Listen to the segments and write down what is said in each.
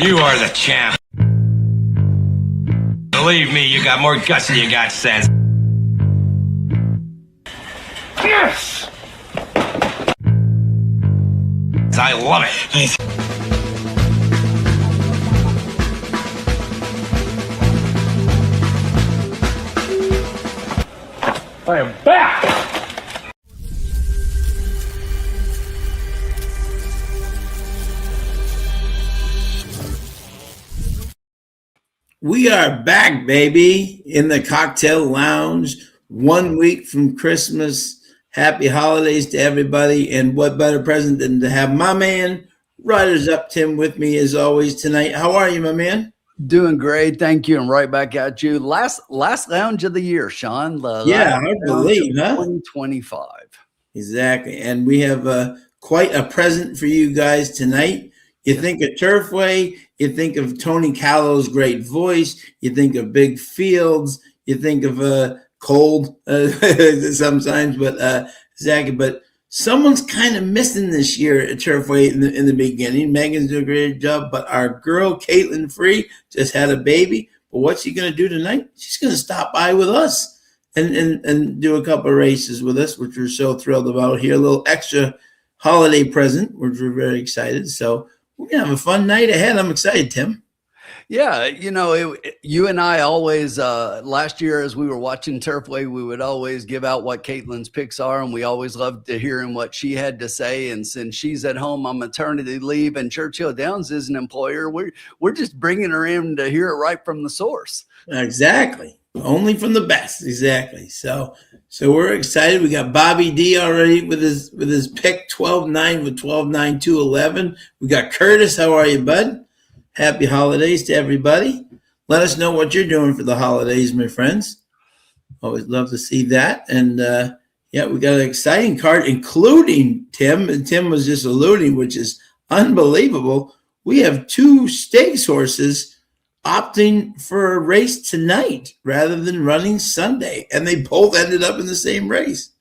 You are the champ. Believe me, you got more guts than you got sense. Yes! I love it. I am back! We are back, baby, in the cocktail lounge. 1 week from Christmas. Happy holidays to everybody. And what better present than to have my man, Riders Up Tim, with me as always tonight. How are you, my man? Doing great, thank you. And right back at you. Last lounge of the year, Sean. Yeah, I believe, huh? 2025. Exactly. And we have quite a present for you guys tonight. You think of Turfway, you think of Tony Callow's great voice, you think of big fields, you think of cold sometimes, but exactly. But someone's kind of missing this year at Turfway in the beginning. Megan's doing a great job, but our girl Caitlin Free just had a baby. But what's she going to do tonight? She's going to stop by with us and do a couple of races with us, which we're so thrilled about here. A little extra holiday present, which we're very excited. So we're going to have a fun night ahead. I'm excited, Tim. Yeah, you and I always, last year as we were watching Turfway, we would always give out what Caitlin's picks are, and we always loved to hearing what she had to say. And since she's at home on maternity leave and Churchill Downs is an employer, we're just bringing her in to hear it right from the source. Exactly. Only from the best. Exactly. So we're excited. We got Bobby D already with his pick 12-9 with 12-9-2-11. We got Curtis. How are you, bud? Happy holidays to everybody. Let us know what you're doing for the holidays, my friends. Always love to see that. And yeah, we got an exciting card, including Tim. And Tim was just alluding, which is unbelievable. We have 2 stakes horses opting for a race tonight rather than running Sunday, and they both ended up in the same race.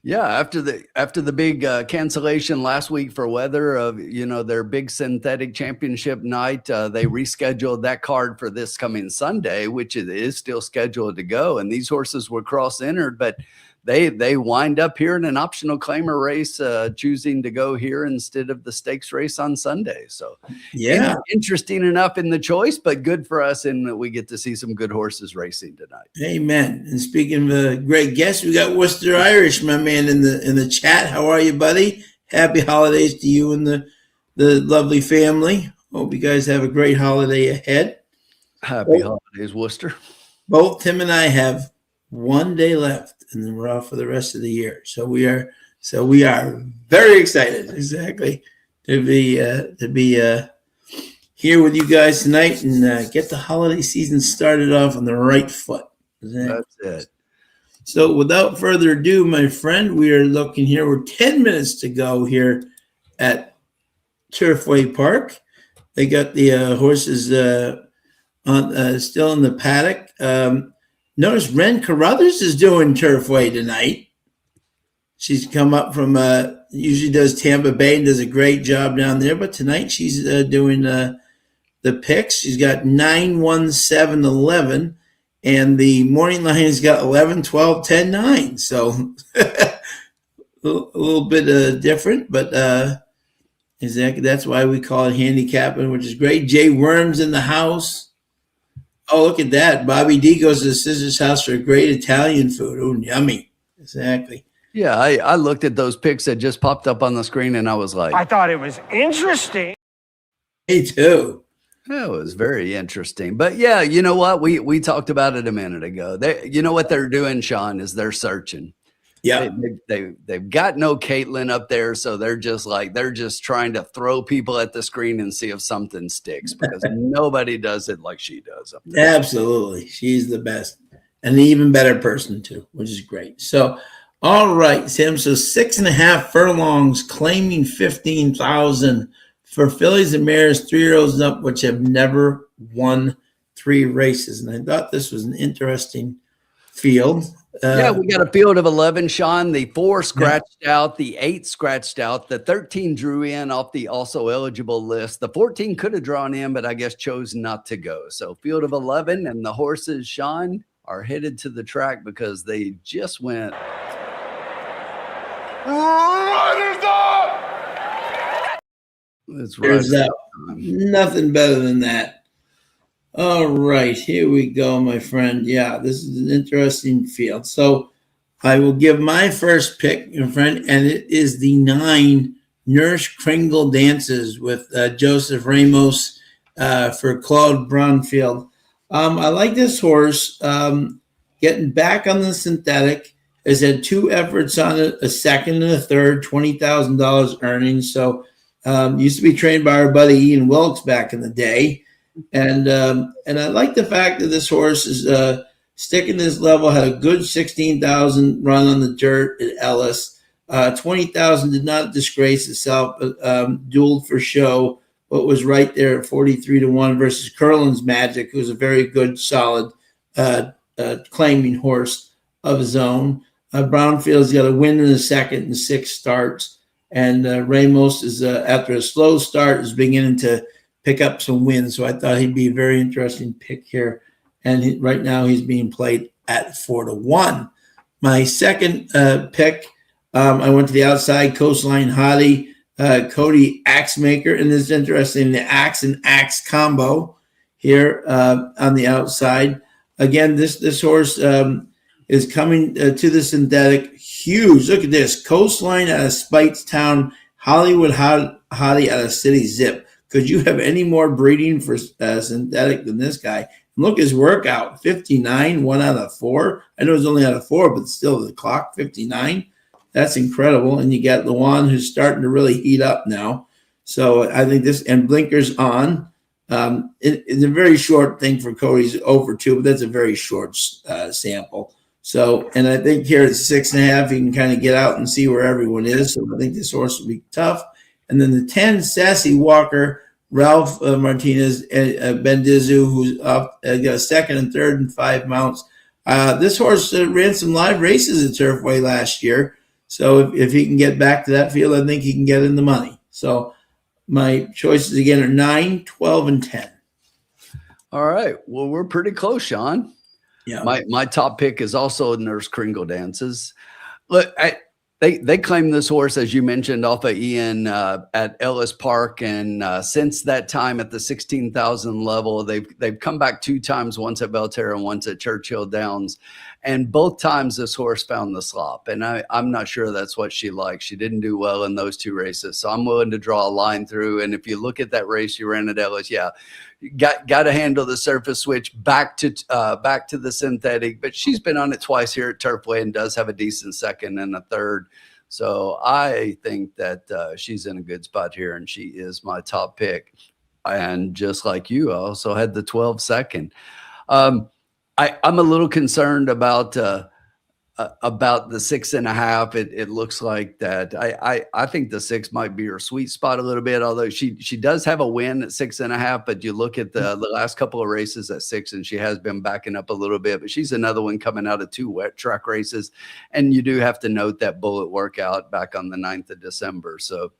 Yeah, after the big cancellation last week for weather of their big synthetic championship night, they rescheduled that card for this coming Sunday, which is still scheduled to go. And these horses were cross-entered, but they wind up here in an optional claimer race, choosing to go here instead of the stakes race on Sunday. So yeah, interesting enough in the choice, but good for us in that we get to see some good horses racing tonight. Amen. And speaking of a great guest, we got Worcester Irish, my man, in the chat. How are you, buddy? Happy holidays to you and the lovely family. Hope you guys have a great holiday ahead. Happy holidays, Worcester. Both Tim and I have 1 day left, and then we're off for the rest of the year. So we are very excited, exactly, to be here with you guys tonight and get the holiday season started off on the right foot. Exactly. That's it. So without further ado, my friend, we are looking here. We're 10 minutes to go here at Turfway Park. They got the horses still in the paddock. Notice Ren Carruthers is doing Turfway tonight. She's come up from, usually does Tampa Bay and does a great job down there. But tonight she's doing the picks. She's got 9, 1, 7, 11. And the morning line has got 11, 12, 10, 9. So a little bit different. But exactly, that's why we call it handicapping, which is great. Jay Worm's in the house. Oh, look at that. Bobby D goes to the Scissors house for great Italian food. Oh, yummy. Exactly. Yeah, I looked at those pics that just popped up on the screen, and I was like, I thought it was interesting. Me too. That was very interesting. But yeah, you know what? We talked about it a minute ago. You know what they're doing, Sean, is they're searching. Yeah, they've got no Caitlin up there, so they're just trying to throw people at the screen and see if something sticks, because nobody does it like she does up there. Absolutely, she's the best, and an even better person too, which is great. So, all right, Sam. So 6.5 furlongs, claiming 15,000 for fillies and mares, 3-year-olds and up, which have never won 3 races. And I thought this was an interesting field. Yeah, we got a field of 11, Sean. The 4 scratched out, the 8 scratched out, the 13 drew in off the also eligible list. The 14 could have drawn in, but I guess chose not to go. So field of 11, and the horses, Sean, are headed to the track because they just went. Riders up! That's There's right. that. Nothing better than that. All right, here we go, my friend. Yeah, this is an interesting field. So I will give my first pick, my friend, and it is the 9 Nurse Kringle Dances with Joseph Ramos for Claude Brunfield. I like this horse. Getting back on the synthetic, has had 2 efforts on it, a second and a third, $20,000 earnings. So used to be trained by our buddy Ian Wilkes back in the day. And I like the fact that this horse is sticking this level, had a good 16,000 run on the dirt at Ellis. 20,000 did not disgrace itself, dueled for show, but was right there at 43-1 versus Curlin's Magic, who's a very good, solid claiming horse of his own. Brownfield's got a win in the second and 6 starts. And Ramos is, after a slow start, is beginning to pick up some wins. So I thought he'd be a very interesting pick here. And right now he's being played at 4-1. My second pick, I went to the outside, Coastline Hottie, Cody Axemaker. And this is interesting, the Axe and Axe combo here on the outside. Again, this horse is coming to the synthetic. Huge. Look at this. Coastline out of Spitestown, Hollywood Hottie out of City Zip. Could you have any more breeding for synthetic than this guy? Look his workout, 59, 1 out of 4. I know it's only out of 4, but still the clock, 59. That's incredible. And you got Luan, who's starting to really heat up now. So I think this, and blinkers on. It's a very short thing for Cody's over 2, but that's a very short sample. So, and I think here at 6.5, you can kind of get out and see where everyone is. So I think this horse will be tough. And then the 10, Sassy Walker, Ralph Martinez, Bendizu, who's up, got a second and third and 5 mounts. This horse ran some live races at Turfway last year. So if he can get back to that field, I think he can get in the money. So my choices again are 9, 12, and 10. All right. Well, we're pretty close, Sean. Yeah. My top pick is also Nurse Kringle Dances. Look, they claimed this horse, as you mentioned, off of Ian at Ellis Park, and since that time at the 16,000 level, they've come back 2 times, once at Belterra and once at Churchill Downs, and both times this horse found the slop, and I'm not sure that's what she likes. She didn't do well in those 2 races, so I'm willing to draw a line through. And if you look at that race you ran at Ellis, yeah, got to handle the surface switch back to the synthetic, but she's been on it twice here at Turfway and does have a decent second and a third. So I think that she's in a good spot here, and she is my top pick. And just like you, I also had the 12 second. I'm a little concerned about the 6.5. It looks like that. I think the 6 might be her sweet spot a little bit, although she does have a win at 6.5. But you look at the last couple of races at 6, and she has been backing up a little bit. But she's another one coming out of 2 wet track races, and you do have to note that Bullet workout back on the 9th of December. So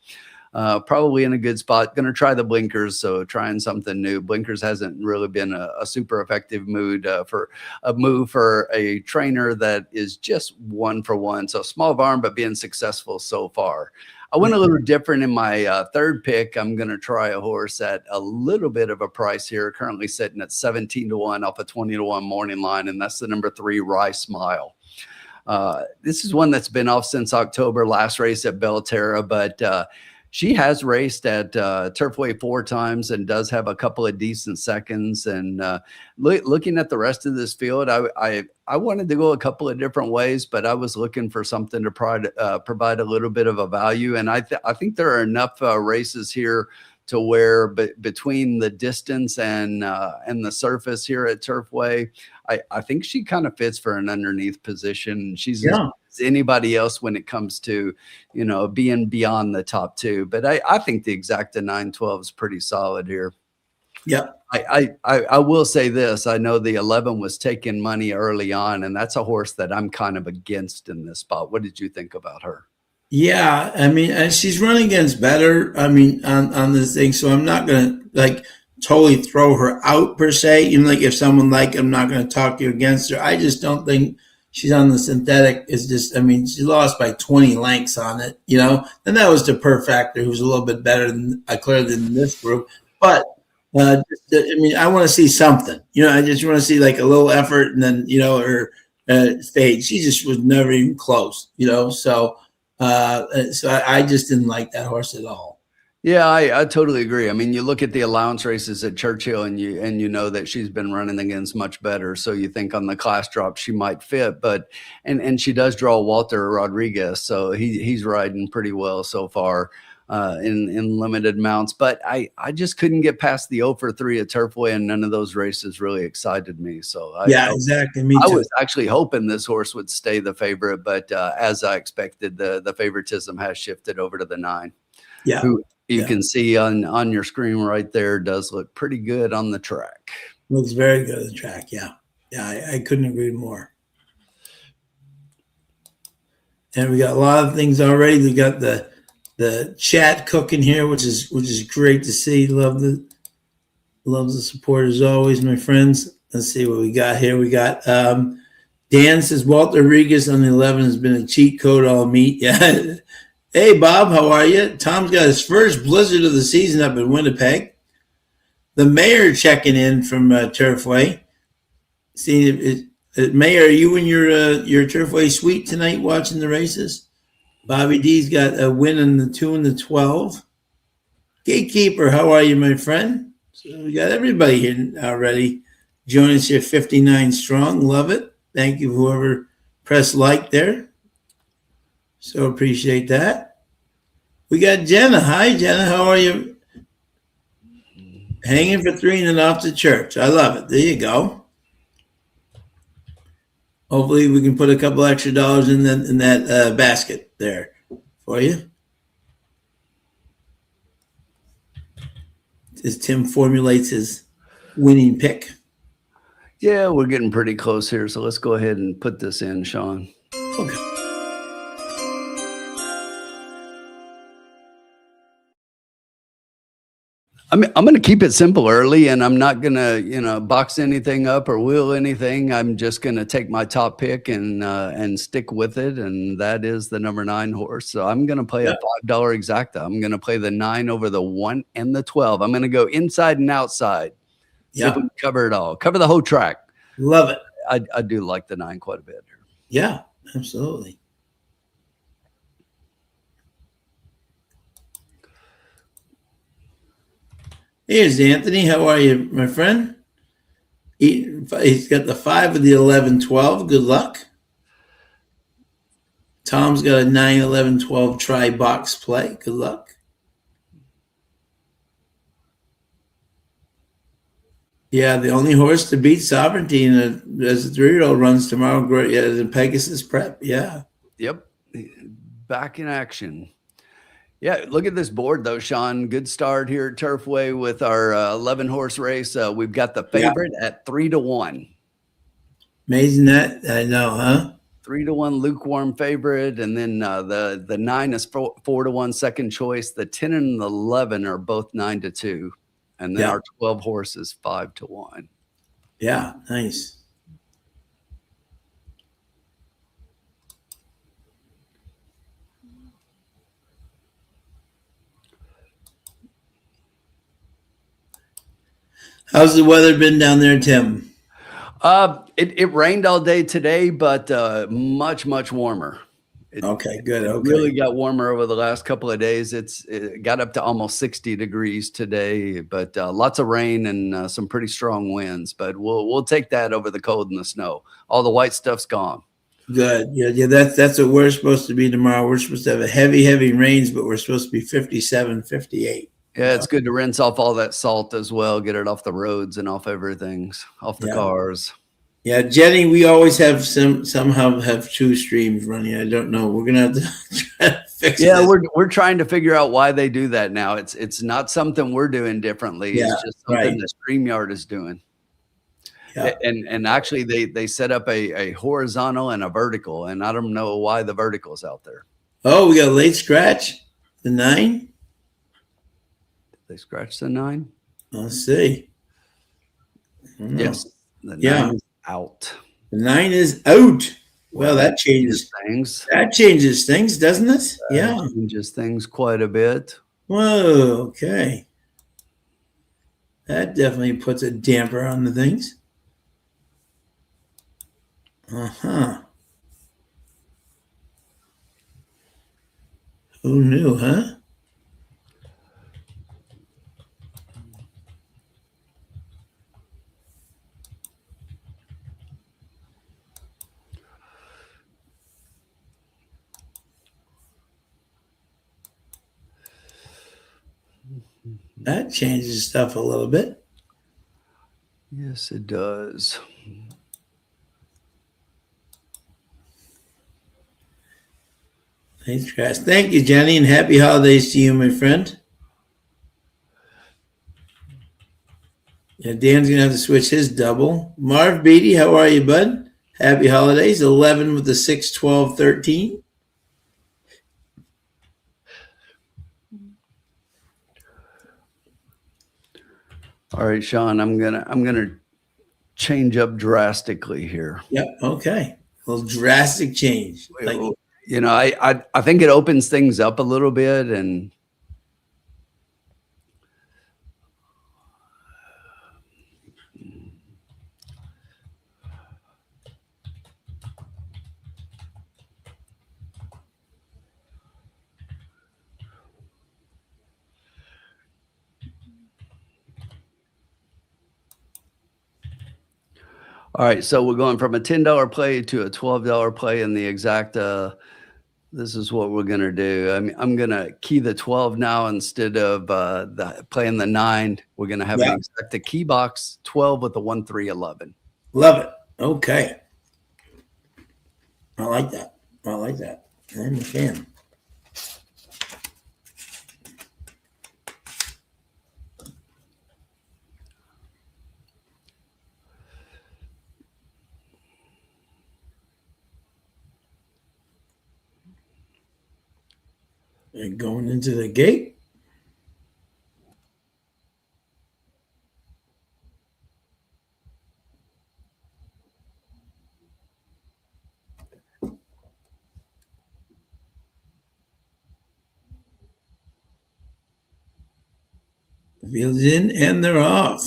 probably in a good spot. Going to try the blinkers, so trying something new. Blinkers hasn't really been a super effective move for a trainer that is just 1 for 1. So small barn, but being successful so far. I went a little different in my third pick. I'm going to try a horse at a little bit of a price here, currently sitting at 17-1 off a 20-1 morning line, and that's the number 3, Rye Smile. This is one that's been off since October, last race at Belterra, but she has raced at Turfway 4 times and does have a couple of decent seconds. And looking at the rest of this field, I wanted to go a couple of different ways, but I was looking for something to provide a little bit of a value. And I think there are enough races here to where between the distance and the surface here at Turfway, I think she kind of fits for an underneath position. She's as anybody else when it comes to, being beyond the top 2. But I think the exacta 9-12 is pretty solid here. Yep. I will say this. I know the 11 was taking money early on, and that's a horse that I'm kind of against in this spot. What did you think about her? Yeah, I mean, and she's running against better. I mean, on this thing, so I'm not gonna like totally throw her out per se. You know, like if someone like I'm not gonna talk you against her. I just don't think she's on the synthetic. Is just, I mean, she lost by 20 lengths on it. You know, and that was to Perfector, who's a little bit better than clearer than this group. But I mean, I want to see something. You know, I just want to see like a little effort, and then or stage. She just was never even close. You know, so. So I just didn't like that horse at all. Yeah, I totally agree. I mean, you look at the allowance races at Churchill, and you know that she's been running against much better. So you think on the class drop she might fit, but and she does draw Walter Rodriguez, so he's riding pretty well so far in limited mounts. But I just couldn't get past the 0 for 3 at Turfway, and none of those races really excited me. So exactly. Me too. I was actually hoping this horse would stay the favorite, but as I expected, the favoritism has shifted over to the 9. Yeah. Who you can see on your screen right there does look pretty good on the track. Looks very good on the track. Yeah. Yeah. I couldn't agree more. And we got a lot of things already. We got the chat cooking here, which is great to see. Love the support as always, my friends. Let's see what we got here. We got Dan says Walter Rodriguez on the 11 has been a cheat code all meet. Yeah. Hey, Bob, how are you? Tom's got his first blizzard of the season up in Winnipeg. The mayor checking in from Turfway. See, Mayor, are you in your Turfway suite tonight watching the races? Bobby D's got a win in the 2 and the 12. Gatekeeper, how are you, my friend? So we got everybody here already. Join us here, 59 strong. Love it. Thank you, whoever pressed like there. So appreciate that. We got Jenna. Hi, Jenna. How are you? Hanging for 3 and then off to church. I love it. There you go. Hopefully we can put a couple extra dollars in that basket there for you. As Tim formulates his winning pick. Yeah, we're getting pretty close here, so let's go ahead and put this in, Sean. Okay. I'm going to keep it simple early, and I'm not going to, box anything up or wheel anything. I'm just going to take my top pick and stick with it, and that is the number 9 horse. So I'm going to play a $5 exacta. I'm going to play the 9 over the 1 and the 12. I'm going to go inside and outside. See if we can cover it all. Cover the whole track. Love it. I do like the 9 quite a bit. Yeah, absolutely. Here's Anthony. How are you, my friend? He's got the 5 of the 11, 12. Good luck. Tom's got a 9, 11, 12 try box play. Good luck. Yeah, the only horse to beat Sovereignty as a 3-year-old runs tomorrow. Great. Yeah, the Pegasus Prep. Yeah. Yep. Back in action. Yeah, look at this board, though, Sean. Good start here at Turfway with our 11-horse race. We've got the favorite at 3-1. Amazing that. I know, huh? 3-1 lukewarm favorite, and then the 9 is 4-1 second choice. The 10 and the 11 are both 9-2, and then our 12 horse is 5-1. Yeah, nice. How's the weather been down there, Tim? It rained all day today, but much warmer. Okay, good. It really got warmer over the last couple of days. It got up to almost 60 degrees today, but lots of rain and some pretty strong winds. But we'll take that over the cold and the snow. All the white stuff's gone. Good. Yeah. That's what we're supposed to be tomorrow. We're supposed to have a heavy rains, but we're supposed to be 57, 58. Yeah, it's good to rinse off all that salt as well, get it off the roads and off everything, off the cars. Yeah, Jenny, we always have somehow have 2 streams running. I don't know. We're gonna have to try to fix Yeah, this. we're trying to figure out why they do that now. It's not something we're doing differently. Yeah, It's just something right. that StreamYard is doing. Yeah. And actually they set up a horizontal and a vertical, and I don't know why the vertical's out there. Oh, we got a late scratch. The 9. They scratched the 9. Let's see. Yes, the 9 Yeah. is out. The 9 is out. Well, that changes things. That changes things, doesn't it? Yeah. Changes things quite a bit. Whoa. Okay. That definitely puts a damper on the things. Uh-huh. Who knew, huh? That changes stuff a little bit. Yes, it does. Thanks, Crash. Thank you, Jenny, and happy holidays to you, my friend. Yeah, Dan's gonna have to switch his double. Marv Beatty, how are you, bud? Happy holidays. 11 with the 6, 12, 13. All right, Sean, I'm gonna change up drastically here. Yep. Okay. A little drastic change. Like, You know, I think it opens things up a little bit, and all right, so we're going from a $10 play to a $12 play in the exact. This is what we're gonna do. I mean, I'm gonna key the 12 now instead of playing the 9. We're gonna have an exact key box 12 with a 1, 3, 11. love it. Okay. I like that. I like that. I'm a fan. And going into the gate. Fields in and they're off.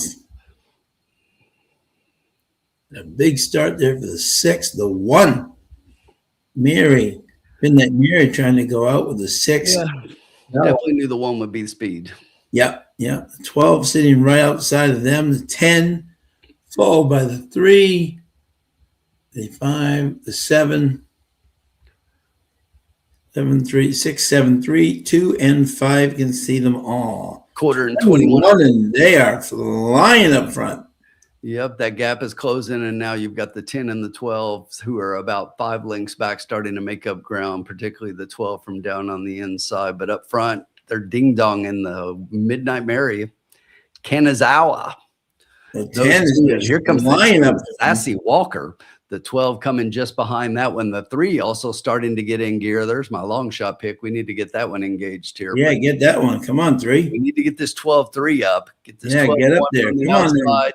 A big start there for the 6, the 1. Mary. Been that Mary trying to go out with the 6. Yeah, definitely knew the 1 would be the speed. Yep. The 12 sitting right outside of them. The 10 followed by the 3, the 5, the 7, 7, 3, 6, 7, 3, 2, and 5 can see them all. Quarter and 21. And they are flying up front. Yep, that gap is closing, and now you've got the 10 and the 12s who are about 5 links back starting to make up ground, particularly the 12 from down on the inside. But up front, they're ding-dong in the Midnight Mary. Kanazawa. The 10 is here comes flying up. Sassy Walker. The 12 coming just behind that one. The 3 also starting to get in gear. There's my long shot pick. We need to get that one engaged here. Yeah, get that one. Come on, 3. We need to get this 12-3 up. Get this 12 get up there. Come on there.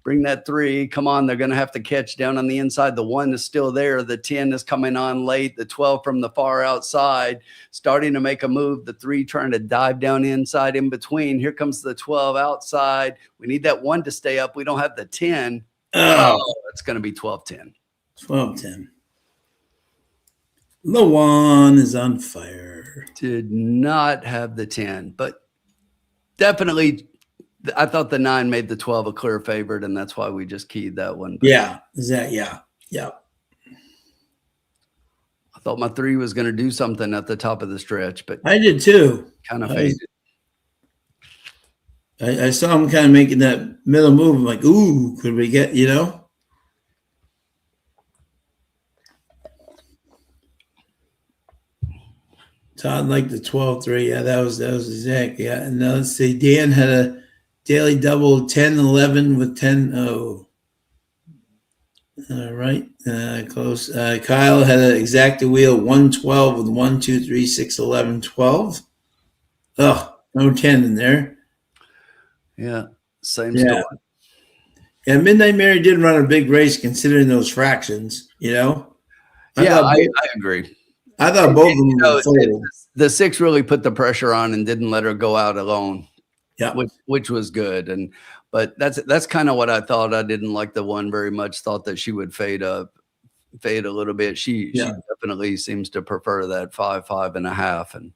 Bring that 3. Come on. They're going to have to catch down on the inside. The 1 is still there. The 10 is coming on late. The 12 from the far outside starting to make a move. The 3 trying to dive down inside in between. Here comes the 12 outside. We need that 1 to stay up. We don't have the 10. Oh, it's going to be 12-10. 12-10. The 1 is on fire. Did not have the 10, but definitely I thought the 9 made the 12 a clear favorite, and that's why we just keyed that one. But yeah. I thought my 3 was going to do something at the top of the stretch, but I did too. Kind of faded. I saw him kind of making that middle move. I'm like, ooh, could we get, Todd liked the 12-3. Yeah, that was exactly. Yeah. And now let's see. Dan had a daily double 10-11 with 10-0. All right. Close. Kyle had an exacta wheel 112 with 1, 2, 3, 6, 11, 12. Oh, no 10 in there. Yeah, same Yeah. story. And Midnight Mary did run a big race considering those fractions, I Yeah, thought I both, agree. I thought both of them were full. The 6 really put the pressure on and didn't let her go out alone. Yeah. Which was good. But that's kind of what I thought. I didn't like the one very much. Thought that she would fade a little bit. She definitely seems to prefer that 5.5. And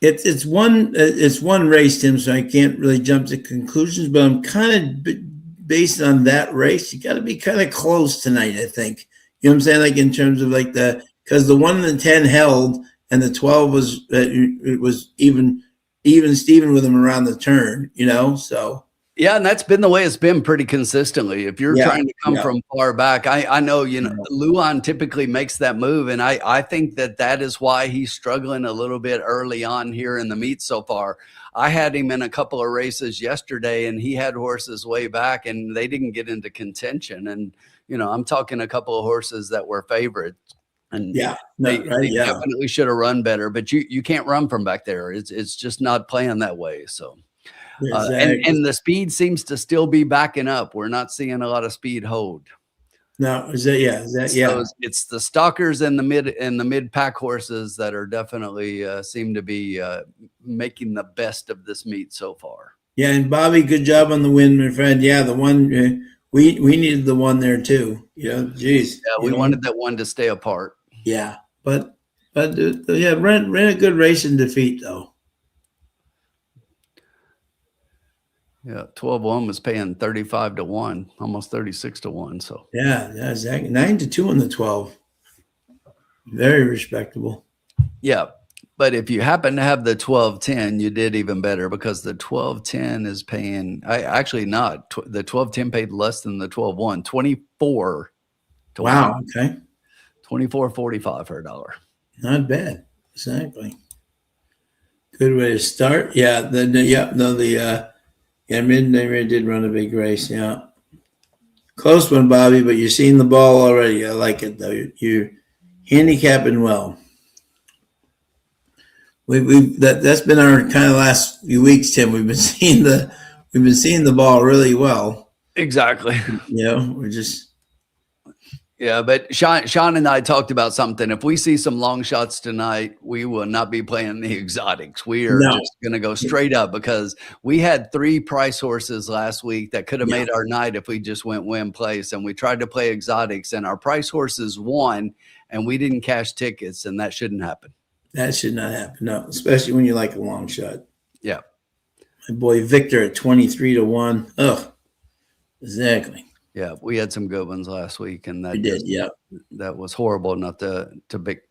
it's one race, Tim, so I can't really jump to conclusions, but I'm kind of based on that race. You got to be kind of close tonight, I think. You know what I'm saying? Like in terms of like because the 1 and the 10 held, and the 12 was it was even Steven with them around the turn. So. Yeah, and that's been the way it's been pretty consistently. If you're trying to come from far back, I know, Luan typically makes that move, and I think that is why he's struggling a little bit early on here in the meet so far. I had him in a couple of races yesterday, and he had horses way back, and they didn't get into contention. And, I'm talking a couple of horses that were favorites. And they definitely should have run better, but you can't run from back there. It's just not playing that way. So. Exactly. And the speed seems to still be backing up. We're not seeing a lot of speed hold. No, it's the stalkers and the mid pack horses that are definitely seem to be making the best of this meet so far. Yeah, and Bobby, good job on the win, my friend. Yeah, the one we needed the one there too. Geez. Yeah, we wanted that one to stay apart. Yeah, but ran a good race in defeat though. Yeah, 12-1 was paying 35-1, almost 36-1. So yeah, exactly. 9-2 on the 12. Very respectable. Yeah, but if you happen to have the 12-10, you did even better because the 12-10 is paying. The 12-10 paid less than the 12-1, 24. Wow. Okay. 24.45 for $1. Not bad. Exactly. Good way to start. Yeah. Midnight did run a big race. Yeah. Close one, Bobby, but you're seeing the ball already. I like it, though. You're handicapping well. That's been our kind of last few weeks, Tim. We've been seeing the ball really well. Exactly. We're just. Yeah, but Sean and I talked about something. If we see some long shots tonight, we will not be playing the exotics. We are just going to go straight up because we had 3 price horses last week that could have made our night if we just went win place. And we tried to play exotics, and our price horses won, and we didn't cash tickets, and that shouldn't happen. That should not happen. No, especially when you like a long shot. Yeah. My boy Victor at 23-1. Ugh. Exactly. Yeah, we had some good ones last week, and that that was horrible not to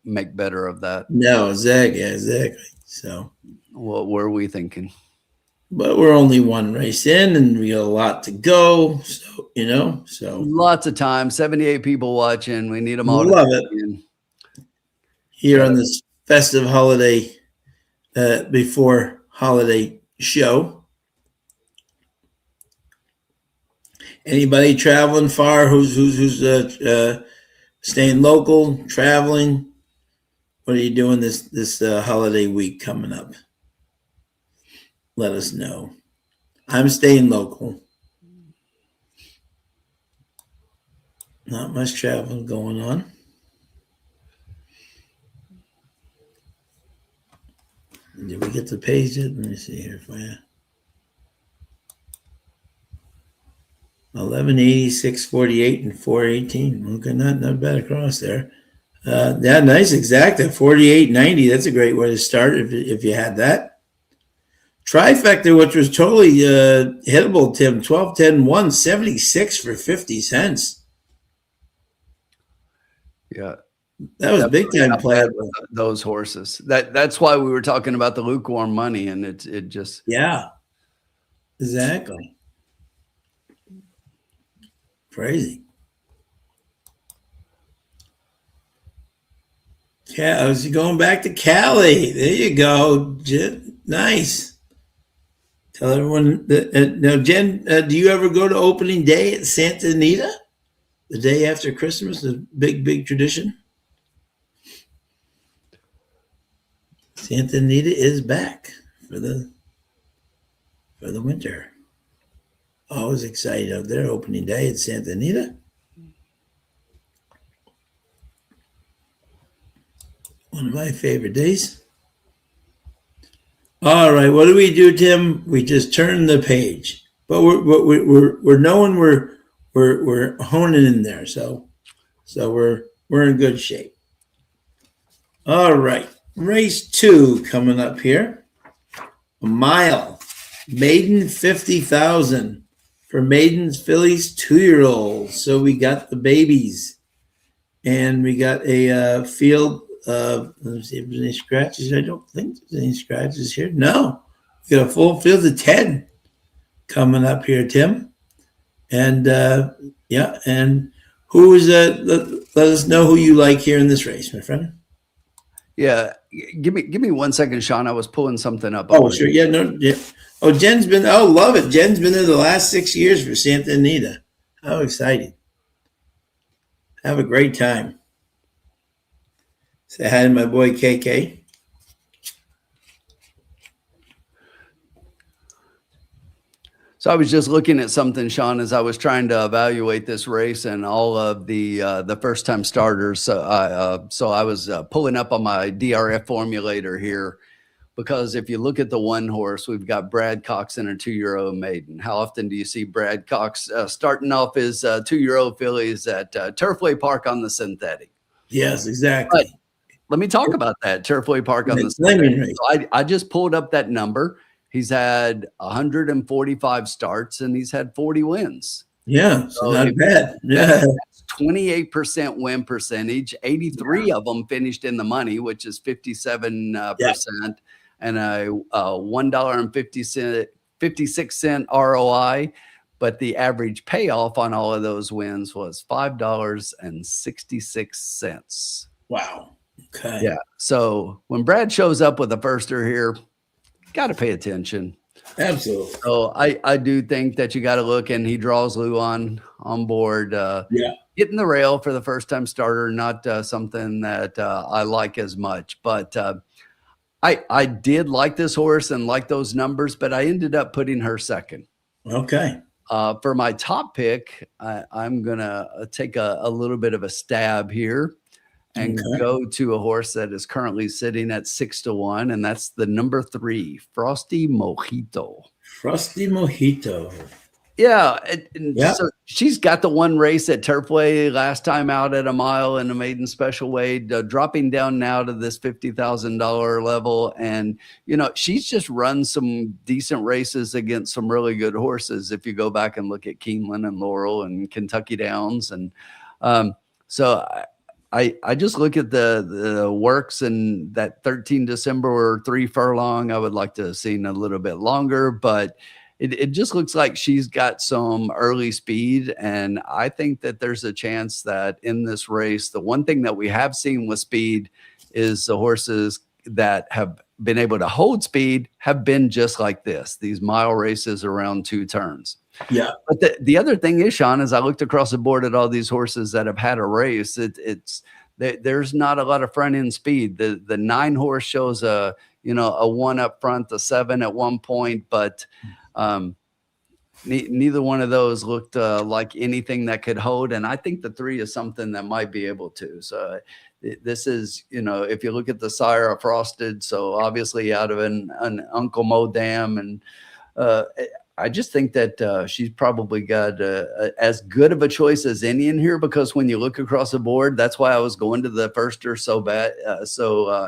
make better of that. No, exactly. So, what were we thinking? But we're only one race in, and we got a lot to go. So lots of time. 78 people watching. We need them all. Love it. Here on this festive holiday, before holiday show. Anybody traveling far? Who's staying local, traveling? What are you doing this holiday week coming up? Let us know. I'm staying local. Not much traveling going on. Did we get the page yet? Let me see here for you. 1180, 648, and 418. Okay, not bad across there. Nice exacta 48.90. That's a great way to start if you had that. Trifecta, which was totally hittable, Tim. 12-10, 176 for 50 cents. Yeah. That was big time play. Those horses. That's why we were talking about the lukewarm money, and it just. Yeah. Exactly. Crazy. I was going back to Cali. There you go. Nice. Tell everyone that now, Jen. Do you ever go to opening day at Santa Anita, the day after Christmas? The big tradition. Santa Anita is back for the winter. Always excited out there. Opening day at Santa Anita. One of my favorite days. All right, what do we do, Tim? We just turn the page, but we're knowing we're honing in there, so we're in good shape. All right, race 2 coming up here. A mile, maiden 50,000 for maidens, fillies, 2-year-olds. So we got the babies, and we got a field. Let's see if there's any scratches. I don't think there's any scratches here. No, we got a full field of 10 coming up here, Tim. And yeah, and who is let us know who you like here in this race, my friend. Yeah, give me 1 second, Sean. I was pulling something up. Oh, sure. Yeah, no, yeah. Oh, Jen's been. Oh, love it. Jen's been there the last 6 years for Santa Anita. How exciting! Have a great time. Say hi to my boy KK. So I was just looking at something, Sean, as I was trying to evaluate this race and all of the first-time starters. So I was pulling up on my DRF formulator here, because if you look at the one horse, we've got Brad Cox and a 2-year-old maiden. How often do you see Brad Cox starting off his 2-year-old fillies at Turfway Park on the synthetic? Yes, exactly. But let me talk about that Turfway Park on the synthetic. So I just pulled up that number. He's had 145 starts and he's had 40 wins. Yeah, so not bad. Yeah, that's 28% win percentage. 83 of them finished in the money, which is 57%, and a $1.56 ROI. But the average payoff on all of those wins was $5.66. Wow. Okay. Yeah. So when Brad shows up with a firster here, got to pay attention. Absolutely. So I do think that you got to look, and he draws Lou on board. Getting the rail for the first time starter, not something that I like as much, but I did like this horse and like those numbers, but I ended up putting her second. Okay. For my top pick, I'm going to take a little bit of a stab here and go to a horse that is currently sitting at 6-1, and that's the number 3, Frosty Mojito. Frosty Mojito. Yeah. So she's got the one race at Turfway last time out at a mile in a maiden special weight, dropping down now to this $50,000 level. And, she's just run some decent races against some really good horses. If you go back and look at Keeneland and Laurel and Kentucky Downs. And so I just look at the works, and that 13 December or 3 furlong, I would like to have seen a little bit longer, but it just looks like she's got some early speed. And I think that there's a chance that in this race, the one thing that we have seen with speed is the horses that have been able to hold speed have been just like this, these mile races around 2 turns. Yeah. But the other thing is, Sean, as I looked across the board at all these horses that have had a race, there's not a lot of front end speed. The 9 horse shows a 1 up front, the 7 at one point, but neither one of those looked like anything that could hold. And I think the 3 is something that might be able to. So this is, if you look at the sire of Frosted, so obviously out of an Uncle Mo dam, and I just think that she's probably got as good of a choice as any in here, because when you look across the board, that's why I was going to the firster so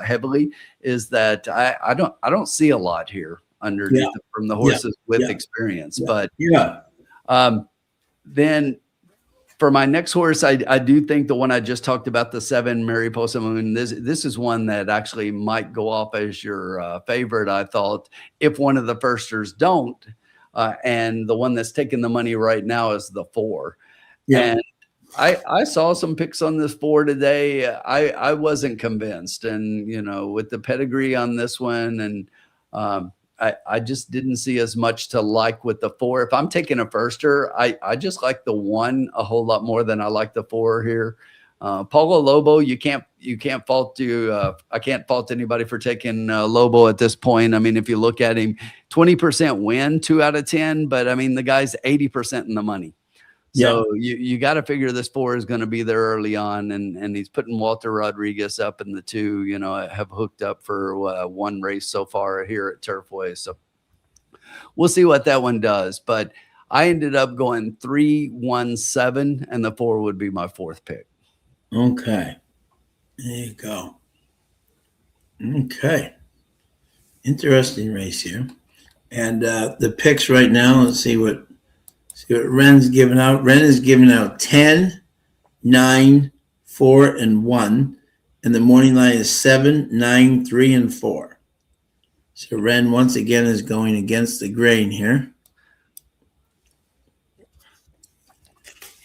heavily, is that I don't see a lot here underneath from the horses with experience. But then for my next horse, I do think the one I just talked about, the 7 Mariposa Moon, this is one that actually might go off as your favorite, I thought, if one of the firsters don't. And the one that's taking the money right now is the 4. And I saw some picks on this 4 today. I wasn't convinced, and with the pedigree on this one, and I just didn't see as much to like with the 4. If I'm taking a firster, I just like the 1 a whole lot more than I like the 4 here. Paulo Lobo, you can't fault I can't fault anybody for taking Lobo at this point. I mean, if you look at him, 20% win, 2 out of 10, but I mean the guy's 80% in the money. So you got to figure this 4 is going to be there early on, and he's putting Walter Rodriguez up in the 2. Have hooked up for 1 race so far here at Turfway. So we'll see what that one does. But I ended up going 3-1-7, and the 4 would be my 4th pick. Okay, there you go. Okay, interesting race here, and the picks right now. Let's see what Ren's giving out. Ren is giving out 10, 9, 4, and 1. And the morning line is 7, 9, 3, and 4. So Ren once again is going against the grain here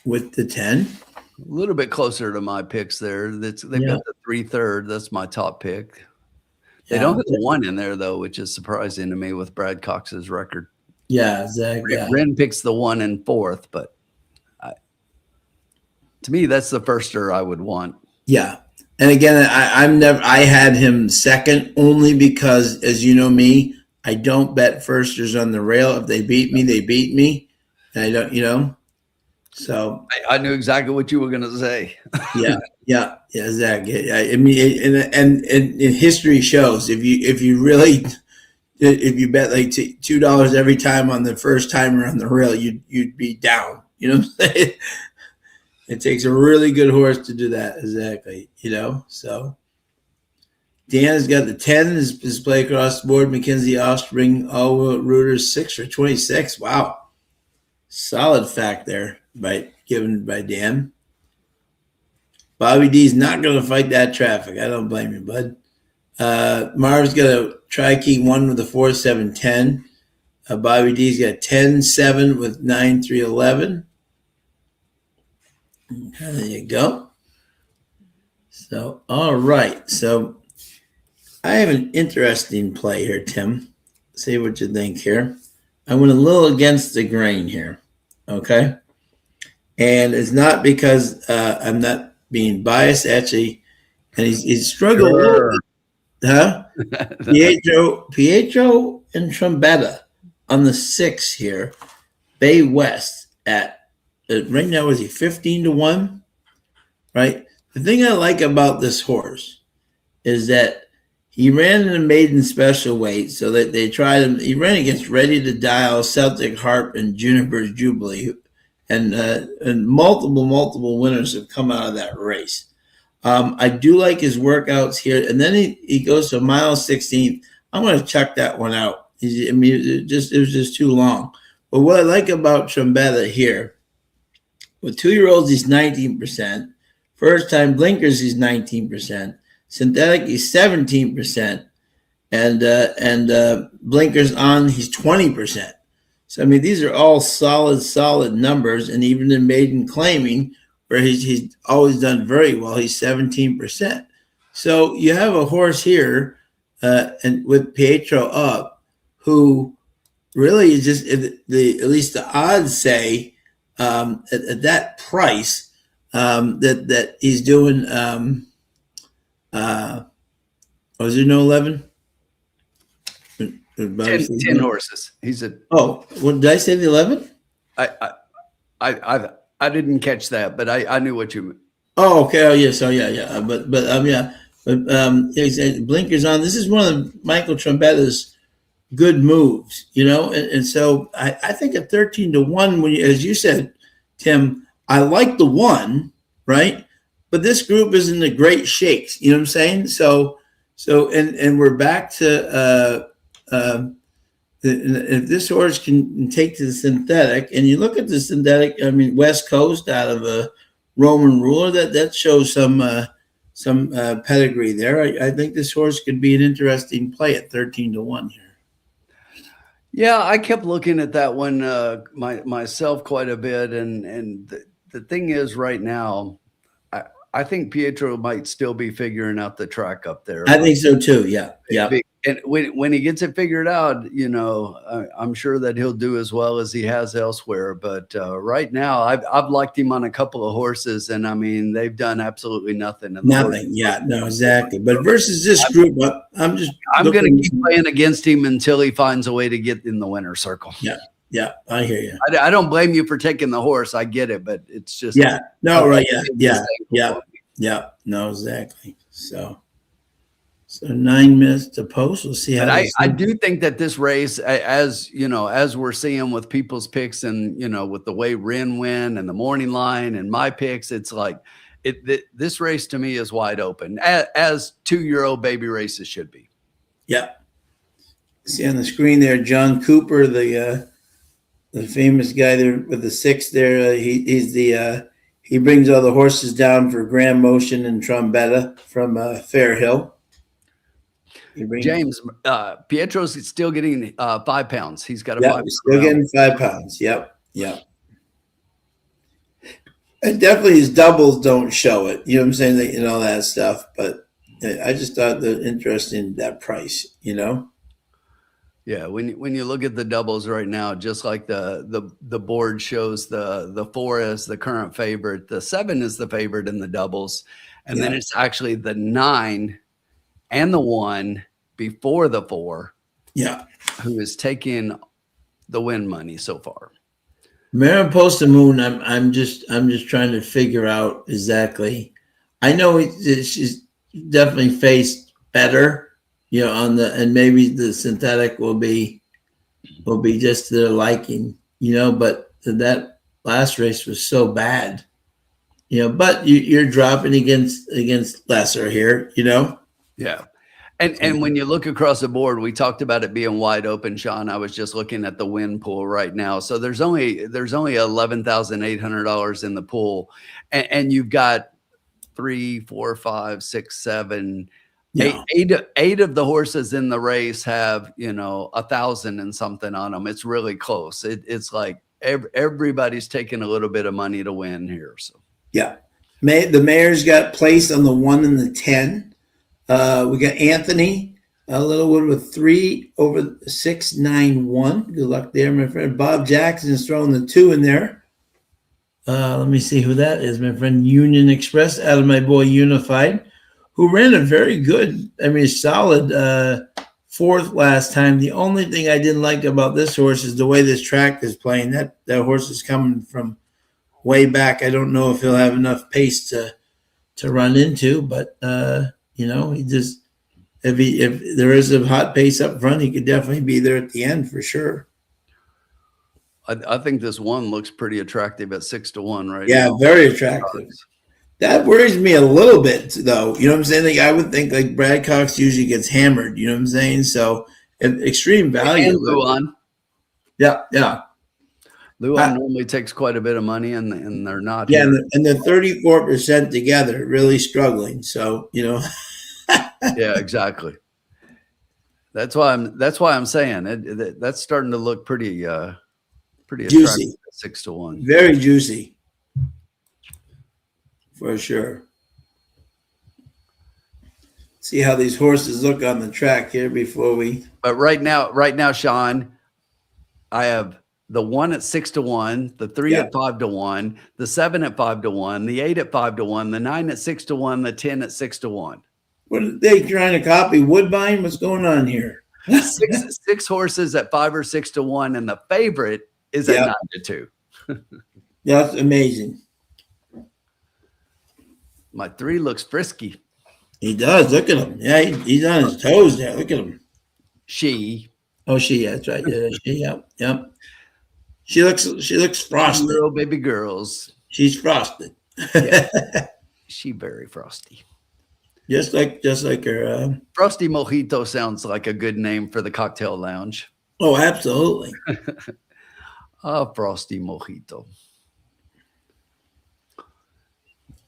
with the 10. A little bit closer to my picks there. They've got the 3/3. That's my top pick. They don't have the 1 in there, though, which is surprising to me with Brad Cox's record. Yeah, exactly. Ren picks the 1 and 4th, but to me, that's the firster I would want. Yeah, and again, I had him second only because, as you know me, I don't bet firsters on the rail. If they beat me, they beat me, and I don't, So I knew exactly what you were going to say. yeah, exactly. I mean, and history shows if you bet like $2 every time on the first timer on the rail, you'd be down. You know what I'm saying? It takes a really good horse to do that. Exactly. So Deanna's got the 10 is play across the board. Mackenzie Offspring, all rooters 6 for 26. Wow. Solid fact there given by Dan. Bobby D's not going to fight that traffic. I don't blame you, bud. Marv's got a tri-key 1 with a 4, 7, 10. Bobby D's got 10, 7 with 9, 3, 11. Okay, there you go. So, all right. So, I have an interesting play here, Tim. See what you think here. I went a little against the grain here. Okay. And it's not because I'm not being biased, actually. And he's struggled a little bit. Huh? Pietro and Trombetta on the 6 here. Bay West at right now, is he 15-1? Right? The thing I like about this horse is that he ran in a maiden special weight, so that they tried him. He ran against Ready to Dial, Celtic Harp, and Juniper's Jubilee, and multiple winners have come out of that race. I do like his workouts here, and then he goes to mile 16th. I'm going to check that one out. It was just too long. But what I like about Trombetta here, with 2-year-olds, he's 19%. First time blinkers, he's 19%. Synthetic, he's 17%. And blinkers on, he's 20%. So, I mean, these are all solid numbers. And even in maiden claiming, where he's always done very well, he's 17%. So you have a horse here, and with Pietro up, who really is just at least the odds say at that price that he's doing. Was there no 11? 10 horses. He's a. Oh, what did I say? The 11? I didn't catch that, but I knew what you meant. Oh, okay. Oh, yes. Oh, yeah. But he said blinkers on. This is one of Michael Trombetta's good moves, and so I think at 13-1, as you said, Tim, I like the 1, right? But this group is in the great shakes. You know what I'm saying? So we're back to if this horse can take to the synthetic, and you look at the synthetic, I mean, West Coast out of a Roman ruler, that shows some pedigree there. I think this horse could be an interesting play at 13-1 here. Yeah, I kept looking at that one myself quite a bit, and the thing is right now, I think Pietro might still be figuring out the track up there. I think so too. Yeah. Yeah. And when he gets it figured out, I'm sure that he'll do as well as he has elsewhere. But right now, I've liked him on a couple of horses, and I mean they've done absolutely nothing. Nothing. Yeah. No. Exactly. But versus this group, I'm going to keep playing against him until he finds a way to get in the winner's circle. Yeah. Yeah. I hear you. I don't blame you for taking the horse. I get it, but it's just No. Right. Yeah. No. Exactly. So 9 minutes to post. We'll see how. But I do think that this race, as we're seeing with people's picks and with the way Ren win and the morning line and my picks, it's like this race to me is wide open, as 2-year-old baby races should be. Yeah. See on the screen there, John Cooper, the famous guy there with the 6 there. He brings all the horses down for Grand Motion and Trombetta from Fair Hill. James, Pietro's still getting 5 pounds. He's got a 5 still getting 5 pounds. Yep. And definitely his doubles don't show it. You know what I'm saying? And all that stuff. But I just thought that interesting, that price, Yeah, when you look at the doubles right now, just like the board shows the 4 as the current favorite, the 7 is the favorite in the doubles, and then it's actually the 9 and the 1 before the 4, who is taking the win money so far. Mariposa Moon, I'm just trying to figure out exactly. I know she's definitely faced better, and maybe the synthetic will be just to their liking, but that last race was so bad, but you're dropping against lesser here, Yeah. And when you look across the board, we talked about it being wide open, Sean. I was just looking at the win pool right now. So there's only $11,800 in the pool, and you've got 3, 4, 5, 6, 7, 8 of the horses in the race have 1,000 and something on them. It's really close. It's like everybody's taking a little bit of money to win here. So the mayor's got placed on the 1 and the 10. We got Anthony Littlewood with 3 over 6, 9, 1. Good luck there, my friend. Bob Jackson is throwing the 2 in there. Let me see who that is, my friend. Union Express, out of my boy Unified, who ran a very good, solid 4th last time. The only thing I didn't like about this horse is the way this track is playing. That horse is coming from way back. I don't know if he'll have enough pace to run into, but he just, if there is a hot pace up front, he could definitely be there at the end for sure. I think this 1 looks pretty attractive at 6-1 right now. Yeah, very attractive. That worries me a little bit though. You know what I'm saying? Like I would think like Brad Cox usually gets hammered. You know what I'm saying? So extreme value. And Luan. Yeah. Luan normally takes quite a bit of money, and they're not. Yeah, and the 34% together, really struggling. So Yeah, exactly. That's why I'm saying that's starting to look pretty juicy. 6-1, very juicy, for sure. See how these horses look on the track here before we. But right now, Sean, I have the 1 at 6-1, the 3 at 5-1, the 7 at 5-1, the 8 at 5-1, the 9 at 6-1, the 10 at 6-1. What are they trying to copy? Woodbine? What's going on here? six horses at 5 or 6-1, and the favorite is at 9-2. That's amazing. My 3 looks frisky. He does. Look at him. Yeah, he's on his toes there. Look at him. She. Oh, she. That's right. Yeah, she. Yep. She looks frosted. Little baby girls. She's frosted. Yeah. She very frosty. Just like her. Frosty Mojito sounds like a good name for the cocktail lounge. Oh, absolutely. Frosty Mojito.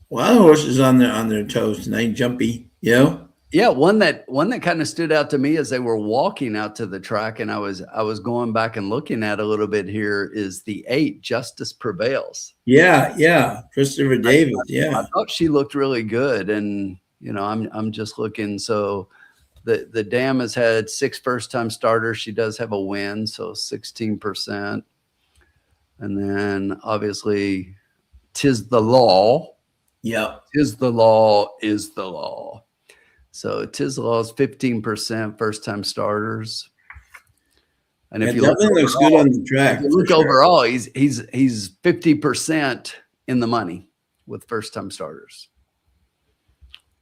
A lot of horses on their toes tonight, jumpy. Yeah, one that kind of stood out to me as they were walking out to the track, and I was going back and looking at a little bit here, is the 8, Justice Prevails. Yeah. Christopher Davis. I Yeah. thought she looked really good, and I'm just looking. So the dam has had 6 first-time starters. She does have a win, so 16%. And then obviously, Tis the Law. Yep. Tis the Law is the law. So Tis the Law is 15% first-time starters. And if It you look definitely looks good on the track. if you look overall, he's 50% in the money with first-time starters.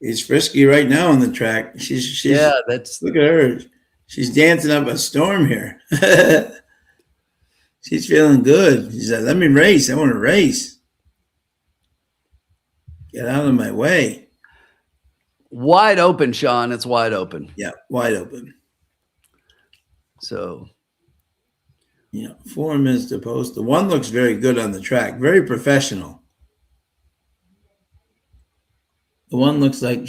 He's frisky right now on the track. She's That's look at her. She's dancing up a storm here. She's feeling good. She's like, let me race. I want to race. Get out of my way. wide open, Sean. It's wide open. Yeah, wide open. So, Yeah, 4 minutes to post. The one looks very good on the track. Very professional. The one looks like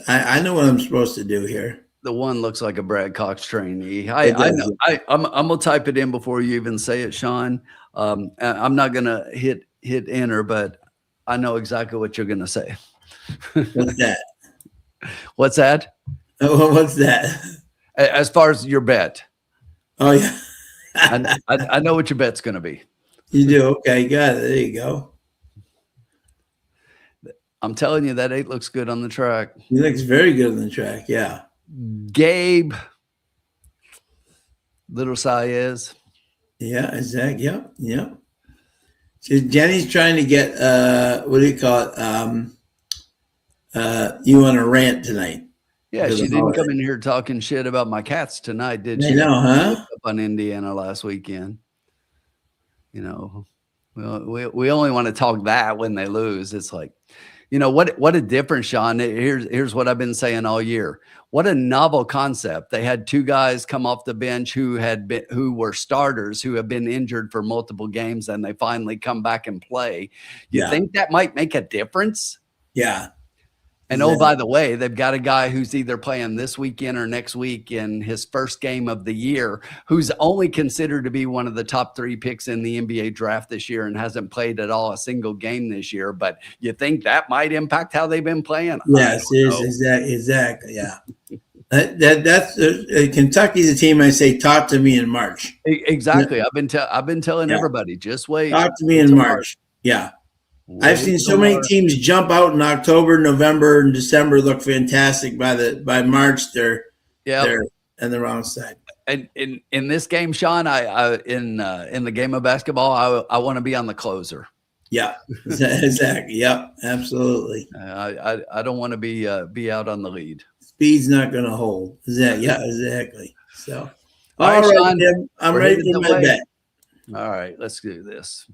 I know what I'm supposed to do here. the one looks like a Brad Cox trainee. I know. I'm gonna type it in before you even say it, Sean. I'm not gonna hit enter, but I know exactly what you're gonna say. What's that? What's that? Oh, what's that? As far as your bet, Oh, yeah. I know what your bet's gonna be. You do? Okay, got it. There you go. I'm telling you, that 8 looks good on the track. He looks very good on the track. Yeah. Gabe, Little Saez. Yeah, exactly. Yep. Jenny's trying to get what do you call it? You on a rant tonight. Yeah, she didn't come in here talking shit about my cats tonight, did she? I know, huh? Up on Indiana last weekend. Well, we only want to talk that when they lose. It's like, what a difference, Sean. Here's what I've been saying all year. What a novel concept. They had 2 guys come off the bench who were starters, who have been injured for multiple games, and they finally come back and play. You think that might make a difference? Yeah. And oh, by the way, they've got a guy who's either playing this weekend or next week in his first game of the year, who's only considered to be one of the top 3 picks in the NBA draft this year and hasn't played at all a single game this year. But you think that might impact how they've been playing? Yes, exactly. Yeah. That's Kentucky's a team I say talk to me in March. Exactly. I've been telling everybody, just wait. Talk to me in March. Yeah. I've seen so many teams jump out in October, November, and December look fantastic. By March, they're on the wrong side. And in this game, Sean, in the game of basketball, I want to be on the closer. Yeah, exactly. Yep, absolutely. I don't want to be out on the lead. Speed's not going to hold. Yeah, exactly. So, all right, Sean, Tim, I'm ready for my bet. All right, let's do this.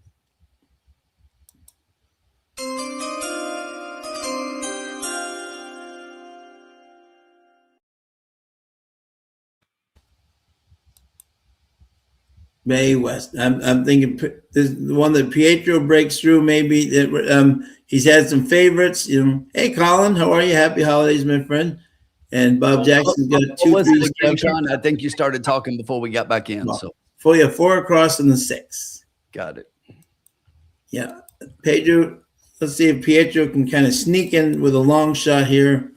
Bay West. I'm thinking this the one that Pietro breaks through. Maybe he's had some favorites. Hey Colin, how are you? Happy holidays, my friend. And Bob Jackson's got 2, 3. Again, Sean, I think you started talking before we got back in. So for you, 4 across and the 6. Got it. Yeah, Pedro. Let's see if Pietro can kind of sneak in with a long shot here.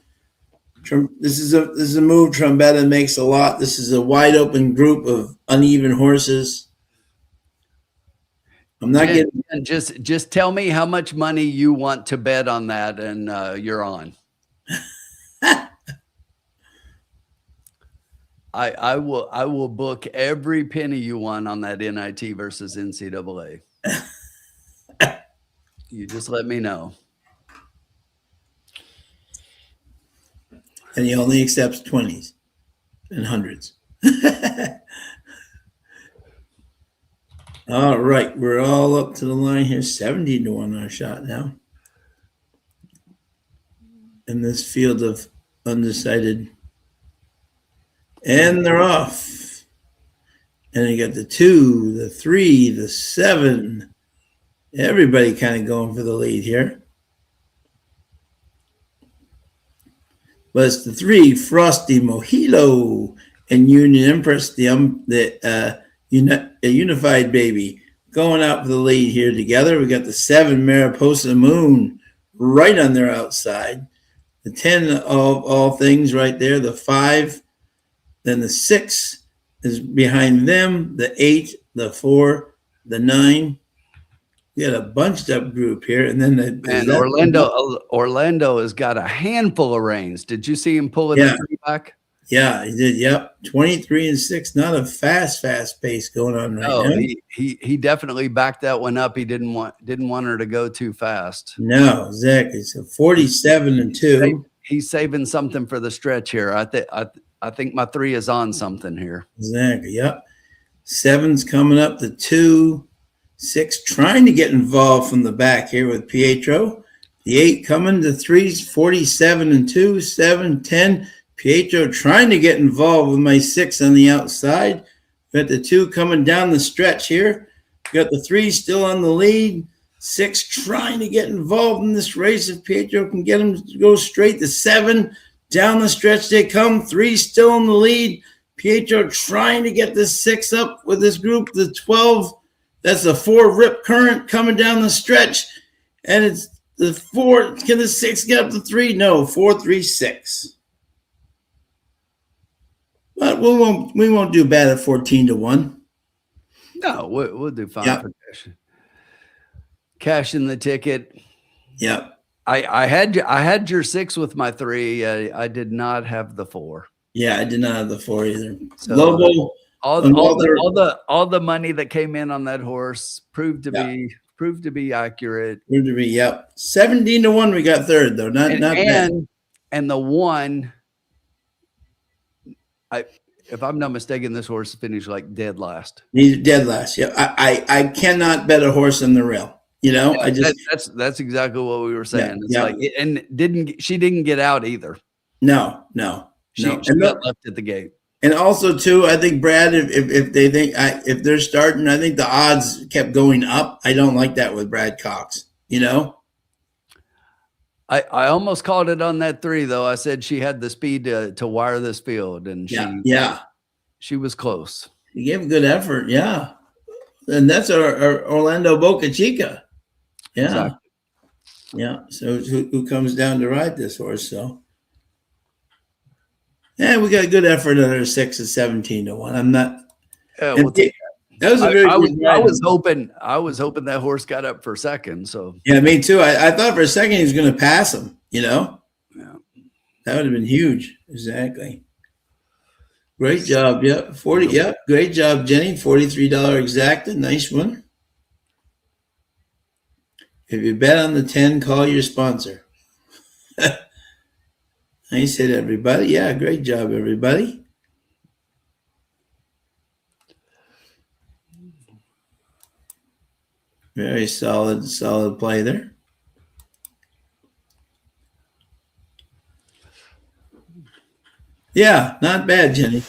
This is a move Trombetta makes a lot. This is a wide open group of uneven horses. I'm not getting. And just tell me how much money you want to bet on that, and you're on. I will book every penny you want on that NIT versus NCAA. You just let me know. And he only accepts 20s and 100s. All right, we're all up to the line here. 70 to 1 our shot now. In this field of undecided. And they're off. And you got the 2, the 3, the 7. Everybody kind of going for the lead here. was the 3, Frosty Mojito, and Union Empress, Unified Baby, going out for the lead here together. We got the 7, Mariposa Moon, right on their outside. The 10 of all things right there. The 5, then the 6 is behind them. The 8, the 4, the 9. We got a bunched up group here, and then Orlando has got a handful of reins. Did you see him pulling the 3 back? Yeah, he did. Yep, 23 and 6. Not a fast pace going on right now. He definitely backed that one up. He didn't want her to go too fast. No, exactly. So 47 and 2. He's saving something for the stretch here. I think my 3 is on something here. Exactly. Yep. 7's coming up. The 2, 6 trying to get involved from the back here with Pietro. The 8 coming. The 3's 47 and 2, 7, 10. Pietro trying to get involved with my 6 on the outside. Got the 2 coming down the stretch here. Got the 3 still on the lead. 6 trying to get involved in this race. If Pietro can get him to go straight. The 7 down the stretch they come. 3 still in the lead. Pietro trying to get the 6 up with this group. The 12, that's the 4, Rip Current coming down the stretch. And it's the 4. Can the 6 get up to 3? No, 4, 3, 6. But we won't do bad at 14 to 1. No, we'll do fine for cash in the ticket. Yep. I had your 6 with my 3. I did not have the 4. Yeah, I did not have the 4 either. So Lobo, all the money that came in on that horse proved to be accurate. Proved to be 17 to 1. We got third though. Not bad. And the 1. If I'm not mistaken, this horse finished like dead last. He's dead last. Yeah, I cannot bet a horse on the rail. You know, yeah, that's exactly what we were saying. She didn't get out either. No. She got left at the gate. And also too, I think Brad, if they think if they're starting, I think the odds kept going up. I don't like that with Brad Cox. You know. I almost called it on that 3 though. I said she had the speed to wire this field, and she was close. She gave a good effort, and that's our Orlando Boca Chica, exactly. Yeah. So who comes down to ride this horse? So we got a good effort on our 6 at 17 to 1. I'm not. We'll take that. That was a very I was hoping that horse got up for second. So yeah, me too. I thought for a second he was going to pass him. You know, that would have been huge. Exactly. Great job. Yep. 40. Yep. Great job, Jenny. $43 exacta. Nice one. If you bet on the 10, call your sponsor. Nice hit, everybody. Yeah. Great job, everybody. Very solid play there. Yeah, not bad, Jenny.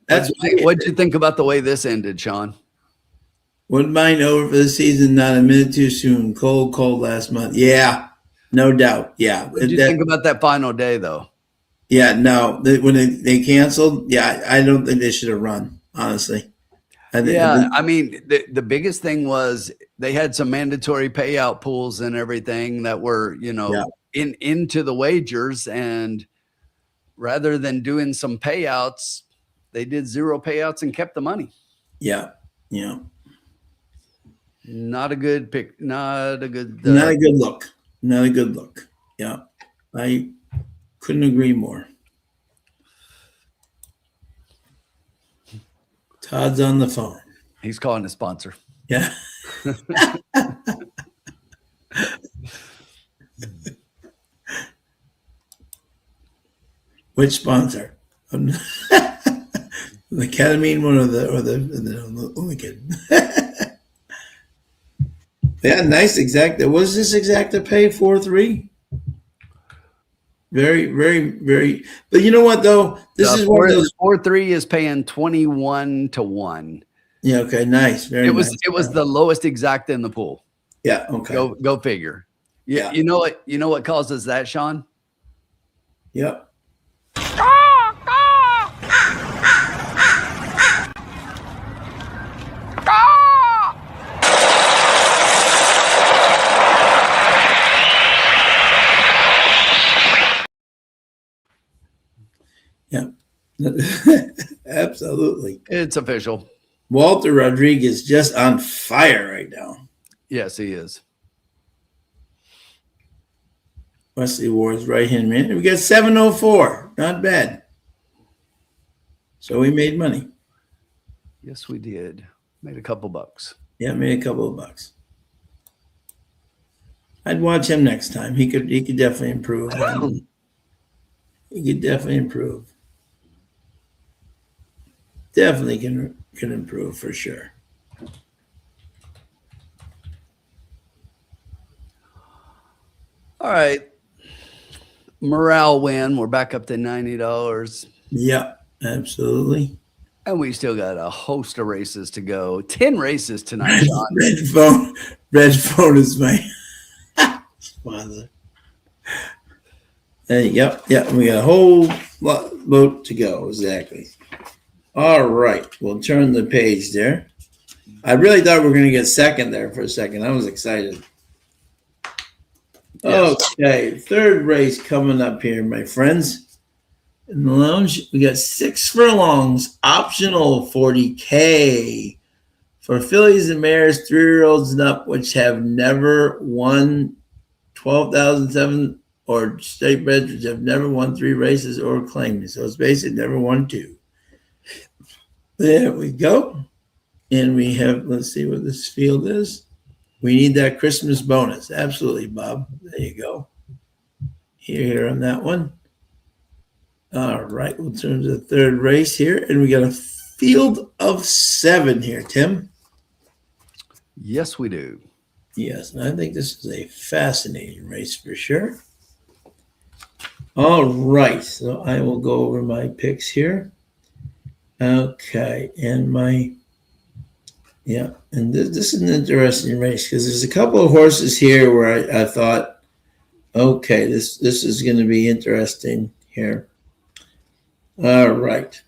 What'd you think about the way this ended, Sean? Wouldn't mind over for the season, not a minute too soon. Cold last month. Yeah, no doubt. Yeah. What did you think about that final day, though? Yeah, no. When they canceled, I don't think they should have run, honestly. I mean, the biggest thing was they had some mandatory payout pools and everything that were, into the wagers, and rather than doing some payouts, they did 0 payouts and kept the money. Yeah. Not a good pick. Not a good look. Not a good look. Yeah. I couldn't agree more. Todd's on the phone. He's calling a sponsor. Yeah. Which sponsor? The ketamine one or the only kidding. Yeah, nice exacta. What is this exacta pay? 4-3? Very, very, very. But you know what though? This is one of those 4-3 is paying 21 to 1. Yeah. Okay. Nice. Very. It was the lowest exacta in the pool. Yeah. Okay. Go figure. Yeah. You know what causes that, Sean? Yep. Yeah. Absolutely. It's official. Walter Rodriguez just on fire right now. Yes, he is. Wesley Ward's right hand man. We got 704. Not bad. So we made money. Yes, we did. Made a couple bucks. Yeah, made a couple of bucks. I'd watch him next time. He could definitely improve. He could definitely improve. Definitely can improve for sure. All right. Morale win. We're back up to $90. Yep, absolutely. And we still got a host of races to go. 10 races tonight, John. Red phone is my father. Yep. We got a whole boat to go. Exactly. All right. We'll turn the page there. I really thought we were going to get second there for a second. I was excited. Yes. Okay. Third race coming up here, my friends. In the lounge, we got 6 furlongs, optional 40K for fillies and mares, 3-year-olds and up, which have never won 12,007 or state breds, which have never won 3 races or claimed. So it's basically never won 2. There we go. And we have, let's see what this field is. We need that Christmas bonus. Absolutely, Bob. There you go. Here on that one. All right, we'll turn to the third race here. And we got a field of 7 here, Tim. Yes, we do. Yes, and I think this is a fascinating race for sure. All right, so I will go over my picks here. Okay, and and this is an interesting race because there's a couple of horses here where I thought, okay, this is going to be interesting here. All right,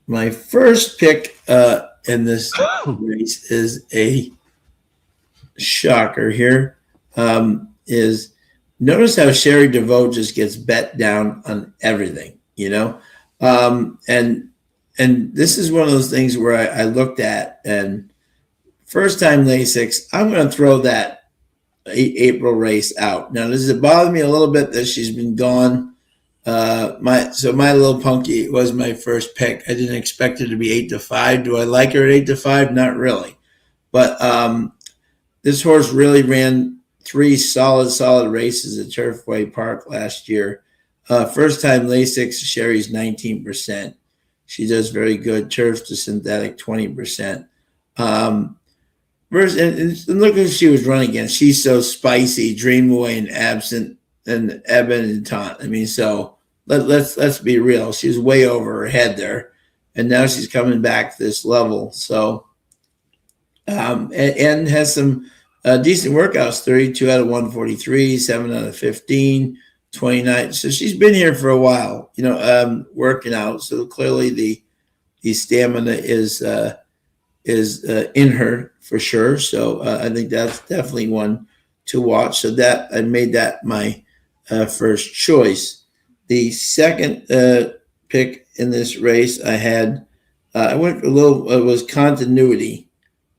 my first pick in this race is a shocker here. Is notice how Sherry DeVoe just gets bet down on everything, and this is one of those things where I looked at, and first time Lasix, I'm going to throw that April race out. Now, does it bother me a little bit that she's been gone? My Little Punky was my first pick. I didn't expect it to be 8-5. Do I like her at 8-5? Not really. But this horse really ran 3 solid races at Turfway Park last year. First time Lasix, Sherry's 19%. She does very good. Turf to synthetic, 20%. And look who she was running against. She's so spicy, Dream Away and Absent and Eben and Taunt. I mean, so let's be real. She was way over her head there, and now she's coming back to this level. So, and has some decent workouts: 32 out of 143, 7 out of 15. 29. So she's been here for a while, working out. So clearly the stamina is in her for sure. So I think that's definitely one to watch. So that I made that my first choice. The second pick in this race I had, I went a little. It was Continuity,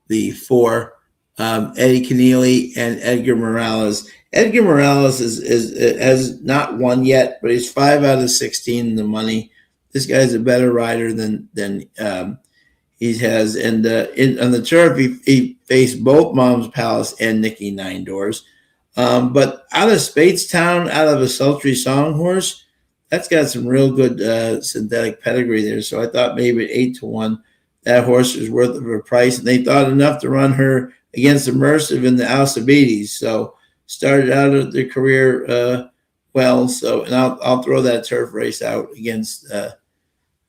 the 4. Eddie Keneally and Edgar Morales. Edgar Morales has not won yet, but he's 5 out of 16 in the money. This guy's a better rider than he has. And on the turf, he faced both Mom's Palace and Nikki Nine Doors. But out of Spadestown, out of a Sultry Song horse, that's got some real good synthetic pedigree there. So I thought maybe at 8-1, that horse was worth of a price. And they thought enough to run her against Immersive in the Alcibiades. So started out their career well. So, and I'll throw that turf race out against that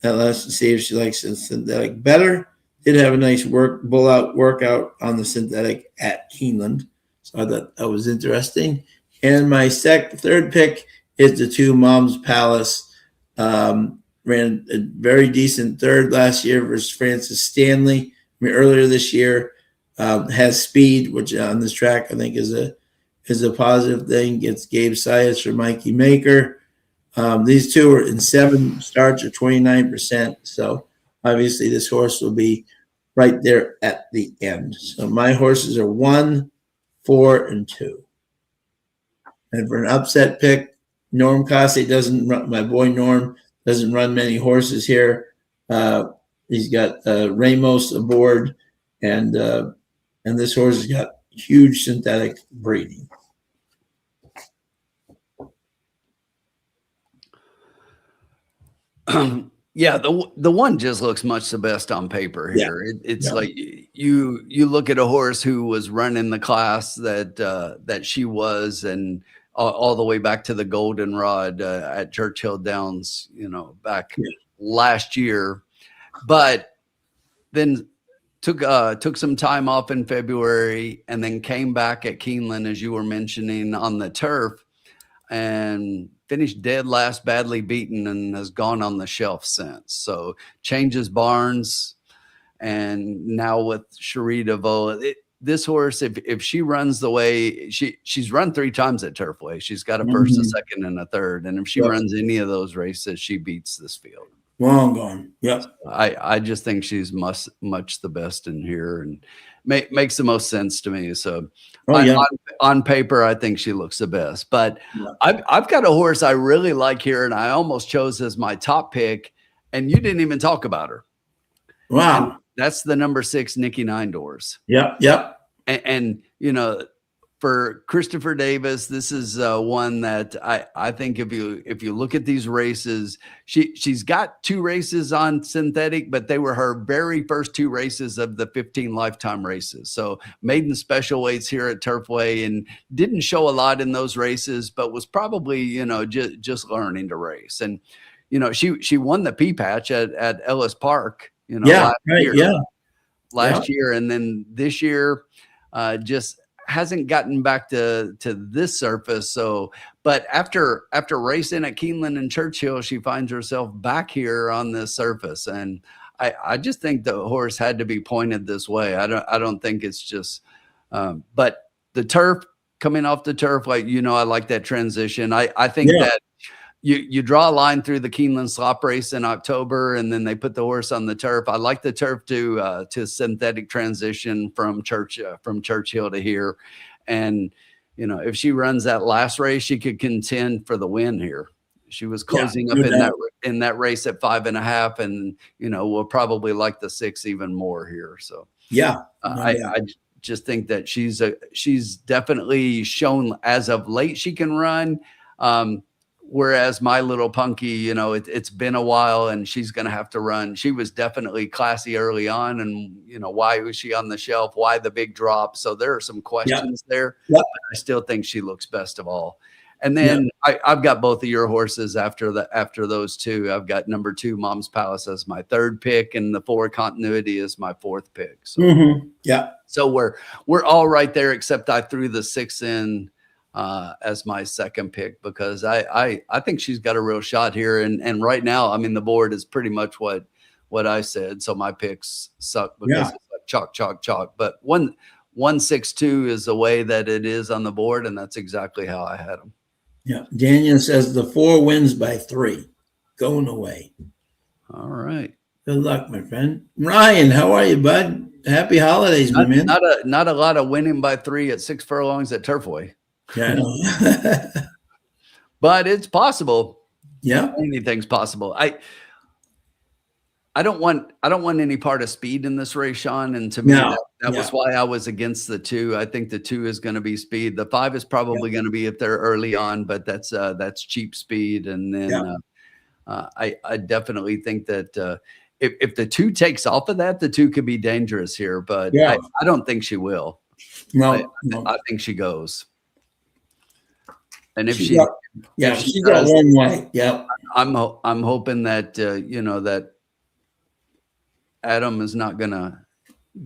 last to see if she likes the synthetic better. Did have a nice workout on the synthetic at Keeneland. So I thought that was interesting. And my third pick is the 2 Mom's Palace Ran a very decent third last year versus Francis Stanley. I mean, earlier this year, has speed, which on this track I think is a positive thing. Gets Gabe Sias or Mikey Maker. These two are in 7 starts or 29%. So obviously this horse will be right there at the end. So my horses are 1, 4, and 2. And for an upset pick, Norm Cosse doesn't run. My boy Norm doesn't run many horses here. He's got Ramos aboard, and this horse has got huge synthetic breeding. Yeah, the one just looks much the best on paper here. It's like you look at a horse who was running the class that she was, and all the way back to the Goldenrod at Churchill Downs, back last year, but then took some time off in February, and then came back at Keeneland, as you were mentioning, on the turf, and finished dead last, badly beaten, and has gone on the shelf since. So changes barns, and now with Cherie DeVoe, this horse, if she runs the way she's run 3 times at Turfway, she's got a first, a second, and a third. And if she runs any of those races, she beats this field. Long gone. Yep. I just think she's much the best in here, and makes the most sense to me. So on paper, I think she looks the best. But I've got a horse I really like here, and I almost chose as my top pick, and you didn't even talk about her. Wow. And that's the number 6, Nikki Nine Doors. Yep. And for Christopher Davis, this is one that I think if you look at these races, she's got 2 races on synthetic, but they were her very first 2 races of the 15 lifetime races. So maiden special weights here at Turfway, and didn't show a lot in those races, but was probably just learning to race. And she won the P Patch at Ellis Park. Last year, and then this year just hasn't gotten back to this surface. So, but after racing at Keeneland and Churchill, she finds herself back here on this surface, and I just think the horse had to be pointed this way. I don't think it's just, but the turf, coming off the turf, like I like that transition. I think that you draw a line through the Keeneland slop race in October, and then they put the horse on the turf. I like the turf to synthetic transition from Churchill to here. And, if she runs that last race, she could contend for the win here. She was closing up in that race at 5.5, and, we'll probably like the 6 even more here. So, I just think that she's definitely shown as of late she can run. Whereas my little punky, it's been a while, and she's going to have to run. She was definitely classy early on, and why was she on the shelf? Why the big drop? So there are some questions there. But I still think she looks best of all. And then I've got both of your horses after those 2. I've got number 2, Mom's Palace, as my 3rd pick, and the 4 Continuity is my 4th pick. So so we're all right there, except I threw the 6 in as my 2nd pick, because I think she's got a real shot here. And right now, I mean, the board is pretty much what I said. So my picks suck because it's like chalk, chalk, chalk. But 1-6-2 is the way that it is on the board, and that's exactly how I had them. Yeah. Daniel says the 4 wins by 3, going away. All right. Good luck, my friend. Ryan, how are you, bud? Happy holidays, my man. Not a lot of winning by 3 at 6 furlongs at Turfway. Yeah, I know. But it's possible. Yeah, anything's possible. I don't want any part of speed in this race, Sean. And to me, that was why I was against the 2. I think the 2 is going to be speed. The 5 is probably going to be if they're early on, but that's cheap speed. And then I definitely think that if the 2 takes off of that, the 2 could be dangerous here. But I don't think she will. No, I think she goes. And if she got one way. Yeah, I'm hoping that that Adam is not gonna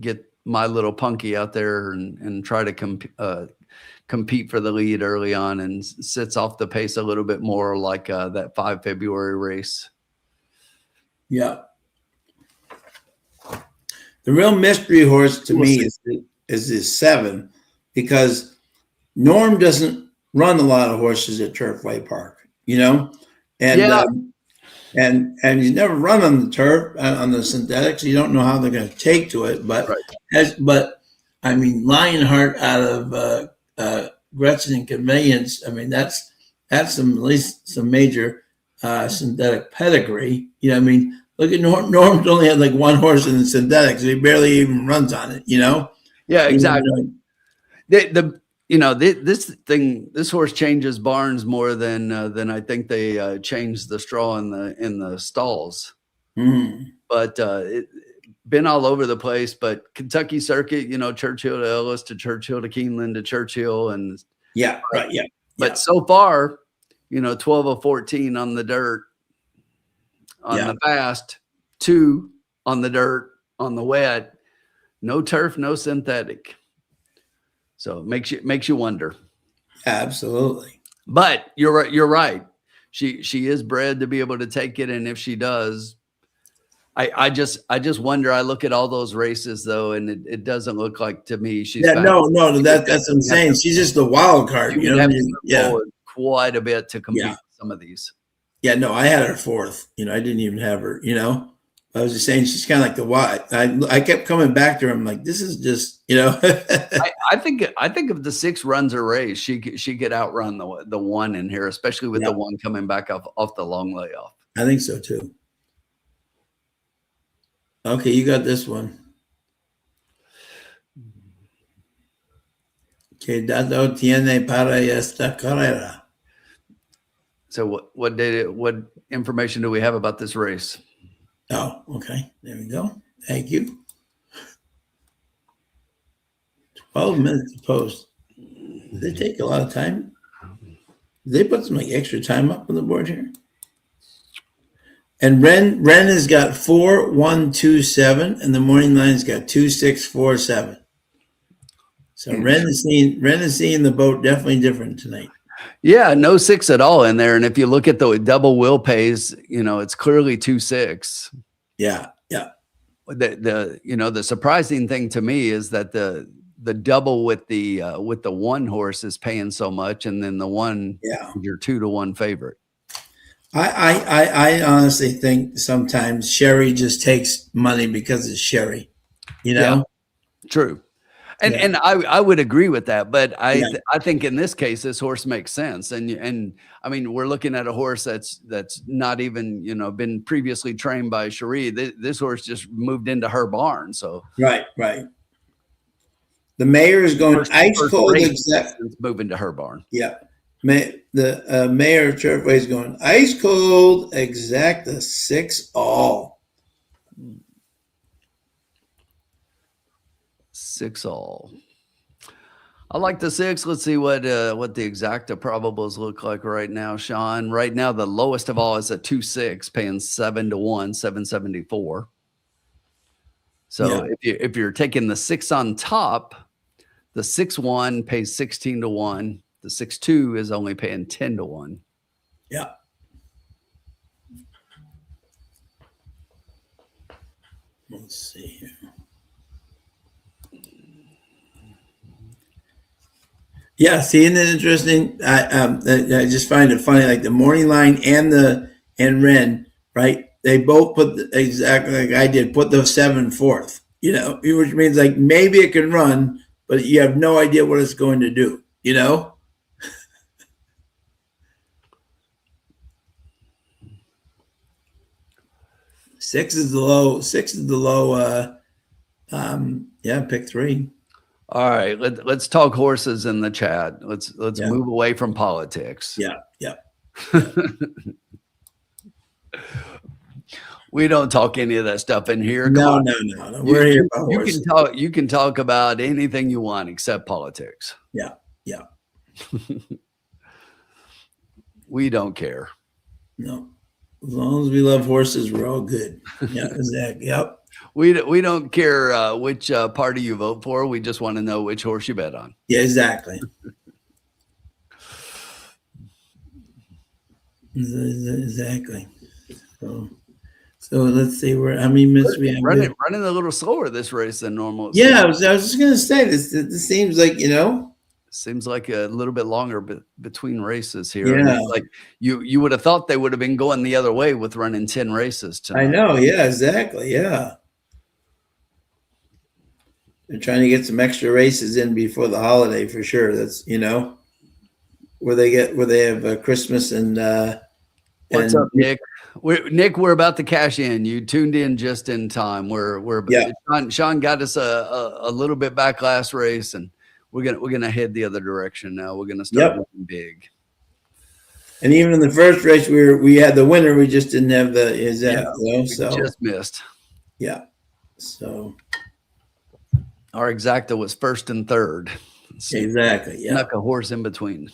get my little punky out there and try to compete for the lead early on, and sits off the pace a little bit more like that 5 February race. Yeah. The real mystery horse to me is this 7, because Norm doesn't run a lot of horses at Turfway Park, you know, and Yeah. And you never run on the turf, on the synthetics. You don't know how they're going to take to it, but I mean, Lionheart out of Gretchen and Conveyance. I mean, that's at least some major synthetic pedigree. You know, I mean, look at Norm's only had like one horse in the synthetics. So he barely even runs on it. You know. Yeah, exactly. This horse changes barns more than I think they changed the straw in the stalls. Mm. But it been all over the place. But Kentucky Circuit, you know, Churchill to Ellis to Churchill to Keeneland to Churchill, and yeah, right, yeah. But so far, you know, 12 of 14 on the dirt, on the fast, 2 on the dirt, on the wet, no turf, no synthetic. So it makes you wonder. Absolutely. But you're right. You're right. She is bred to be able to take it, and if she does, I just wonder. I look at all those races though, and it doesn't look like to me she's. Yeah, no. That's what I'm saying. She's just a wild card. You know, quite a bit to compete with some of these. Yeah, no, I had her 4th. You know, I didn't even have her. You know, I was just saying she's kind of like the why. I kept coming back to her. I'm like, this is just, you know. I think if the 6 runs a race, she could outrun the 1 in here, especially with the 1 coming back off the long layoff. I think so too. Okay, you got this one. Que dado tiene para esta carrera? So what information do we have about this race? Oh, okay. There we go. Thank you. 12 minutes to post. Did they take a lot of time? Did they put some like extra time up on the board here? And Ren has got 4-1-2-7, and the morning line's got 2-6-4-7. So Ren is seeing the boat definitely different tonight. Yeah, no 6 at all in there. And if you look at the double wheel pays, you know, it's clearly 2-6. Yeah, yeah. The surprising thing to me is that the double with the 1 horse is paying so much, and then the 1, your 2-to-1 favorite. I honestly think sometimes Sherry just takes money because it's Sherry, you know? Yeah, true. And I would agree with that, but I think in this case, this horse makes sense. And I mean, we're looking at a horse that's not even, you know, been previously trained by Cherie. This horse just moved into her barn. So right. The mayor is going ice cold. Moving to her barn. Yeah. The mayor of Turfway is going ice cold, exacta 6 all. 6 all. I like the 6. Let's see what the exacta probables look like right now, Sean. Right now, the lowest of all is a 2-6, paying 7-to-1, 774. So if you're taking the 6 on top, the 6-1 pays 16-to-1. The 6-2 is only paying 10-to-1. Yeah. Let's see here. Yeah, see, isn't it interesting? I just find it funny, like the morning line and Ren, right? They both put exactly like I did, put the 7 4th, you know, which means like maybe it can run, but you have no idea what it's going to do, you know? Six is the low. Pick 3. All right, let's talk horses in the chat. Let's move away from politics. Yeah. We don't talk any of that stuff in here. No. We're here about horses. You can talk about anything you want except politics. Yeah. We don't care. No. As long as we love horses, we're all good. Yeah, exactly. Yep. We don't care which party you vote for. We just want to know which horse you bet on. Yeah, exactly. Exactly. So let's see how many minutes we have. Running a little slower this race than normal. Yeah, I was just gonna say this seems like seems like a little bit longer between races here. Yeah, Like you would have thought they would have been going the other way with running 10 races tonight. I know. Yeah, exactly. Yeah, they're trying to get some extra races in before the holiday for sure. That's where they have Christmas and. What's up, Nick? We're about to cash in. You tuned in just in time. Sean got us a little bit back last race, and we're gonna head the other direction now. We're gonna start winning big. And even in the first race, we had the winner. We just didn't have the so just missed. Yeah. So our exacta was first and third. Exactly. Yeah. Snuck a horse in between.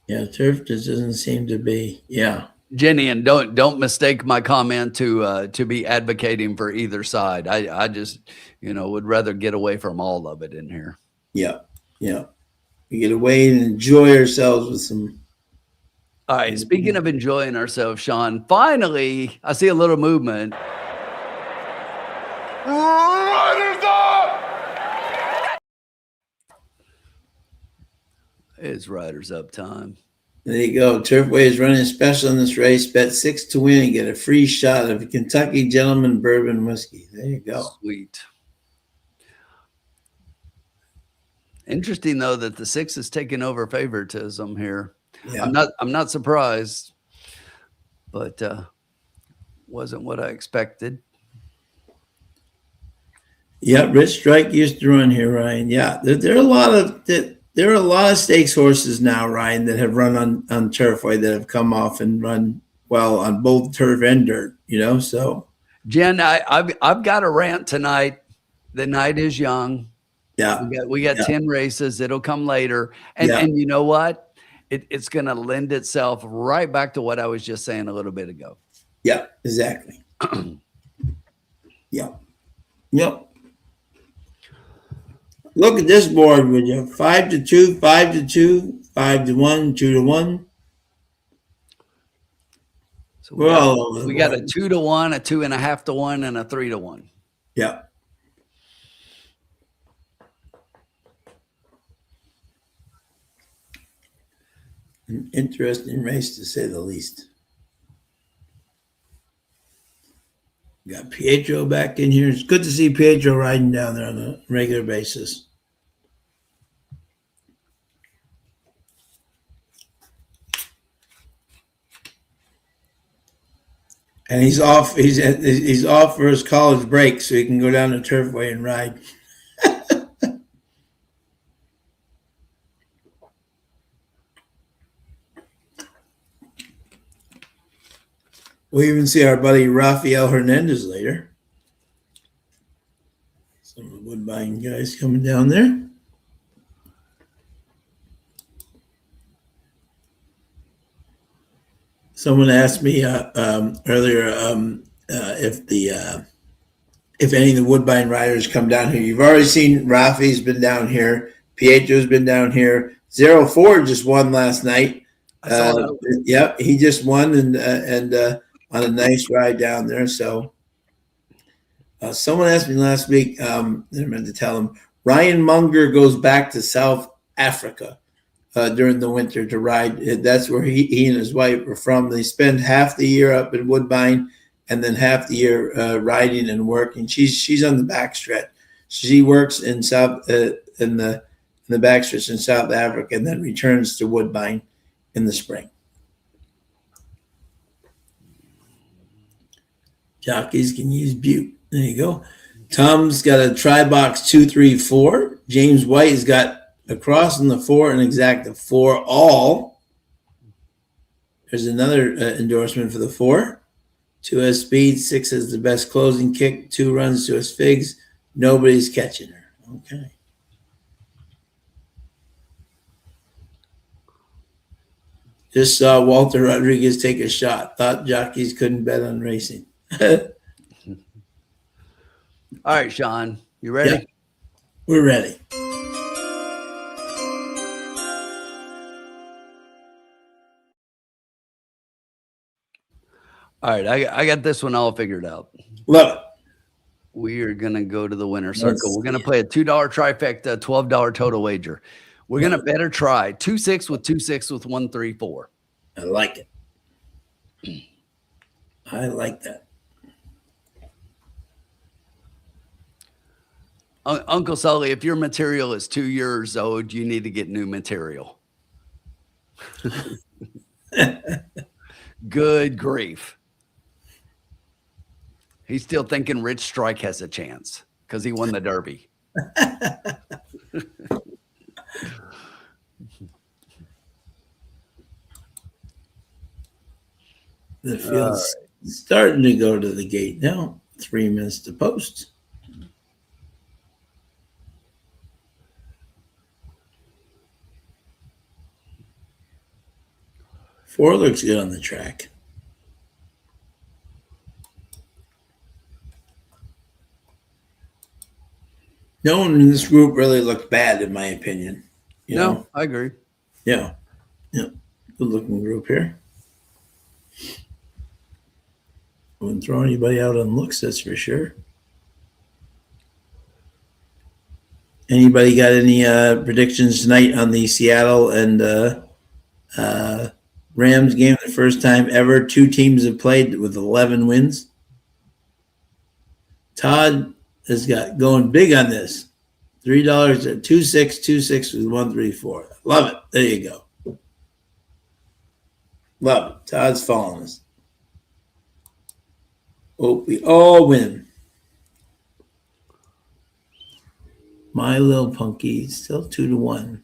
Yeah, turf just doesn't seem to be. Yeah, Jenny, and don't mistake my comment to be advocating for either side. I just would rather get away from all of it in here. Yeah, we get away and enjoy ourselves with some. All right. Speaking of enjoying ourselves, Sean, finally I see a little movement. Riders up! It's Riders Up time. There you go. Turfway is running special in this race. Bet 6 to win and get a free shot of Kentucky Gentleman Bourbon Whiskey. There you go. Sweet. Interesting though that the 6 is taking over favoritism here. Yeah. I'm not surprised, but wasn't what I expected. Yeah, Rich Strike used to run here, Ryan. Yeah, there are a lot of stakes horses now, Ryan, that have run on Turfway that have come off and run well on both turf and dirt. So Jen, I've got a rant tonight. The night is young. Yeah, we got 10 races. It'll come later, and you know what? It's going to lend itself right back to what I was just saying a little bit ago. Yeah, exactly. Yep. Look at this board, would you? 5 to 2, 5 to 2, 5 to 1, 2 to 1. So we got a 2 to 1, a 2.5 to 1, and a 3 to 1. Yeah. An interesting race, to say the least. Got Pietro back in here. It's good to see Pietro riding down there on a regular basis. And he's off. He's off for his college break, so he can go down to Turfway and ride. We'll even see our buddy Rafael Hernandez later. Some of the Woodbine guys coming down there. Someone asked me earlier if any of the Woodbine riders come down here. You've already seen Rafi's been down here. Pietro's been down here. 04 just won last night. Yep, he just won and on a nice ride down there. So someone asked me last week, I meant to tell him, Ryan Munger goes back to South Africa during the winter to ride. That's where he and his wife are from. They spend half the year up in Woodbine and then half the year riding and working. She's on the backstretch. She works in the backstretch in South Africa and then returns to Woodbine in the spring. Jockeys can use Butte. There you go. Tom's got a tri-box 2, 3, 4. James White has got a cross in the 4 and exacta 4 all. There's another endorsement for the 4. 2 has speed, 6 has the best closing kick, 2 runs to his figs. Nobody's catching her. Okay. Just saw Walter Rodriguez take a shot. Thought jockeys couldn't bet on racing. All right, Sean, you ready? Yeah, we're ready. All right, I got this one all figured out. Love it. We are going to go to the winner's Let's circle. We're going to see play a $2 trifecta, $12 total wager. We're going to better try 2-6 with 2-6 with 1-3-4. I like it. I like that. Uncle Sully, if your material is 2 years old, you need to get new material. Good grief. He's still thinking Rich Strike has a chance because he won the Derby. The field's starting to go to the gate now. 3 minutes to post. Four looks good on the track. No one in this group really looked bad, in my opinion. You know? I agree. Yeah. Yeah. Good looking group here. Wouldn't throw anybody out on looks, that's for sure. Anybody got any predictions tonight on the Seattle and Rams game? The first time ever 2 teams have played with 11 wins. Todd has got going big on this. $3 at 2-6, 2-6 with 1-3-4. Love it. There you go. Love it. Todd's following us. Hope we all win. My little punky still 2-1.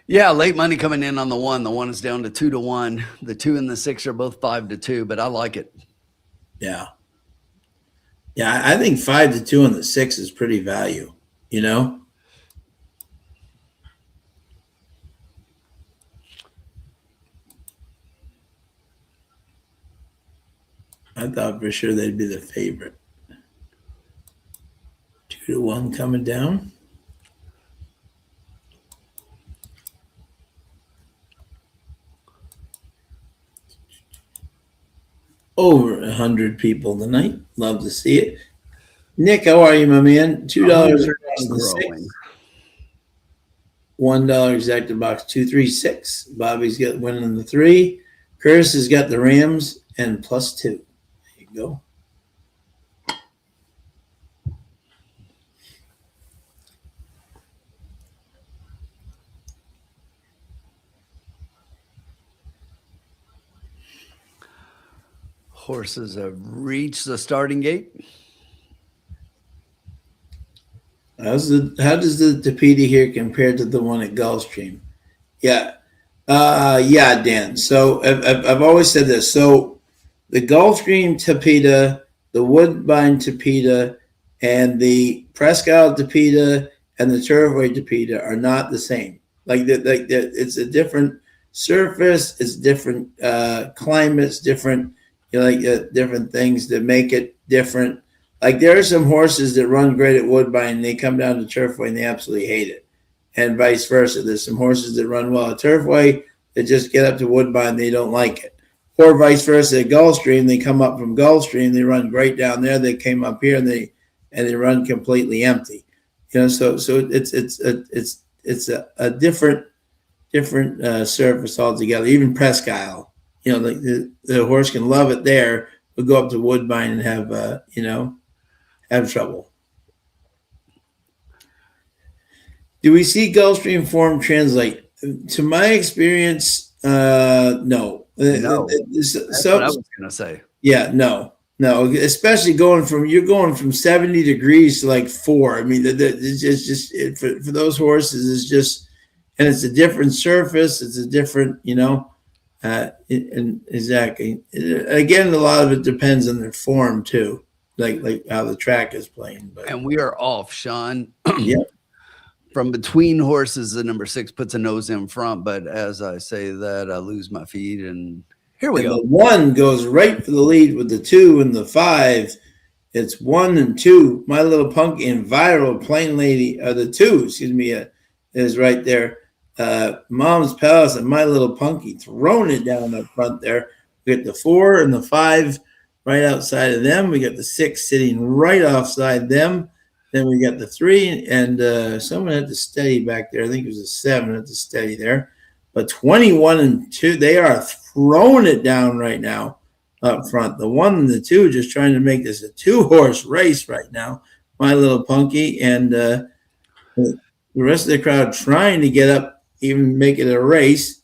Yeah, late money coming in on the 1. The 1 is down to 2-1. The 2 and the 6 are both 5-2, but I like it. Yeah. Yeah, I think 5-2 on the 6 is pretty value, you know? I thought for sure they'd be the favorite. 2-1 coming down. Over 100 people tonight. Love to see it. Nick, how are you, my man? $2 across the 6. $1 exacted box 236. Bobby's got winning the 3. Curtis has got the Rams and +2. There you go. Horses have reached the starting gate. How does the Tapiti here compare to the one at Gulfstream? Yeah. Yeah, Dan. So I've always said this. So the Gulfstream Tapita, the Woodbine Tapita, and the Presque Isle Tapita and the Turfway Tapita are not the same. It's a different surface. It's different climates, different different things that make it different. Like there are some horses that run great at Woodbine and they come down to Turfway and they absolutely hate it. And vice versa. There's some horses that run well at Turfway that just get up to Woodbine and they don't like it. Or vice versa at Gulfstream, they come up from Gulfstream, they run great down there. They came up here and they run completely empty. You know, so it's a different surface altogether. Even Presque Isle. You know, the horse can love it there, but go up to Woodbine and have trouble. Do we see Gulfstream form translate? To my experience, no. No, that's what I was going to say. Yeah, no. Especially going from 70 degrees to like 4. I mean, it's just for those horses, it's just, and it's a different surface. It's a different, and exactly. Again, a lot of it depends on their form too, like how the track is playing. But and we are off, Sean. Yeah. from between horses, the number 6 puts a nose in front. But as I say that, I lose my feed. And here we And go. the 1 goes right for the lead with the 2 and the 5. It's 1 and 2. My Little Punky and Viral Plain Lady, the 2, excuse me, is right there. Mom's Palace and My Little Punky throwing it down up front there. We got the 4 and the 5 right outside of them. We got the 6 sitting right offside them. Then we got the 3, and someone had to steady back there. I think it was a 7 at the steady there. But 21 and 2, they are throwing it down right now up front. The 1 and the 2 just trying to make this a 2-horse race right now. My Little Punky and the rest of the crowd trying to get up, even make it a race.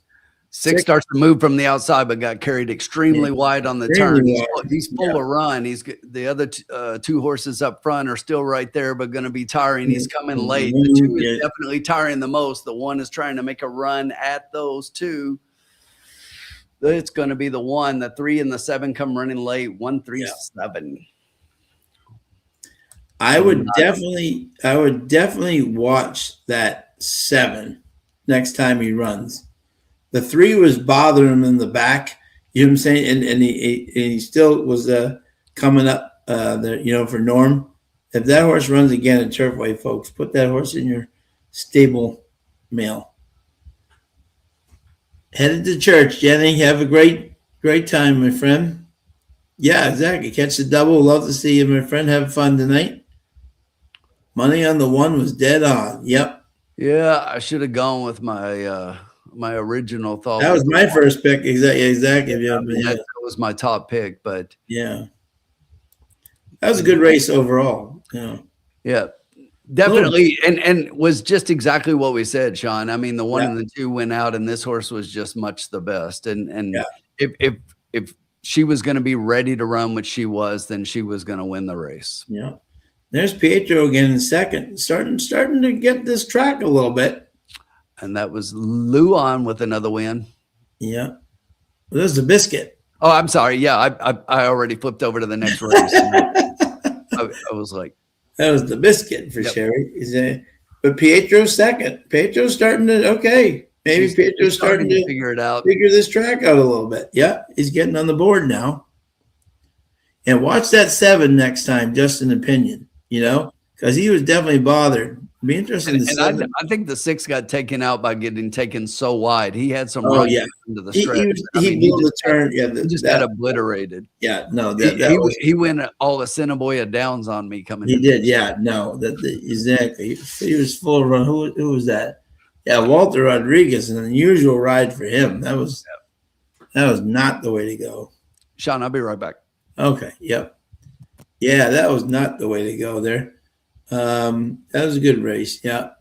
6 starts to move from the outside, but got carried extremely wide on the turn. He's full of run. The other 2 horses up front are still right there, but going to be tiring. He's coming late. The 2 is definitely tiring the most. The 1 is trying to make a run at those 2. It's going to be the 1. The 3 and the 7 come running late. 1, 3, 7. I would definitely watch that 7 next time he runs. The 3 was bothering him in the back. You know what I'm saying? And he still was coming up there, for Norm. If that horse runs again at Turfway, folks, put that horse in your stable mail. Headed to church, Jenny. Have a great time, my friend. Yeah, exactly. Catch the double. Love to see you, my friend. Have fun tonight. Money on the 1 was dead on. Yep. Yeah, I should have gone with my my original thought. That was my first pick. Exactly. Yeah, that was my top pick, but yeah, that was a good race overall. Yeah, definitely, and was just exactly what we said, Sean. I mean, the 1 and the 2 went out, and this horse was just much the best. And if she was going to be ready to run, which she was, then she was going to win the race. Yeah. There's Pietro again in second, starting to get this track a little bit. And that was Luan with another win. Yeah. Well, there's the biscuit. Oh, I'm sorry. Yeah, I already flipped over to the next race. I was like, that was the biscuit for Sherry. But Pietro's second. Pietro's starting to maybe Pietro's starting to figure it out. Figure this track out a little bit. Yeah, he's getting on the board now. And watch that 7 next time, just an opinion, because he was definitely bothered. Be interesting to see. I think the 6 got taken out by getting taken so wide. He had some run into the stretch. He blew the turn. Yeah, he just got obliterated. Yeah, no, he went all Assiniboia Downs on me coming. He did. Yeah, no, exactly. He was full of run. Who was that? Yeah, Walter Rodriguez, an unusual ride for him. That was not the way to go. Sean, I'll be right back. Okay. Yep. Yeah, that was not the way to go there. That was a good race. Yeah.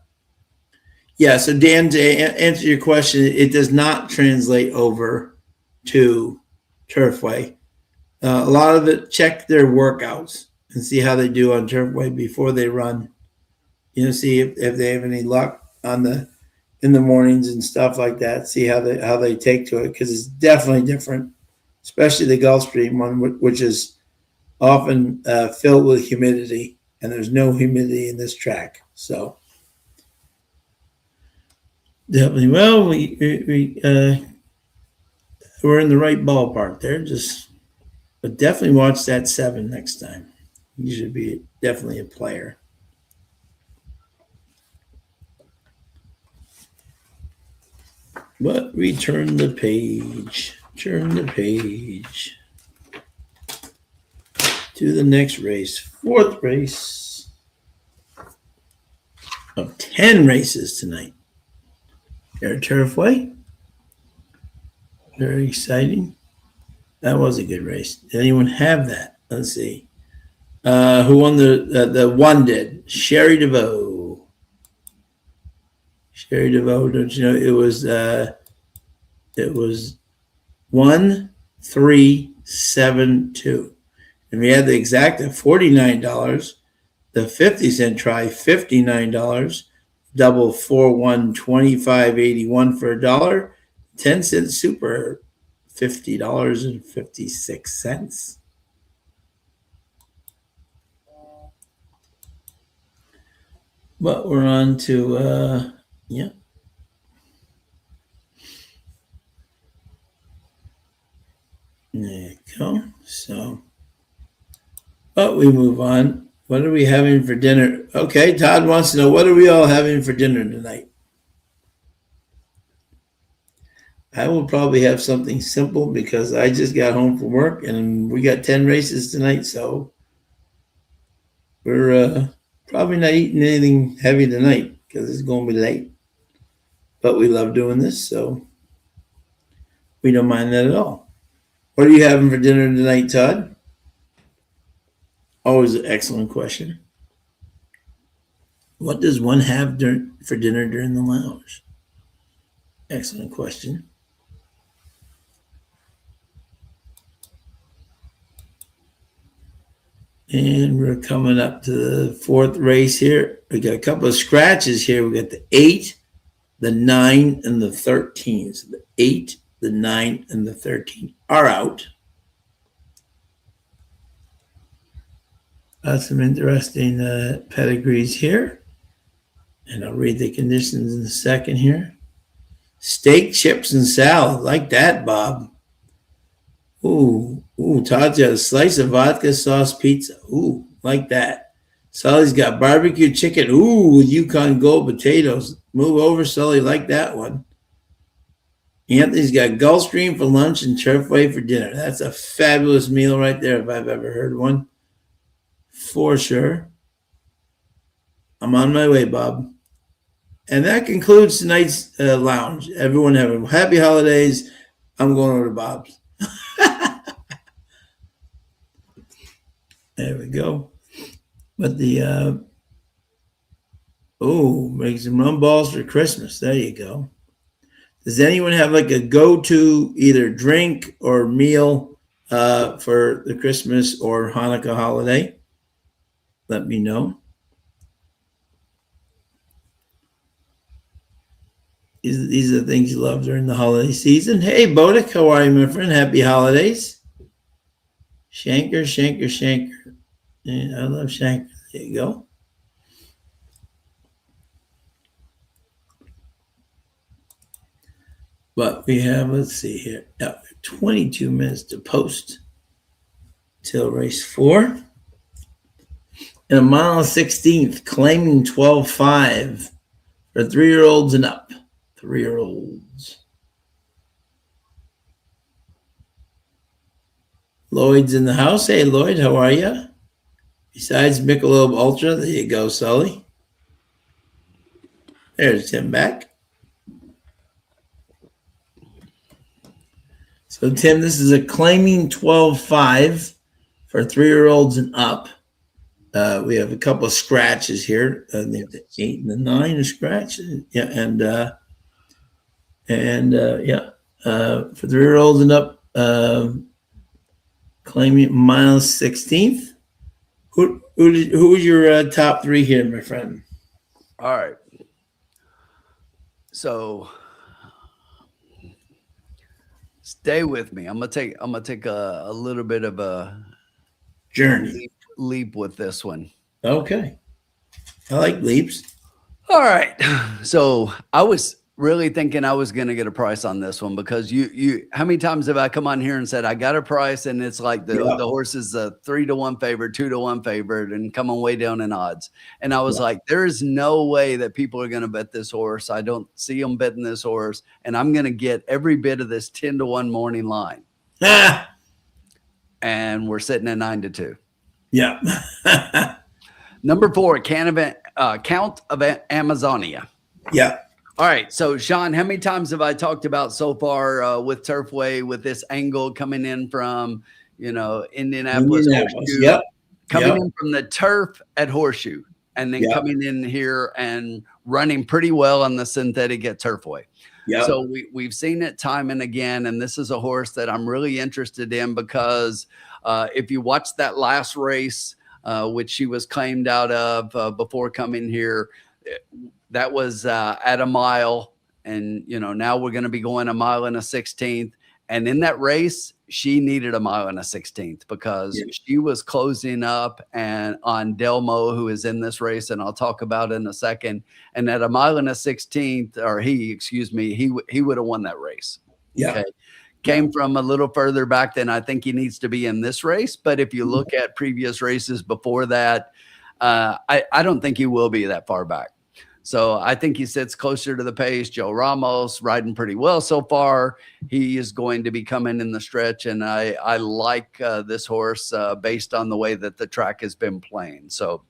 Yeah. So Dan, to answer your question, it does not translate over to Turfway. A lot of it, check their workouts and see how they do on Turfway before they run. See if they have any luck in the mornings and stuff like that. See how they take to it, because it's definitely different, especially the Gulfstream one, which is often filled with humidity. And there's no humidity in this track. So definitely, well, we're in the right ballpark there. But definitely watch that 7 next time. You should be definitely a player. But we turn the page. To the next race, 4th race of 10 races tonight. There, Turfway. Very exciting. That was a good race. Did anyone have that? Let's see. Who won the 1 did? Sherry DeVoe. Sherry DeVoe, don't you know? It was 1, 3, 7, 2. And we had the exact at $49, the 50-cent try, $59, double 4-1, $25.81 for $1, 10-cent super, $50.56. But we're on to, yeah. There you go. So, but we move on. What are we having for dinner? Okay, Todd wants to know, what are we all having for dinner tonight? I will probably have something simple because I just got home from work and we got 10 races tonight. So we're probably not eating anything heavy tonight because it's going to be late. But we love doing this, so we don't mind that at all. What are you having for dinner tonight, Todd? Always an excellent question. What does one have for dinner during the lounge? Excellent question. And we're coming up to the fourth race here. We got a couple of scratches here. We got the 8, the 9, and the 13. So the 8, the 9, and the 13 are out. Some interesting pedigrees here. And I'll read the conditions in a second here. Steak, chips, and salad. Like that, Bob. Ooh, Todd's got a slice of vodka sauce pizza. Ooh, like that. Sully's got barbecue chicken. Ooh, with Yukon Gold potatoes. Move over, Sully. Like that one. Anthony's got Gulfstream for lunch and Turfway for dinner. That's a fabulous meal right there, if I've ever heard one. For sure. I'm on my way, Bob. And that concludes tonight's lounge. Everyone have a happy holidays. I'm going over to Bob's. There we go. But the make some rum balls for Christmas. There you go. Does anyone have like a go-to either drink or meal for the Christmas or Hanukkah holiday? Let me know. These are the things you love during the holiday season. Hey, Bodek, how are you, my friend? Happy holidays. Shanker. Yeah, I love Shanker. There you go. But we have, let's see here, 22 minutes to post till race 4. And a mile 16th, claiming 12.5 for 3-year-olds and up. 3-year-olds. Lloyd's in the house. Hey, Lloyd, how are you? Besides Michelob Ultra, there you go, Sully. There's Tim back. So, Tim, this is a claiming 12.5 for 3-year-olds and up. We have a couple of scratches here. The 8 and the 9 are scratches. Yeah, for 3-year-olds and up, claiming mile 16th. Who was your top 3 here, my friend? All right. So stay with me. I'm gonna take a little bit of a Journey. Leap with this one. Okay. I like leaps. All right. So I was really thinking I was going to get a price on this one because how many times have I come on here and said, I got a price and it's like the horse is a 3-1 favorite, 2-1 favorite and coming way down in odds. And I was like, there is no way that people are going to bet this horse. I don't see them betting this horse. And I'm going to get every bit of this 10-1 morning line. And we're sitting at 9-2. Yeah. Number 4, Count of Amazonia. Yeah. All right. So, Sean, how many times have I talked about so far with Turfway with this angle coming in from, Indianapolis. Horseshoe, yep. Coming in from the turf at Horseshoe and then coming in here and running pretty well on the synthetic at Turfway. Yep. So we've seen it time and again. And this is a horse that I'm really interested in because if you watch that last race, which she was claimed out of before coming here, that was at a mile. And, now we're going to be going a mile and a 16th. And in that race, she needed a mile and a 16th because she was closing up and on Delmo, who is in this race, and I'll talk about in a second. And at a mile and a 16th, or he would have won that race. Yeah. Okay. Came from a little further back than I think he needs to be in this race. But if you look at previous races before that, I don't think he will be that far back. So I think he sits closer to the pace. Joe Ramos riding pretty well so far. He is going to be coming in the stretch, and I like this horse based on the way that the track has been playing. So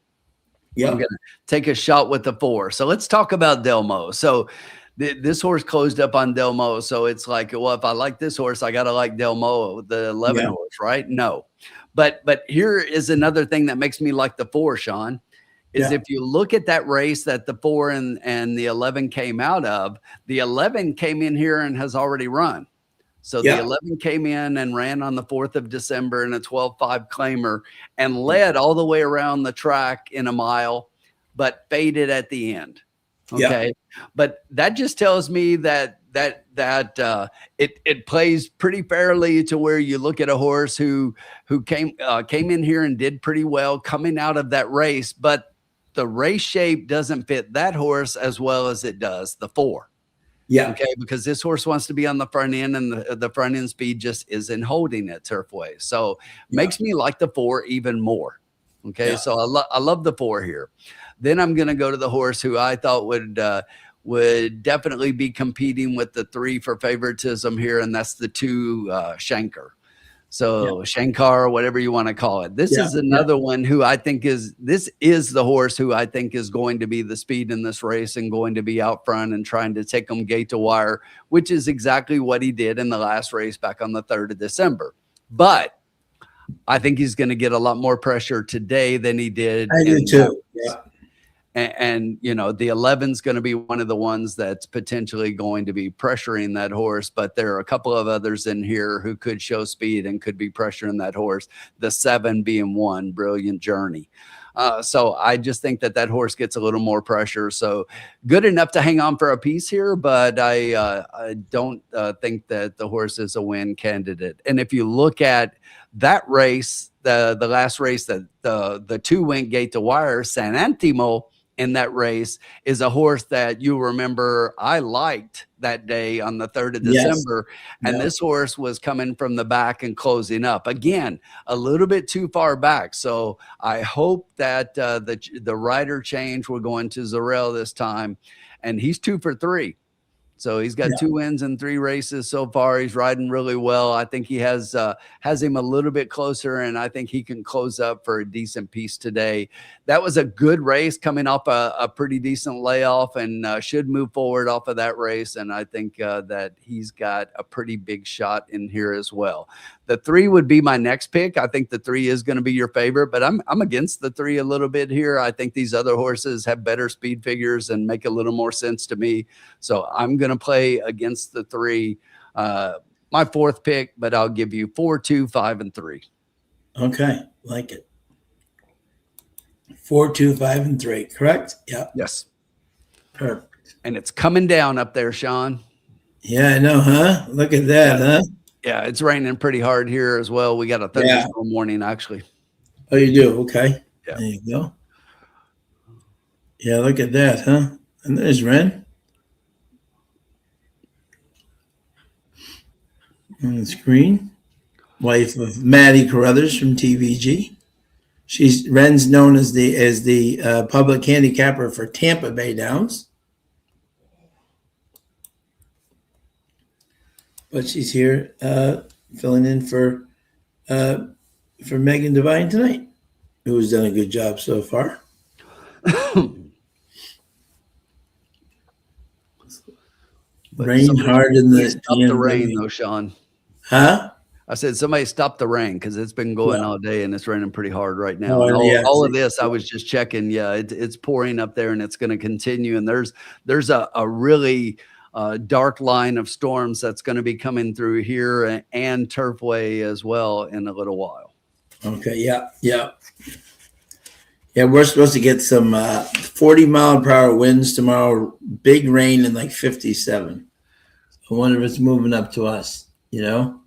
I'm going to take a shot with the 4. So let's talk about Delmo. So this horse closed up on Delmo. So it's like, well, if I like this horse, I got to like Delmo, the 11 horse, right? No. But here is another thing that makes me like the 4, Sean. Is if you look at that race that the 4 and the 11 came out of, the 11 came in here and has already run. So the 11 came in and ran on the 4th of December in a 12.5 claimer and led all the way around the track in a mile, but faded at the end. Okay. But that just tells me that it plays pretty fairly to where you look at a horse who came in here and did pretty well coming out of that race, but the race shape doesn't fit that horse as well as it does the 4. Yeah. Okay. Because this horse wants to be on the front end, and the front end speed just isn't holding at Turfway. So makes me like the 4 even more. Okay. So I love the 4 here. Then I'm going to go to the horse who I thought would definitely be competing with the 3 for favoritism here. And that's the 2 Shankar. So Shankar, whatever you want to call it. This is another one who I think is the horse who I think is going to be the speed in this race and going to be out front and trying to take them gate to wire, which is exactly what he did in the last race back on the 3rd of December. But I think he's going to get a lot more pressure today than he did. I do too. Yeah. And you know, the 11's going to be one of the ones that's potentially going to be pressuring that horse, but there are a couple of others in here who could show speed and could be pressuring that horse. The 7 being one, Brilliant Journey. So I just think that horse gets a little more pressure. So good enough to hang on for a piece here, but I don't think that the horse is a win candidate. And if you look at that race, the last race that the 2 went gate to wire, San Antimo in that race is a horse that you remember I liked that day on the 3rd of December. And this horse was coming from the back and closing up again, a little bit too far back. So I hope that the rider change, we're going to Zarel this time, and he's 2 for 3. So he's got 2 wins in 3 races so far. He's riding really well. I think he has him a little bit closer, and I think he can close up for a decent piece today. That was a good race coming off a pretty decent layoff, and should move forward off of that race. And I think that he's got a pretty big shot in here as well. The 3 would be my next pick. I think the 3 is going to be your favorite, but I'm against the 3 a little bit here. I think these other horses have better speed figures and make a little more sense to me. So I'm going to play against the 3. My 4th pick, but I'll give you 4, 2, 5, and 3. Okay. Like it. 4, 2, 5, and 3. Correct? Yeah. Yes. Perfect. And it's coming down up there, Sean. Yeah, I know, huh? Look at that, huh? Yeah, it's raining pretty hard here as well. We got a thunderstorm warning, actually. Oh, you do? Okay. Yeah. There you go. Yeah, look at that, huh? And there's Ren. On the screen. Wife of Maddie Carruthers from TVG. Ren's known as the public handicapper for Tampa Bay Downs. But she's here filling in for Megan Devine tonight, who's done a good job so far. Rain hard in the stop the rain though, Sean. Huh? I said somebody stop the rain because it's been going all day and it's raining pretty hard right now. Oh, all of this, I was just checking. Yeah, it's pouring up there and it's going to continue. And there's a really dark line of storms that's going to be coming through here and Turfway as well in a little while. Okay. Yeah. We're supposed to get some 40-mile-per-hour winds tomorrow. Big rain and like 57. I wonder if it's moving up to us. you know?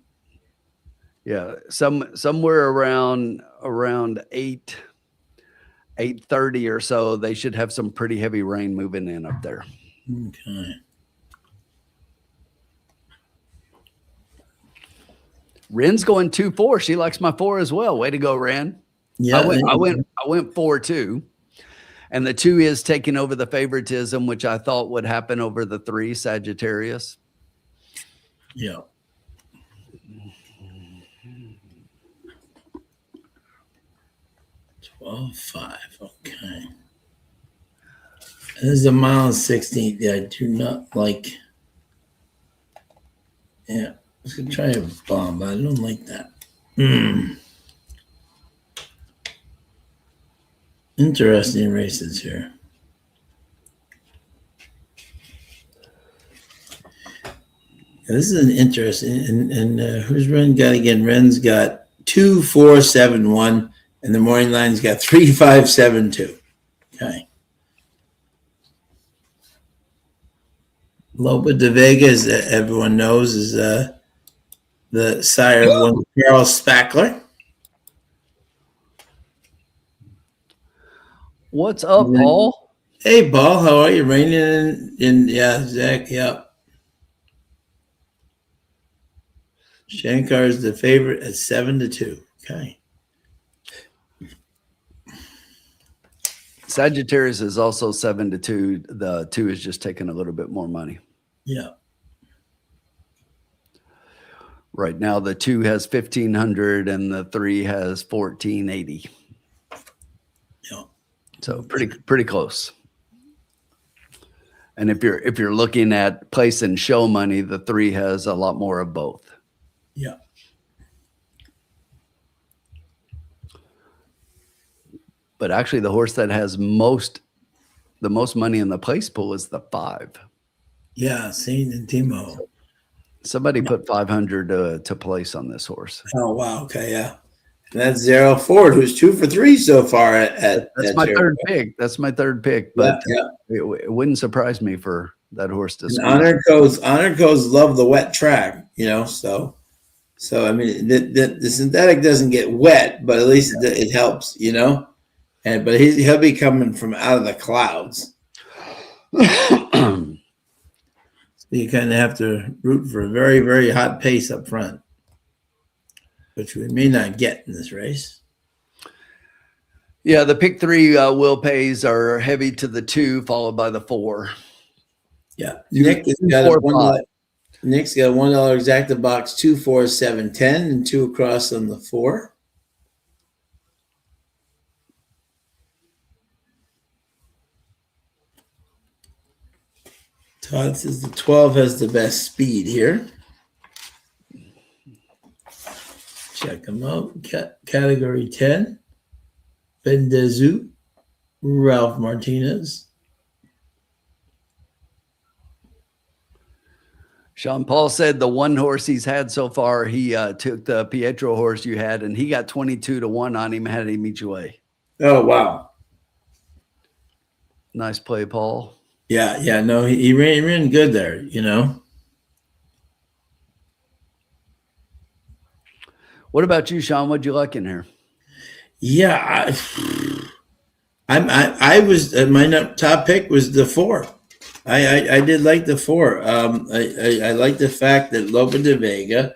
Yeah, somewhere around 8:30 or so, they should have some pretty heavy rain moving in up there. Okay. Ren's going 2-4. She likes my 4 as well. Way to go, Ren. Yeah. I went 4-2. And the 2 is taking over the favoritism, which I thought would happen over the 3, Sagittarius. Yeah. $12.5. Okay. This is a mile 16. Yeah, I do not like. Yeah. Let's try a bomb, but I don't like that. Interesting races here. Yeah, this is an interesting. And who's Ren got again? Ren's got 2, 4, 7, 1, and the morning line's got 3, 5, 7, 2. Okay. Lopa de Vega, as everyone knows, is the sire of one Carl Spackler. What's up, Paul? Hey, Paul, how are you? Raining in yeah, Zach, yeah. Shankar is the favorite at 7-2. Okay. Sagittarius is also 7-2. The 2 is just taking a little bit more money. Yeah. Right now, the 2 has 1,500 and the 3 has 1,480. Yeah. So pretty close. And if you're looking at place and show money, the 3 has a lot more of both. Yeah. But actually, the horse that has the most money in the place pool is the 5. Yeah, Saint and Timo. Somebody put 500 to place on this horse. Oh, wow. Okay, yeah. And that's Zero Ford, who's 2 for 3 so far at That's my third pick. That's my third pick. But yeah. It wouldn't surprise me for that horse to score. Honor codes love the wet track, so I mean the synthetic doesn't get wet, but at least it helps, but he'll be coming from out of the clouds. So you kind of have to root for a very, very hot pace up front, which we may not get in this race. Yeah, the pick 3 will pays are heavy to the 2, followed by the 4. Yeah, Nick's got a $1 exacta box 2, 4, 7, 10, and 2 across on the 4. Todd says the 12 has the best speed here. Check them out. Category 10. Bendezu, Ralph Martinez. Sean Paul said the one horse he's had so far, he took the Pietro horse you had, and he got 22-1 on him, had him each way. Oh, wow. Nice play, Paul. Yeah, no, he ran good there, What about you, Sean? What'd you like in here? Yeah, I was my top pick was the 4. I did like the 4. I like the fact that Lopa de Vega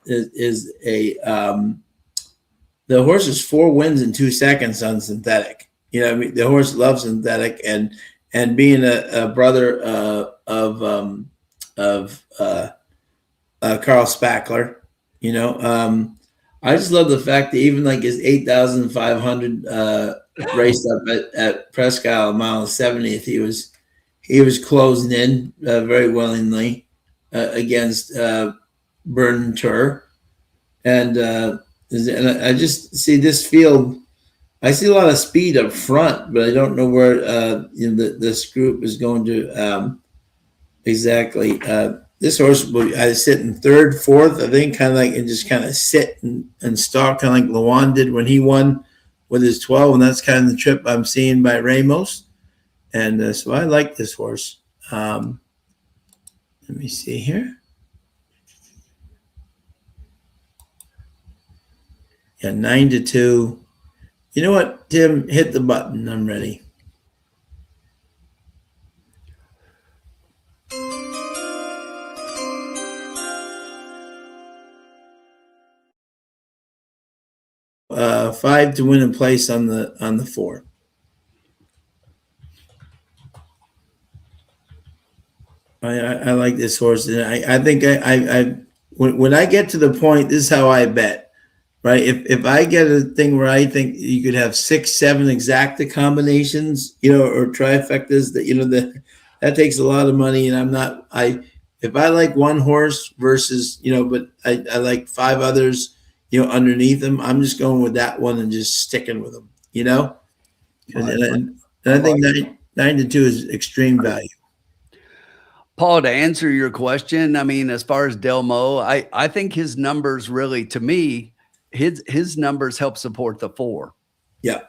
is a the horse is 4 wins in 2 seconds on synthetic. I mean, the horse loves synthetic, and being a brother of Carl Spackler, I just love the fact that even like his 8,500 race up at Presque Isle, mile 70th, he was closing in very willingly against Burn Tour, and I just see this field. I see a lot of speed up front, but I don't know where this group is going to exactly. This horse will either sit in 3rd, 4th, I think, kind of like, and just kind of sit and stalk, kind of like Lewan did when he won with his 12, and that's kind of the trip I'm seeing by Ramos. And so I like this horse. Let me see here. Yeah, 9-2. You know what, Tim? Hit the button. I'm ready. Five to win in place on the 4. I like this horse, and I think when I get to the point, this is how I bet. Right? If I get a thing where I think you could have 6, 7 exacta combinations, or trifectas, that takes a lot of money, and if I like one horse versus, but I like 5 others, underneath them, I'm just going with that one and just sticking with them, and I think 9-2 is extreme value. Paul, to answer your question, I mean, as far as Delmo, I think his numbers really, to me, his numbers help support the 4. Yeah.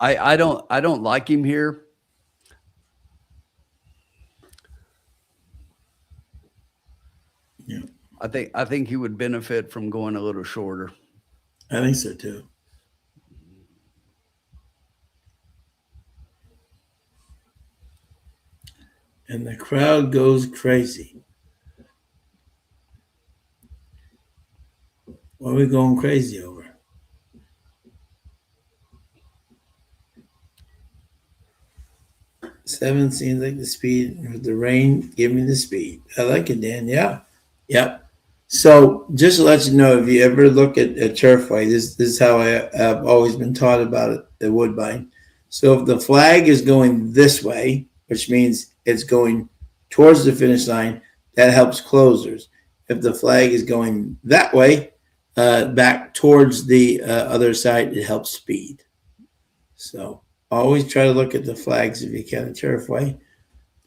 I don't like him here. Yeah. I think he would benefit from going a little shorter. I think so too. And the crowd goes crazy. What are we going crazy over? 7 seems like the speed. With the rain, give me the speed. I like it, Dan. Yeah. Yep. So just to let you know, if you ever look at Turfway, this is how I've always been taught about it, the Woodbine. So if the flag is going this way, which means it's going towards the finish line, that helps closers. If the flag is going that way, back towards the other side, it helps speed. So always try to look at the flags if you can at Turfway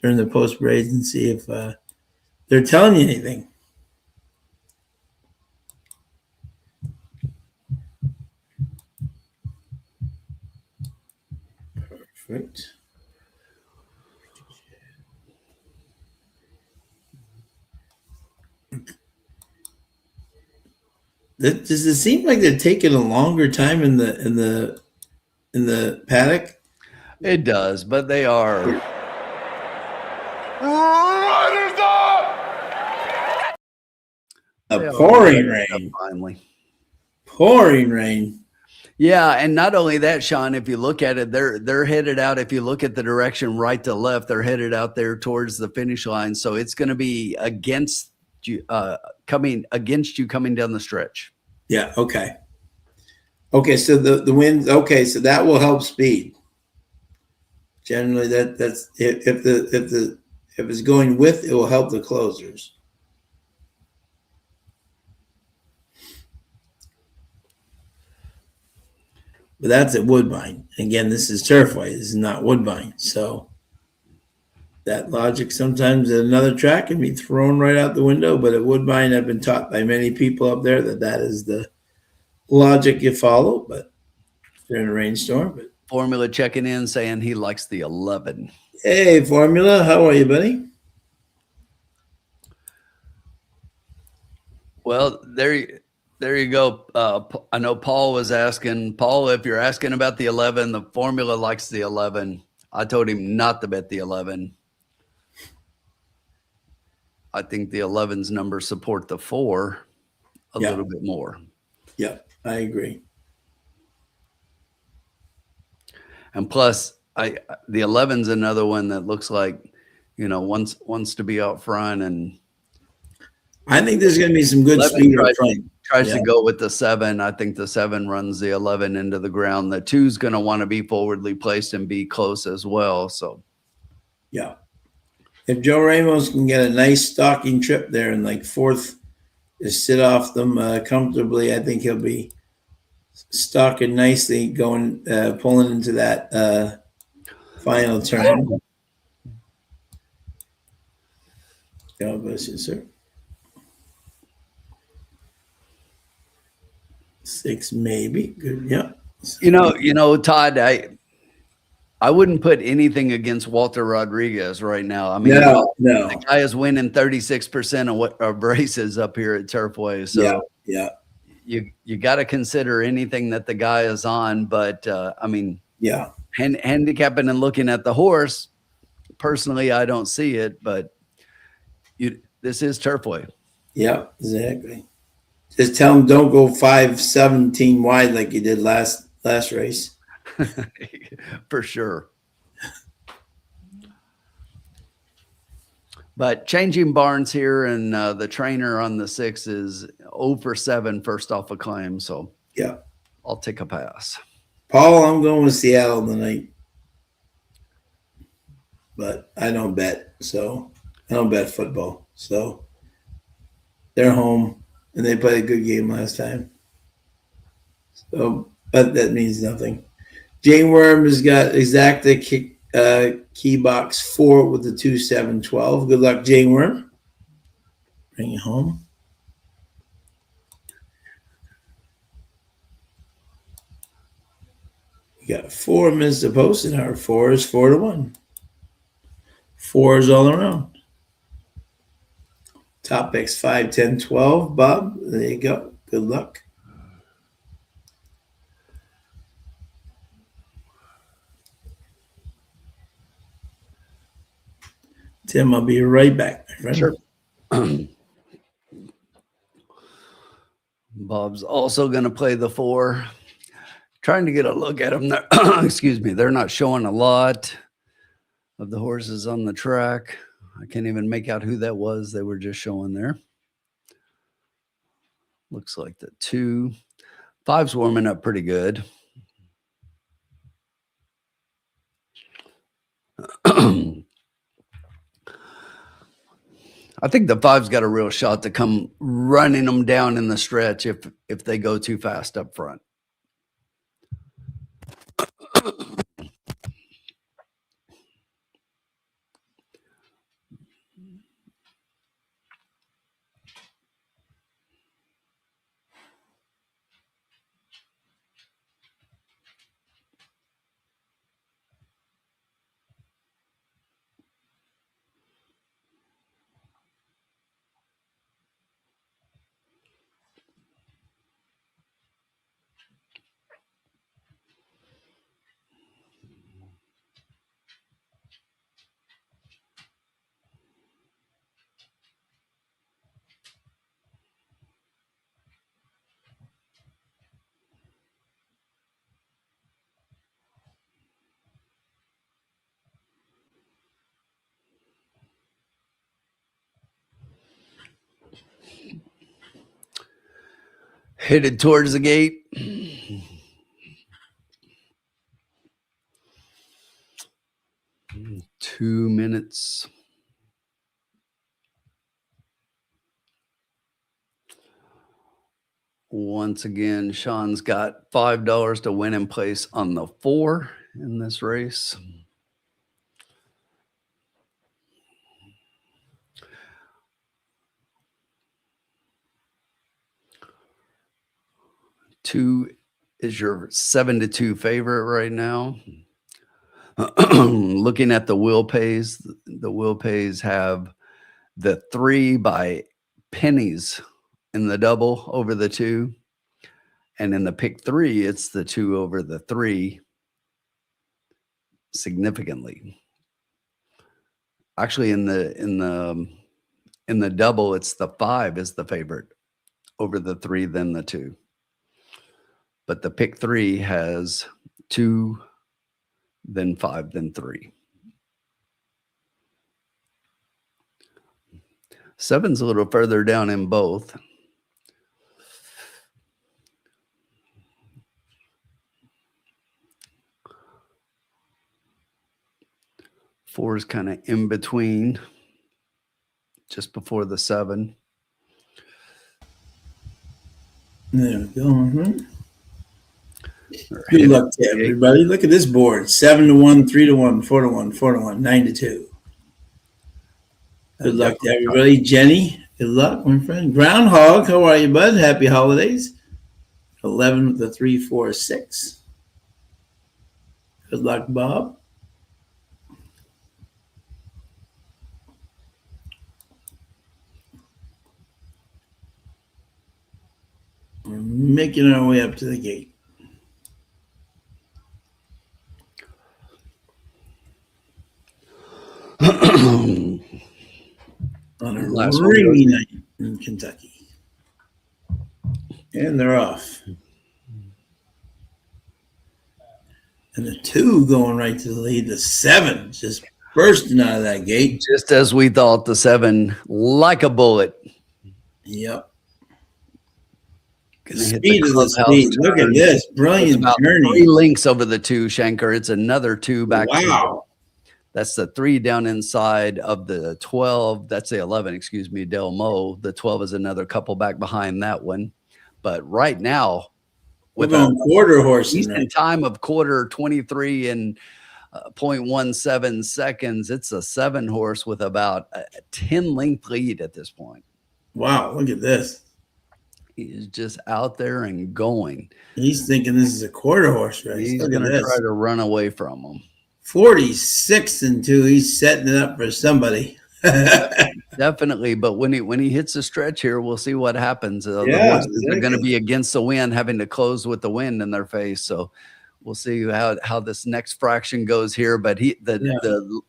during the post parades and see if they're telling you anything. Perfect. Does it seem like they're taking a longer time in the paddock? It does, but they are. Riders up! Pouring rain. Finally. Pouring rain. Yeah, and not only that, Sean, if you look at it, they're headed out. If you look at the direction right to left, they're headed out there towards the finish line. So it's going to be against you, coming down the stretch. Yeah. Okay. Okay. So the wind. Okay. So that will help speed. Generally, that's if it's going with, it will help the closers. But that's at Woodbine. Again, this is Turfway. This is not Woodbine. So that logic sometimes at another track can be thrown right out the window. But at Woodbine, I've been taught by many people up there that is the logic you follow. But during a rainstorm. But Formula checking in saying he likes the 11. Hey, Formula, how are you, buddy? Well, there you go. I know Paul was asking. Paul, if you're asking about the 11, the Formula likes the 11. I told him not to bet the 11. I think the 11's numbers support the 4 a little bit more. Yeah, I agree. And plus, the 11's another one that looks like, wants to be out front, and I think there's going to be some good speed up front. Tries to go with the 7. I think the 7 runs the 11 into the ground. The 2's going to want to be forwardly placed and be close as well. So, yeah, if Joe Ramos can get a nice stalking trip there and like 4th, just sit off them comfortably, I think he'll be stalking nicely, going pulling into that final turn. God bless you, sir. 6 maybe. Good. Yeah. Todd, I wouldn't put anything against Walter Rodriguez right now. I mean, no. The guy is winning 36% of races up here at Turfway. So yeah. you got to consider anything that the guy is on. But I mean, Yeah. handicapping and looking at the horse, personally, I don't see it. But this is Turfway. Yeah, exactly. Just tell them don't go 5-17 wide like you did last race. For sure. But changing barns here, and the trainer on the 6 is 0 for 7 first off a claim. So Yeah. I'll take a pass. Paul, I'm going with Seattle tonight. But I don't bet. So I don't bet football. So they're home and they played a good game last time. So, but that means nothing. Jane Worm has got exacta key box 4 with the 2-7-12. Good luck, Jane Worm. Bring it home. We got 4 minutes to post in our 4 is 4-1. 4 is all around. Top picks 5, 10, 12. Bob, there you go. Good luck. Tim, I'll be right back, my friend. Sure. Bob's also going to play the 4. Trying to get a look at them. Excuse me. They're not showing a lot of the horses on the track. I can't even make out who that was. They were just showing there. Looks like the 2. 5's warming up pretty good. I think the 5's got a real shot to come running them down in the stretch if they go too fast up front. Headed towards the gate. 2 minutes. Once again, Sean's got $5 to win in place on the 4 in this race. Two is your 7-2 favorite right now. Looking at the will pays, the will pays have the 3 by pennies in the double over the 2. And in the pick 3, it's the 2 over the 3 significantly. Actually, in the double, it's the 5 is the favorite over the 3, then the 2. But the pick 3 has 2, then 5, then 3. 7's a little further down in both. Four is kind of in between, just before the 7. There we go. Mm-hmm. Good luck to everybody. Look at this board: 7-1, 3-1, 4-1, 4-1, 9-2. Good luck to everybody. Jenny, good luck, my friend. Groundhog, how are you, bud? Happy holidays. 11 with the 3, 4, 6. Good luck, Bob. making our way up to the gate. On a Last one rainy goes. night in Kentucky. And they're off. And the 2 going right to the lead. The 7 just bursting out of that gate. Just as we thought, the 7 like a bullet. Yep. Gonna The hit speed of the clubhouse speed. Look at turn. this. It's Brilliant about 3 journey. links over the 2, Shankar. It's another 2 back. Wow. That's the 3 down inside of the 12. That's the 11, excuse me, Del Mo. The 12 is another couple back behind that one. But right now, We're with going a quarter horse. decent time of quarter 23 and 0.17 seconds, it's a 7 horse with about a 10 length lead at this point. Wow, look at this. He is just out there and going. He's thinking this is a quarter horse race. He's Look going at to this. try to run away from him. 46 and 2. He's setting it up for somebody. Definitely, but when he hits the stretch here, we'll see what happens. The Yeah, horses are going to be against the wind, having to close with the wind in their face. So we'll see how this next fraction goes here. But the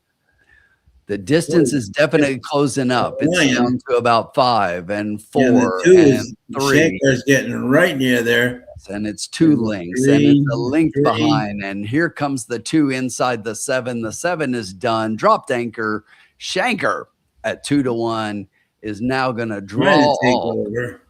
distance is definitely closing up. It's down to about 5 and 4 the 2 and 3. Shankar's getting right near there. And it's 2 lengths, and it's a length behind. And here comes the 2 inside the 7. The 7 is done. Dropped anchor. Shankar at 2-1 is now going to draw over.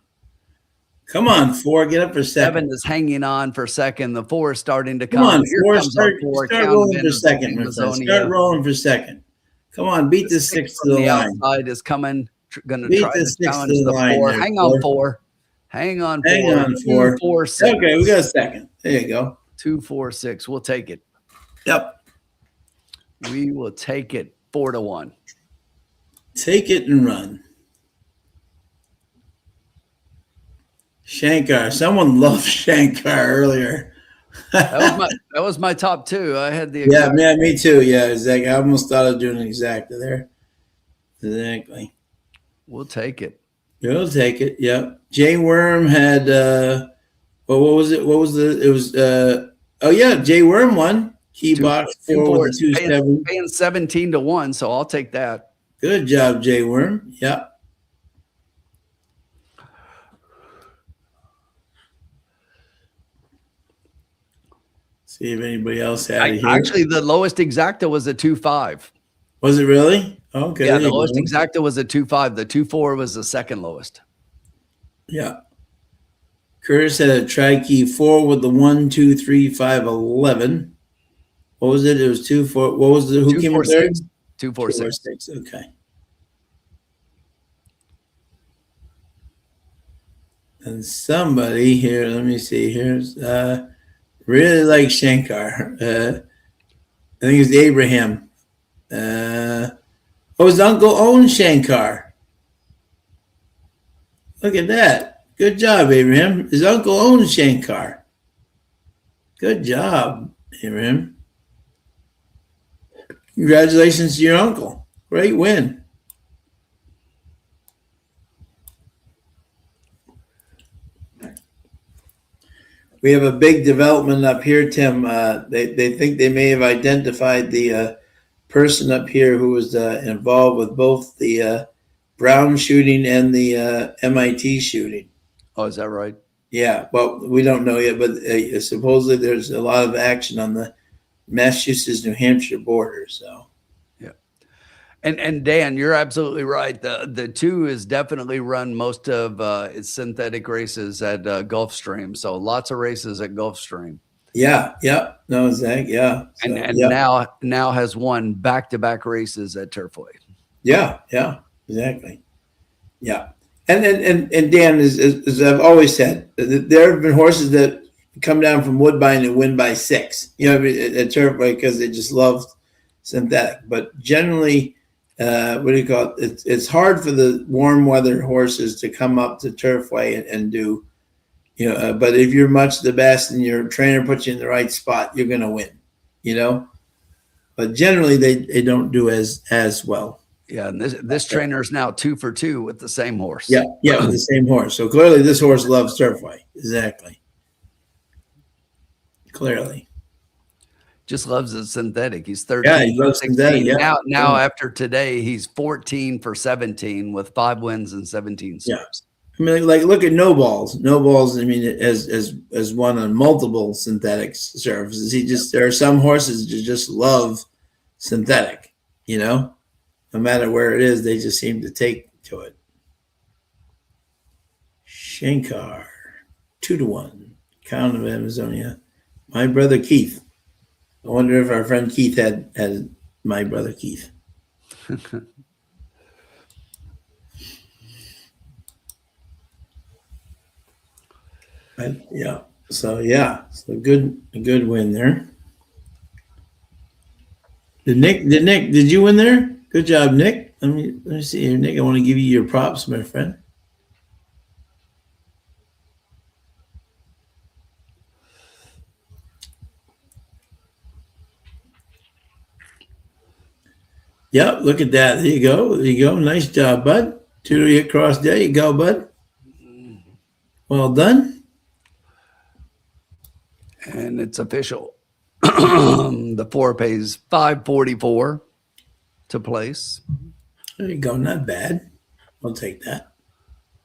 Come on, 4. Get up for second. 7 is hanging on for second. The 4 is starting to come. Come on, Here 4. comes our 4. Start rolling for second. My friend. Start rolling for second. Come on, beat the 6 to the line. Outside is coming. Going to Beat try the to 6 challenge to the the line 4. there, Hang on, 4. 4. Hang on, 4. Hang on, 4. 4, 6. Okay, we got a second. There you go. 2, 4, 6. We'll take it. Yep. We will take it 4-1. Take it and run. Shankar. Someone loved Shankar earlier. That was my top 2. I had the yeah, me too. Yeah, exactly. I almost thought of doing exactly there. Exactly. We'll take it. We'll take it. Yep. Jay Worm had what was it? What was it was oh yeah, Jay Worm won. Key box 4 with 2-7. Paying 17-1, so I'll take that. Good job, Jay Worm. Yep. See if anybody else had it here. Actually, the lowest exacta was a 2.5. Was it really? Okay. Yeah, the lowest exacta was a 2.5. The 2.4 was the second lowest. Yeah. Curtis had a tri-key 4 with the 1, 2, 3, 5, 11. What was it? It was 2, 4. What was the who came in third? 2, 4, 6. 6. Okay. And somebody here, let me see, here's really like Shankar. I think it's Abraham. His uncle owned Shankar. Look at that. Good job, Abraham. His uncle owned Shankar. Good job, Abraham. Congratulations to your uncle. Great win. We have a big development up here, Tim. They think they may have identified the person up here who was involved with both the Brown shooting and the MIT shooting. Oh, is that right? Yeah. Well, we don't know yet, but supposedly there's a lot of action on the Massachusetts-New Hampshire border. So. And Dan, you're absolutely right. The 2 is definitely run most of its synthetic races at Gulfstream. So lots of races at Gulfstream. Yeah. Yep. No, Zach. Yeah. So, and yep. now has won back-to-back races at Turfway. Yeah. Yeah. Exactly. Yeah. And Dan, as I've always said, there have been horses that come down from Woodbine and win by 6. You know, at Turfway because they just love synthetic. But generally. What do you call it? It's hard for the warm weather horses to come up to Turfway and do, you know, but if you're much the best and your trainer puts you in the right spot, you're going to win, you know, but generally they don't do as well. Yeah. And this trainer is now 2 for 2 with the same horse. Yeah. Yeah. With the same horse. So clearly this horse loves Turfway. Exactly. clearly. Just loves the synthetic. He's Yeah, 13 he for loves 16. synthetic, yeah. Now Yeah. after today, he's 14 for 17 with 5 wins and 17 Yeah. starts. I mean, like look at No Balls. No Balls, I mean, as won on multiple synthetic surfaces. There are some horses that just love synthetic, no matter where it is, they just seem to take to it. Shankar, 2-1. Count of Amazonia. My brother Keith. I wonder if our friend Keith had my brother Keith. So a good win there. Did you win there? Good job, Nick. Let me see here, Nick. I want to give you your props, my friend. Yep, look at that. There you go. There you go. Nice job, bud. 2 across. There you go, bud. Well done. And it's official. The 4 pays $5.44 to place. There you go. Not bad. I'll take that.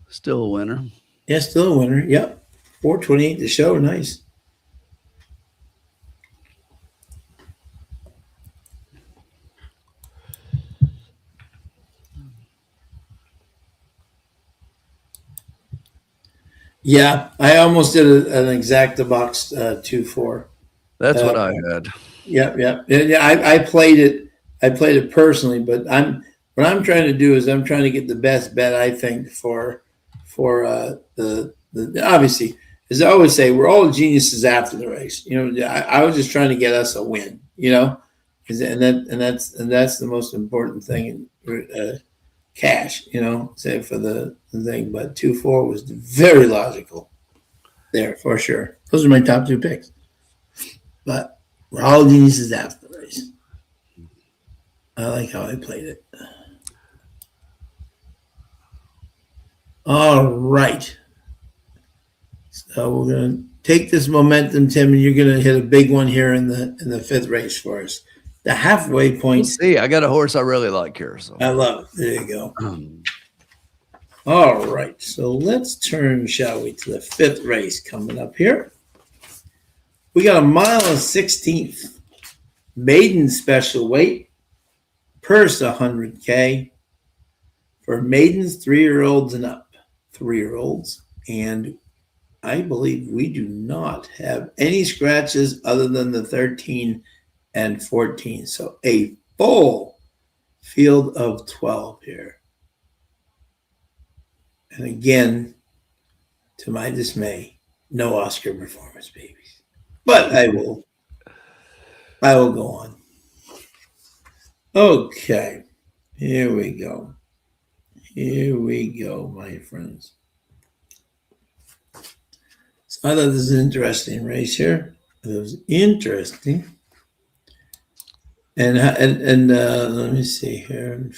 Still a winner. Yeah, still a winner. Yep. 428 to show. Nice. Yeah, I almost did an exacta box 2-4. That's what I had. Yeah. I played it. I played it personally, but what I'm trying to do is I'm trying to get the best bet I think for the obviously, as I always say, we're all geniuses after the race. I was just trying to get us a win. And that's the most important thing in cash. Say for the thing, but 2-4 was very logical there for sure. Those are my top 2 picks. But we're all geniuses after the race. I like how I played it. All right. So we're going to take this momentum, Tim, and you're going to hit a big one here in the 5th race for us. The halfway point. We'll see. I got a horse I really like here. So I love it. There you go. All right. So let's turn, shall we, to the 5th race coming up here. We got 1.16 maiden special weight, purse $100K for maidens 3-year-olds and up, 3-year-olds. And I believe we do not have any scratches other than the 13 and 14. So a full field of 12 here. And again, to my dismay, no Oscar performance babies. But I will go on. Okay. Here we go. Here we go, my friends. So I thought this was an interesting race here. It was interesting. And let me see here.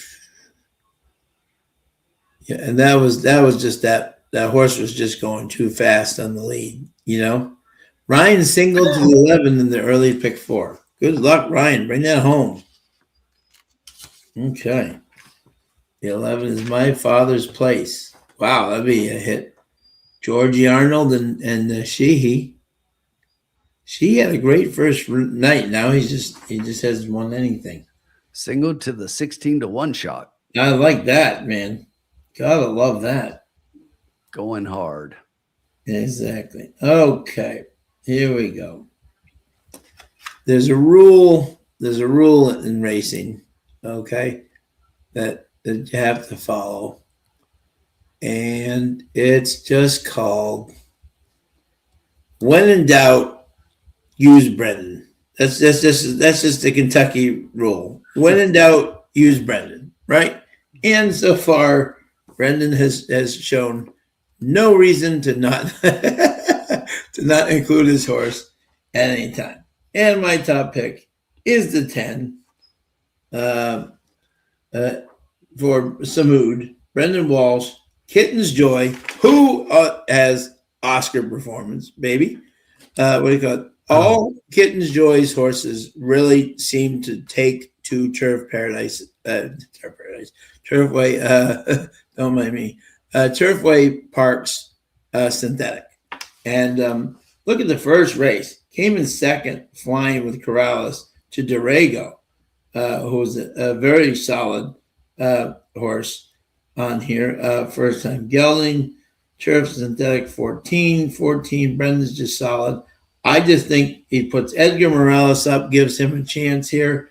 Yeah, and that was just that horse was just going too fast on the lead, Ryan singled to the 11 in the early pick 4. Good luck, Ryan. Bring that home. Okay. The 11 is My Father's Place. Wow, that'd be a hit. Georgie Arnold and Sheehy. She had a great first night. Now he just hasn't won anything. Single to the 16-1 shot. I like that, man. Gotta love that. Going hard. Exactly. Okay. Here we go. There's a rule in racing, okay, that you have to follow. And it's just called, when in doubt, use Brendan. That's just the Kentucky rule. When in doubt, use Brendan, right? And so far, Brendan has shown no reason to not to not include his horse at any time. And my top pick is the 10 for Samud, Brendan Walsh, Kitten's Joy, who has Oscar performance, baby. What do you call it? all Kitten's Joy's horses really seem to take to Turfway, don't mind me, Turfway Park's synthetic. And look at the first race. Came in second, flying with Corrales to Dorrego, who was a very solid horse on here. First time gelding, Turf Synthetic 14. Brendan's just solid. I just think he puts Edgar Morales up, gives him a chance here.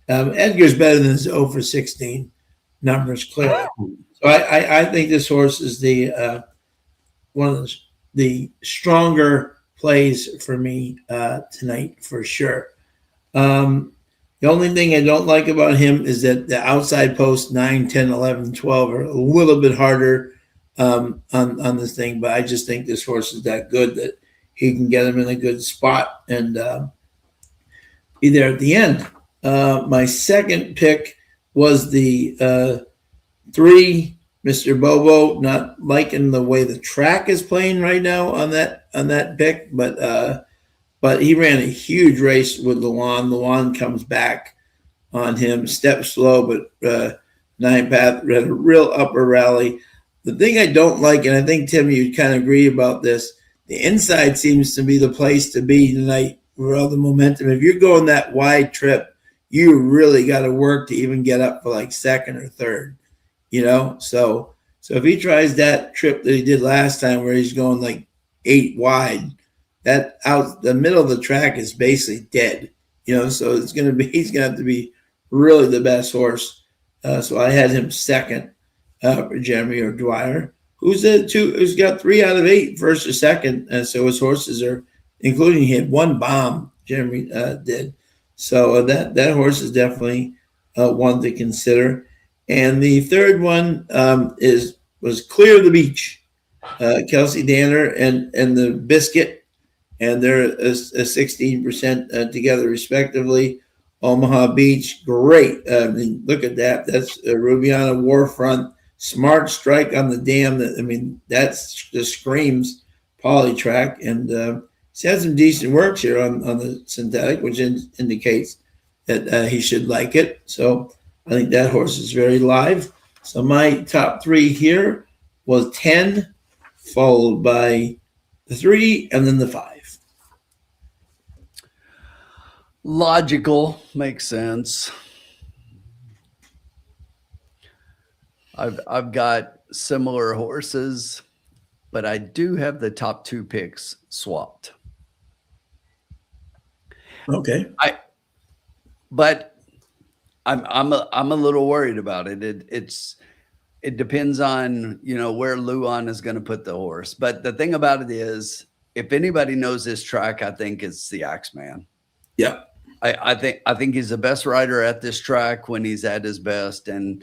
Edgar's better than his 0 for 16 numbers, clearly. So I think this horse is the one of the stronger plays for me tonight, for sure. The only thing I don't like about him is that the outside posts 9, 10, 11, 12 are a little bit harder on this thing, but I just think this horse is that good that he can get him in a good spot and be there at the end. My second pick was the 3, Mr. Bobo. Not liking the way the track is playing right now on that pick, but he ran a huge race with Luan. Luan comes back on him, steps slow, but 9 Path had a real upper rally. The thing I don't like, and I think, Tim, you'd kind of agree about this, the inside seems to be the place to be tonight with all the momentum. If you're going that wide trip, you really got to work to even get up for like second or third, So if he tries that trip that he did last time where he's going like 8 wide, that out the middle of the track is basically dead, so he's going to have to be really the best horse. So I had him second for Jeremy O'Dwyer, who's got 3 out of 8 first or second. And so his horses are, including he had 1 bomb, Jeremy did. So that horse is definitely one to consider. And the third one was Clear the Beach, Kelsey Danner and the Biscuit. And they're a 16% together, respectively. Omaha Beach, great. I mean, look at that. That's Rubiana Warfront, smart strike on the dam. That just screams poly track. And he's had some decent works here on the synthetic, which indicates that he should like it. So I think that horse is very live. So my top 3 here was 10, followed by the 3, and then the 5. Logical, makes sense. I've got similar horses, but I do have the top 2 picks swapped. Okay. But I'm a little worried about it. It depends on where Luan is going to put the horse. But the thing about it is, if anybody knows this track, I think it's the Axeman. Yeah. I think he's the best rider at this track when he's at his best. And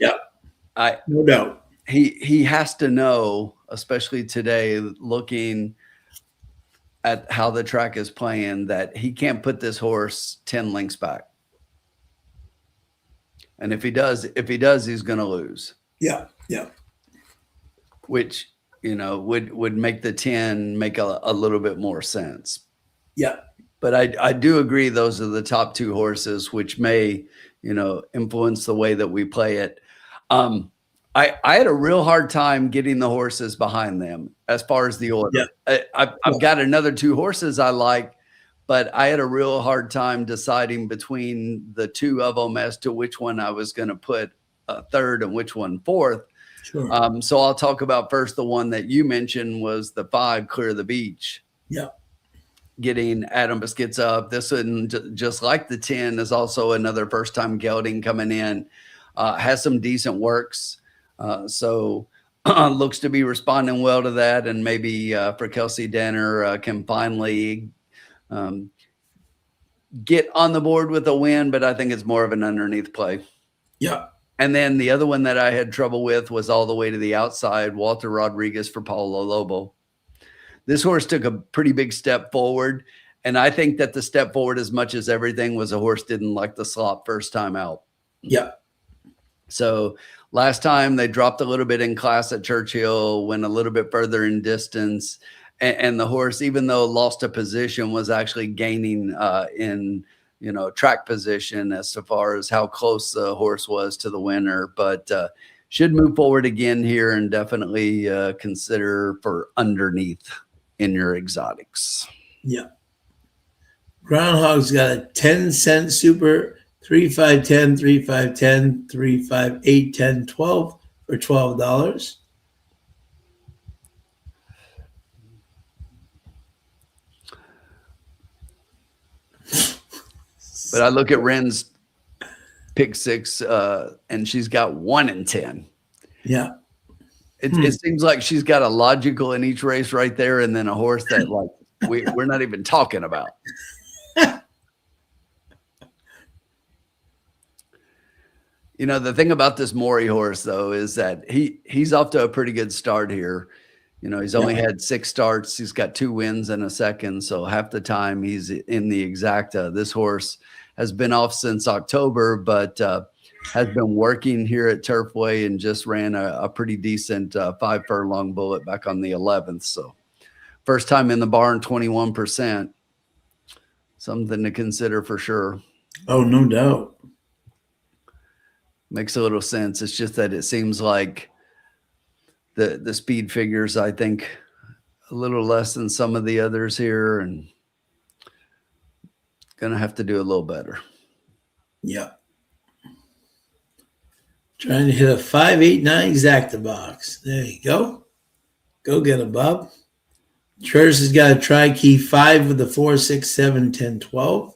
no doubt. He has to know, especially today, looking at how the track is playing, that he can't put this horse 10 lengths back. And if he does, he's going to lose. Yeah. Which, would make the 10 make a little bit more sense. Yeah. But I do agree those are the top 2 horses, which may, influence the way that we play it. I had a real hard time getting the horses behind them as far as the order. Yeah. I've got another 2 horses I like, but I had a real hard time deciding between the 2 of them as to which one I was going to put third and which one fourth. Sure. So I'll talk about first the one that you mentioned was the 5, Clear the Beach. Yeah. Getting Adam Biscuits up. This one, just like the 10, is also another first-time gelding coming in. Has some decent works. So looks to be responding well to that. And maybe for Kelsey Danner can finally get on the board with a win, but I think it's more of an underneath play. Yeah. And then the other one that I had trouble with was all the way to the outside, Walter Rodriguez for Paulo Lobo. This horse took a pretty big step forward, and I think that the step forward, as much as everything, was a horse didn't like the slop first time out. Yeah. So last time they dropped a little bit in class at Churchill, went a little bit further in distance, and the horse, even though lost a position, was actually gaining in track position as far as how close the horse was to the winner. But should move forward again here and definitely consider for underneath in your exotics. Yeah. Groundhog's got a 10-cent super, 3, 5, 10, 3, 5, 10, 3, 5, 8, 10, 12 for $12. But I look at Ren's pick 6, and she's got 1 in 10. Yeah. It seems like she's got a logical in each race right there, and then a horse that like we're not even talking about. The thing about this Maury horse, though, is that he's off to a pretty good start here. He's only had 6 starts. He's got 2 wins and a second. So half the time he's in the exacta. This horse has been off since October, but has been working here at Turfway and just ran a pretty decent 5 furlong bullet back on the 11th. So first time in the barn, 21%. Something to consider for sure. Oh, no doubt. Makes a little sense. It's just that it seems like the speed figures, I think, a little less than some of the others here, and gonna have to do a little better. Yeah. Trying to hit a 589 exacta box. There you go. Go get it, Bob. Church has got a tri-key 5 with the 4, 6, 7, 10, 12.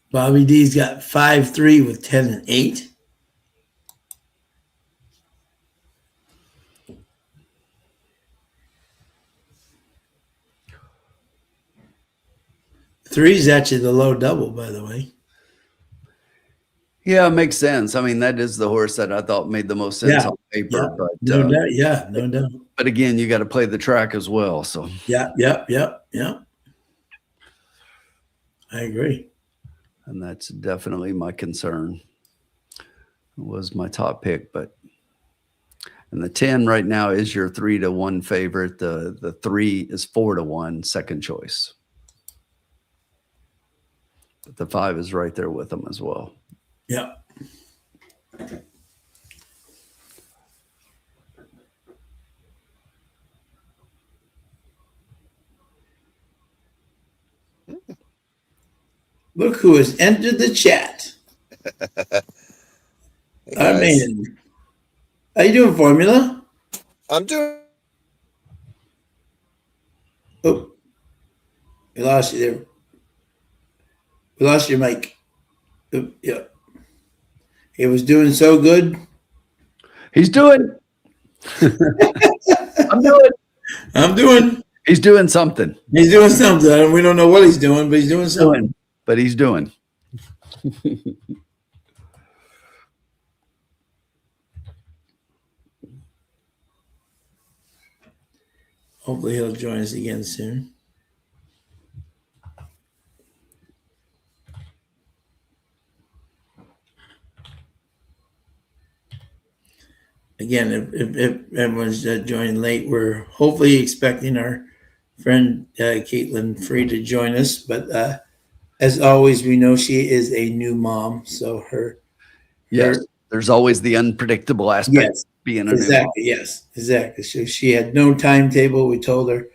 Bobby D's got 5, 3 with 10 and 8. Three is actually the low double, by the way. Yeah, it makes sense. I mean, that is the horse that I thought made the most sense on paper. Yeah, but no doubt. Yeah, no doubt. But again, you got to play the track as well. So Yeah. I agree. And that's definitely my concern. It was my top pick, and the 10 right now is your 3-1 favorite. The 3 is 4-1 second choice. But the 5 is right there with them as well. Yeah. Look who has entered the chat. I mean, how you doing, Formula? I'm doing. Oh, we lost you there. We lost your mic. Oh, yeah. It was doing so good. He's doing. I'm doing. He's doing something. He's doing something. We don't know what he's doing, but he's doing something. But he's doing. Hopefully he'll join us again soon. Again, if everyone's joining late, we're hopefully expecting our friend Caitlin Free to join us. But as always, we know she is a new mom, so there's always the unpredictable aspect of being a new mom. Exactly. So she had no timetable. We told her,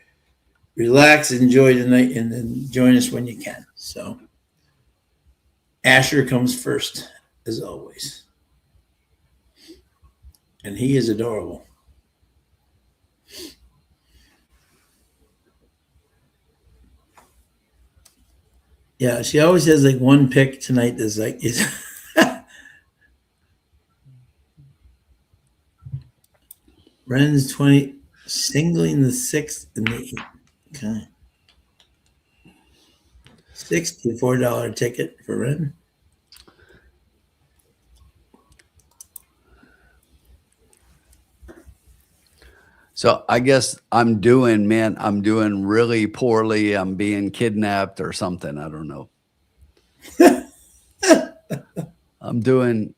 relax, enjoy the night, and then join us when you can. So Asher comes first, as always. And he is adorable. Yeah, she always has like one pick tonight that's like is Ren's 20, singling the 6th and the 8th. Okay. $64 ticket for Ren. So I guess I'm doing really poorly. I'm being kidnapped or something. I don't know. I'm doing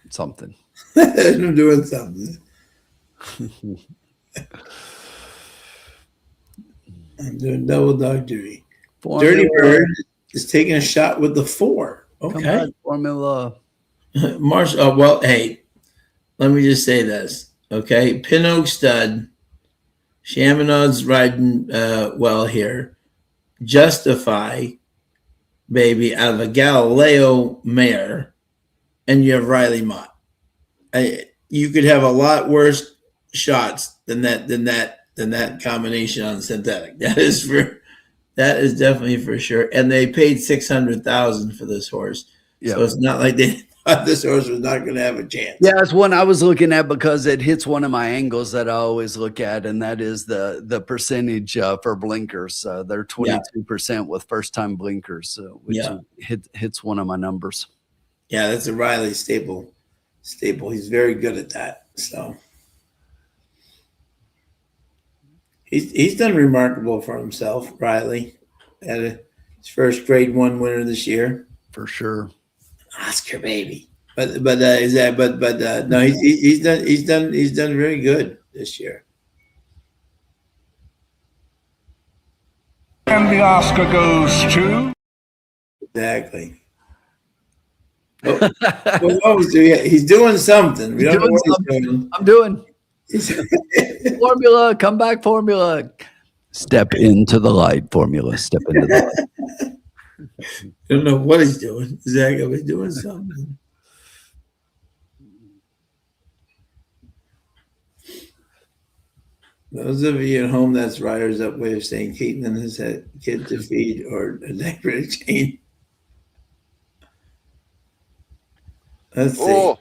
something. I'm doing something. I'm doing double dog duty. Dirty Bird is taking a shot with the 4. Come Okay. on, Formula. Marsh. Oh, well, hey, let me just say this. Okay. Pin Oak Stud. Chaminade's riding well here. Justify, baby, out of a Galileo mare. And you have Riley Mott. You could have a lot worse shots than that combination on synthetic. That is definitely for sure. And they paid $600,000 for this horse, so it's not like they thought this horse was not going to have a chance. Yeah, it's one I was looking at because it hits one of my angles that I always look at, and that is the percentage for blinkers. They're 22% with first time blinkers, which hits one of my numbers. Yeah, that's a Riley staple. He's very good at that. So he's done remarkable for himself. Riley had his first Grade 1 winner this year for sure. Oscar baby, but no, he's done very good this year. And the Oscar goes to Exactly. He's doing something. We don't know what he's doing. I'm doing. Formula, come back, Formula. Step into the light, Formula. Step into the light. Don't know what he's doing. Exactly. He's doing something. Those of you at home, that's Riders Up way of saying Keaton has had kid to feed or a decorative chain. Let's see. Oh,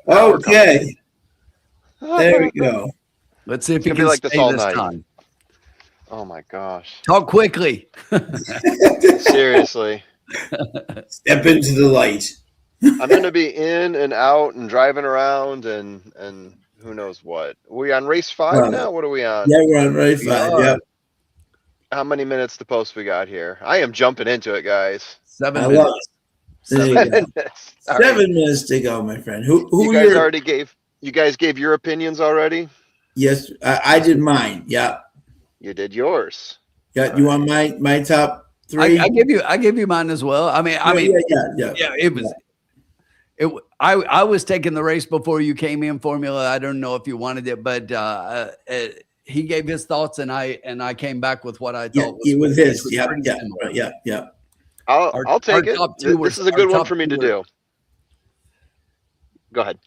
okay. There we go. Let's see if he can like stay this all this night. time. Oh my gosh. Talk quickly. Seriously. Step into the light. I'm going to be in and out and driving around and who knows what. Are we on race 5 now? What are we on? Yeah, we're on race 5. Yeah. How many minutes to post we got here? I am jumping into it, guys. 7 minutes. 7 minutes. 7 minutes to go, my friend. Who you guys already gave? You guys gave your opinions already? Yes, I did mine. Yeah. You did yours. Yeah. You want my top 3? I give you mine as well. I mean, yeah. I was taking the race before you came in, Formula. I don't know if you wanted it, but he gave his thoughts, and I came back with what I thought was with his. Yeah. I'll take it. This is a good one for me to do. Go ahead.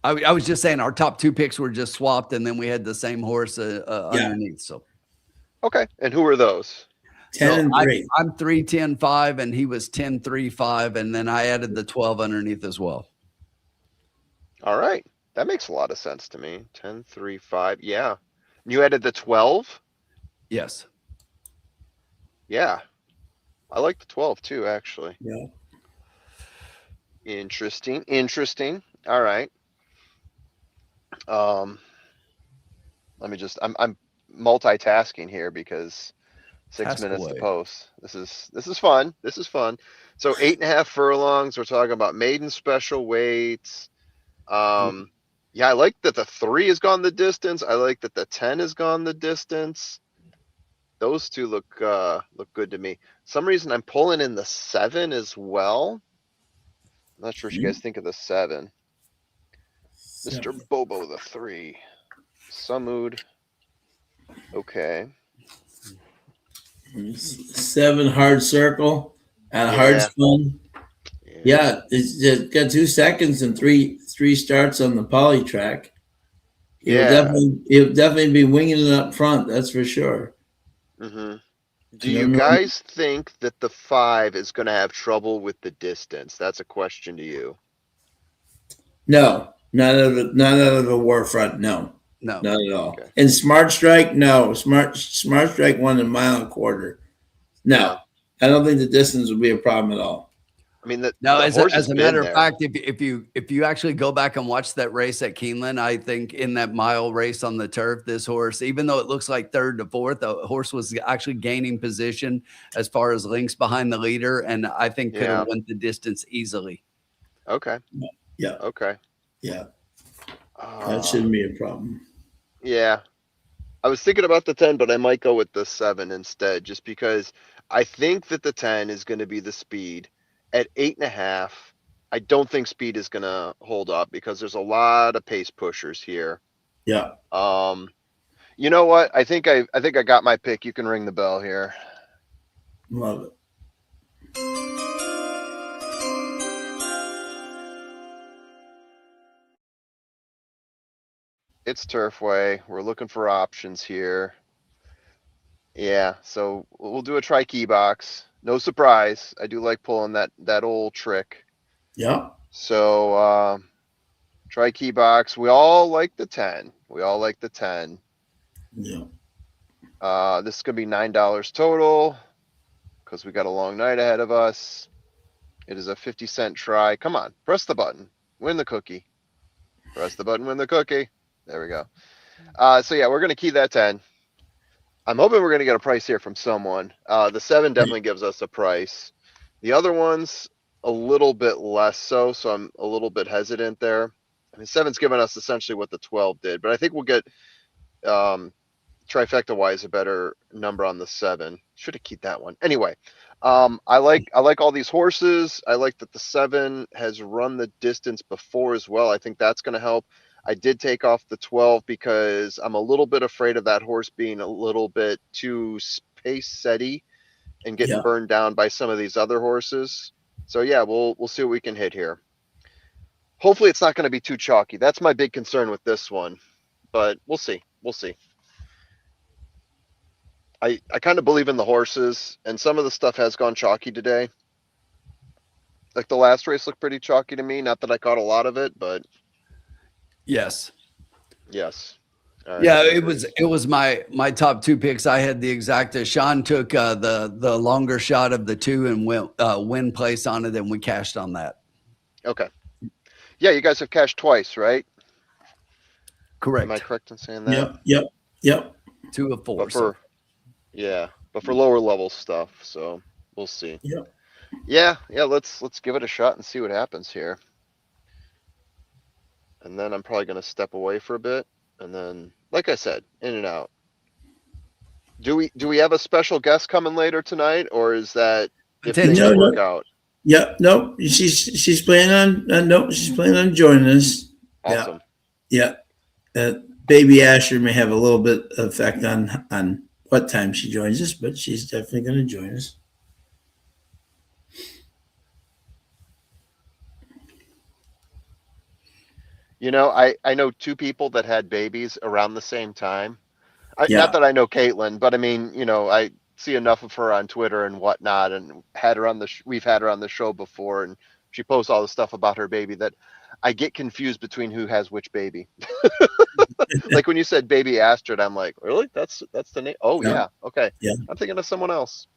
I was just saying our top 2 picks were just swapped, and then we had the same horse underneath. So, okay. And who are those? 10 and 3. I'm 3, 10, 5, and he was 10, 3, 5, and then I added the 12 underneath as well. All right, that makes a lot of sense to me. 10, 3, 5. Yeah, you added the 12. Yes. Yeah, I like the 12 too, actually. Yeah. Interesting. All right. Let me just. I'm multitasking here because 6 minutes to post. This is fun. So 8.5 furlongs. We're talking about maiden special weights. Yeah, I like that the 3 has gone the distance. I like that the 10 has gone the distance. Those two look good to me. Some reason I'm pulling in the 7 as well. I'm not sure what you guys think of the 7. Mr. Bobo the 3. Samud. Okay. 7 hard circle at Hard Spun. Yeah, it's just got 2 seconds and three starts on the poly track. He'll definitely be winging it up front. That's for sure. Mm-hmm. Do you guys think that the 5 is going to have trouble with the distance? That's a question to you. No, not out of the war front. No, not at all. Okay. And Smart Strike, no. Smart Strike won a 1.25 miles. No, I don't think the distance will be a problem at all. I mean, the as horse has a been matter of there. fact, if you actually go back and watch that race at Keeneland, I think in that mile race on the turf, this horse, even though it looks like third to fourth, the horse was actually gaining position as far as lengths behind the leader, and I think could have went the distance easily. Okay. Yeah. Okay. Yeah. That shouldn't be a problem. Yeah. I was thinking about the 10, but I might go with the 7 instead, just because I think that the 10 is going to be the speed. At 8.5, I don't think speed is going to hold up because there's a lot of pace pushers here. Yeah. You know what? I think I got my pick. You can ring the bell here. Love it. It's Turfway. We're looking for options here. Yeah, so we'll do a try key box. No surprise. I do like pulling that old trick. Yeah. So try key box. We all like the 10. We all like the 10. Yeah. This is gonna be $9 total because we got a long night ahead of us. It is a 50-cent try. Come on, press the button. Win the cookie. Press the button, win the cookie. There we go. So yeah, we're gonna key that 10. I'm hoping we're gonna get a price here from someone. The 7 definitely gives us a price. The other ones a little bit less so I'm a little bit hesitant there. I mean, 7's giving us essentially what the 12 did, but I think we'll get trifecta wise a better number on the 7. Should have kept that one. Anyway, I like all these horses. I like that the 7 has run the distance before as well. I think that's going to help. I did take off the 12 because I'm a little bit afraid of that horse being a little bit too pace setty and getting burned down by some of these other horses. So yeah, we'll see what we can hit here. Hopefully it's not going to be too chalky. That's my big concern with this one, but we'll see. We'll see. I kind of believe in the horses, and some of the stuff has gone chalky today. Like the last race looked pretty chalky to me. Not that I caught a lot of it, but yes. All right, Yeah, it was my top 2 picks. I had the exacta. Sean took the longer shot of the 2 and win place on it, and we cashed on that. Okay. Yeah, you guys have cashed twice, right? Correct. Am I correct in saying that? Yep. 2 of 4. But for lower level stuff, so we'll see. Yeah. Let's give it a shot and see what happens here. And then I'm probably going to step away for a bit, and then, like I said, in and out. Do we have a special guest coming later tonight, or is that if things work out? Yeah, nope. She's planning on she's planning on joining us. Awesome. Yeah. Baby Asher may have a little bit of effect on what time she joins us, but she's definitely going to join us. You know, I know 2 people that had babies around the same time. Not that I know Caitlin, but I mean, you know, I see enough of her on Twitter and whatnot, and had her on we've had her on the show before, and she posts all the stuff about her baby that I get confused between who has which baby. Like when you said baby Astrid, I'm like, really? That's the name? Oh yeah. Okay. Yeah. I'm thinking of someone else.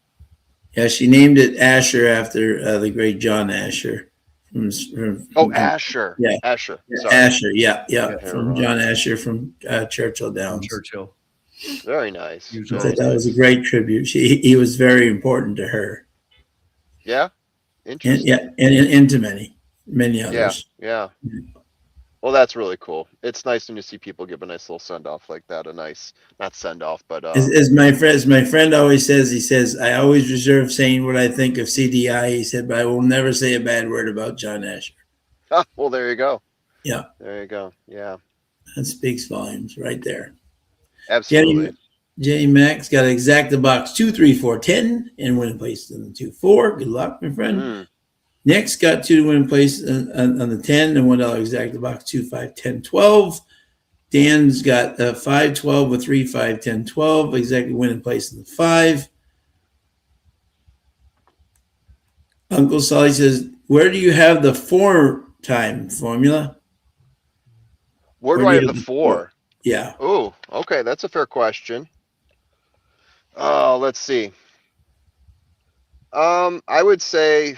Yeah, she named it Asher after the great John Asher. Asher. Yeah. Asher. Sorry. Asher. Yeah. From John Asher from Churchill Downs. Churchill. Very nice. That was a great tribute. He was very important to her. Yeah. Interesting. And to many others. Yeah. Well, that's really cool. It's nice when you see people give a nice little send off like that. A nice, not send off, but as my friend always says, he says, I always reserve saying what I think of CDI. He said, but I will never say a bad word about John Asher. Well, there you go. Yeah. There you go. Yeah. That speaks volumes right there. Absolutely. Jenny Max got exacta box 2, 3, 4, 10 and winning place in the 2, 4. Good luck, my friend. Next got 2 to win place on the 10 and $1 exacta box 2, 5, 10, 12. Dan's got 5, 12 with 3, 5, 10, 12. Exactly winning place in the 5. Uncle Sully says, where do you have the 4 time formula? Where do I have the 4? Yeah. Oh, okay. That's a fair question. Oh, let's see. I would say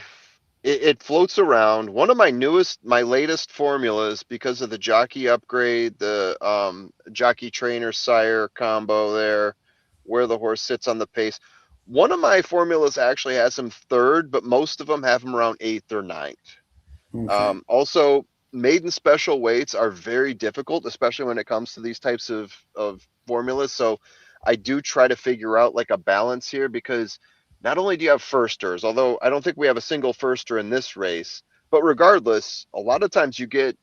it floats around. One of my latest formulas, because of the jockey upgrade, the jockey trainer sire combo there, where the horse sits on the pace. One of my formulas actually has him third, but most of them have him around eighth or ninth. Okay. Also, maiden special weights are very difficult, especially when it comes to these types of formulas. So I do try to figure out like a balance here, because not only do you have firsters, although I don't think we have a single firster in this race, but regardless, a lot of times you get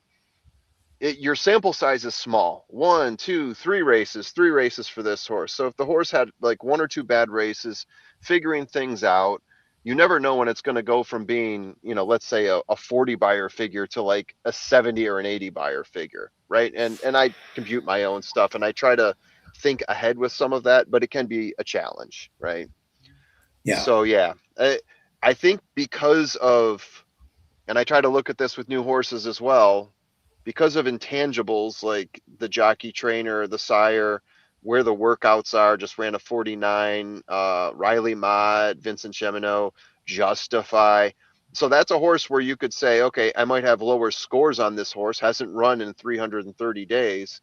your sample size is small. 1, 2, 3 races for this horse. So if the horse had like 1 or 2 bad races, figuring things out, you never know when it's going to go from being, let's say a 40 buyer figure to like a 70 or an 80 buyer figure, right? And I compute my own stuff and I try to think ahead with some of that, but it can be a challenge, right? Yeah. So yeah, I think because of, and I try to look at this with new horses as well, because of intangibles like the jockey trainer, the sire, where the workouts are, just ran a 49, Riley Mott, Vincent Cheminot, Justify. So that's a horse where you could say, okay, I might have lower scores on this horse, hasn't run in 330 days.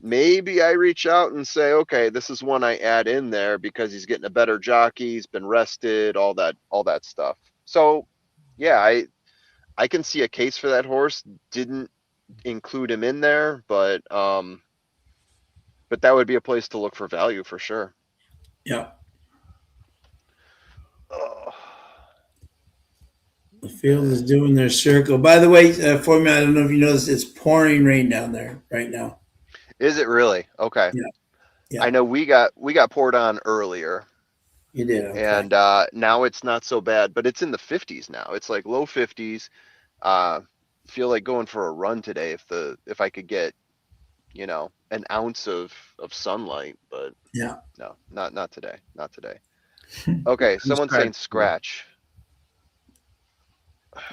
Maybe I reach out and say, okay, this is one I add in there because he's getting a better jockey, he's been rested, all that stuff. So yeah, I can see a case for that horse. Didn't include him in there, but that would be a place to look for value for sure. Yeah. Oh. The field is doing their circle. By the way, for me, I don't know if you noticed, it's pouring rain down there right now. Is it really? Okay. Yeah. Yeah. I know we got poured on earlier, You did. Okay. and now it's not so bad, but it's in the 50s now. It's like low 50s. Feel like going for a run today if I could get, an ounce of sunlight, but Yeah. no, not today. Not today. Okay, someone's saying scratch.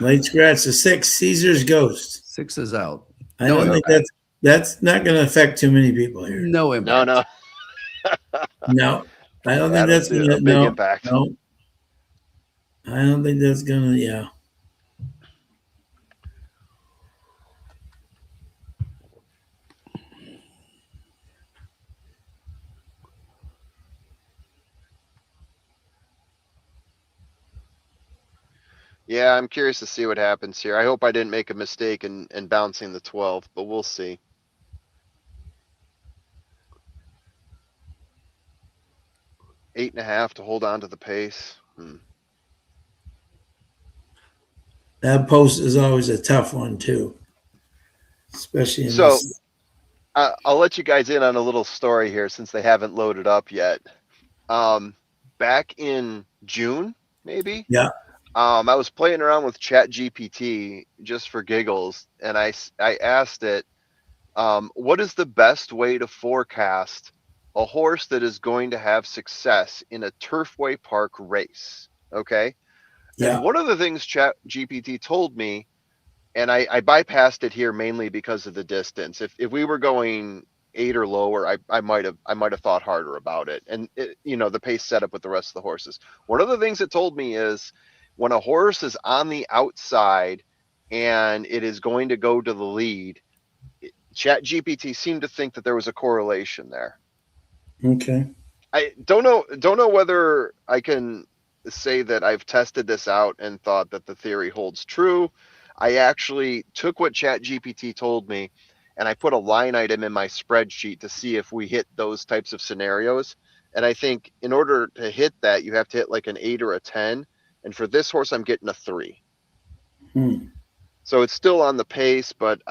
Late scratch the 6, Caesar's Ghost. 6 is out. I don't think that's not going to affect too many people here. No impact. No. No, I don't think I don't that's see going to a big impact. No, I don't think that's going to. Yeah. Yeah, I'm curious to see what happens here. I hope I didn't make a mistake in bouncing the 12, but we'll see. Eight and a half to hold on to the pace. That post is always a tough one too, especially in So this. I'll let you guys in on a little story here since they haven't loaded up yet. Back in June, maybe. Yeah. I was playing around with Chat GPT just for giggles, and I asked it, what is the best way to forecast a horse that is going to have success in a Turfway Park race? Okay. Yeah. And one of the things Chat GPT told me, and I bypassed it here mainly because of the distance. If we were going 8 or lower, I might have thought harder about it. And the pace setup with the rest of the horses. One of the things it told me is when a horse is on the outside and it is going to go to the lead, Chat GPT seemed to think that there was a correlation there. Okay. I don't know whether I can say that I've tested this out and thought that the theory holds true. I actually took what Chat GPT told me and I put a line item in my spreadsheet to see if we hit those types of scenarios. And I think in order to hit that, you have to hit like an 8 or a 10. And for this horse, I'm getting a 3. So it's still on the pace, but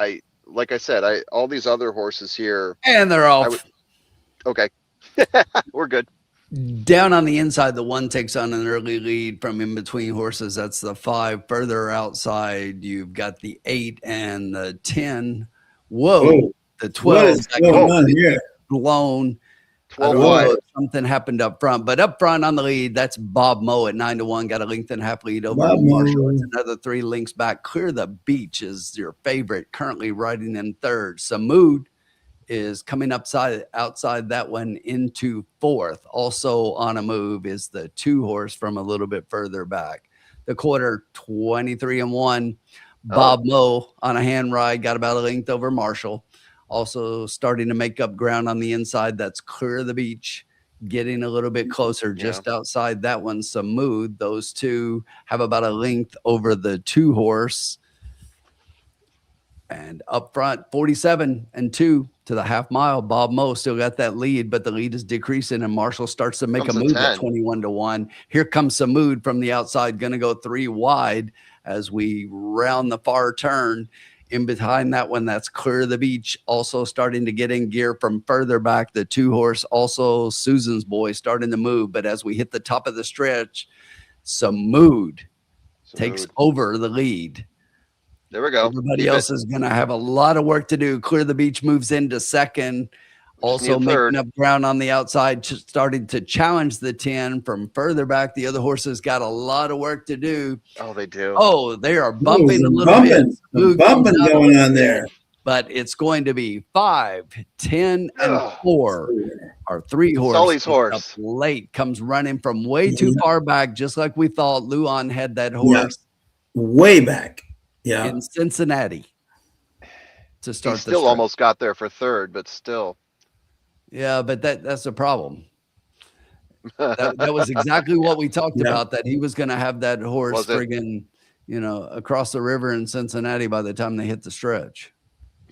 like I said, all these other horses here. And they're off. Okay. We're good. Down on the inside, the 1 takes on an early lead from in between horses. That's the 5. Further outside, you've got the 8 and the 10. Whoa. The 12. What is going on here? Blown. 12 wide. Something happened up front, but up front on the lead, that's Bob Moe at 9-1. Got a length and a half lead over Bob Marshall. Moe. It's another 3 lengths back. Clear the Beach is your favorite, currently riding in third. Samud is coming outside that one into 4th. Also on a move is the 2 horse from a little bit further back. the quarter, 23-1. Oh. Bob Moe on a hand ride got about a length over Marshall. Also starting to make up ground on the inside. That's Clear of the Beach, getting a little bit closer just outside that one. Smooth. Those two have about a length over the 2-horse. And up front, 47-2 to the half mile. Bob Moe still got that lead, but the lead is decreasing, and Marshall starts to make a move at 21-1. Here comes Samud from the outside, going to go 3 wide as we round the far turn. In behind that one, that's Clear of the Beach, also starting to get in gear from further back. The 2-horse, also Susan's Boy, starting to move. But as we hit the top of the stretch, Samud takes over the lead. There we go. Everybody else is going to have a lot of work to do. Clear the Beach moves into second, also making up ground on the outside, starting to challenge the 10 from further back. The other horses got a lot of work to do. Oh, they do. Oh, they are bumping a little bit. Bumping going on there. But it's going to be 5, 10, and 4. Our 3-horse. Sully's horse. Late comes running from way too far back, just like we thought. Luan had that horse. Way back. Yeah. In Cincinnati to start. He still almost got there for third, but still. Yeah, but that's a problem. That was exactly what we talked about, that he was going to have that horse friggin', across the river in Cincinnati by the time they hit the stretch.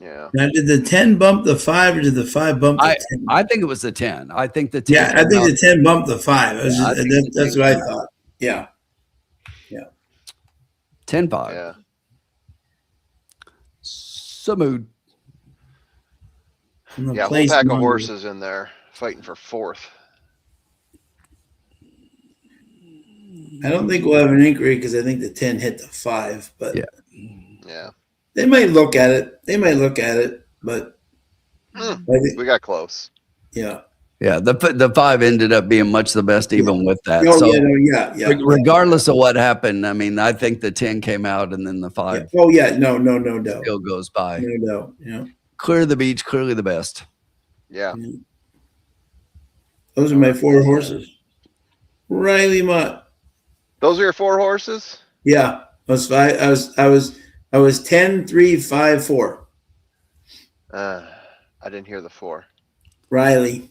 Yeah. Now, did the 10 bump the 5, or did the 5 bump the 10? I think it was the 10. I think the 10. Yeah, I think the 10 bumped the 5. That's what I thought. Yeah. Yeah. 10-5. Yeah. Samud. Yeah, whole pack of horses in there fighting for 4th. I don't think we'll have an inquiry because I think the 10 hit the 5, but yeah, they might look at it. But we got close. Yeah. Yeah, the 5 ended up being much the best even with that. Regardless of what happened, I mean, I think the 10 came out and then the 5. Yeah. Oh yeah, no doubt. Still goes by. No doubt. Yeah. Clear the Beach, clearly the best. Yeah. Those are my 4 horses. Riley Mutt. Those are your 4 horses? Yeah. I was 10, 3, 5, 4. I didn't hear the 4. Riley.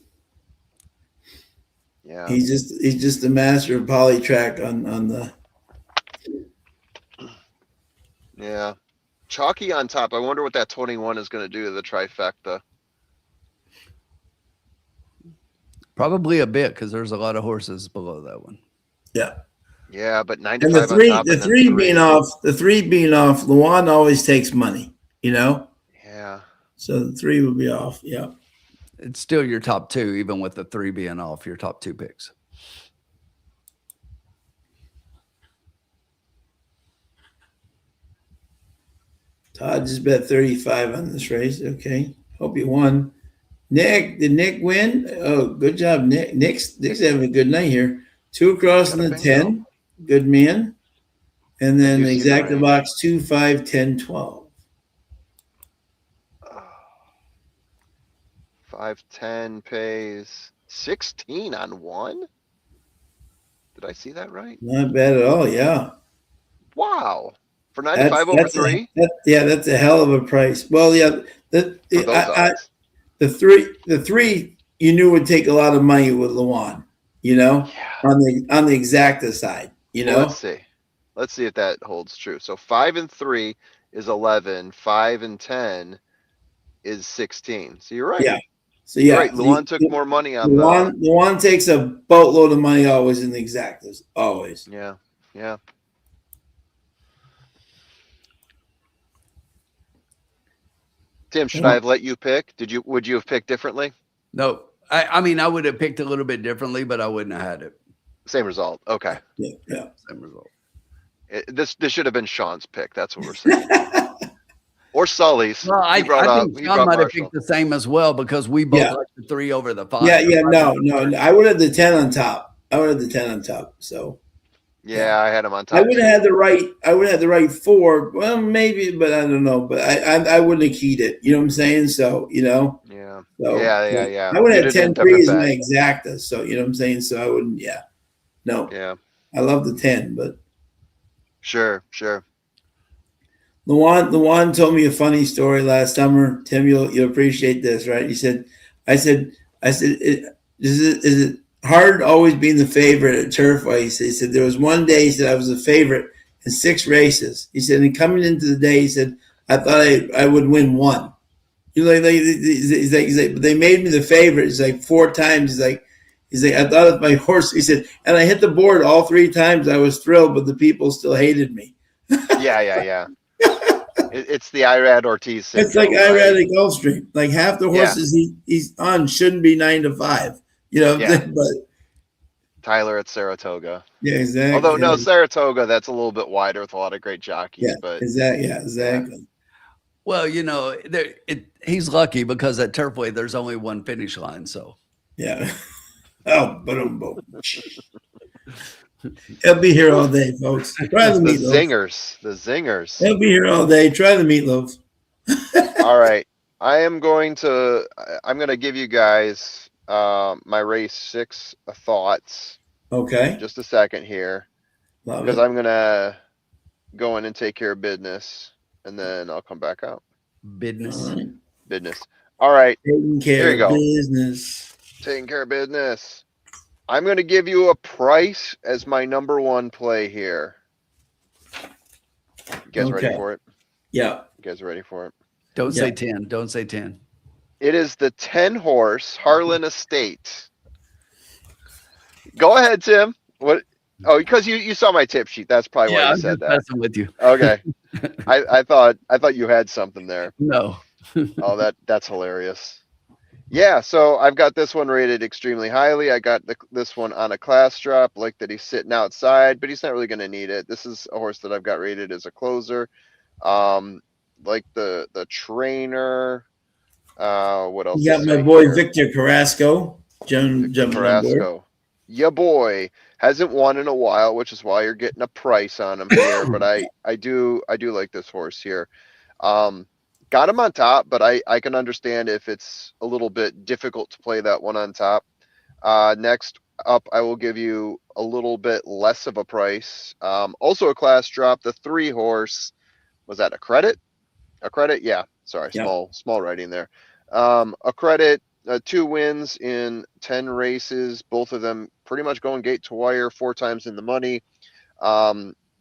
Yeah. He's just the master of polytrack on the. Yeah. Chalky on top. I wonder what that 21 is going to do to the trifecta. Probably a bit, because there's a lot of horses below that one. Yeah. Yeah, but 95 and the 3, on top. The 3 being off. The 3 being off. Luan always takes money. Yeah. So the 3 would be off. Yeah. It's still your top 2, even with the 3 being off, your top 2 picks. Todd just bet 35 on this race. Okay. Hope you won. Nick, did Nick win? Oh, good job, Nick. Nick's having a good night here. 2 across in the 10. Good man. And then the exacta box 2, 5, 10, 12. 510 pays 16 on 1. Did I see that right? Not bad at all. Yeah. Wow. For 95 over 3? That's a hell of a price. Well, yeah. The 3 you knew would take a lot of money with Luan, on the exacta side, Well, let's see if that holds true. So 5 and 3 is 11. 5 and 10 is 16. So you're right. Yeah. So yeah, right. Luan took more money on Luan takes a boatload of money always in the exactas. Always. Yeah. Yeah. Tim, should I have let you pick? Would you have picked differently? No. I mean, I would have picked a little bit differently, but I wouldn't have had it. Same result. Okay. Yeah. Same result. This should have been Sean's pick. That's what we're saying. Or Sully's. Well, I think Sean might have picked the same as well, because we both like the 3 over the 5. Yeah. No. I would have the 10 on top. So. Yeah, I had him on top. I would have had the right 4. Well, maybe, but I don't know. But I wouldn't have keyed it. You know what I'm saying? So, Yeah. So, yeah. I would have had 10 3s in my exacta. So, you know what I'm saying? So I wouldn't, No. Yeah. I love the 10, but Sure, sure. Luan told me a funny story last summer. Tim, you'll appreciate this, right? He said, I said, is it hard always being the favorite at Turfway? He said there was one day, he said, I was a favorite in 6 races. He said, and coming into the day, he said, I thought I would win one. He's like, but they made me the favorite. He's like 4 times. He's like, I thought of my horse. He said, and I hit the board all 3 times. I was thrilled, but the people still hated me. Yeah. It's the Irad Ortiz syndrome. It's like right? Irad at Gulfstream. Like half the horses he's on shouldn't be 9 to 5. You know, Yeah. but Tyler at Saratoga. yeah, exactly. Although no, Saratoga, that's a little bit wider with a lot of great jockeys. Yeah, but exactly. Well, he's lucky because at Turfway there's only one finish line. So Yeah. Oh, boom. He'll be here all day, folks. Try the meatloaf. The zingers. He'll be here all day. Try the meatloaf. All right. I'm going to give you guys my race 6 thoughts. Okay. Just a second here. Because I'm going to go in and take care of business. And then I'll come back out. Business. All right. Taking care of business. Taking care of business. I'm going to give you a price as my number 1 play here. You guys ready for it? Yeah. You guys ready for it? Don't say 10. Don't say 10. It is the 10 horse Harlan Estate. Go ahead, Tim. What? Oh, because you saw my tip sheet. That's probably why you said that. Messing with you. Okay. I thought you had something there. No. Oh, that's hilarious. Yeah, so I've got this one rated extremely highly. I got this one on a class drop, like that he's sitting outside, but he's not really going to need it. This is a horse that I've got rated as a closer. Like the trainer. What else? You got my boy Victor Carrasco. Carrasco. Yeah, boy. Hasn't won in a while, which is why you're getting a price on him here. But I do like this horse here. Got him on top, but I can understand if it's a little bit difficult to play that one on top. Next up, I will give you a little bit less of a price. Also a class drop, the 3 horse. Was that a credit? A credit? Yeah. Sorry, small writing there. A credit, 2 wins in 10 races, both of them pretty much going gate to wire, 4 times in the money.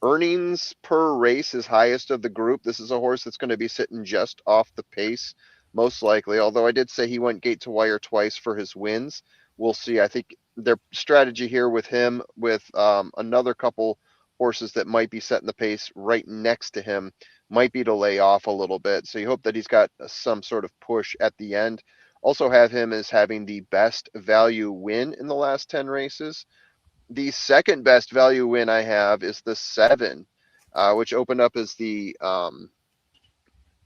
Earnings per race is highest of the group. This is a horse that's going to be sitting just off the pace, most likely. Although I did say he went gate to wire twice for his wins. We'll see. I think their strategy here with him, with another couple horses that might be setting the pace right next to him, might be to lay off a little bit. So you hope that he's got some sort of push at the end. Also have him as having the best value win in the last 10 races. The second best value win I have is the 7, which opened up as the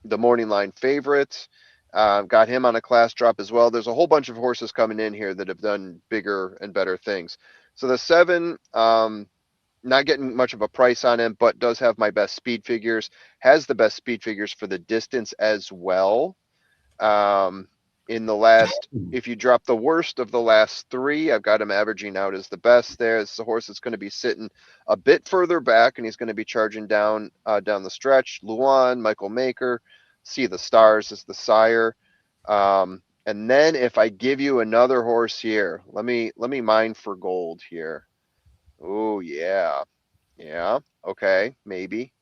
morning line favorite. Got him on a class drop as well. There's a whole bunch of horses coming in here that have done bigger and better things. So the 7, not getting much of a price on him, but does have my best speed figures. Has the best speed figures for the distance as well. In the last, if you drop the worst of the last 3, I've got him averaging out as the best there. This is a horse that's going to be sitting a bit further back, and he's going to be charging down the stretch. Luan, Michael Maker, See the Stars is the sire. And then if I give you another horse here, let me mine for gold here. Oh, yeah. Yeah. Okay. Maybe.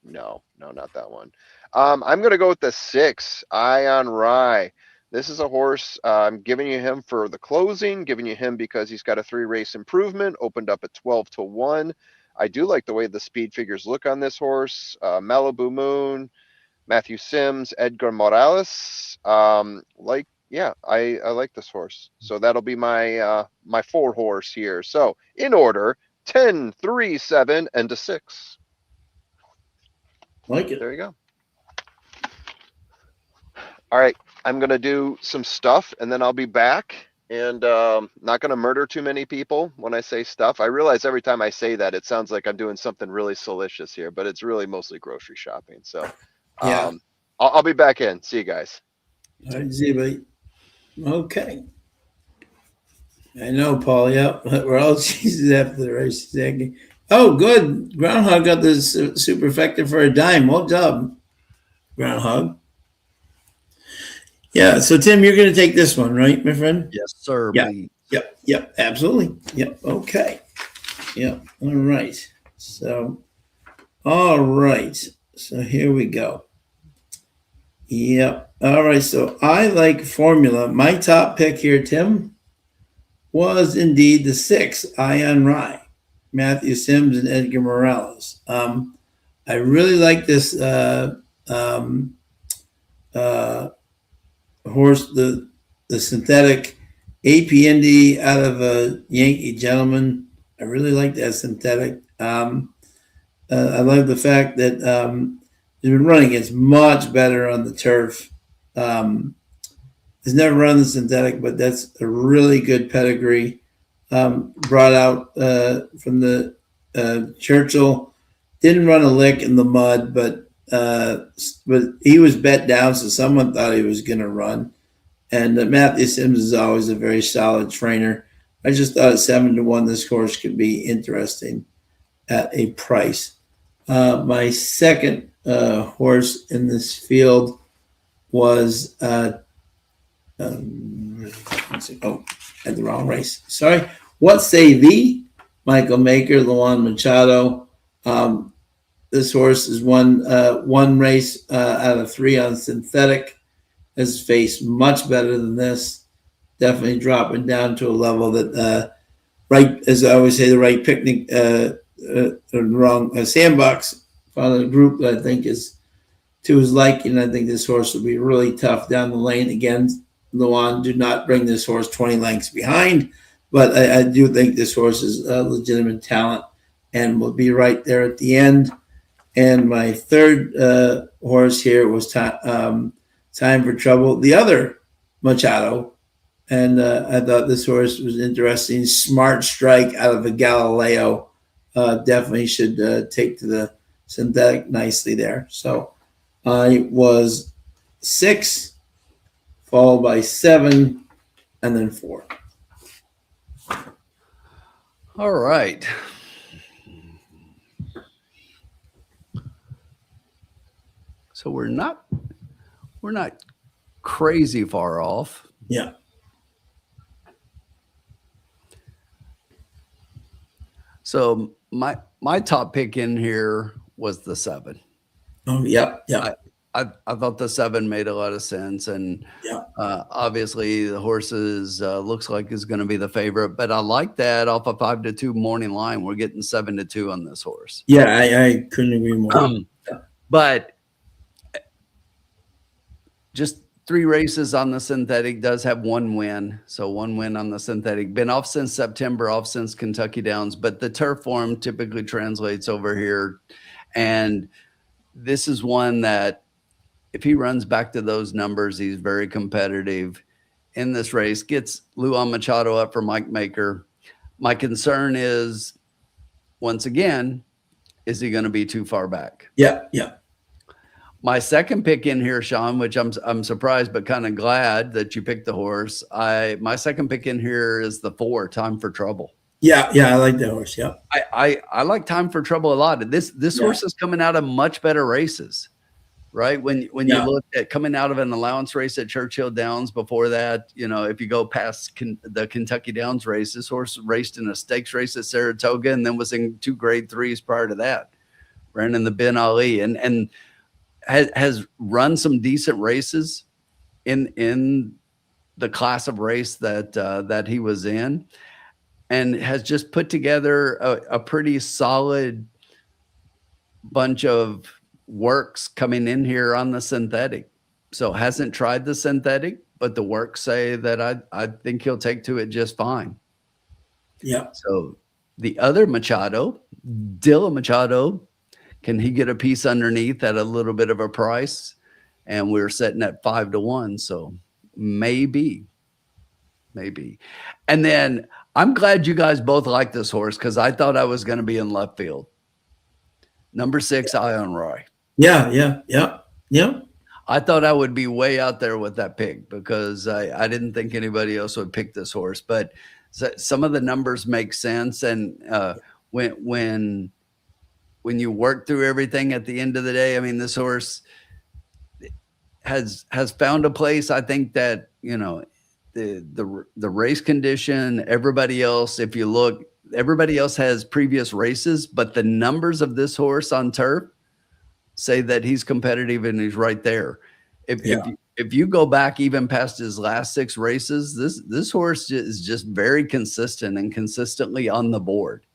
No, not that one. I'm going to go with the 6, Ion Rye. This is a horse, I'm giving you him for the closing, giving you him because he's got a 3 race improvement, opened up at 12 to 1. I do like the way the speed figures look on this horse. Malibu Moon, Matthew Sims, Edgar Morales. I like this horse. So that'll be my my 4 horse here. So in order, 10, 3, 7, and a 6. Like it. There you go. All right, I'm gonna do some stuff and then I'll be back, and not gonna murder too many people when I say stuff. I realize every time I say that it sounds like I'm doing something really salacious here, but it's really mostly grocery shopping. So yeah, I'll be back in. See you guys. All right, see you, buddy. Okay. I know, Paul. Yep, we're all cheeses after the race. Exactly. Oh, good. Groundhog got this superfecta for a dime. Well job, Groundhog. Yeah. So Tim, you're going to take this one, right, my friend? Yes, sir. Yeah. Please. Yep. Absolutely. Yep. Okay. Yep. All right. So, all right. So here we go. Yep. All right. So I like formula. My top pick here, Tim, was indeed the 6, Ion Rye, Matthew Sims and Edgar Morales. I really like this horse, the synthetic AP Indy out of a Yankee Gentleman. I really like that synthetic. I love the fact that he's been running against much better on the turf. He's never run the synthetic, but that's a really good pedigree. Brought out from the Churchill, didn't run a lick in the mud, but he was bet down, so someone thought he was going to run. And Matthew Sims is always a very solid trainer. I just thought at 7-1 this horse could be interesting at a price. My second horse in this field was at the wrong race. Sorry. What Say Thee? Michael Maker, Luan Machado. This horse has won one race out of 3 on synthetic. Has faced much better than this. Definitely dropping down to a level that, right, as I always say, the right picnic, wrong sandbox found a group that I think is to his liking. I think this horse will be really tough down the lane. Again, Luan, do not bring this horse 20 lengths behind, but I do think this horse is a legitimate talent and will be right there at the end. And my third horse here was Time for Trouble, the other Machado. And I thought this horse was interesting. Smart Strike out of a Galileo. Definitely should take to the synthetic nicely there. So I was 6, followed by 7, and then 4. All right. So we're not crazy far off. Yeah. So my top pick in here was the 7. Oh, yeah. I thought the 7 made a lot of sense, and Yeah. Obviously the horses looks like is going to be the favorite, but I like that off a 5-2 morning line. We're getting 7-2 on this horse. Yeah, I couldn't agree more. But just 3 races on the synthetic, does have 1 win. So 1 win on the synthetic. Been off since September, off since Kentucky Downs, but the turf form typically translates over here. And this is one that if he runs back to those numbers, he's very competitive in this race. Gets Luan Machado up for Mike Maker. My concern is, once again, is he going to be too far back? Yeah. My second pick in here, Sean, which I'm surprised but kind of glad that you picked the horse. My second pick in here is the 4, Time for Trouble. Yeah, I like that horse. Yeah. I like Time for Trouble a lot. This horse is coming out of much better races, right? When you look at coming out of an allowance race at Churchill Downs before that, if you go past the Kentucky Downs race, this horse raced in a stakes race at Saratoga and then was in 2 grade 3s prior to that. Ran in the Ben Ali and has run some decent races in the class of race that he was in, and has just put together a pretty solid bunch of works coming in here on the synthetic. So hasn't tried the synthetic, but the works say that I think he'll take to it just fine. Yeah. So the other Machado, Dylan Machado, can he get a piece underneath at a little bit of a price? And we're sitting at 5-1. So maybe. And then I'm glad you guys both like this horse, because I thought I was going to be in left field. Number 6, Ion Roy. Yeah. I thought I would be way out there with that pick, because I didn't think anybody else would pick this horse. But some of the numbers make sense. And when you work through everything at the end of the day, I mean, this horse has found a place. I think that, you know, the race condition, everybody else, if you look, everybody else has previous races, but the numbers of this horse on turf say that he's competitive and he's right there. If you go back even past his last 6 races, this horse is just very consistent and consistently on the board.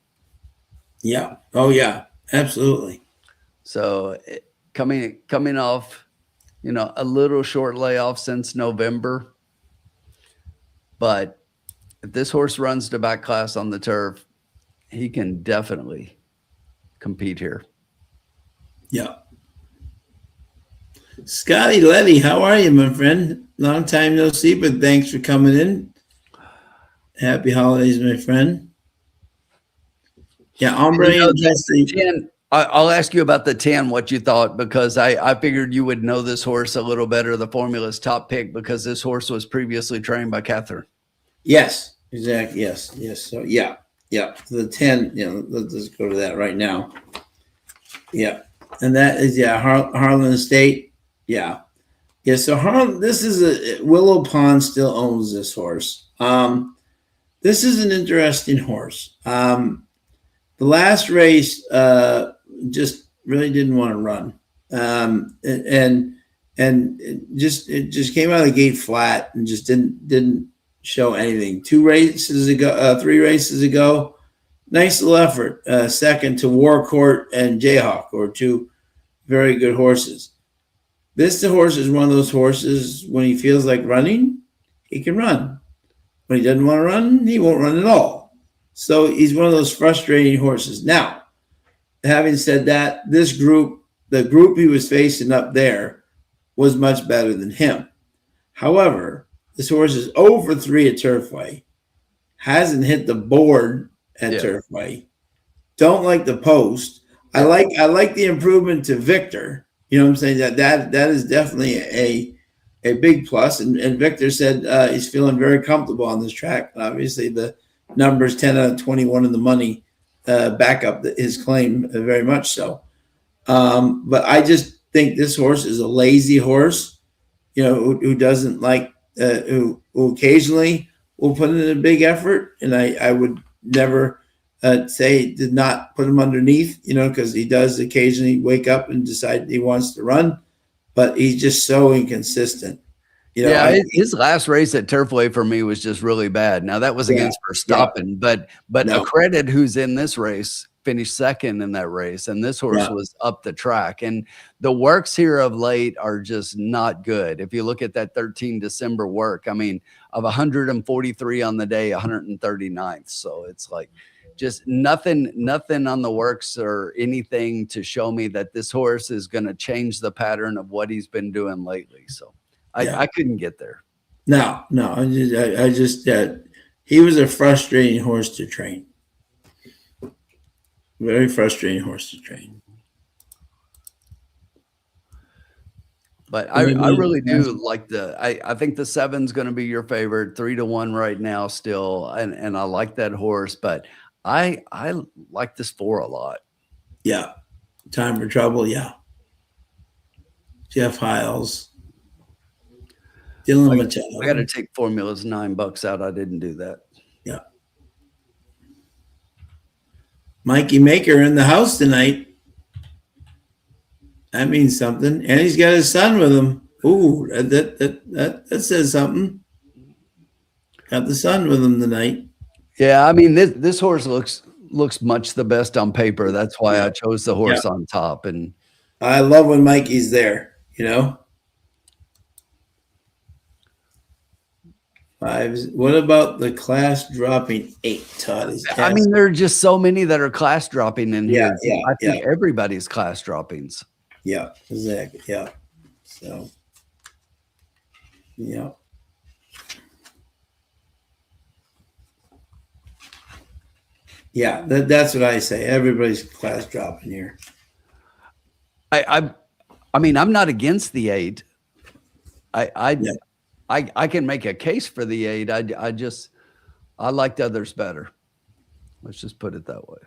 Yeah. Oh yeah, absolutely. So coming off, you know, a little short layoff since November, but if this horse runs to back class on the turf, he can definitely compete here. Yeah. Scotty Letty, how are you, my friend? Long time no see, but thanks for coming in. Happy holidays, my friend. Yeah, Ombre You know, and Jesse. the 10, I'll ask you about the 10, what you thought, because I figured you would know this horse a little better, the formula's top pick, because this horse was previously trained by Catherine. Yes, exactly. Yes. So yeah. The 10, you know, let's just go to that right now. Yeah. And that is, Harlan Estate. Yeah. Yeah. So Harlan, this is Willow Pond still owns this horse. This is an interesting horse. The last race, just really didn't want to run. And it just came out of the gate flat and just didn't show anything. 3 races ago, nice little effort. Second to Warcourt and Jayhawk, or 2 very good horses. This horse is one of those horses, when he feels like running, he can run. When he doesn't want to run, he won't run at all. So he's one of those frustrating horses. Now, having said that, the group he was facing up there was much better than him. However, this horse is 0 for 3 at Turfway, hasn't hit the board at Turfway. Don't like the post. I like the improvement to Victor. You know what I'm saying? That is definitely a big plus. And Victor said he's feeling very comfortable on this track. Obviously, the numbers 10 out of 21 in the money back up his claim very much so. But I just think this horse is a lazy horse, you know, who doesn't like, who occasionally will put in a big effort. And I would never say did not put him underneath, you know, because he does occasionally wake up and decide he wants to run, but he's just so inconsistent. You know, his last race at Turfway for me was just really bad. Now that was against Verstappen, but no. Accredit, who's in this race, finished second in that race, and this horse was up the track. And the works here of late are just not good. If you look at that 13 December work, I mean, of 143 on the day, 139th. So it's like just nothing on the works or anything to show me that this horse is going to change the pattern of what he's been doing lately. So I couldn't get there. No. I just he was a frustrating horse to train. Very frustrating horse to train. But I really do like I think the 7's going to be your favorite, 3-1 right now still. And I like that horse, but I like this 4 a lot. Yeah. Time for Trouble. Yeah. Jeff Hiles. Dylan Machado. I got to take Formula's $9 out. I didn't do that. Yeah. Mikey Maker in the house tonight. That means something. And he's got his son with him. Ooh, that says something. Got the son with him tonight. Yeah, I mean, this horse looks much the best on paper. That's why I chose the horse on top. And I love when Mikey's there, you know. 5. What about the class dropping 8, Todd? I mean, there are just so many that are class dropping in here. I think everybody's class droppings. Yeah, exactly. Yeah. So, yeah. Yeah, that's what I say. Everybody's class dropping here. I mean, I'm not against the 8. I can make a case for the 8. I liked others better. Let's just put it that way.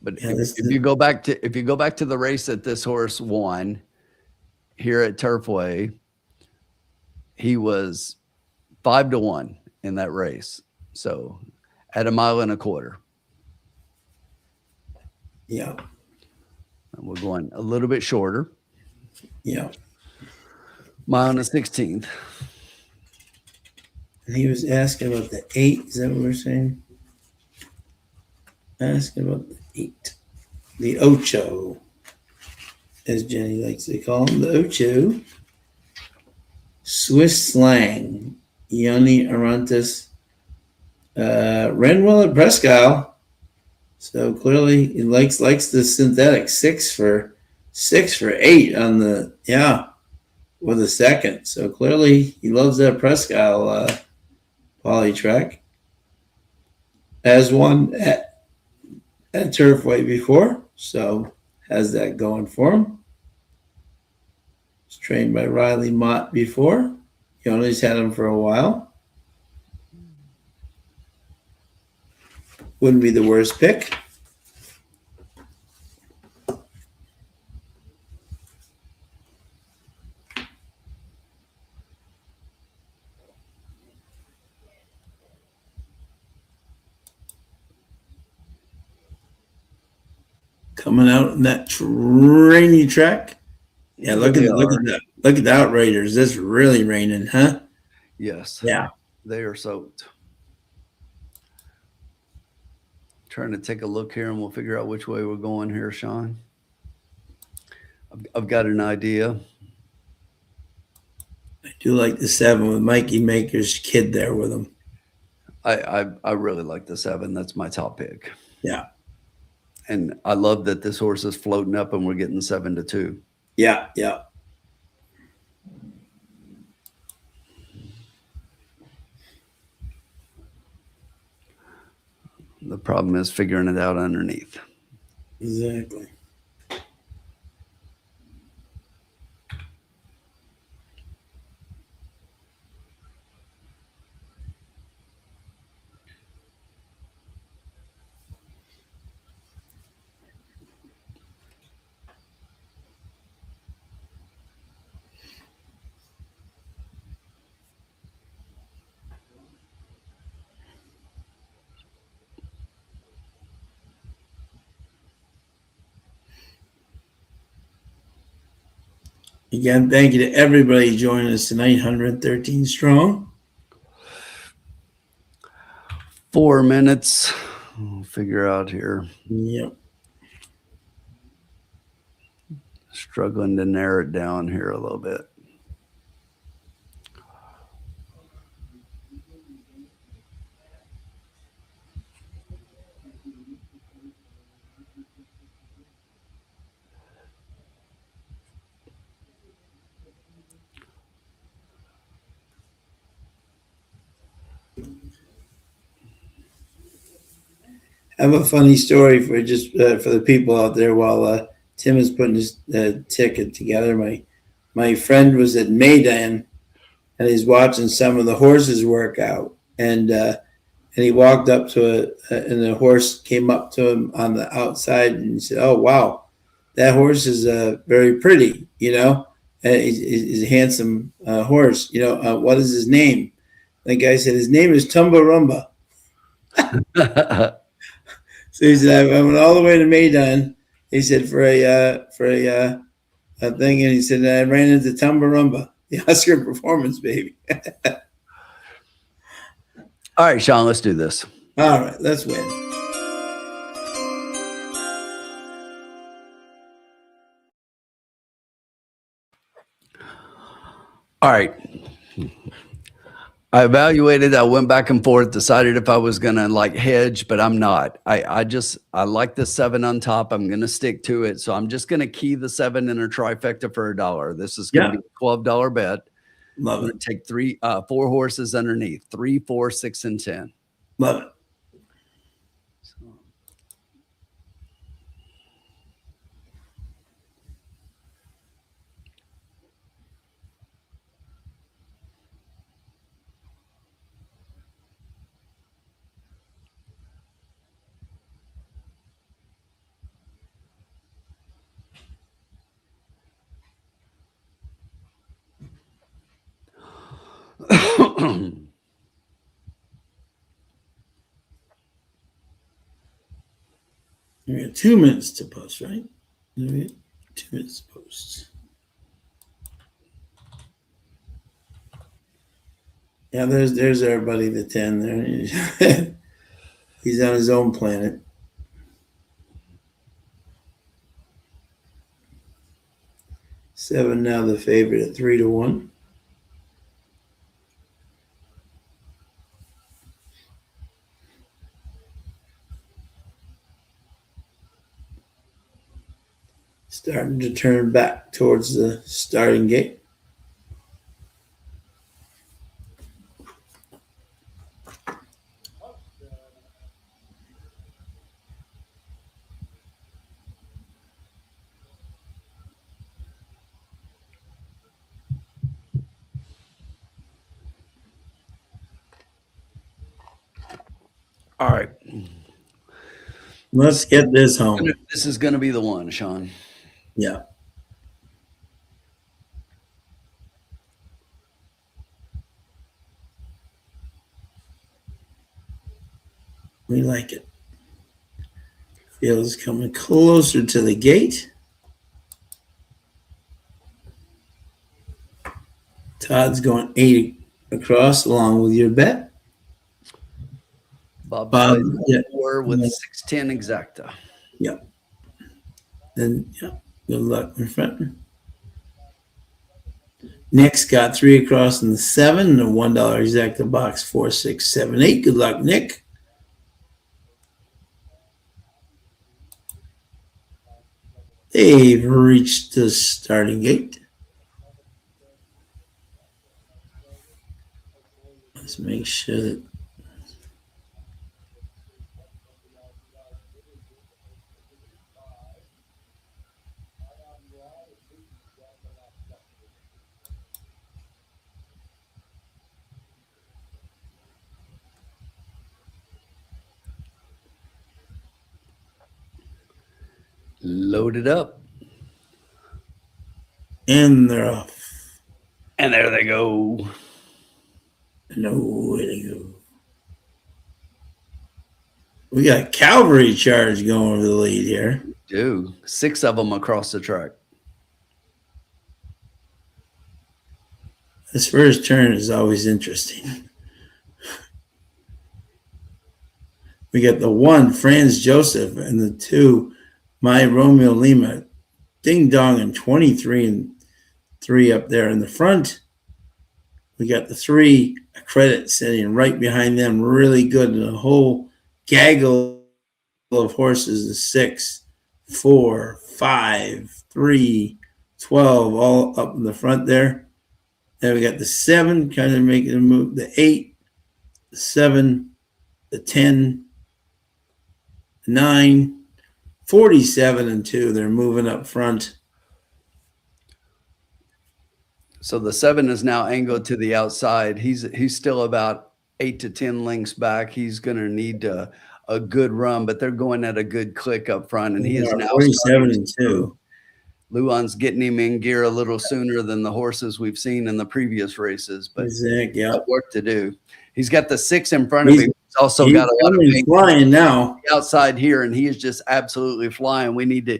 But Yeah, if you go back to the race that this horse won here at Turfway, he was 5-1 in that race. So at 1.25 miles. yeah, And we're going a little bit shorter. yeah. 1.16 miles. And he was asking about the 8. Is that what we're saying? Asking about the 8. The Ocho, as Jenny likes to call him, the Ocho. Swiss slang. Yoni Arantes. Ran well at Presque Isle. So clearly he likes the synthetic 6 for 8 on the with a second. So clearly he loves that Presque Isle poly track. Has won at Turfway before, so has that going for him. Was trained by Riley Mott before. Yoni's had him for a while. Wouldn't be the worst pick. Coming out in that rainy track. Yeah, look at the Outriders. It's really raining, huh? Yes. Yeah. They are soaked. Trying to take a look here, and we'll figure out which way we're going here, Sean. I've got an idea. I do like the 7 with Mikey Maker's kid there with him. I really like the 7. That's my top pick. Yeah. And I love that this horse is floating up and we're getting 7-2. Yeah, yeah. The problem is figuring it out underneath. Exactly. Again, thank you to everybody joining us tonight, 113 strong. 4 minutes. We'll figure out here. Yep. Struggling to narrow it down here a little bit. I have a funny story for the people out there while Tim is putting his ticket together. My friend was at Maidan and he's watching some of the horses work out, and he walked up to and the horse came up to him on the outside and he said, "Oh wow, that horse is very pretty, you know. He's a handsome horse, you know. What is his name?" The guy said, "His name is Tumbarumba." So he said, "I went all the way to Maidan." He said for a thing, and he said I ran into Tumbarumba, the Oscar performance baby. All right, Sean, let's do this. All right, let's win. All right. I evaluated. I went back and forth, decided if I was going to like hedge, but I'm not. I like the 7 on top. I'm going to stick to it. So I'm just going to key the 7 in a trifecta for $1. This is going to be a $12 bet. Love I'm it. going to take 4 horses underneath, 3, 4, 6, and 10. Love it. We got 2 minutes to post, right? We got 2 minutes to post. Yeah, there's everybody, the 10 there. He's on his own planet. Seven now the favorite at 3-1. Starting to turn back towards the starting gate. All right. Let's get this home. This is going to be the one, Sean. Yeah. We like it. Field is coming closer to the gate. Todd's going 8 across along with your bet. Bob yeah. 4 with 610 exacta. Yep. And yeah, good luck in front. Nick's got 3 across in the 7 and a $1 exacta box 4, 6, 7, 8. Good luck, Nick. They've reached the starting gate. Let's make sure that Load it up. and they're off. And there they go. No way to go. We got a cavalry charge going over the lead here. Do 6 of them across the track. This first turn is always interesting. We got the 1, Franz Joseph, and the 2, My Romeo Lima. Ding Dong and 23 and 3 up there in the front. We got the 3, a credit sitting right behind them, really good. And a whole gaggle of horses, the 6, 4, 5, 3, 12, all up in the front there. Then we got the 7 kind of making a move, the 8, the 7, the 10, 9, 47 and 2. They're moving up front. So the 7 is now angled to the outside. He's still about 8 to 10 lengths back. He's going to need a good run, but they're going at a good click up front, and he is now 47 and 2. Luan's getting him in gear a little sooner than the horses we've seen in the previous races, but Exactly, yeah. work to do. He's got the 6 in front of him. He's also got a lot of paint flying now outside here, and he is just absolutely flying. We need to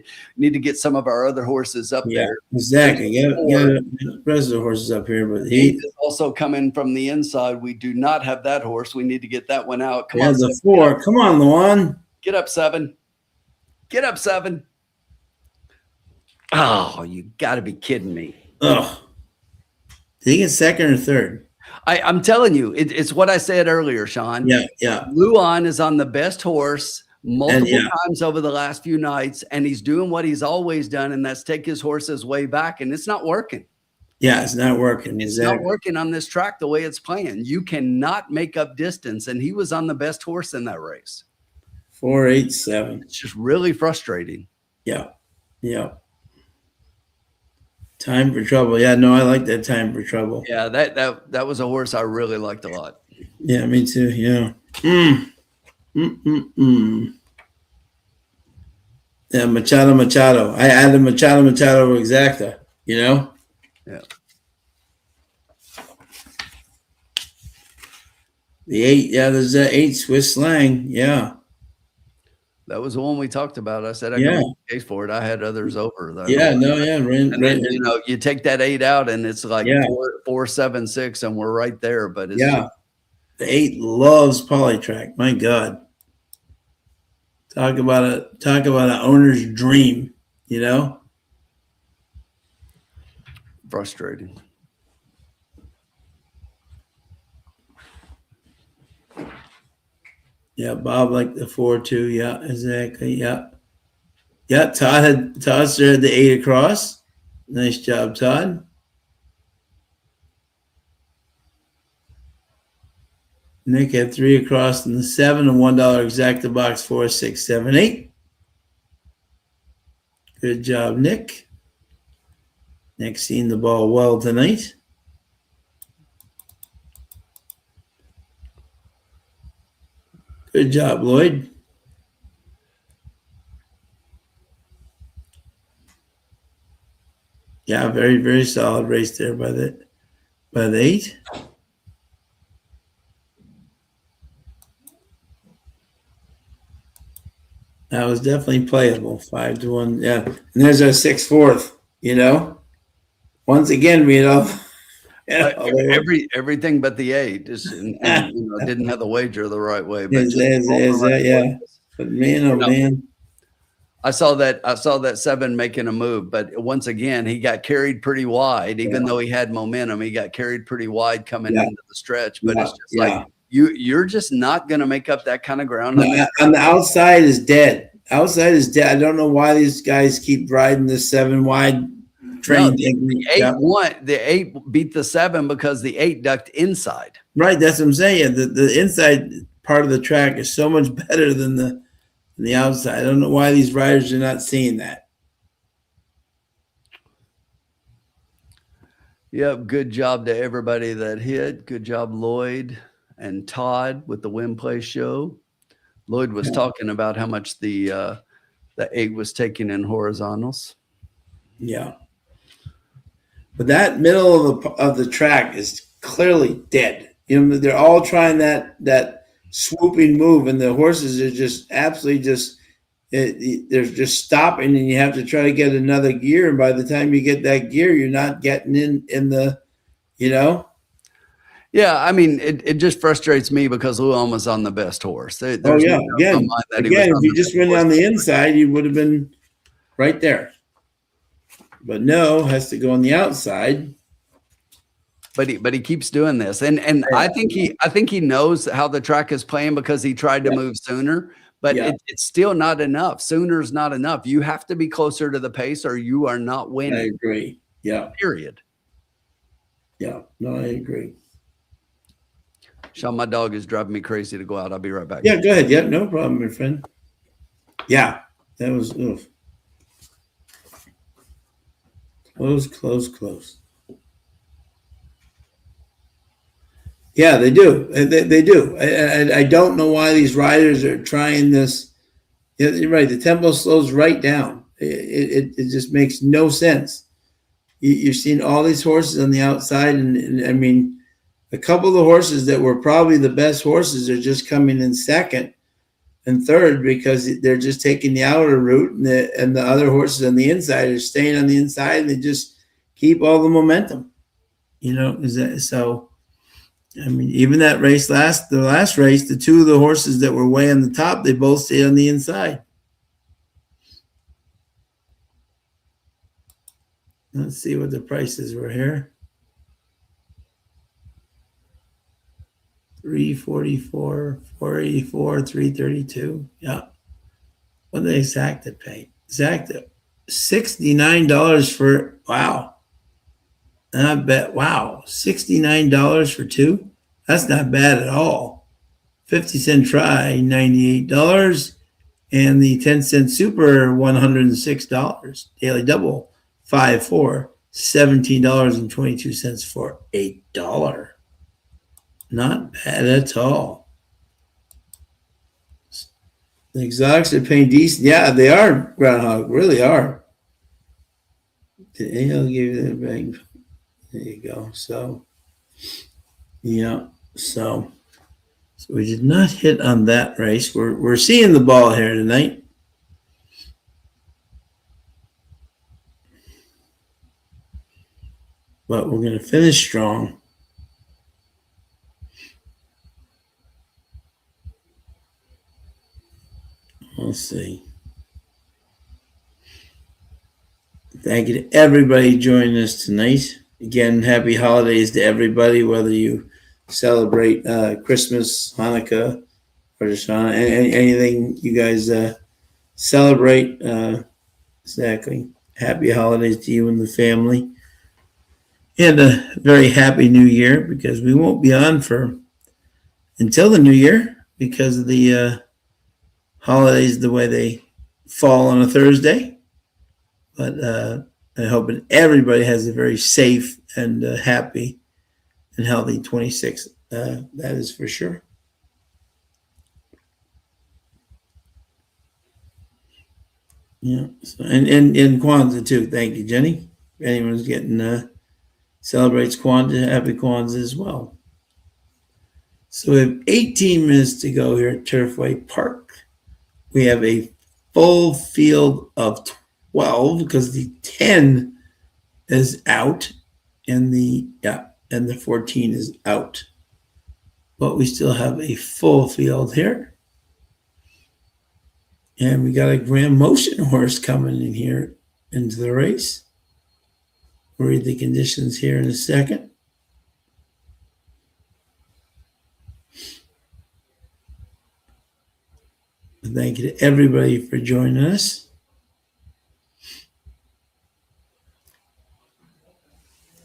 get some of our other horses up there. Exactly. Get the rest of the horses up here, but He is also coming from the inside. We do not have that horse. We need to get that one out. Come on, the 4. Come on, Luan. Get up, 7. Get up, 7. Oh, you got to be kidding me. Ugh. Did he get second or third? I'm telling you, it's what I said earlier, Sean. Yeah. Luan is on the best horse multiple times over the last few nights, and he's doing what he's always done, and that's take his horses way back, and it's not working. Yeah, it's not working. It's not working on this track the way it's playing. You cannot make up distance, and he was on the best horse in that race. 4, 8, 7. It's just really frustrating. Yeah. Time for Trouble. Yeah, no, I like that Time for Trouble. Yeah, that was a horse I really liked a lot. Yeah, me too. Yeah. Yeah, Machado. I added Machado exacta, you know? Yeah. The 8, there's that 8 Swiss slang. Yeah. That was the one we talked about. I said I Yeah. can make a case for it. I had others over. Though. Yeah, no, yeah, And then you take that 8 out, and it's like Yeah. 4.76, and we're right there. But it's yeah, the 8 loves Polytrack. My God, talk about an owner's dream. You know. frustrating. Yeah, Bob liked the 4-2. Yeah, exactly. Yeah. Yeah, Todd had the 8 across. Nice job, Todd. Nick had 3 across in the 7 and $1 exacta box 4, 6, 7, 8. Good job, Nick. Nick's seen the ball well tonight. Good job, Lloyd. Yeah, very, very solid race there by the 8. That was definitely playable. 5-1. Yeah. And there's our 6/4, you know. Once again, we had all everything but the 8 and didn't have the wager the right way. But yeah. But man, oh man. I saw that 7 making a move, but once again, he got carried pretty wide, even though he had momentum. He got carried pretty wide coming into the stretch. But it's just like you're just not going to make up that kind of ground. On the outside is dead. Outside is dead. I don't know why these guys keep riding this 7 wide train. No, the 8 beat the 7 because the 8 ducked inside. Right, that's what I'm saying. The inside part of the track is so much better than the outside. I don't know why these riders are not seeing that. Yep, good job to everybody that hit. Good job, Lloyd and Todd with the Win Play show. Lloyd was talking about how much the 8 was taking in horizontals. Yeah, but that middle of the track is clearly dead. You know, they're all trying that swooping move, and the horses are just absolutely they're just stopping, and you have to try to get another gear. And by the time you get that gear, you're not getting in the, you know. Yeah, I mean, it just frustrates me because Luan was on the best horse. Again, if you just went on the inside, you would have been right there. But no, has to go on the outside. But he keeps doing this, and I think he knows how the track is playing because he tried to move sooner. But it's still not enough. Sooner's not enough. You have to be closer to the pace, or you are not winning. I agree. Yeah. Period. Yeah. No, I agree. Sean, my dog is driving me crazy to go out. I'll be right back. Yeah, go ahead. Yeah, no problem, my friend. Yeah, that was close. Yeah, they do. They do. I don't know why these riders are trying this. You're right. The tempo slows right down. It just makes no sense. You're seeing all these horses on the outside, and I mean, a couple of the horses that were probably the best horses are just coming in second and third because they're just taking the outer route, and the other horses on the inside are staying on the inside, and they just keep all the momentum. You know, is that so? I mean, even that race the last race, the 2 of the horses that were way on the top, they both stayed on the inside. Let's see what the prices were here. 344, 484, 332. Yeah. What did Exacta pay? Exacta, $69 for, wow. I bet, wow, $69 for 2? That's not bad at all. 50-cent try, $98. And the 10-cent super, $106. Daily double, 5-4, $17.22 for $8. Not bad at all. The exotics are paying decent. Yeah, they are, Groundhog. Really are. I'll give you that bag. There you go. So, yeah. So So we did not hit on that race. We're seeing the ball here tonight. But we're going to finish strong. We'll see. Thank you to everybody joining us tonight. Again, happy holidays to everybody, whether you celebrate Christmas, Hanukkah, or just anything you guys celebrate. Exactly. Happy holidays to you and the family. And a very happy new year, because we won't be on until the new year because of the holidays, the way they fall on a Thursday. But I hope that everybody has a very safe and happy and healthy 26th. That is for sure. Yeah. So, and Kwanzaa too. Thank you, Jenny. If anyone's getting celebrates Kwanzaa, happy Kwanzaa as well. So we have 18 minutes to go here at Turfway Park. We have a full field of 12 because the 10 is out and the 14 is out. But we still have a full field here. And we got a Grand Motion horse coming in here into the race. We'll read the conditions here in a second. Thank you to everybody for joining us.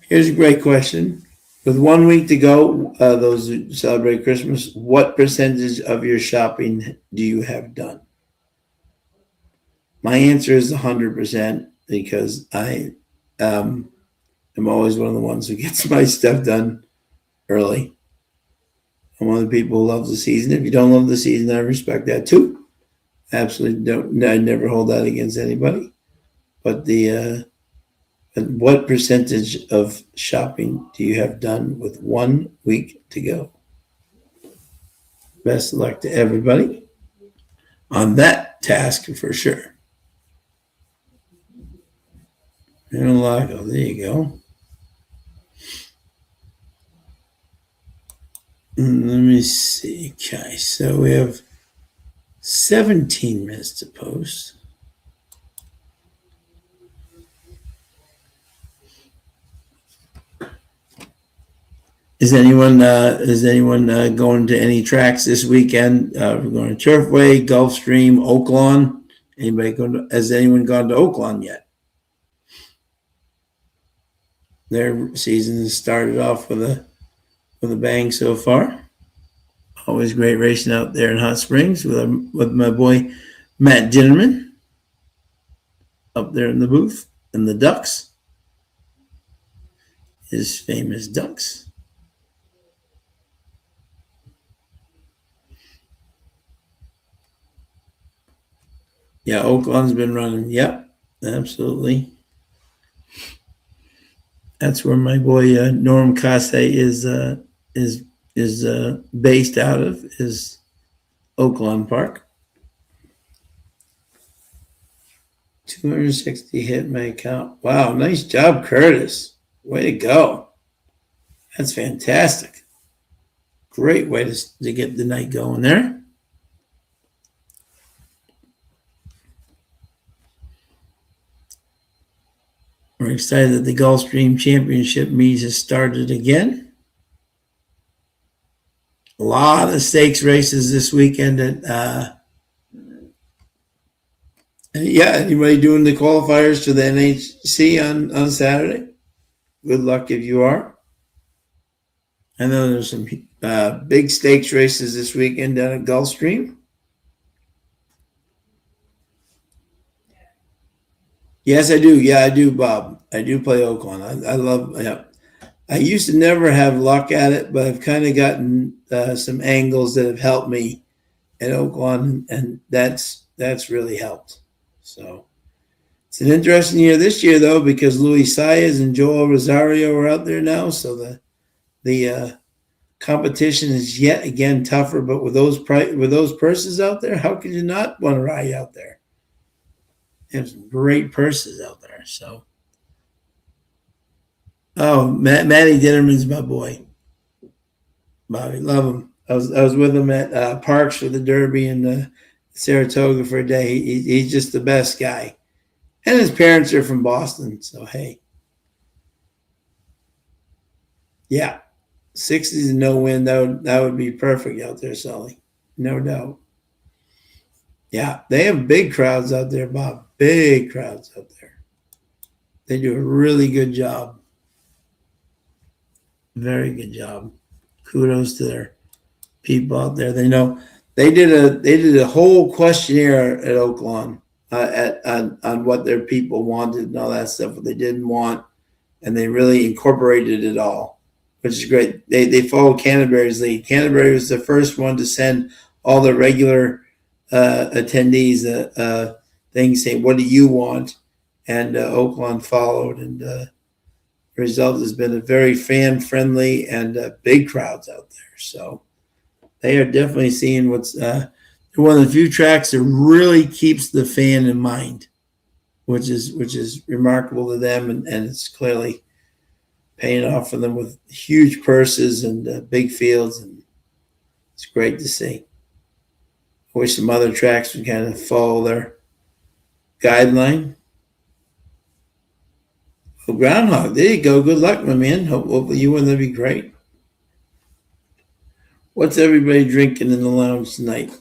Here's a great question. With 1 week to go, those who celebrate Christmas, what percentage of your shopping do you have done? My answer is 100% because I am always one of the ones who gets my stuff done early. I'm one of the people who loves the season. If you don't love the season, I respect that too. Absolutely don't. I never hold that against anybody. But what percentage of shopping do you have done with 1 week to go? Best of luck to everybody on that task for sure. Interlago, there you go. Let me see. Okay, so we have 17 minutes to post. Is anyone going to any tracks this weekend? We're going to Turfway, Gulfstream, Oaklawn. Has anyone gone to Oaklawn yet? Their season has started off with a bang so far. Always great racing out there in Hot Springs with my boy Matt Ginnerman up there in the booth, and the Ducks, his famous Ducks. Yeah, Oaklawn's been running. Yep, absolutely. That's where my boy Norm Casse is based out of, is Oaklawn Park. 260 hit my account. Wow, nice job, Curtis. Way to go. That's fantastic. Great way to get the night going there. We're excited that the Gulfstream Championship meet has started again. A lot of stakes races this weekend at anybody doing the qualifiers for the NHC on Saturday? Good luck if you are. I know there's some big stakes races this weekend down at Gulfstream. Yes, I do. Yeah, I do, Bob. I do play Oaklawn. I love. Yeah. I used to never have luck at it, but I've kind of gotten some angles that have helped me at Oaklawn, and that's really helped. So it's an interesting year this year, though, because Luis Saez and Joel Rosario are out there now. So the competition is yet again tougher. But with those purses out there, how could you not want to ride out there? There's great purses out there. So, oh, Matty Ditterman's my boy. Bobby, love him. I was with him at Parks for the Derby in Saratoga for a day. He's just the best guy, and his parents are from Boston. So hey, yeah, 60s and no wind. That would be perfect out there, Sully. No doubt. Yeah, they have big crowds out there, Bob. Big crowds out there. They do a really good job. Very good job. Kudos to their people out there. They know they did a whole questionnaire at Oaklawn on what their people wanted and all that stuff, what they didn't want, and they really incorporated it all, which is great. They followed Canterbury's lead. Canterbury was the first one to send all the regular attendees things saying, "What do you want?" And Oaklawn followed, and the result has been a very fan-friendly and big crowds out there. So they are definitely seeing what's one of the few tracks that really keeps the fan in mind, which is remarkable to them, and it's clearly paying off for them with huge purses and big fields, and it's great to see. I wish some other tracks would kind of follow their guideline. Well, Groundhog, there you go. Good luck, my man. Hopefully you win. That'd be great. What's everybody drinking in the lounge tonight?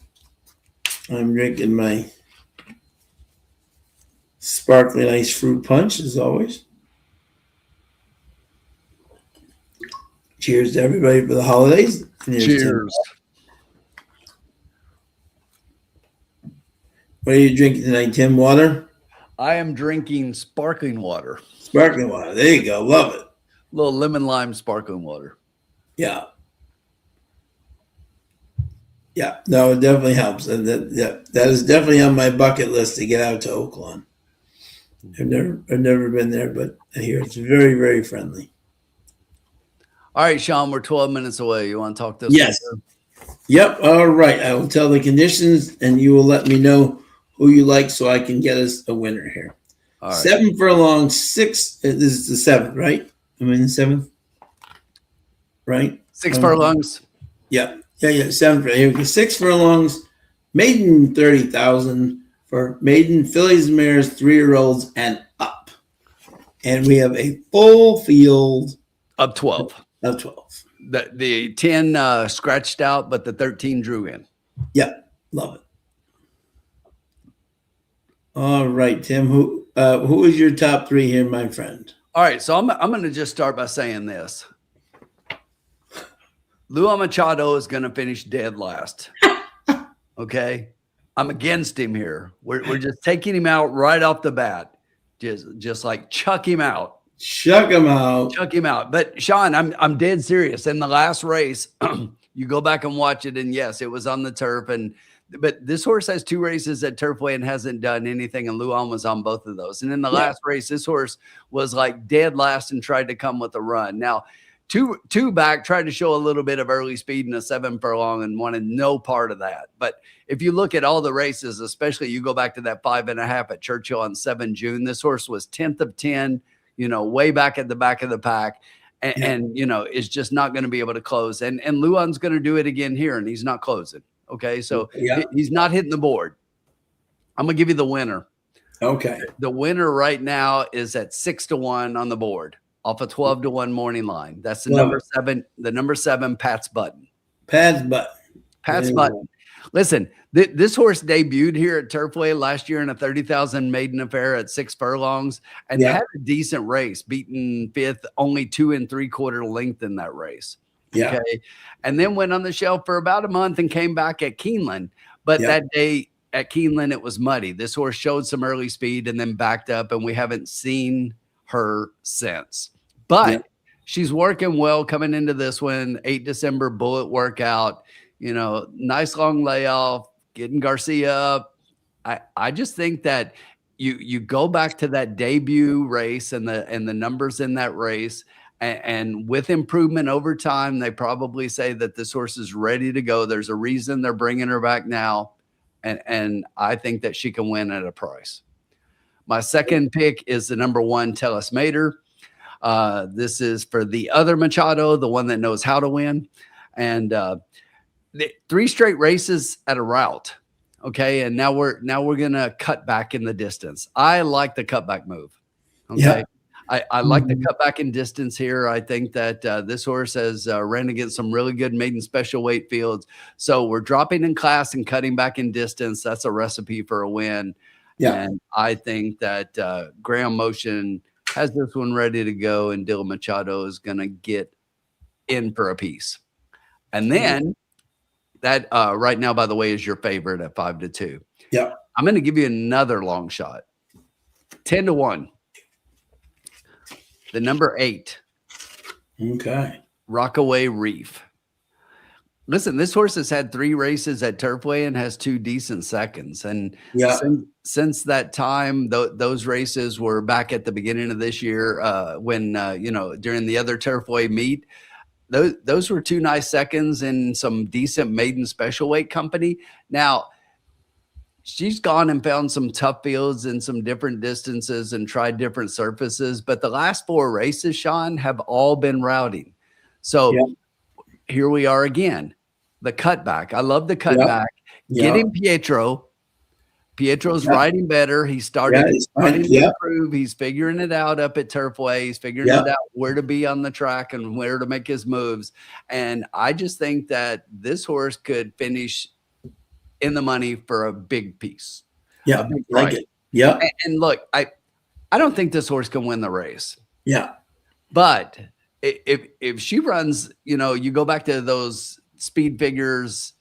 I'm drinking my sparkling ice fruit punch, as always. Cheers to everybody for the holidays. Cheers. What are you drinking tonight, Tim? Water? I am drinking sparkling water. Sparkling water. There you go. Love it. A little lemon lime sparkling water. Yeah. Yeah. No, it definitely helps. And that is definitely on my bucket list to get out to Oaklawn. I've never been there, but I hear it's very, very friendly. All right, Sean, we're 12 minutes away. You want to talk this? Yes. Yep. All right. I will tell the conditions, and you will let me know who you like so I can get us a winner here. All right. 7 furlongs, 6. This is the 7th, right? I'm in the 7th, right? 6 furlongs. Yeah. 7 6 furlongs, maiden 30,000 for maiden fillies, mares, 3-year-olds and up, and we have a full field of 12. Of 12. The 10 scratched out, but the 13 drew in. Yeah, love it. All right, Tim. Who is your top 3 here, my friend? All right, so I'm going to just start by saying this. Luan Machado is going to finish dead last. Okay, I'm against him here. We're just taking him out right off the bat. Just like chuck him out. Chuck him out. Chuck him out. But Sean, I'm dead serious. In the last race, you go back and watch it, and yes, it was on the turf. But this horse has 2 races at Turfway and hasn't done anything, and Luan was on both of those. And in the last race, this horse was like dead last and tried to come with a run. Now, two back tried to show a little bit of early speed in a 7 furlong and wanted no part of that. But if you look at all the races, especially you go back to that 5.5 at Churchill on 7 June, this horse was 10th of 10, way back at the back of the pack. And is just not going to be able to close. And Luan's going to do it again here, and he's not closing. Okay, so he's not hitting the board. I'm going to give you the winner. Okay. The winner right now is at 6-1 on the board off a 12-1 morning line. That's the number 7, Pat's Button. Pat's Button. Listen, this horse debuted here at Turfway last year in a 30,000 maiden affair at 6 furlongs and had a decent race, beaten 5th, only 2 3/4 length in that race. Yeah. Okay. And then went on the shelf for about a month and came back at Keeneland. But that day at Keeneland, it was muddy. This horse showed some early speed and then backed up, and we haven't seen her since. But she's working well coming into this one. 8 December bullet workout, nice long layoff, getting Garcia up. I just think that you go back to that debut race and the numbers in that race. And with improvement over time, they probably say that this horse is ready to go. There's a reason they're bringing her back now. And I think that she can win at a price. My second pick is the number 1, Tellus Mater. This is for the other Machado, the one that knows how to win. And 3 straight races at a route. Okay. And now we're going to cut back in the distance. I like the cutback move. Okay. Yeah. I like the cutback in distance here. I think that this horse has ran against some really good maiden special weight fields. So we're dropping in class and cutting back in distance. That's a recipe for a win. Yeah. And I think that Graham Motion has this one ready to go, and Dylan Machado is going to get in for a piece. And then that right now, by the way, is your favorite at 5-2. Yeah. I'm going to give you another long shot. 10-1. The number 8. Okay. Rockaway Reef. Listen, this horse has had 3 races at Turfway and has 2 decent seconds. And since that time, those races were back at the beginning of this year when, during the other Turfway meet. Those were 2 nice seconds in some decent maiden special weight company. Now, she's gone and found some tough fields and some different distances and tried different surfaces. But the last 4 races, Sean, have all been routing. So here we are again. The cutback. I love the cutback. Getting Pietro. Pietro's riding better. He's starting to improve. He's figuring it out up at Turfway. He's figuring it out where to be on the track and where to make his moves. And I just think that this horse could finish in the money for a big piece. Yeah. Like it. Yeah. And look, I don't think this horse can win the race. Yeah. But if she runs, you go back to those speed figures,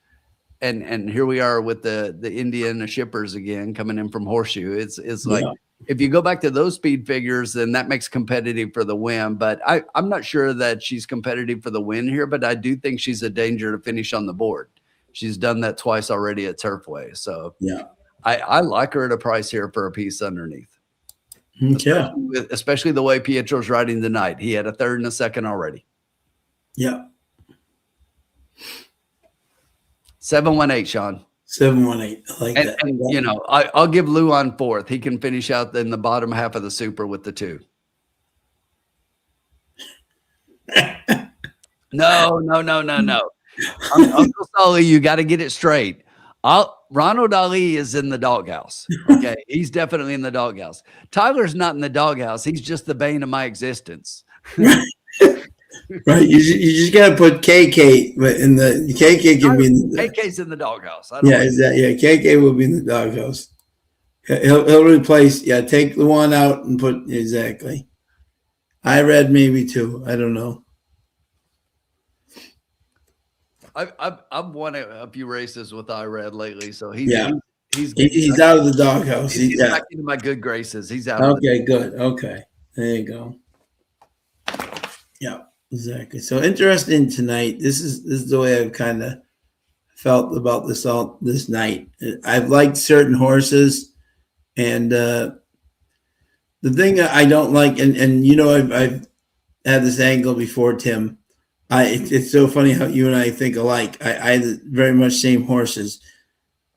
and here we are with the Indian shippers again coming in from Horseshoe. It's like if you go back to those speed figures, then that makes competitive for the win. But I'm not sure that she's competitive for the win here, but I do think she's a danger to finish on the board. She's done that twice already at Turfway. So I like her at a price here for a piece underneath. Okay. Especially the way Pietro's riding tonight. He had a 3rd and a 2nd already. Yeah. 7-1-8, Sean. 7-1-8. I like that. And I'll give Lou on 4th. He can finish out in the bottom half of the super with the 2. No. Uncle Sully, you got to get it straight. Ronald Ali is in the doghouse. Okay. He's definitely in the doghouse. Tyler's not in the doghouse. He's just the bane of my existence. Right. You just got to put KK, but in the KK can be in the, KK's in the doghouse. KK will be in the doghouse. He'll replace, take the one out and put, exactly. I read maybe 2. I don't know. I've won a few races with IRED lately, so he's out of the doghouse. He's back into my good graces. He's out. Okay, good. Okay, there you go. Yeah, exactly. So interesting tonight. This is the way I've kind of felt about this night. I've liked certain horses, and the thing I don't like, and I've had this angle before, Tim. It's so funny how you and I think alike. I very much same horses.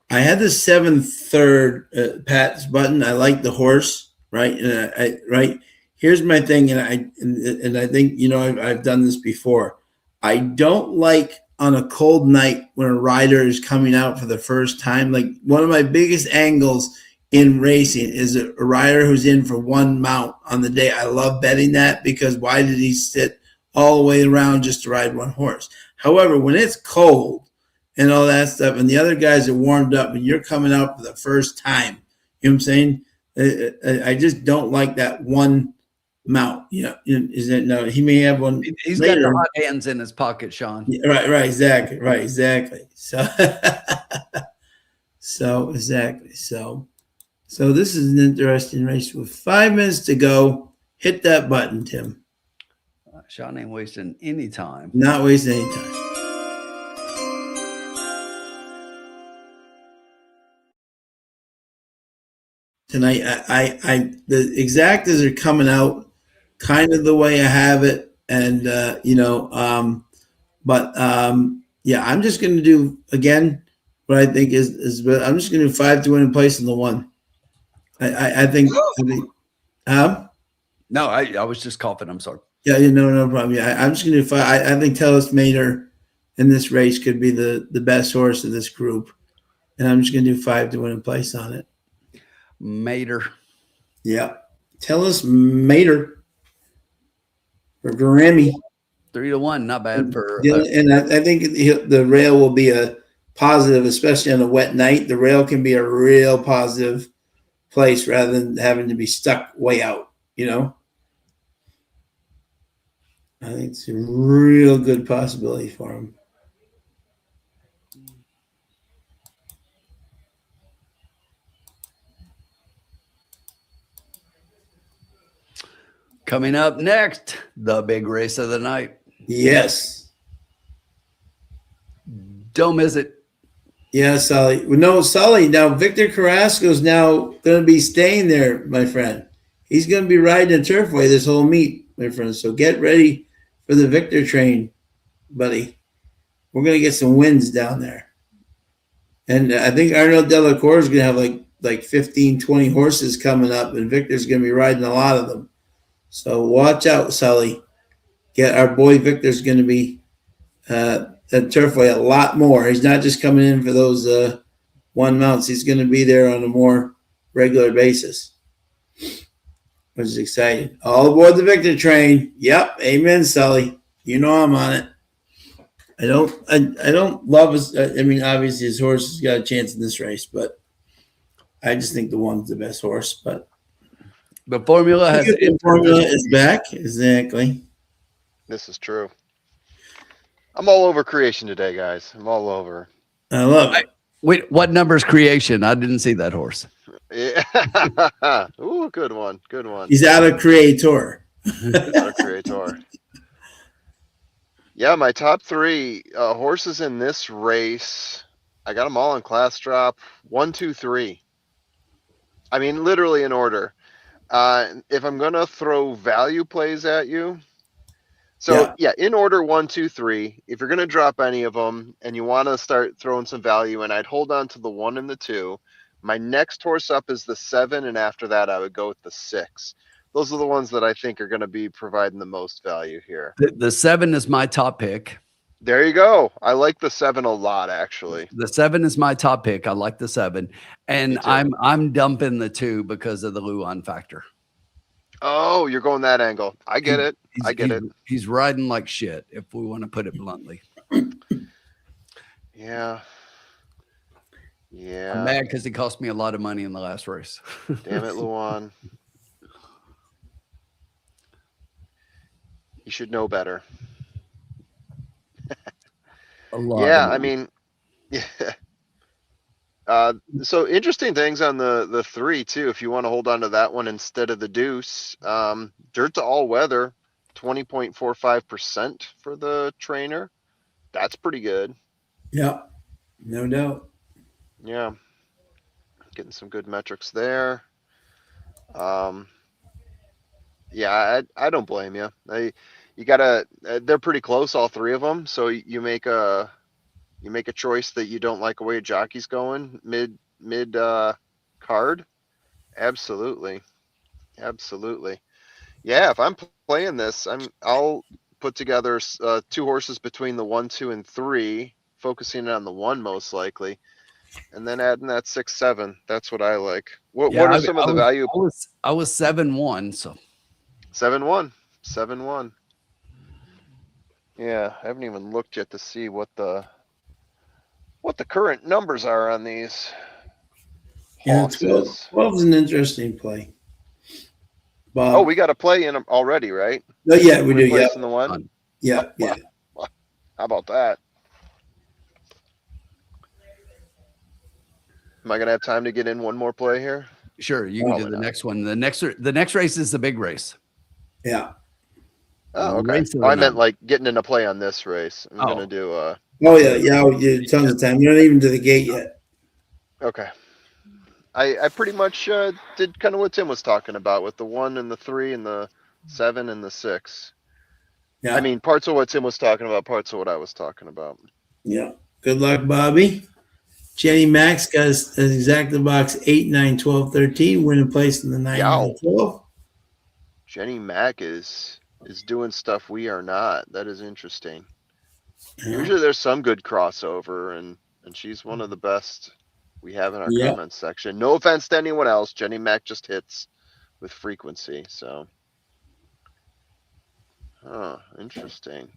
I had the 7/3 Pat's Button. I like the horse, right? And here's my thing, and I think I've done this before. I don't like on a cold night when a rider is coming out for the first time. Like one of my biggest angles in racing is a rider who's in for one mount on the day. I love betting that because why did he sit all the way around just to ride one horse? However, when it's cold and all that stuff and the other guys are warmed up and you're coming out for the first time, you know what I'm saying? I just don't like that one mount. Is that no? He may have one. He's later. got the hot hands in his pocket, Sean. Right, exactly. So exactly. So this is an interesting race with 5 minutes to go. Hit that button, Tim. Sean ain't wasting any time. Not wasting any time. Tonight, the exactas are coming out kind of the way I have it. And yeah, I'm just going to do again what I think is. I'm just going to do 5 to win in place in the 1. I think. No, I was just coughing. I'm sorry. Yeah, no problem. Yeah, I'm just going to do 5. I think Tellus Mater in this race could be the best horse of this group, and I'm just going to do 5 to win in place on it. Mater. Yeah, Tellus Mater for Grammy. 3 to 1, not bad for. And I think the rail will be a positive, especially on a wet night. The rail can be a real positive place rather than having to be stuck way out. I think it's a real good possibility for him. Coming up next, the big race of the night. Yes. Don't miss it. Yeah, Sully. No, Sully. Now, Victor Carrasco's now going to be staying there, my friend. He's going to be riding a Turfway this whole meet, my friend. So get ready for the Victor train, buddy. We're going to get some wins down there. And I think Arnold Delacour is going to have like 15, 20 horses coming up, and Victor's going to be riding a lot of them. So watch out, Sully. Our boy Victor's going to be at Turfway a lot more. He's not just coming in for those 1 mounts. He's going to be there on a more regular basis, which is exciting. All aboard the Victor train. Yep. Amen, Sully. I'm on it. I don't love his. I mean, obviously his horse has got a chance in this race, but I just think the 1's the best horse. But the formula is back. Exactly. This is true. I'm all over creation today, guys. I'm all over. I love it. Wait, what number's creation? I didn't see that horse. Yeah. Ooh, good one. Good one. He's out of creator. Out of creator. Yeah, my top 3 horses in this race, I got them all in class drop 1, 2, 3. I mean, literally in order. If I'm going to throw value plays at you, so yeah, in order 1, 2, 3. If you're going to drop any of them and you want to start throwing some value, and I'd hold on to the 1 and the 2. My next horse up is the 7, and after that, I would go with the 6. Those are the ones that I think are going to be providing the most value here. The 7 is my top pick. There you go. I like the 7 a lot, actually. The 7 is my top pick. I like the 7, and I'm dumping the 2 because of the Luan factor. Oh, you're going that angle. I get it. I get it. He's riding like shit, if we want to put it bluntly. Yeah. Yeah. I'm mad because he cost me a lot of money in the last race. Damn it, Luan. You should know better. Yeah, I mean, yeah. So interesting things on the 3 too. If you want to hold on to that one instead of the deuce, dirt to all weather, 20.45% for the trainer. That's pretty good. Yeah, no doubt. Yeah, getting some good metrics there. Yeah, I don't blame you. You gotta. They're pretty close, all 3 of them. So you make a choice that you don't like the way a jockey's going mid card. Absolutely. Yeah, if I'm playing this, I'll put together 2 horses between the 1, 2, and 3, focusing on the 1 most likely, and then adding that 6, 7. That's what I like. What are some of the value? I was 7-1, so 7-1. Yeah, I haven't even looked yet to see what the current numbers are on these. Yeah, 12 is an interesting play. Bob. Oh, we got a play in them already, right? Oh, yeah, we do. Yeah. In the 1? Yeah. How about that? Am I gonna have time to get in one more play here? Sure, you can do the next one. The next race is the big race. Yeah. Oh, okay. I meant like getting in a play on this race. I'm gonna do Oh yeah, we do tons of time. You're not even to the gate yet. Okay. I pretty much did kind of what Tim was talking about with the 1 and the 3 and the 7 and the 6. Yeah. I mean, parts of what Tim was talking about, parts of what I was talking about. Yeah. Good luck, Bobby. Jenny Max got an exacta box 8, 9, 12, 13, winning place in the 9, 9, 12. Jenny Mack is doing stuff we are not. That is interesting. Yeah. Usually there's some good crossover, and she's one of the best we have in our comments section. No offense to anyone else. Jenny Mack just hits with frequency. So, interesting.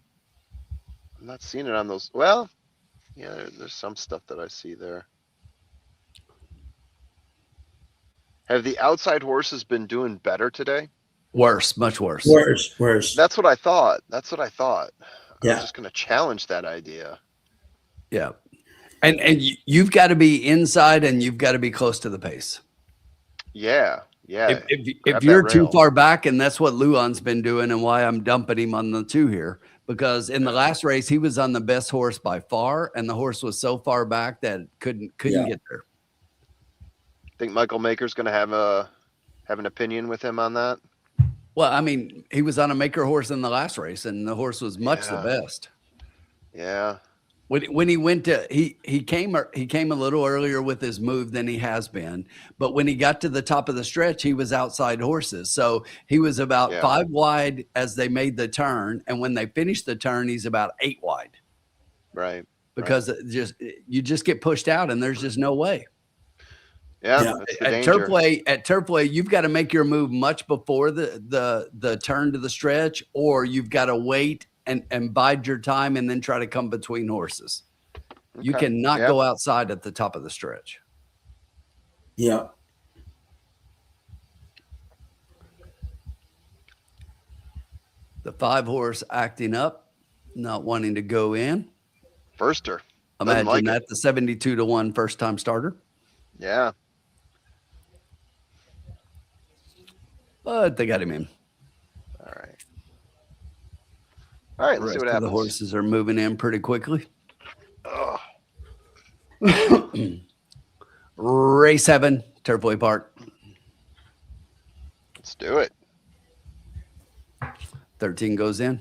I'm not seeing it on those. Well, yeah, there's some stuff that I see there. Have the outside horses been doing better today? Worse, much worse. Worse. That's what I thought. I Yeah. was just going to challenge that idea. Yeah. And you've got to be inside and you've got to be close to the pace. Yeah. If you're too far back, and that's what Luan's been doing and why I'm dumping him on the 2 here, because in the last race, he was on the best horse by far, and the horse was so far back that couldn't get there. Think Michael Maker's going to have an opinion with him on that? Well, I mean, he was on a maker horse in the last race, and the horse was much the best. Yeah. When he went to he came a little earlier with his move than he has been, but when he got to the top of the stretch, he was outside horses. So he was about 5 wide as they made the turn, and when they finished the turn, he's about 8 wide. Right. Because you just get pushed out, and there's just no way. Yeah. At Turfway, you've got to make your move much before the turn to the stretch, or you've got to wait and bide your time and then try to come between horses. Okay. You cannot go outside at the top of the stretch. Yeah. The 5 horse acting up, not wanting to go in. Firster. Imagine that, the 72-1 first time starter. Yeah. But they got him in. All right, let's see what happens. The horses are moving in pretty quickly. Race 7, Turfway Park. Let's do it. 13 goes in.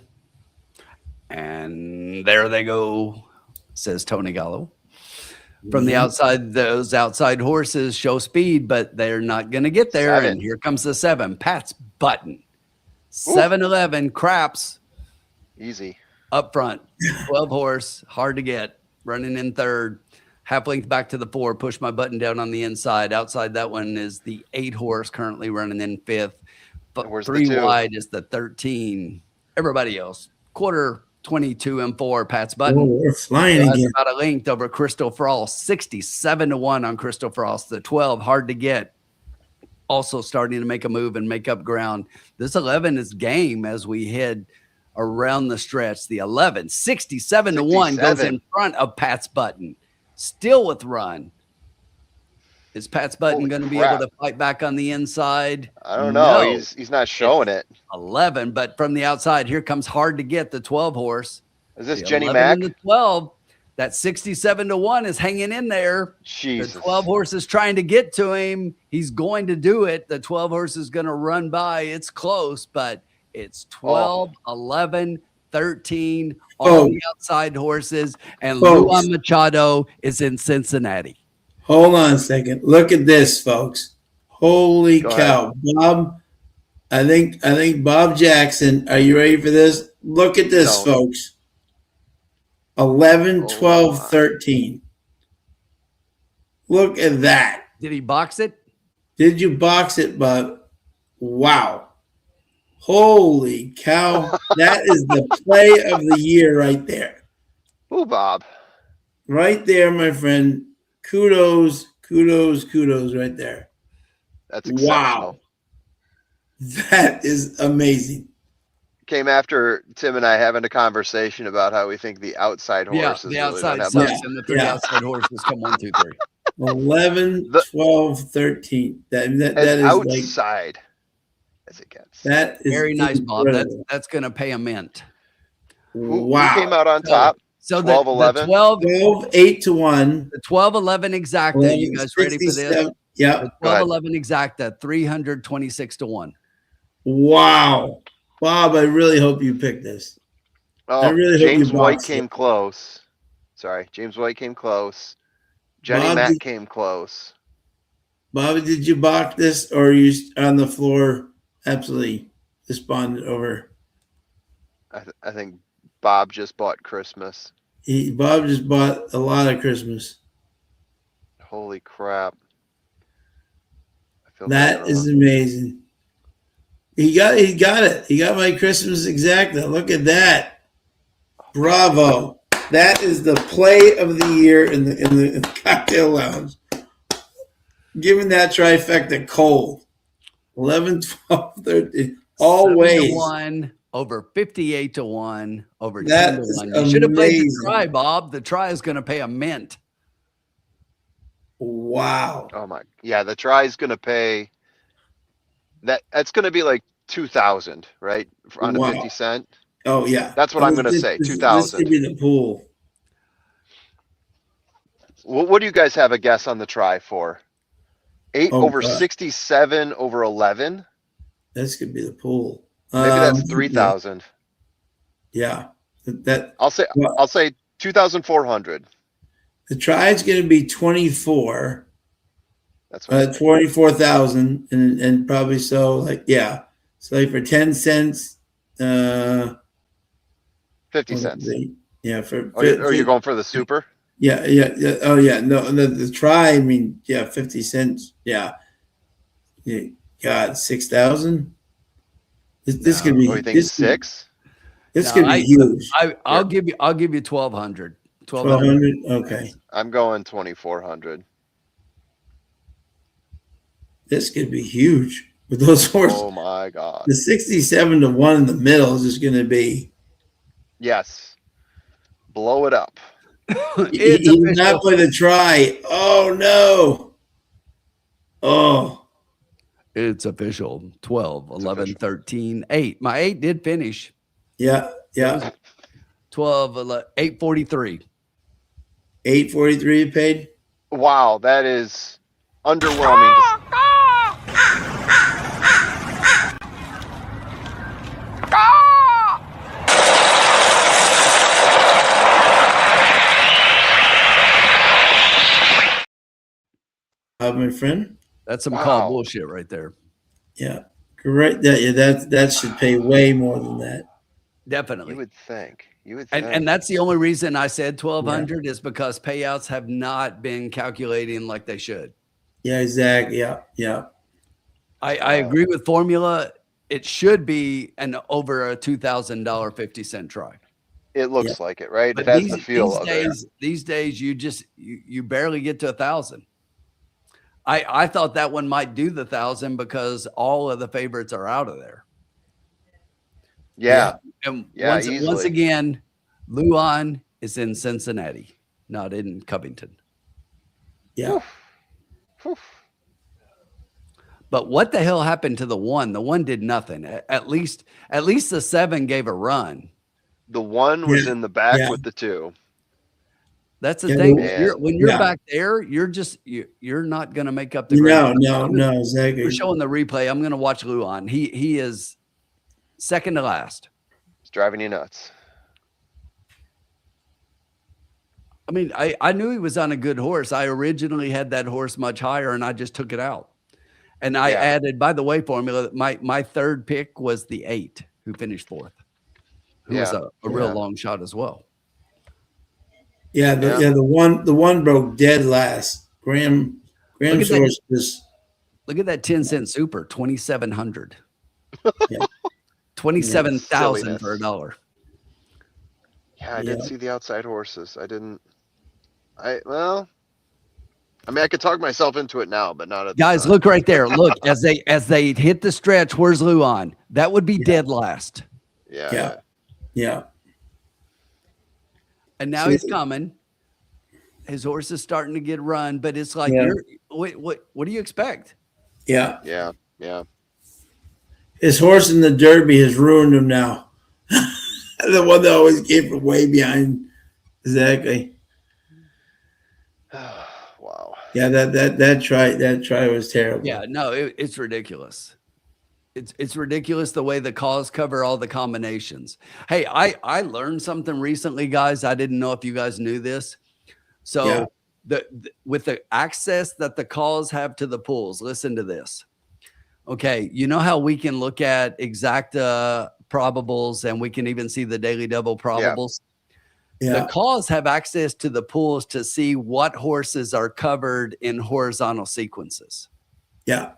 And there they go, says Tony Gallo. From the outside, those outside horses show speed, but they're not going to get there. 7. And here comes the 7, Pat's Button. 7-11, Craps. Easy. Up front, 12 horse, hard to get, running in 3rd. Half length back to the 4, push my button down on the inside. Outside that one is the 8 horse, currently running in 5th. But 3 wide is the 13. Everybody else, quarter, 22 and 4, Pat's Button. Oh, we're flying again. About a length over Crystal Frost, 67-1 on Crystal Frost. The 12, hard to get. Also starting to make a move and make up ground. This 11 is game as we head around the stretch. The 11, 67-1 goes in front of Pat's Button. Still with run. Is Pat's Button going to be able to fight back on the inside? I don't know. No. He's not showing it. 11, but from the outside, here comes hard to get the 12 horse. Is this Jenny Mack? The 12, that 67-1 is hanging in there. Jesus. The 12 horse is trying to get to him. He's going to do it. The 12 horse is going to run by. It's close, but it's 12, 11, 13, all the outside horses, and Luan Machado is in Cincinnati. Hold on a second. Look at this, folks. Holy cow. Bob, I think Bob Jackson, are you ready for this? Look at this, folks. 11, 12, 13. Look at that. Did he box it? Did you box it, Bob? Wow. Holy cow. That is the play of the year right there. Ooh, Bob. Right there, my friend. Kudos right there. That's exceptional. Wow. That is amazing. Came after Tim and I having a conversation about how we think the outside horses. The outside sucks, and the 3 outside horses come 1, 2, 3. 11, 12, 13. That is outside as it gets. That is very nice, Bob. That's going to pay a mint. Wow. Who came out on top? So 12, 11? 12, 8-1. The 12-11 exacta. You guys ready for this? Yeah. The 12-11 exacta, 326-1. Wow. Bob, I really hope you picked this. I Oh, really hope you James White boxed came it. close. Sorry, James White came close. Jenny Bob, Mack came close. Bobby, did you box this, or are you on the floor absolutely despondent over? I think Bob just bought Christmas. Bob just bought a lot of Christmas. Holy crap! I feel bad. That is amazing. He got it. He got my Christmas exacta. Look at that. Bravo. That is the play of the year in the cocktail lounge. Giving that trifecta cold. 11, 12, 13. Always. 7-1, over 58 to 1, over That 10 to is 1. You should have played the amazing. try, Bob. The try is going to pay a mint. Wow. Oh my, yeah, the try's gonna pay that's gonna be like 2,000, right? On a Wow. 50 cent. Oh yeah. That's what I'm gonna say. This 2,000. could be the pool. What do you guys have a guess on the try for? 8 Oh over God. 67 over 11. This could be the pool. Maybe that's 3,000. Yeah. That I'll say well, 2,400. the try is going to be 24. That's what I think. 24,000 and probably so like yeah. So like for 10 cents 50 cents. Yeah, for Oh, you're going for the super? yeah. Oh yeah, no, the try, I mean, yeah, 50 cents. Yeah. Yeah. God, 6,000. This could be Oh, you think 6? this could be huge. I'll give you 1,200. 1,200. Okay. I'm going 2,400. This could be huge with those horses. Oh my God. The 67 to 1 in the middle is just going to be. Yes. Blow it up. He did not play the try. Oh no. Oh. It's official. 12, 11, 13, 8. My 8 did finish. Yeah. 12, 11, 843. 843 you paid? Wow, that is underwhelming. My friend. That's some call bullshit right there. Yeah. Correct. That should pay way more than that. Definitely. You would think. And that's the only reason I said 1,200 is because payouts have not been calculating like they should. Yeah, exactly. Yeah. I agree with formula. It should be over a $2,000 50-cent try. It looks like it, right? But it has the feel of it. These days, you barely get to 1,000. I thought that one might do the 1,000 because all of the favorites are out of there. Yeah. And easily. once again, Luan is in Cincinnati, not in Covington. Yeah. But what the hell happened to the one? The one did nothing. At least the 7 gave a run. The 1 was in the back with the 2. That's the thing. When you're back there, you're not going to make up the ground. No, exactly. We're showing the replay. I'm going to watch Luan. He is second to last. It's driving you nuts. I mean, I knew he was on a good horse. I originally had that horse much higher, and I just took it out. And I added, by the way, formula, my third pick was the 8, who finished 4th, who was a real long shot as well. Yeah, the one broke dead last. Graham's horse was. Look at that 10-cent super, 2,700. 27,000 for $1. Yeah, I didn't see the outside horses. I could talk myself into it now, but not at the guys. time. Look right there. Look as they hit the stretch. Where's Luan? That would be dead last. Yeah. And now he's coming. His horse is starting to get run, but it's like, what do you expect? Yeah. His horse in the Derby has ruined him now. The one that always came from way behind. Exactly. Wow. Yeah, that try was terrible. Yeah, no, it's ridiculous. It's ridiculous the way the calls cover all the combinations. Hey, I learned something recently, guys. I didn't know if you guys knew this. So with the access that the calls have to the pools, listen to this. Okay, you know how we can look at exacta probables and we can even see the daily double probables? Yeah. The calls have access to the pools to see what horses are covered in horizontal sequences. Yeah.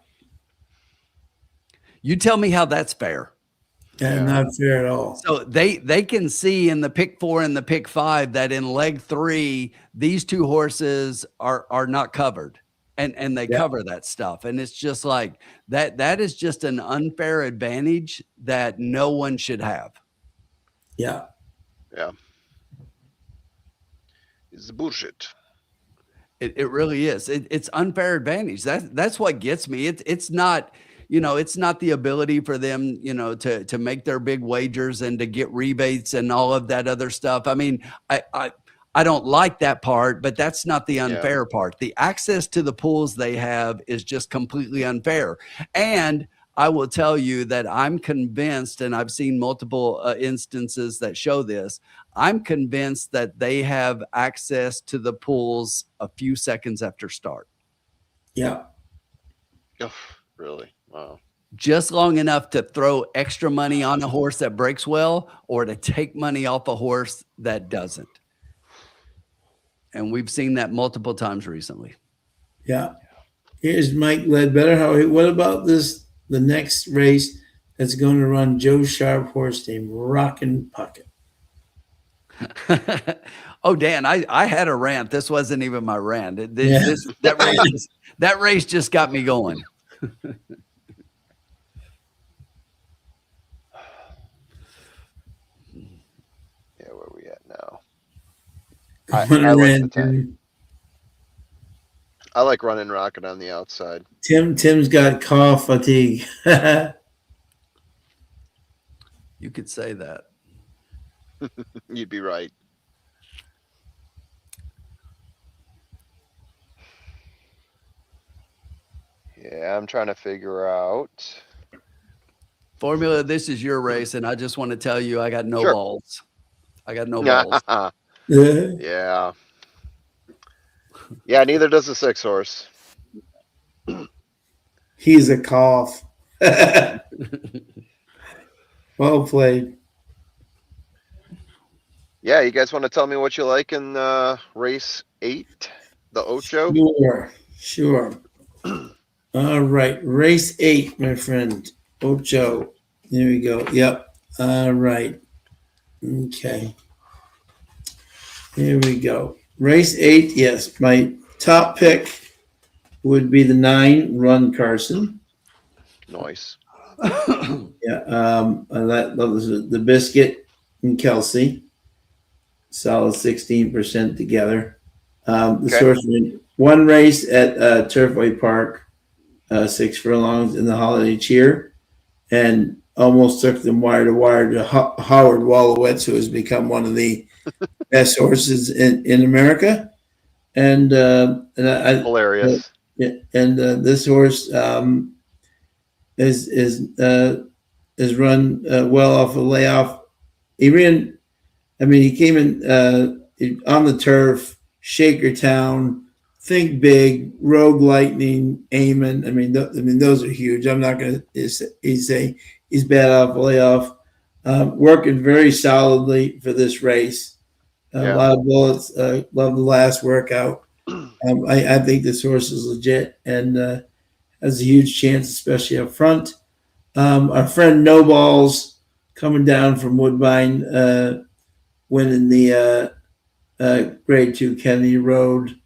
You tell me how that's fair. Yeah, not fair at all. So they can see in the pick 4 and the pick 5 that in leg 3, these two horses are not covered. And they cover that stuff. And it's just like that is just an unfair advantage that no one should have. Yeah. Yeah. It's bullshit. It really is. It's unfair advantage. That's what gets me. It's not, it's not the ability for them, to make their big wagers and to get rebates and all of that other stuff. I mean, I don't like that part, but that's not the unfair part. The access to the pools they have is just completely unfair. And I will tell you that I'm convinced, and I've seen multiple instances that show this, I'm convinced that they have access to the pools a few seconds after start. Yeah. Oh, really? Wow. Just long enough to throw extra money on a horse that breaks well or to take money off a horse that doesn't. And we've seen that multiple times recently. Yeah. Here's Mike Ledbetter. What about the next race that's going to run Joe Sharp horse named Rockin' Puckett? Oh, Dan, I had a rant. This wasn't even my rant. That race just got me going. Yeah, where are we at now? I like running rocket on the outside. Tim's got cough fatigue. You could say that. You'd be right. Yeah, I'm trying to figure out. Formula, this is your race, and I just want to tell you I got no balls. I got no balls. Yeah. Yeah, neither does the 6 horse. He's a cough. Well played. Yeah, you guys want to tell me what you like in race 8, the Ocho? Sure. All right, race 8, my friend. Ocho. There we go. Yep. All right. Okay. Here we go. Race 8. Yes, my top pick would be the 9 Run Carson. Nice. Yeah. That was the Biscuit and Kelsey. Solid 16% together. The source one race at Turfway Park, 6 furlongs in the Holiday Cheer, and almost took them wire to wire to Howard Wolowitz, who has become one of the best horses in America. And Hilarious. This horse is run well off a layoff. He came in on the turf, Shakertown, Think Big, Rogue Lightning, Amon. Those are huge. I'm not going to say he's bad off a layoff. Working very solidly for this race. A lot of bullets. Love the last workout. I think this horse is legit and has a huge chance, especially up front. Our friend No Balls coming down from Woodbine, winning the Grade 2 Kennedy Road.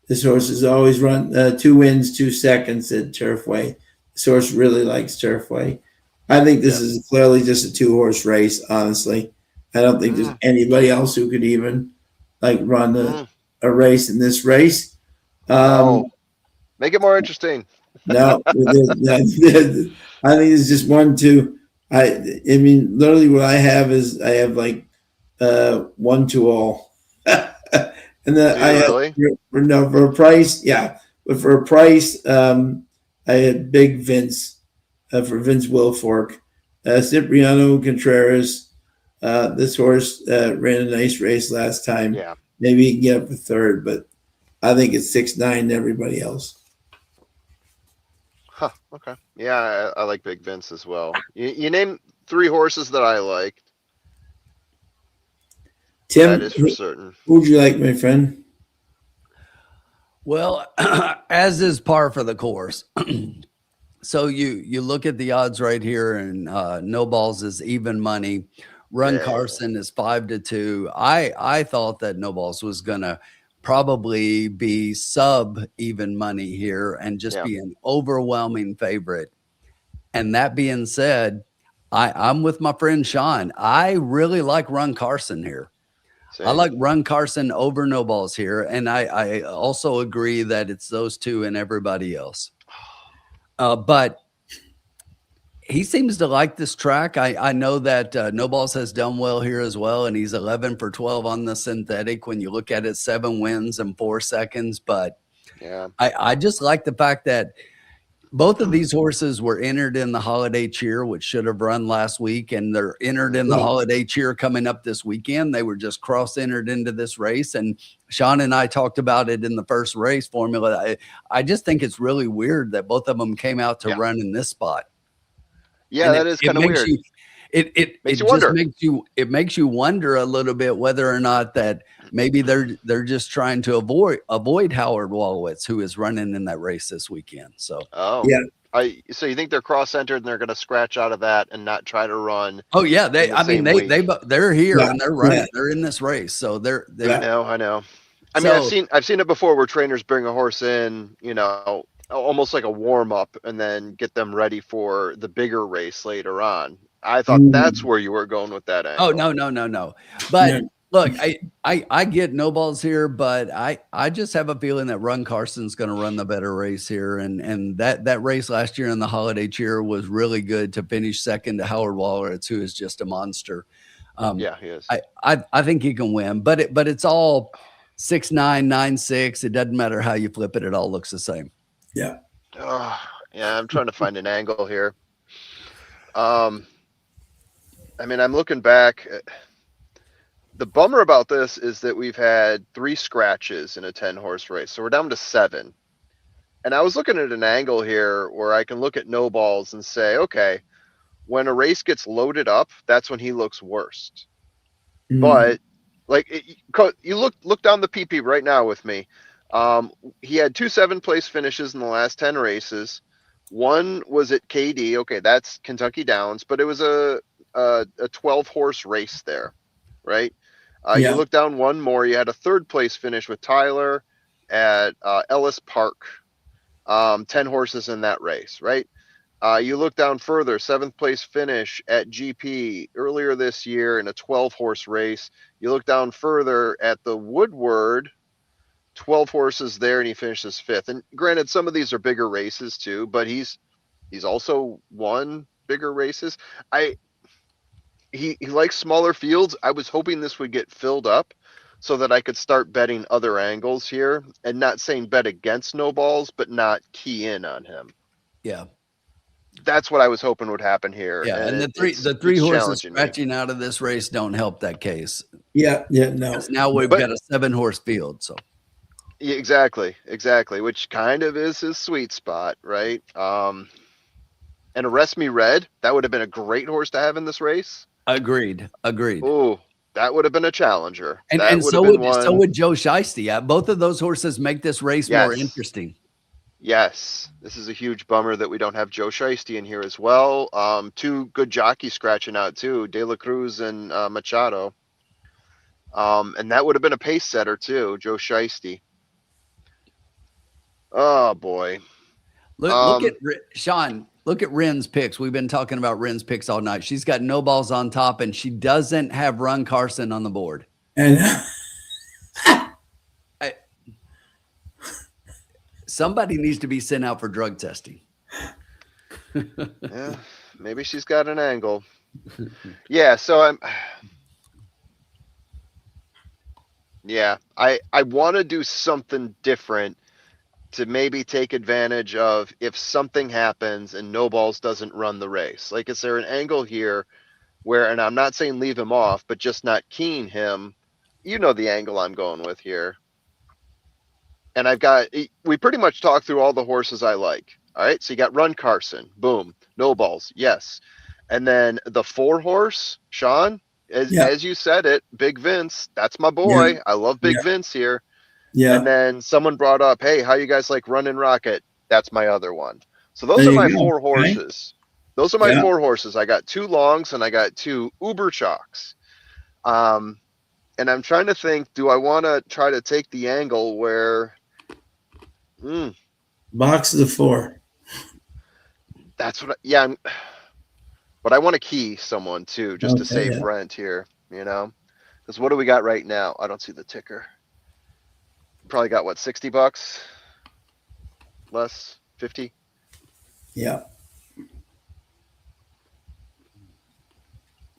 This horse has always run 2 wins, 2 seconds at Turfway. This horse really likes Turfway. I think this is clearly just a 2-horse race, honestly. I don't think there's anybody else who could even run a race in this race. Make it more interesting. No, I think it's just 1, 2. Literally what I have is 1 to all. And then for a price, but for a price, I had Big Vince for Vince Wilfork. Cipriano Contreras. This horse ran a nice race last time. Yeah. Maybe he can get up a third, but I think it's 6-9 to everybody else. Huh. Okay. Yeah, I like Big Vince as well. You name 3 horses that I liked. Tim, That is for certain. who would you like, my friend? Well, as is par for the course. So you look at the odds right here, and No Balls is even money. Run Carson is 5-2. I thought that No Balls was gonna probably be sub even money here and just be an overwhelming favorite. And that being said, I'm with my friend Sean. I really like Run Carson here. Same. I like Run Carson over No Balls here. And I also agree that it's those two and everybody else. But he seems to like this track. I know that No Balls has done well here as well, and he's 11 for 12 on the synthetic. When you look at it, 7 wins and 4 seconds. But yeah, I just like the fact that both of these horses were entered in the Holiday Cheer, which should have run last week, and they're entered in the Holiday Cheer coming up this weekend. They were just cross-entered into this race, and Sean and I talked about it in the first race formula. I just think it's really weird that both of them came out to run in this spot. Yeah, and that is kind of weird. It makes you wonder a little bit whether or not that maybe they're just trying to avoid Howard Wolowitz, who is running in that race this weekend. So so you think they're cross-entered and they're going to scratch out of that and not try to run? Oh yeah, they're here and they're running. Yeah. They're in this race, so they're. I know. I mean, I've seen it before where trainers bring a horse in, almost like a warm up, and then get them ready for the bigger race later on. I thought that's where you were going with that angle. Oh no. But look, I get No Balls here, but I just have a feeling that Run Carson's going to run the better race here, and that race last year in the Holiday Cheer was really good to finish second to Howard Wolowitz, who is just a monster. He is. I think he can win, but it's all 6-9, 9-6. It doesn't matter how you flip it; it all looks the same. Yeah. I'm trying to find an angle here. I mean, I'm looking back. The bummer about this is that we've had 3 scratches in a 10-horse race. So we're down to 7. And I was looking at an angle here where I can look at No Balls and say, okay, when a race gets loaded up, that's when he looks worst. But you look down the PP right now with me. He had 2 7th-place finishes in the last 10 races. One was at KD. Okay, that's Kentucky Downs, but it was a 12-horse race there, right? You look down one more. You had a 3rd-place finish with Tyler at Ellis Park. 10 horses in that race, right? You look down further, 7th-place finish at GP earlier this year in a 12-horse race. You look down further at the Woodward, 12 horses there, and he finishes 5th. And granted, some of these are bigger races too, but he's also won bigger races. He likes smaller fields. I was hoping this would get filled up so that I could start betting other angles here, and not saying bet against No Balls, but not key in on him. Yeah. That's what I was hoping would happen here. Yeah, and the three horses scratching out of this race don't help that case. No. Because now we've got a 7-horse field, so. Yeah, exactly, which kind of is his sweet spot, right? And Arrest Me Red, that would have been a great horse to have in this race. Agreed. Oh, that would have been a challenger. And so would Joe Shiesty. Both of those horses make this race more interesting. Yes, this is a huge bummer that we don't have Joe Shiesty in here as well. 2 good jockeys scratching out too, De La Cruz and Machado. And that would have been a pace setter too, Joe Shiesty. Oh boy. Look at Sean. Look at Ren's picks. We've been talking about Ren's picks all night. She's got No Balls on top, and she doesn't have Run Carson on the board. And somebody needs to be sent out for drug testing. Yeah, maybe she's got an angle. Yeah, so I want to do something different to maybe take advantage of if something happens and no balls doesn't run the race? Like, is there an angle here where, and I'm not saying leave him off, but just not keying him? You know the angle I'm going with here. And we pretty much talked through all the horses I like. All right. So you got Run Carson. Boom. No balls. Yes. And then the 4 horse, Sean, as you said it, Big Vince, that's my boy. Yeah. I love Big Yeah. Vince here. Yeah. And then someone brought up, hey, how you guys like Running Rocket? That's my other one. So those There are you my go. 4 Okay. horses. Those are my Yeah. 4 horses. I got 2 longs and I got 2 uber chalks. And I'm trying to think, do I want to try to take the angle where Box of the 4. that's what but I want to key someone too, just to save rent here, because what do we got right now? I don't see the ticker. Probably got what, $60 less, 50. Yeah.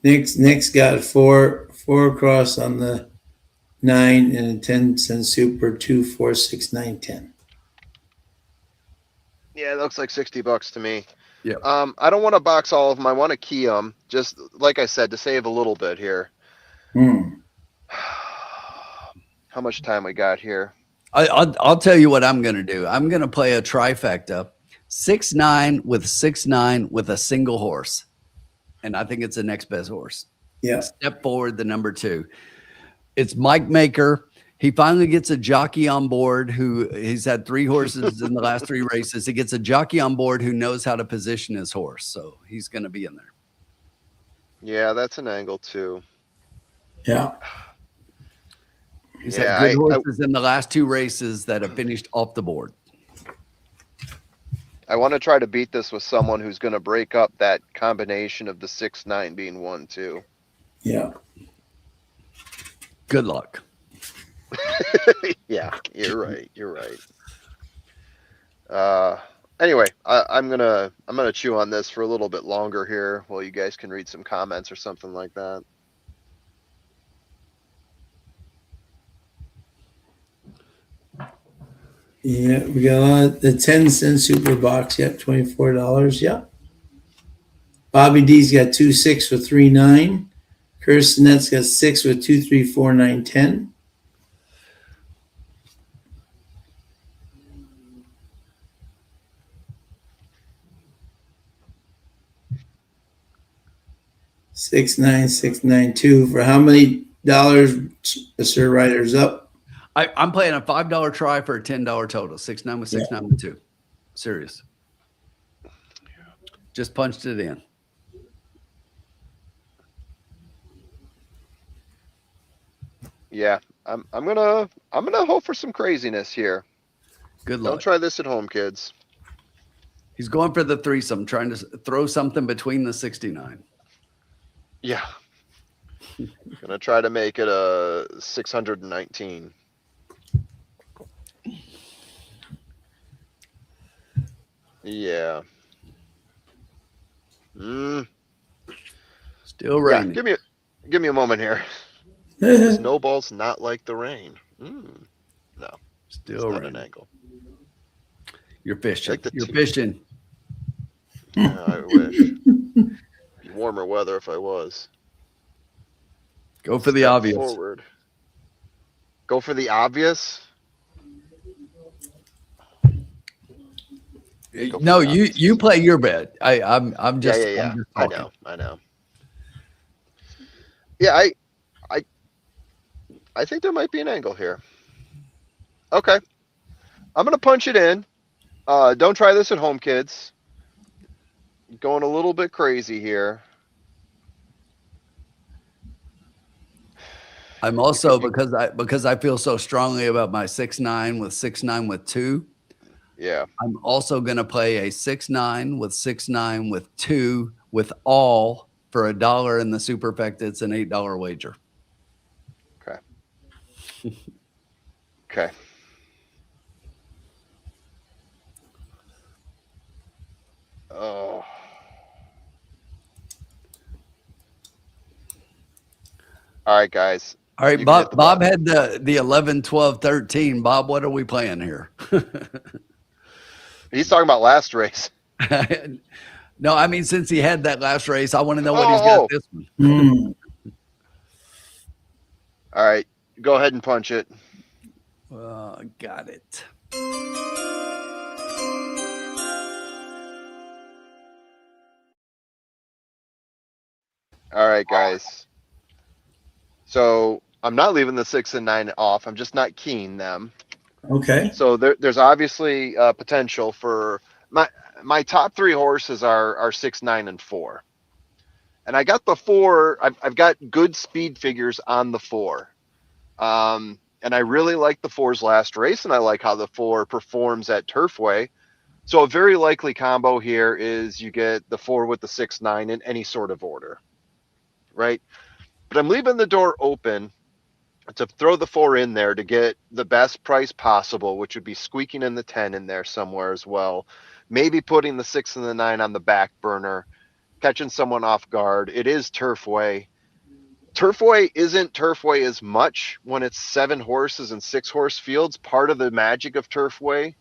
Nick's got 4 across on the 9 and a 10-cent super, 2, 4, 6, 9, 10. Yeah, it looks like $60 to me. Yeah. I don't want to box all of them. I want to key them, just like I said, to save a little bit here. How much time we got here? I'll tell you what I'm going to do. I'm going to play a trifecta, 6-9 with 6-9 with a single horse, and I think it's the next best horse. Yeah. Step Forward, the number 2. It's Mike Maker. He finally gets a jockey on board he's had 3 horses in the last 3 races. He gets a jockey on board who knows how to position his horse. So he's going to be in there. Yeah, that's an angle too. Yeah. He's had good horses in the last 2 races that have finished off the board. I want to try to beat this with someone who's going to break up that combination of the 6-9 being 1-2. Yeah. Good luck. Yeah, you're right. Anyway, I'm gonna chew on this for a little bit longer here while you guys can read some comments or something like that. Yeah, we got the 10-cent super box. Yep, $24. Yep. Bobby D's got 2, 6 with 3, 9. Kirstenet's got 6 with 2, 3, 4, 9, 10. $6,9,692 for how many dollars? Sir Ryder's up. I'm playing a $5 try for a $10 total. 6-9 with 6-9 with 2. Serious. Just punched it in. Yeah, I'm gonna hope for some craziness here. Good luck. Don't try this at home, kids. He's going for the threesome, trying to throw something between the 69. Yeah. Gonna try to make it a 619. Yeah. Still raining. Yeah, give me a moment here. Snowball's not like the rain. No. Still not raining. an angle. You're fishing. Like You're fishing. Yeah, I wish. Be warmer weather if I was. Go for the Step obvious. Forward. Go for the obvious. No, you play your bet. I'm just. Yeah. I'm just I know. Yeah, I think there might be an angle here. Okay. I'm gonna punch it in. Don't try this at home, kids. Going a little bit crazy here. I'm also because I feel so strongly about my 6-9 with 6-9 with 2. Yeah. I'm also going to play a 6-9 with 6-9 with 2 with all for $1 in the superfecta. It's an $8 wager. Okay. Okay. Oh. All right, guys. All right, You can hit Bob the had the 11, 12, 13. Bob, what are we playing here? He's talking about last race. No, I mean, since he had that last race, I want to know what he's Oh. got this one. All right, go ahead and punch it. Got it. All right, guys. So I'm not leaving the 6 and 9 off. I'm just not keen them. Okay. So there's obviously potential for my top 3 horses are 6, 9, and 4. And I got the 4. I've got good speed figures on the 4. And I really like the 4's last race, and I like how the 4 performs at Turfway. So a very likely combo here is you get the 4 with the 6, 9 in any sort of order, right? But I'm leaving the door open to throw the 4 in there to get the best price possible, which would be squeaking in the 10 in there somewhere as well. Maybe putting the 6 and the 9 on the back burner, catching someone off guard. It is Turfway. Turfway isn't Turfway as much when it's 7 horses and 6 horse fields. Part of the magic of Turfway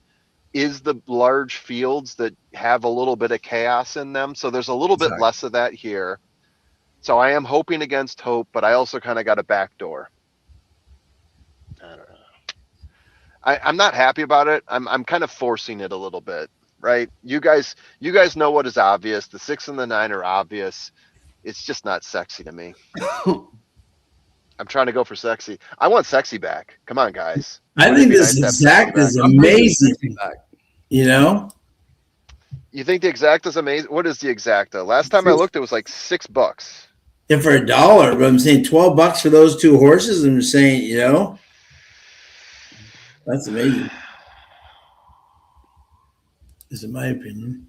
is the large fields that have a little bit of chaos in them. So there's a little bit less of that here. So I am hoping against hope, but I also kind of got a backdoor. I don't know. I'm not happy about it. I'm kind of forcing it a little bit, right? You guys know what is obvious. The 6 and the 9 are obvious. It's just not sexy to me. I'm trying to go for sexy. I want sexy back. Come on, guys. I think this exact is amazing. You know? You think the exact is amazing? What is the exacta? Last time I looked, it was like $6. If for $1, but I'm saying $12 for those 2 horses. I'm saying, you know, that's amazing. This is my opinion.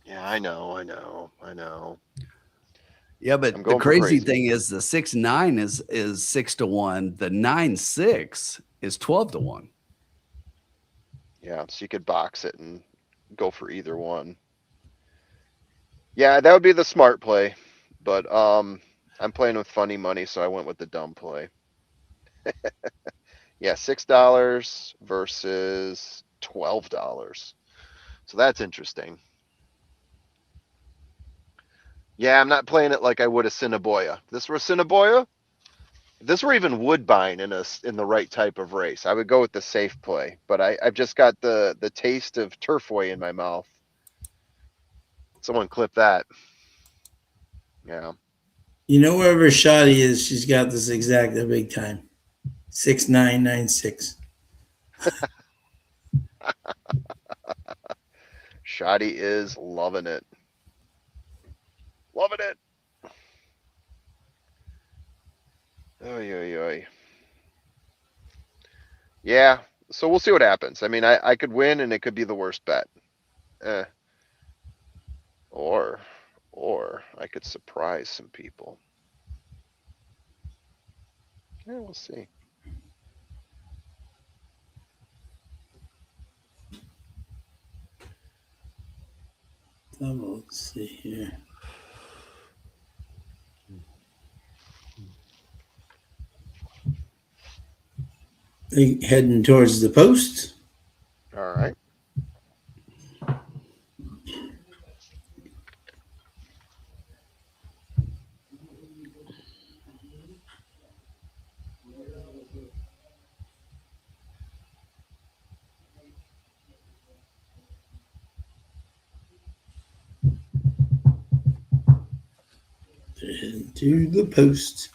Yeah, I know. Yeah, but the crazy thing is the 6, 9 is 6 to 1. The 9, 6 is 12 to 1. Yeah, so you could box it and go for either one. Yeah, that would be the smart play, but I'm playing with funny money, so I went with the dumb play. Yeah, $6 versus $12. So that's interesting. Yeah, I'm not playing it like I would a Cinnaboya. This were Cinnaboya. If this were even Woodbine in the right type of race, I would go with the safe play. But I've just got the taste of Turfway in my mouth. Someone clip that. Yeah. You know, wherever Shotty is, she's got this exact a big time. 6996. Shotty is loving it. Loving it. Oy, oy, oy. Yeah, so we'll see what happens. I mean, I could win and it could be the worst bet. Or I could surprise some people. Yeah, we'll see. Let's see here. Heading towards the post. All right. They're heading to the post.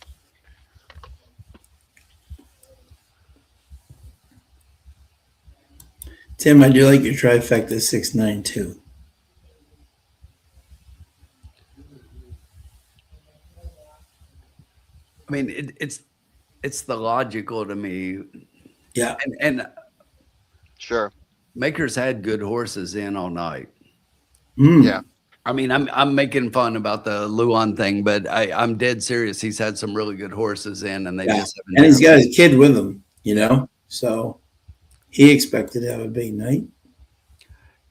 Tim, I do like your trifecta 692. I mean, it's the logical to me. Yeah. And sure. Maker's had good horses in all night. Yeah. I mean, I'm making fun about the Luan thing, but I'm dead serious. He's had some really good horses in, and they just haven't. And he's got his kid with him, you know, so he expected to have a big night.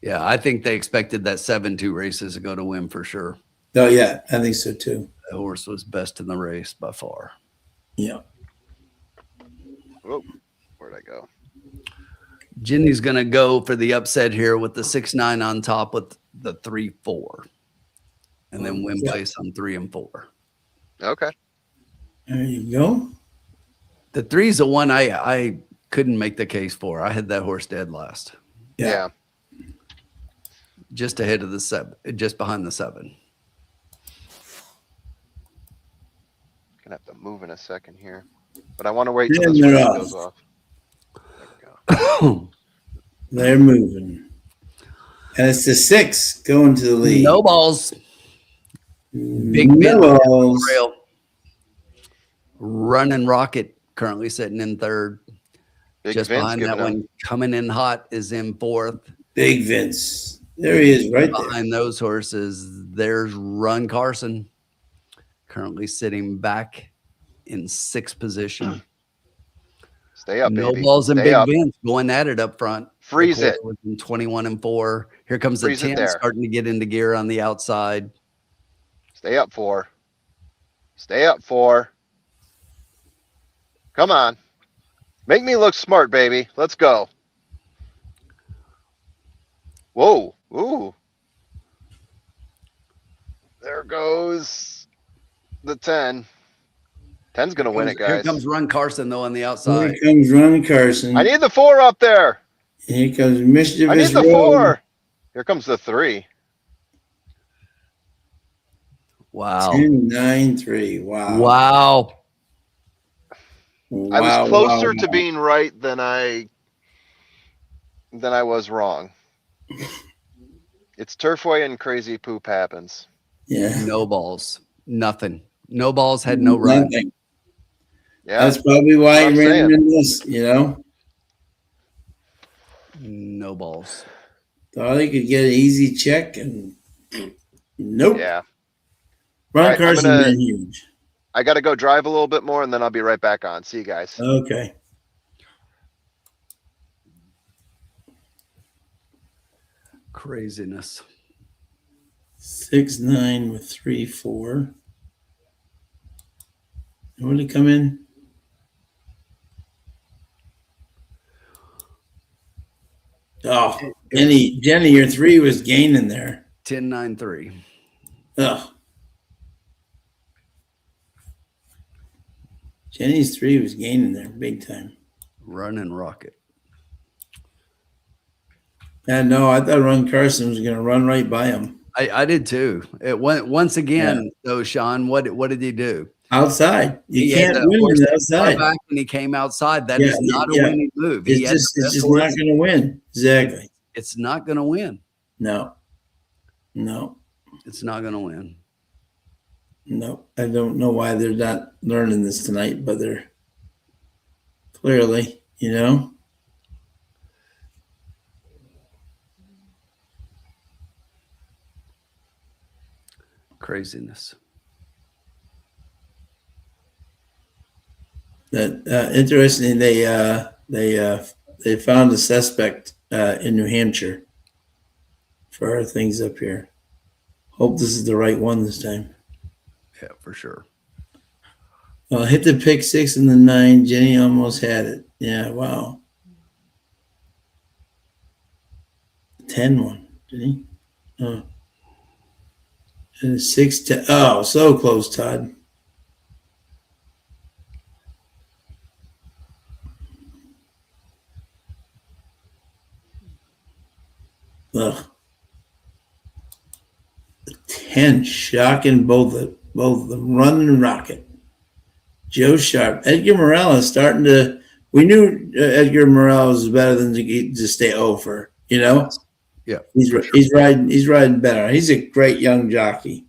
Yeah, I think they expected that 7-2 races ago to win for sure. Oh yeah, I think so too. The horse was best in the race by far. Yeah. Oh, where'd I go? Jenny's going to go for the upset here with the 6-9 on top with the 3-4. And then win place on 3 and 4. Okay. There you go. The 3's the one I couldn't make the case for. I had that horse dead last. Yeah. Just ahead of the 7, just behind the 7. Gonna have to move in a second here, but I want to wait till Then this they're race off. goes off. There we go. They're moving. And it's the 6 going to the lead. No balls. Big No Vince balls. rail. Running Rocket currently sitting in 3rd. Big Just Vince behind that giving one, coming in hot, is in 4th. Big Vince. There he is right there. Behind those horses, there's Run Carson, currently sitting back in 6th position. Stay up, No baby. balls and Stay Big up. Vince going at it up front. Freeze it. 21 and 4. Here comes the Freeze it 10 there. starting to get into gear on the outside. Stay up 4. Stay up 4. Come on. Make me look smart, baby. Let's go. Whoa. Ooh. There goes the 10. 10's going to win it, Here guys. comes Run Carson, though, on the Here outside. comes Ron Carson. I need the 4 up there. Here comes Mischievous I need the Road. 4. Here comes the 3. Wow. 10-9-3. Wow. Wow. I was closer to wow. being right than I was wrong. It's Turfway and crazy poop happens. Yeah. No balls. Nothing. No balls, had no run. Nothing. Yeah. That's probably why That's he what I'm ran saying. in this, you know. No balls. Thought he could get an easy check and nope. Yeah. Ron All right, I'm Carson gonna- been huge. I got to go drive a little bit more and then I'll be right back on. See you guys. Okay. Craziness. 6-9 with 3-4. When did it come in? Oh, Jenny, your 3 was gaining there. 10-9-3. Oh. Jenny's 3 was gaining there big time. Run and Rocket. And no, I thought Ron Carson was going to run right by him. I did too. It went once again, though, Sean. What did he do? Outside. You He had can't the win horse from that far outside. back when he came outside. That is not a winning move. He It's had just, the it's best just horse. not going to win. Exactly. It's not going to win. No. No. It's not going to win. No. I don't know why they're not learning this tonight, but they're clearly, you know. Craziness. That interesting. They found a suspect in New Hampshire for our things up here. Hope this is the right one this time. Yeah, for sure. Hit the pick 6 and the 9. Jenny almost had it. Yeah, wow. 10 one, did he? Oh. And 6 to oh, so close, Todd. Ugh. 10 shocking both of them. Run and Rocket. Joe Sharp. Edgar Morales starting to. We knew Edgar Morales was better than to stay over. You know. Yeah, he's riding. He's riding better. He's a great young jockey.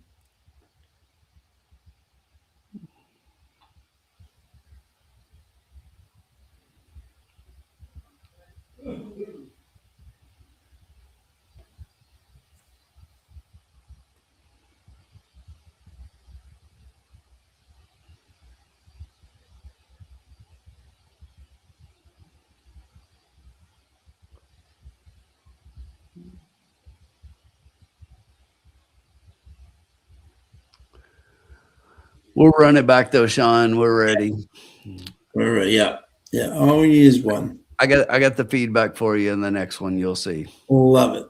We'll run it back though, Sean. We're ready. Yeah. All we need is one. I got the feedback for you in the next one. You'll see. Love it.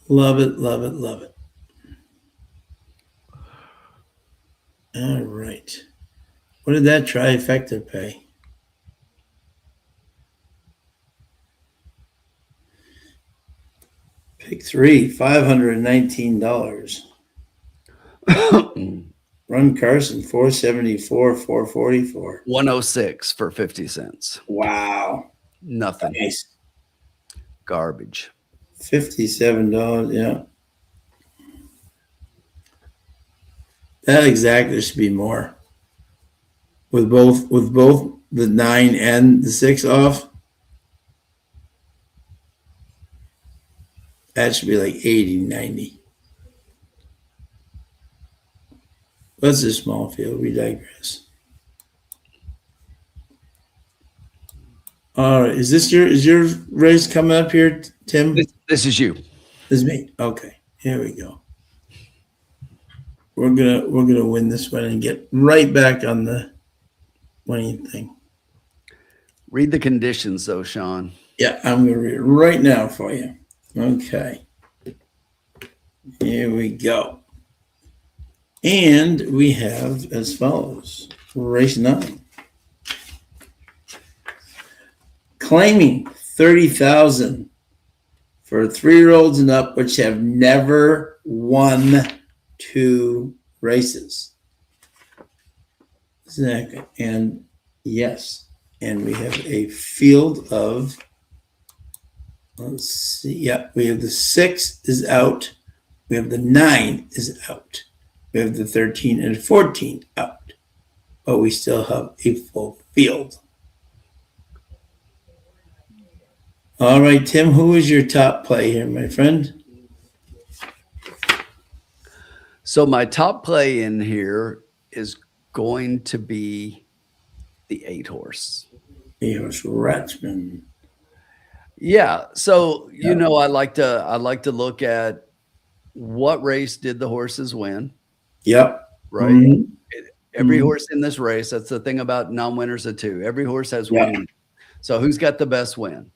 Love it, love it, love it. All right. What did that trifecta pay? Pick 3, $519. Run Carson, 474, 444. 106 for 50 cents. Wow. Nothing. Nice. Garbage. $57, yeah. That exactly should be more. With both the 9 and the 6 off. That should be like 80, 90. What's a small field? We digress. All right. Is your race coming up here, Tim? This is you. This is me. Okay. Here we go. We're gonna win this one and get right back on the winning thing. Read the conditions though, Sean. Yeah, I'm gonna read it right now for you. Okay. Here we go. And we have as follows. Race 9. Claiming 30,000 for 3-year-olds and up, which have never won 2 races. Exactly. And yes, and we have a field of, let's see, yeah, we have the 6 is out. We have the 9 is out. We have the 13 and 14 out. But we still have a full field. All right, Tim, who is your top play here, my friend? So my top play in here is going to be the 8-horse. 8-horse Ratsman. Yeah. So you know, I like to look at what race did the horses win. Yep. Right. Mm-hmm. Every horse in this race. That's the thing about non-winners of 2. Every horse has one win. So who's got the best win?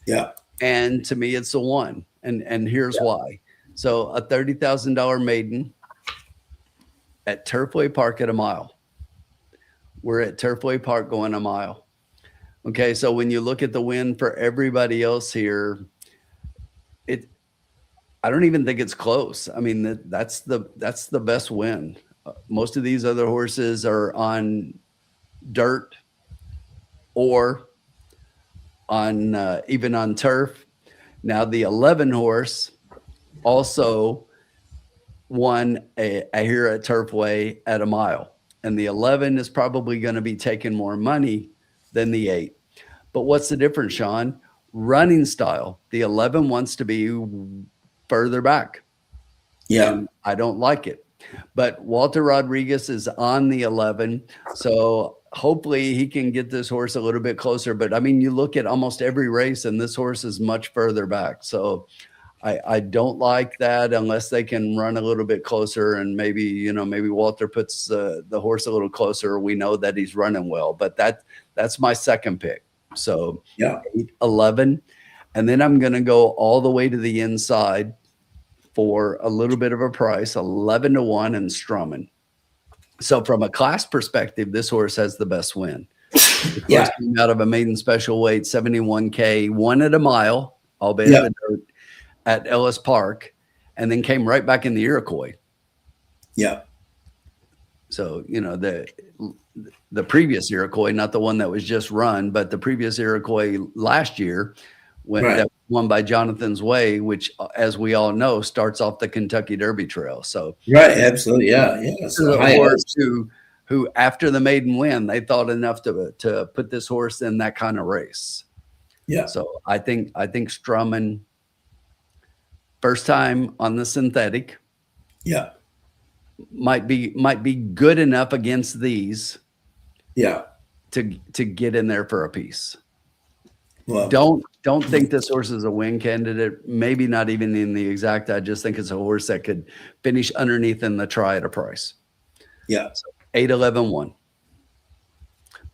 Yeah. And to me, it's the 1. And here's why. So a $30,000 maiden at Turfway Park at a mile. We're at Turfway Park going a mile. Okay, so when you look at the win for everybody else here, I don't even think it's close. I mean, that's the best win. Most of these other horses are on dirt or on even on turf. Now the 11 horse also won here at Turfway at a mile, and the 11 is probably going to be taking more money than the 8. But what's the difference, Sean? Running style. The 11 wants to be further back. Yeah. And I don't like it. But Walter Rodriguez is on the 11. So hopefully he can get this horse a little bit closer. But I mean, you look at almost every race and this horse is much further back. So I don't like that unless they can run a little bit closer, and maybe Walter puts the horse a little closer. We know that he's running well, but that's my second pick. So 8, 11. And then I'm going to go all the way to the inside for a little bit of a price, 11-1 and Strumman. So from a class perspective, this horse has the best win. The horse came out of a maiden special weight, 71K, won at a mile, albeit the dirt, at Ellis Park, and then came right back in the Iroquois. Yeah. So, the previous Iroquois, not the one that was just run, but the previous Iroquois last year, that won by Jonathan's Way, which, as we all know, starts off the Kentucky Derby Trail. So absolutely, yeah. This is a horse who, after the maiden win, they thought enough to put this horse in that kind of race. Yeah. So I think Strumman, first time on the synthetic. Yeah. Might be good enough against these. Yeah. To get in there for a piece. Well, don't think this horse is a win candidate. Maybe not even in the exact. I just think it's a horse that could finish underneath in the try at a price. Yeah. So 8, 11, 1.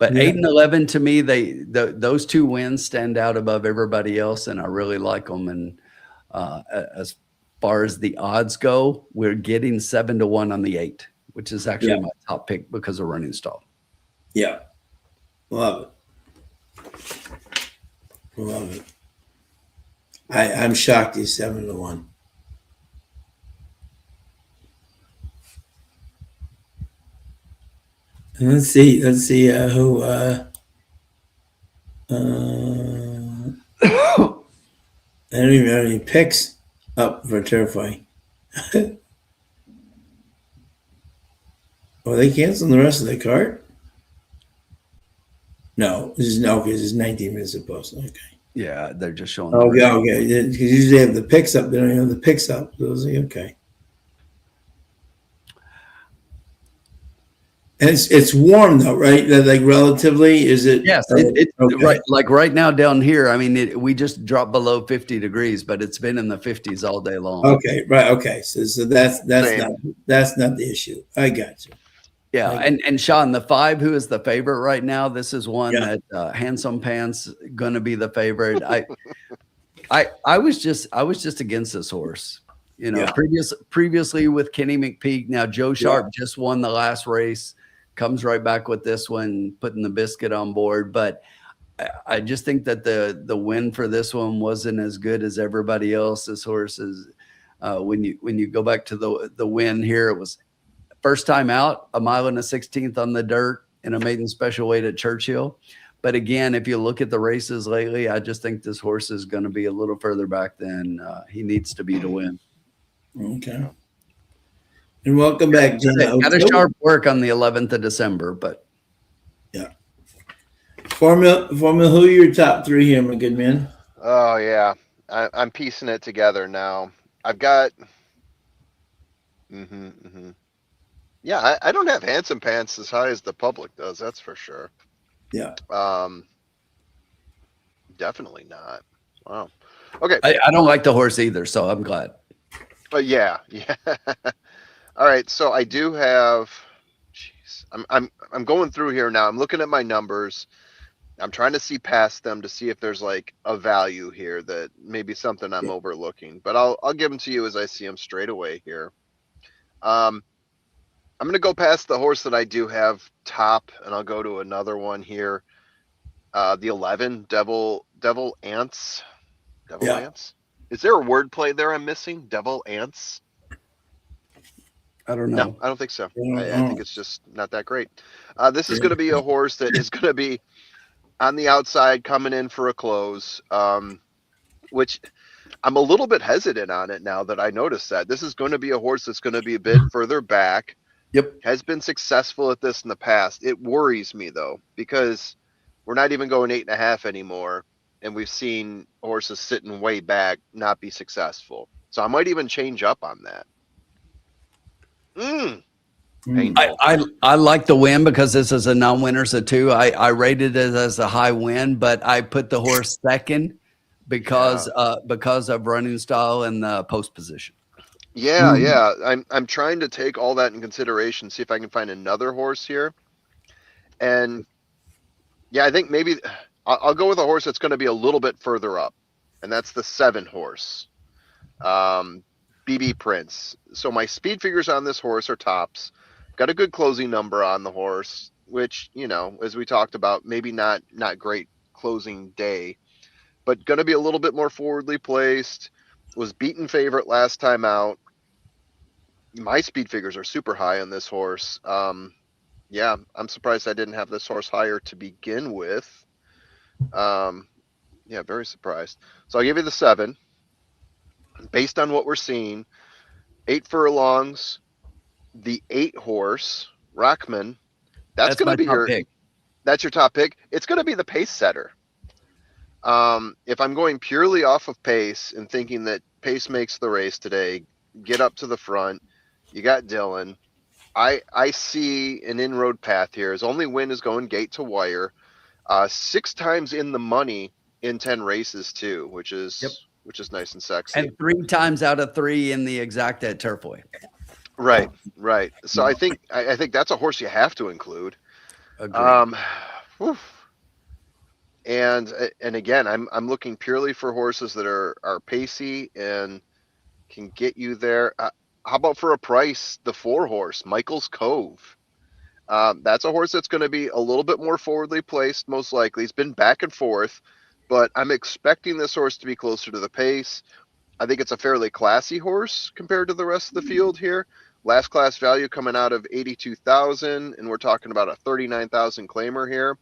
But Yeah. 8 and 11 to me, those two wins stand out above everybody else, and I really like them. And as far as the odds go, we're getting 7-1 on the 8, which is actually my top pick because of running stall. Yeah. Love it. Love it. I'm shocked he's 7-1. And let's see who I don't even have any picks up for Turfway. Oh, they canceling the rest of the card? No, this is 19 minutes of post. Okay. Yeah, they're just showing. Okay. Because usually they have the picks up. They don't have the picks up. So okay. And it's warm though, right? Like relatively, is it? Yes, okay. right. Like right now down here, I mean, we just dropped below 50 degrees, but it's been in the 50s all day long. Okay, right. Okay, so that's not the issue. I got you. Yeah, and Sean, the 5, who is the favorite right now? This is one that Handsome Pants going to be the favorite. I was just against this horse. You know, previously with Kenny McPeak. Now Joe Sharp just won the last race. Comes right back with this one, putting the biscuit on board. But I just think that the win for this one wasn't as good as everybody else. This horse is when you go back to the win here, it was first time out, 1 1/16 on the dirt in a maiden special weight at Churchill. But again, if you look at the races lately, I just think this horse is going to be a little further back than he needs to be to win. Okay. And welcome back, Jenna. Got a sharp work on the 11th of December, but Formula, who are your top 3 here, my good man? Oh yeah, I'm piecing it together now. I've got. Yeah, I don't have Handsome Pants as high as the public does. That's for sure. Yeah. Definitely not. Wow. Okay. I don't like the horse either, so I'm glad. But yeah. All right. So I do have. Jeez, I'm going through here now. I'm looking at my numbers. I'm trying to see past them to see if there's like a value here that maybe something I'm overlooking. But I'll give them to you as I see them straight away here. I'm going to go past the horse that I do have top, and I'll go to another one here. The 11, Devil Ants. Ants? Is there a word play there I'm missing? Devil Ants? I don't know. No, I don't think so. I think it's just not that great. This is going to be a horse that is going to be on the outside coming in for a close, which I'm a little bit hesitant on it now that I noticed that. This is going to be a horse that's going to be a bit further back. Yep. Has been successful at this in the past. It worries me though, because we're not even going 8.5 anymore. And we've seen horses sitting way back not be successful. So I might even change up on that. I like the win because this is a non-winner, so 2. I rated it as a high win, but I put the horse second because of running style and the post position. Yeah. I'm trying to take all that in consideration, see if I can find another horse here. And yeah, I think maybe I'll go with a horse that's going to be a little bit further up, and that's the 7 horse, BB Prince. So my speed figures on this horse are tops. Got a good closing number on the horse, which, you know, as we talked about, maybe not great closing day, but going to be a little bit more forwardly placed. Was beaten favorite last time out. My speed figures are super high on this horse. Yeah, I'm surprised I didn't have this horse higher to begin with. Yeah, very surprised. So I'll give you the 7. Based on what we're seeing, 8 furlongs, the 8 horse, Rockman. That's going to be your pick. That's your top pick. It's going to be the pace setter. If I'm going purely off of pace and thinking that pace makes the race today, get up to the front. You got Dylan. I see an inroad path here. His only win is going gate to wire. 6 times in the money in 10 races too, which is nice and sexy. And 3 times out of 3 in the exact at Turfway. Right. So I think that's a horse you have to include. Whew. And again, I'm looking purely for horses that are pacey and can get you there. How about for a price, the 4-horse Michael's Cove? That's a horse that's going to be a little bit more forwardly placed, most likely. He's been back and forth, but I'm expecting this horse to be closer to the pace. I think it's a fairly classy horse compared to the rest of the field here. Last class value coming out of 82,000, and we're talking about a 39,000 claimer here.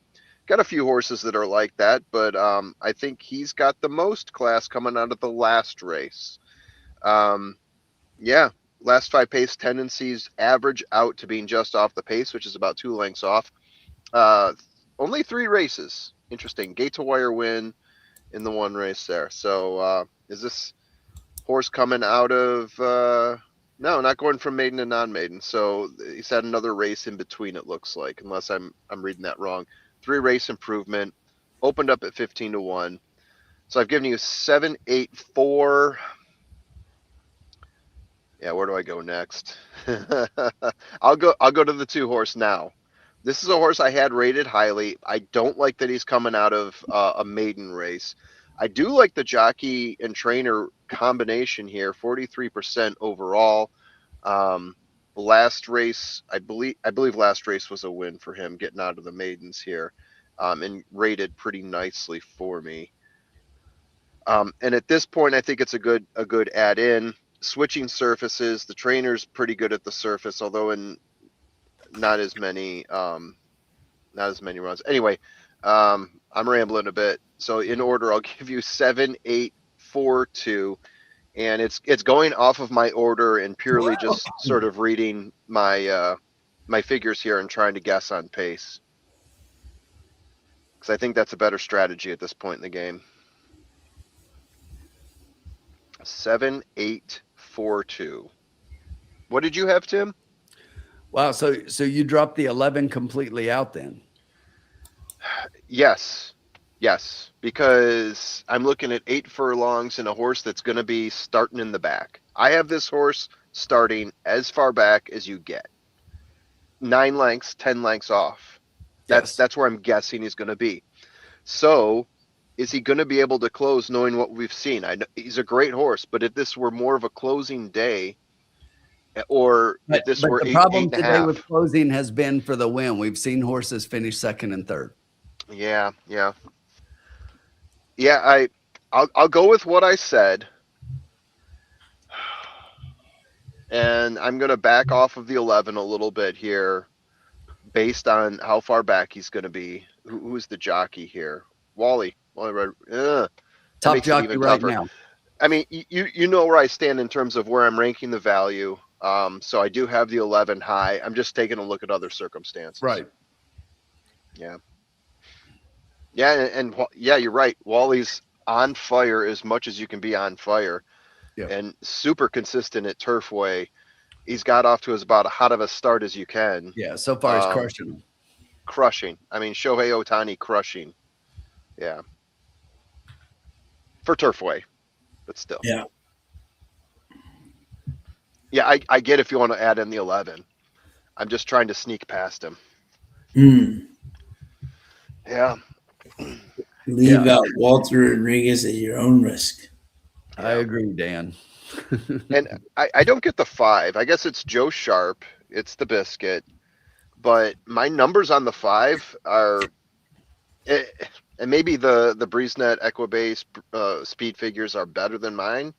Got a few horses that are like that, but I think he's got the most class coming out of the last race. Yeah, last 5 pace tendencies average out to being just off the pace, which is about 2 lengths off. Only 3 races. Interesting. Gate to wire win in the 1 race there. So is this horse coming out of no, not going from maiden to non-maiden. So he's had another race in between, it looks like, unless I'm reading that wrong. 3 race improvement, opened up at 15-1. So I've given you 7, 8, 4. Yeah, where do I go next? I'll go to the 2-horse now. This is a horse I had rated highly. I don't like that he's coming out of a maiden race. I do like the jockey and trainer combination here, 43% overall. Last race, I believe last race was a win for him, getting out of the maidens here, and rated pretty nicely for me. And at this point, I think it's a good add-in. Switching surfaces, the trainer's pretty good at the surface, although in not as many runs. Anyway, I'm rambling a bit. So in order, I'll give you 7, 8, 4, 2. And it's going off of my order and purely just sort of reading my my figures here and trying to guess on pace, because I think that's a better strategy at this point in the game. 7, 8, 4, 2. What did you have, Tim? Wow, so you dropped the 11 completely out then? Yes, because I'm looking at 8 furlongs and a horse that's going to be starting in the back. I have this horse starting as far back as you get. 9 lengths, 10 lengths off. That's where I'm guessing he's going to be. So, is he going to be able to close knowing what we've seen? I know he's a great horse, but if this were more of a closing day, or if this were the 8, problem 8.5. today with closing has been for the win. We've seen horses finish 2nd and 3rd. Yeah. I'll go with what I said, and I'm going to back off of the 11 a little bit here, based on how far back he's going to be. Who's the jockey here? Wally Red. Top jockey right now. I mean, you know where I stand in terms of where I'm ranking the value. So I do have the 11 high. I'm just taking a look at other circumstances. Right. Yeah. And you're right. Wally's on fire as much as you can be on fire, and super consistent at Turfway. He's got off to as about a hot of a start as you can. Yeah, so far he's crushing them. Crushing. I mean, Shohei Ohtani crushing. Yeah. For Turfway, but still. Yeah. Yeah, I get if you want to add in the 11. I'm just trying to sneak past him. Yeah. Leave out Walter Rodriguez at your own risk. I agree, Dan. And I don't get the 5. I guess it's Joe Sharp. It's the biscuit. But my numbers on the 5 are, and maybe the BreezeNet Equibase speed figures are better than mine,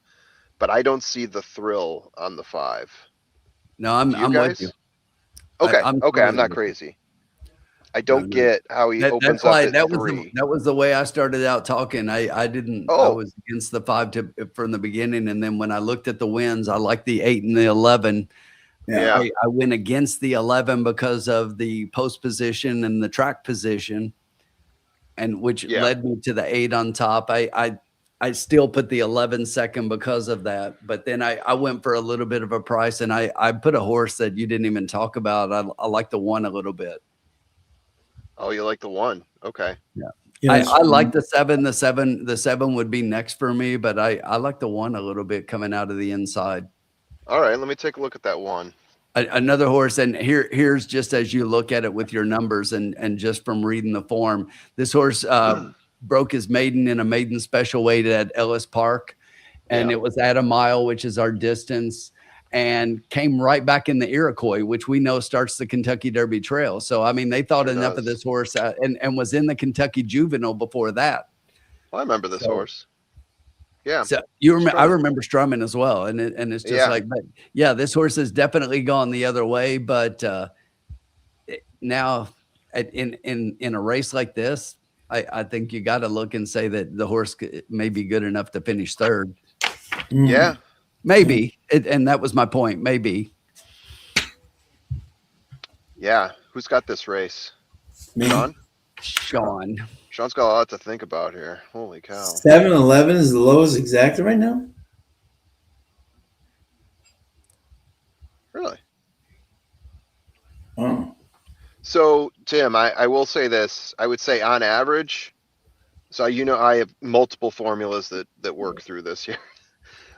but I don't see the thrill on the 5. No, I'm with you. Okay, I'm I'm not crazy. I don't get how he opens up at 3. That was the way I started out talking. I didn't. I was against the 5 from the beginning, and then when I looked at the wins, I liked the 8 and the 11. Yeah, I went against the 11 because of the post position and the track position, and which led me to the 8 on top. I still put the 11 second because of that, but then I went for a little bit of a price, and I put a horse that you didn't even talk about. I like the 1 a little bit. Oh, you like the 1? Okay. Yeah. I like the 7. The 7 would be next for me, but I like the 1 a little bit coming out of the inside. All right, let me take a look at that 1. Another horse, and here's just as you look at it with your numbers and just from reading the form, this horse broke his maiden in a maiden special weight at Ellis Park, and it was at a mile, which is our distance, and came right back in the Iroquois, which we know starts the Kentucky Derby Trail. So I mean, they thought enough of this horse, and was in the Kentucky Juvenile before that. Well, I remember this horse. Yeah. So you remember, I remember strumming as well. And it's just like, but yeah, this horse has definitely gone the other way. But now in a race like this, I think you got to look and say that the horse may be good enough to finish third. Yeah. Maybe. And that was my point. Maybe. Yeah. Who's got this race? Me. Sean. Sean's got a lot to think about here. Holy cow. 7-11 is the lowest exacta right now? Really? Oh. So, Tim, I will say this. I would say on average, so I have multiple formulas that work through this here.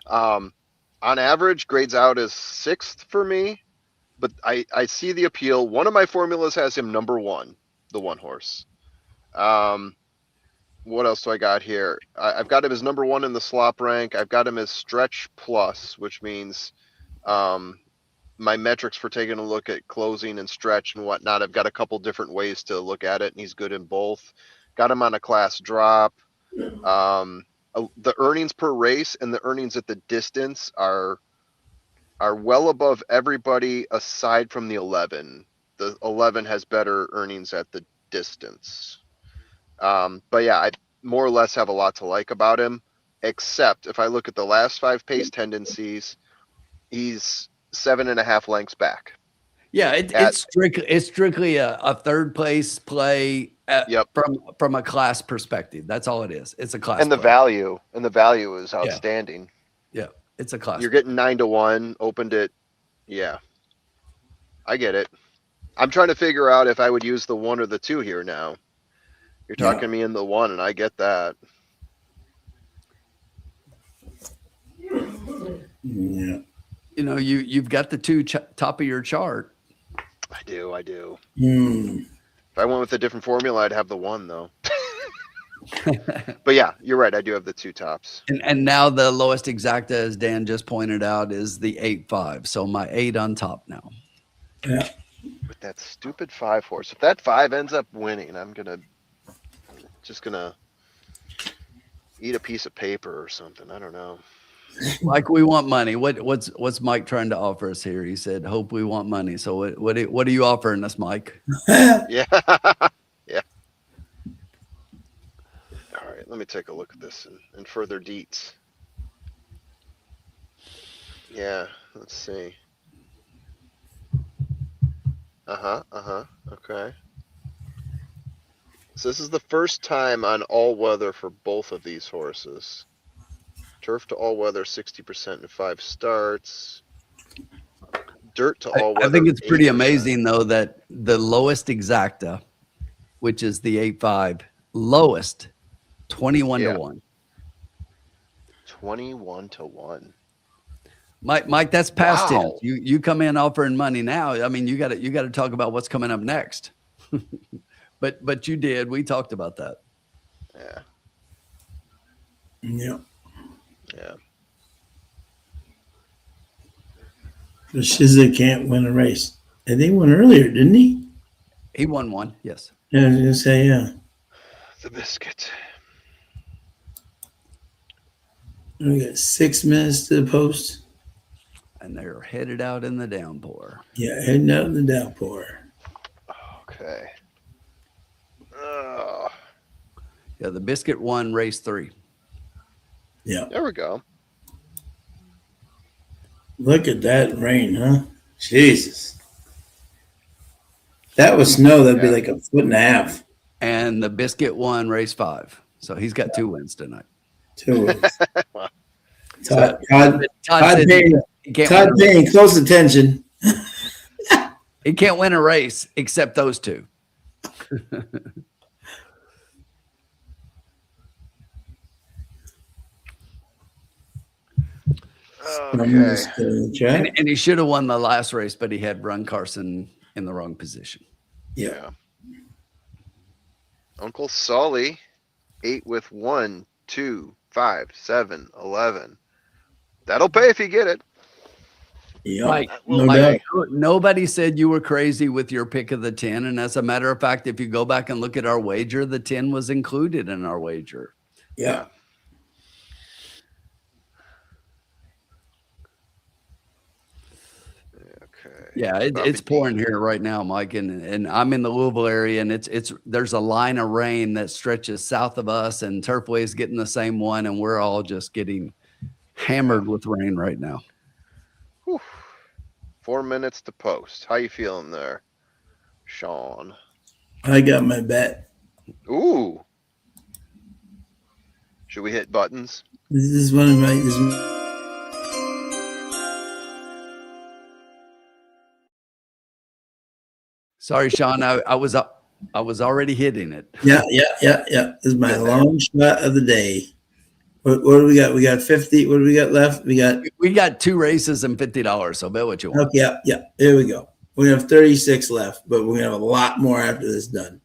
On average, grades out as 6th for me, but I see the appeal. One of my formulas has him number 1, the one horse. What else do I got here? I've got him as number 1 in the slop rank. I've got him as stretch plus, which means my metrics for taking a look at closing and stretch and whatnot. I've got a couple different ways to look at it, and he's good in both. Got him on a class drop. The earnings per race and the earnings at the distance are well above everybody aside from the 11. The 11 has better earnings at the distance. But yeah, I more or less have a lot to like about him, except if I look at the last 5 pace tendencies, he's 7.5 lengths back. Yeah, it's strictly a third place play from a class perspective. That's all it is. It's a class. And the play. value is outstanding. Yeah, it's a class. You're getting 9-1, opened it. Yeah, I get it. I'm trying to figure out if I would use the 1 or the 2 here now. You're talking me in the 1, and I get that. Yeah. You've got the 2 top of your chart. I do. Mm. If I went with a different formula, I'd have the 1 though. But yeah, you're right. I do have the 2 tops. And now the lowest exacta, as Dan just pointed out, is the 8-5. So my 8 on top now. Yeah. With that stupid 5 horse. If that 5 ends up winning, I'm just gonna eat a piece of paper or something. I don't know. Like we want money. What's Mike trying to offer us here? He said, "Hope we want money." So what are you offering us, Mike? Yeah. Yeah. All right. Let me take a look at this in further deets. Yeah. Let's see. Okay. So this is the first time on all weather for both of these horses. Turf to all weather, 60% in 5 starts. Dirt to all weather. I think it's pretty 8%. amazing though that the lowest exacta, which is the 8-5, lowest 21-1. 21-1. Mike, that's past tense. You come in offering money now. I mean, you got to talk about what's coming up next. But you did. We talked about that. Yeah. Yeah. Yeah. The Shizza can't win a race. And he won earlier, didn't he? He won 1. Yes. Yeah, I was gonna say, yeah. The biscuit. We got 6 minutes to the post. And they're headed out in the downpour. Yeah, heading out in the downpour. Okay. Yeah, the biscuit won race 3. Yeah. There we go. Look at that rain, huh? Jesus. That was snow, that'd be like 1.5 feet. And the biscuit won race 5. So he's got 2 wins tonight. 2 wins. Todd paying close attention. He can't win a race except those 2. Okay. And he should have won the last race, but he had Run Carson in the wrong position. Yeah. Uncle Sully, 8 with 1, 2, 5, 7, 11. That'll pay if you get it. Yeah. Mike, No doubt. nobody said you were crazy with your pick of the 10. And as a matter of fact, if you go back and look at our wager, the 10 was included in our wager. Yeah. Okay. Yeah, it's pouring here right now, Mike, and I'm in the Louisville area, and there's a line of rain that stretches south of us, and Turfway is getting the same one, and we're all just getting hammered with rain right now. Whew. 4 minutes to post. How you feeling there, Sean? I got my bet. Ooh. Should we hit buttons? This is one of my. Sorry, Sean, I was already hitting it. Yeah. This is my long shot of the day. What do we got? We got 50. What do we got left? We got 2 races and $50. So bet what you want. Okay, yeah. There we go. We have 36 left, but we're gonna have a lot more after this done.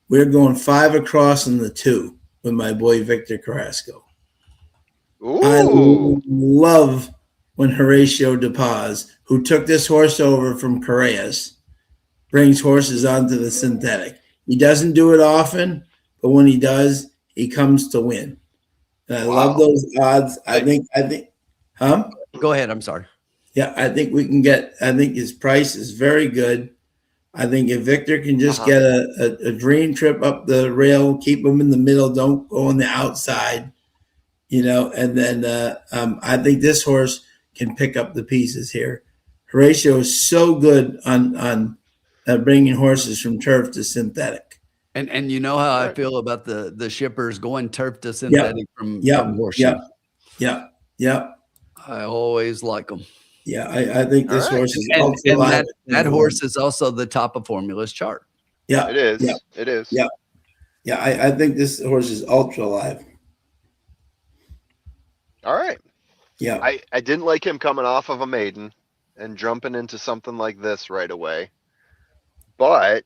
We're going 5 across in the 2 with my boy Victor Carrasco. Ooh. I love when Horatio DePaz, who took this horse over from Correas, brings horses onto the synthetic. He doesn't do it often, but when he does, he comes to win. And I love those odds. I think, Go ahead. I'm sorry. Yeah, I think we can get, I think his price is very good. I think if Victor can just get a dream trip up the rail, keep him in the middle, don't go on the outside, and then I think this horse can pick up the pieces here. Horatio is so good on bringing horses from turf to synthetic. And you know how I feel about the shippers going turf to synthetic from horseshoe. Yeah. I always like them. Yeah, I think this horse is ultra live. That horse is also the top of Formula's chart. Yeah, it is. Yeah. It is. Yeah, I think this horse is ultra live. All right. Yeah, I didn't like him coming off of a maiden and jumping into something like this right away, but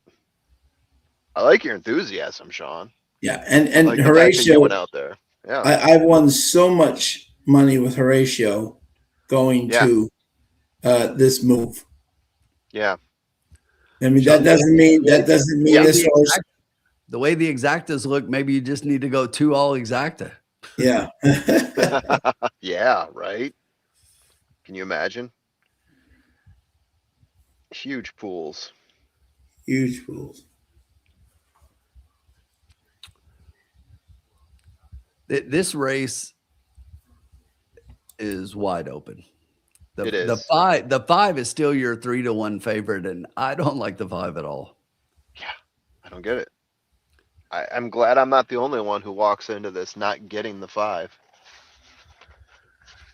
I like your enthusiasm, Sean. Yeah, and like Horatio went out there. Yeah, I've won so much money with Horatio going to this move. Yeah. I mean, that doesn't mean this horse. The way the exactas look, maybe you just need to go 2 all exacta. Yeah. Yeah, right. Can you imagine? Huge pools. Huge pools. This race is wide open. It is. The 5 is still your 3-1 favorite, and I don't like the 5 at all. Yeah, I don't get it. I'm glad I'm not the only one who walks into this not getting the 5.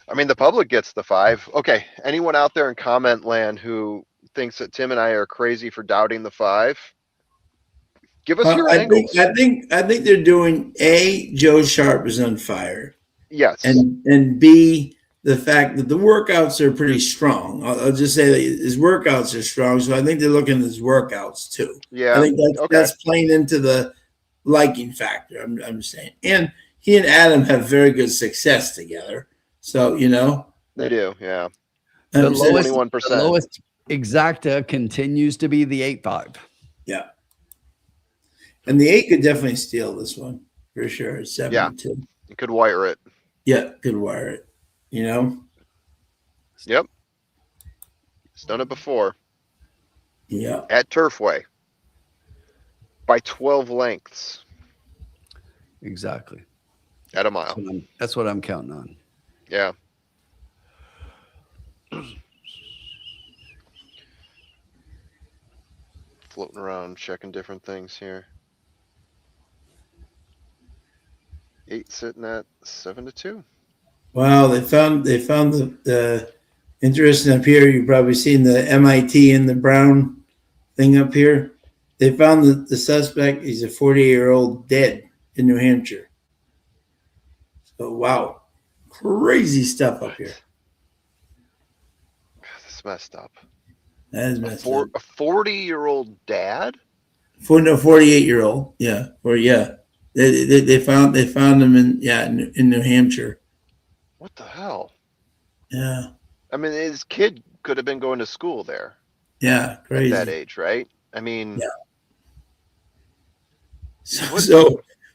I mean, the public gets the 5. Okay, anyone out there in comment land who thinks that Tim and I are crazy for doubting the 5? Give us your angles. I think they're doing A, Joe Sharp is on fire. Yes. And B, the fact that the workouts are pretty strong. I'll just say that his workouts are strong, so I think they're looking at his workouts too. Yeah. I think that's playing into the liking factor. I'm saying, and he and Adam have very good success together. So they do. Yeah. The lowest exacta continues to be the 8-5. Yeah. And the 8 could definitely steal this one for sure. It's 7-2. You could wire it. Yeah, could wire it. Yep. He's done it before. Yeah. At Turfway. By 12 lengths. Exactly. At a mile. That's what I'm counting on. Yeah. Floating around, checking different things here. 8 sitting at 7-2. Wow, they found the interesting up here. You've probably seen the MIT and the Brown thing up here. They found the suspect. He's a 48-year-old dead in New Hampshire. So wow, crazy stuff up here. That's messed up. That is messed up. A 40-year-old dad? 48-year-old. Yeah. Or yeah. They found him in New Hampshire. What the hell? Yeah. I mean, his kid could have been going to school there Yeah. at Crazy. that age, right? I mean, yeah.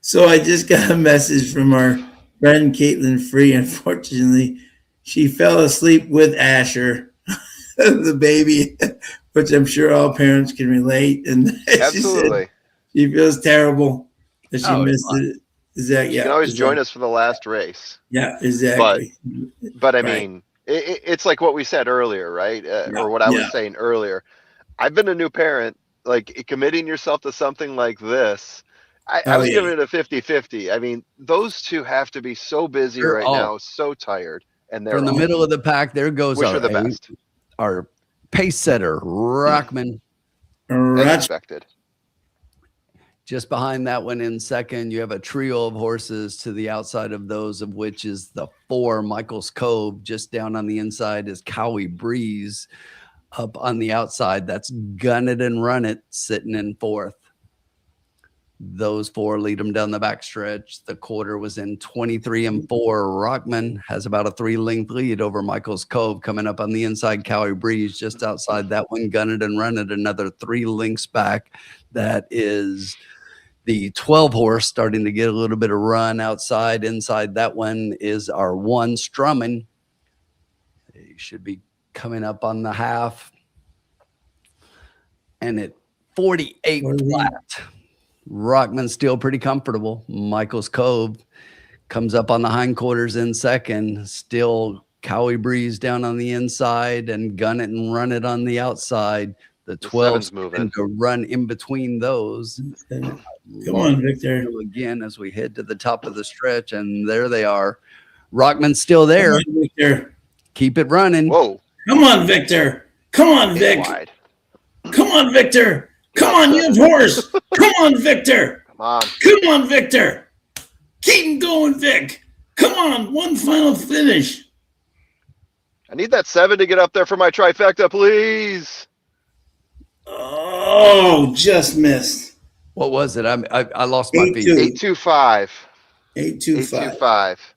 So I just got a message from our friend Caitlin Free. Unfortunately, she fell asleep with Asher, the baby, which I'm sure all parents can relate. And she said absolutely. she feels terrible that she missed it. Exactly. You Yeah. can always exactly. join us for the last race. Yeah. Exactly. But I Right. mean, it's like what we said earlier, right? Or what I was saying earlier. I've been a new parent, like committing yourself to something like this. I was giving it a 50-50. I mean, those two have to be so busy right now, so tired. And they're from the middle of the pack. There goes wish her the best. Our pace setter, Rockman. As expected. Just behind that one in second, you have a trio of horses to the outside of those, of which is the 4 Michael's Cove. Just down on the inside is Cowie Breeze. Up on the outside, that's Gun It and Run It sitting in 4th. Those 4 lead them down the backstretch. The quarter was in 23 and 4. Rockman has about a 3-length lead over Michael's Cove. Coming up on the inside, Cowie Breeze just outside that one. Gun It and Run It another 3 lengths back. That is the 12 horse starting to get a little bit of run outside. Inside that one is our 1 Strumming. He should be coming up on the half. And at 48 flat, Rockman's still pretty comfortable. Michael's Cove comes up on the hindquarters in second. Still Cowie Breeze down on the inside and Gun It and Run It on the outside. The 12's moving to run in between those. Come on, Victor. Again, as we head to the top of the stretch, and there they are. Rockman's still there. Come on, Victor. Keep it running. Whoa. Come on, Victor. Come on, Vic. Wide. Come on, Victor. Come on, you horse. Come on, Victor. Come on. Come on, Victor. Keep going, Vic. Come on, one final finish. I need that 7 to get up there for my trifecta, please. Oh, just missed. What was it? I lost my feet. 825. 825.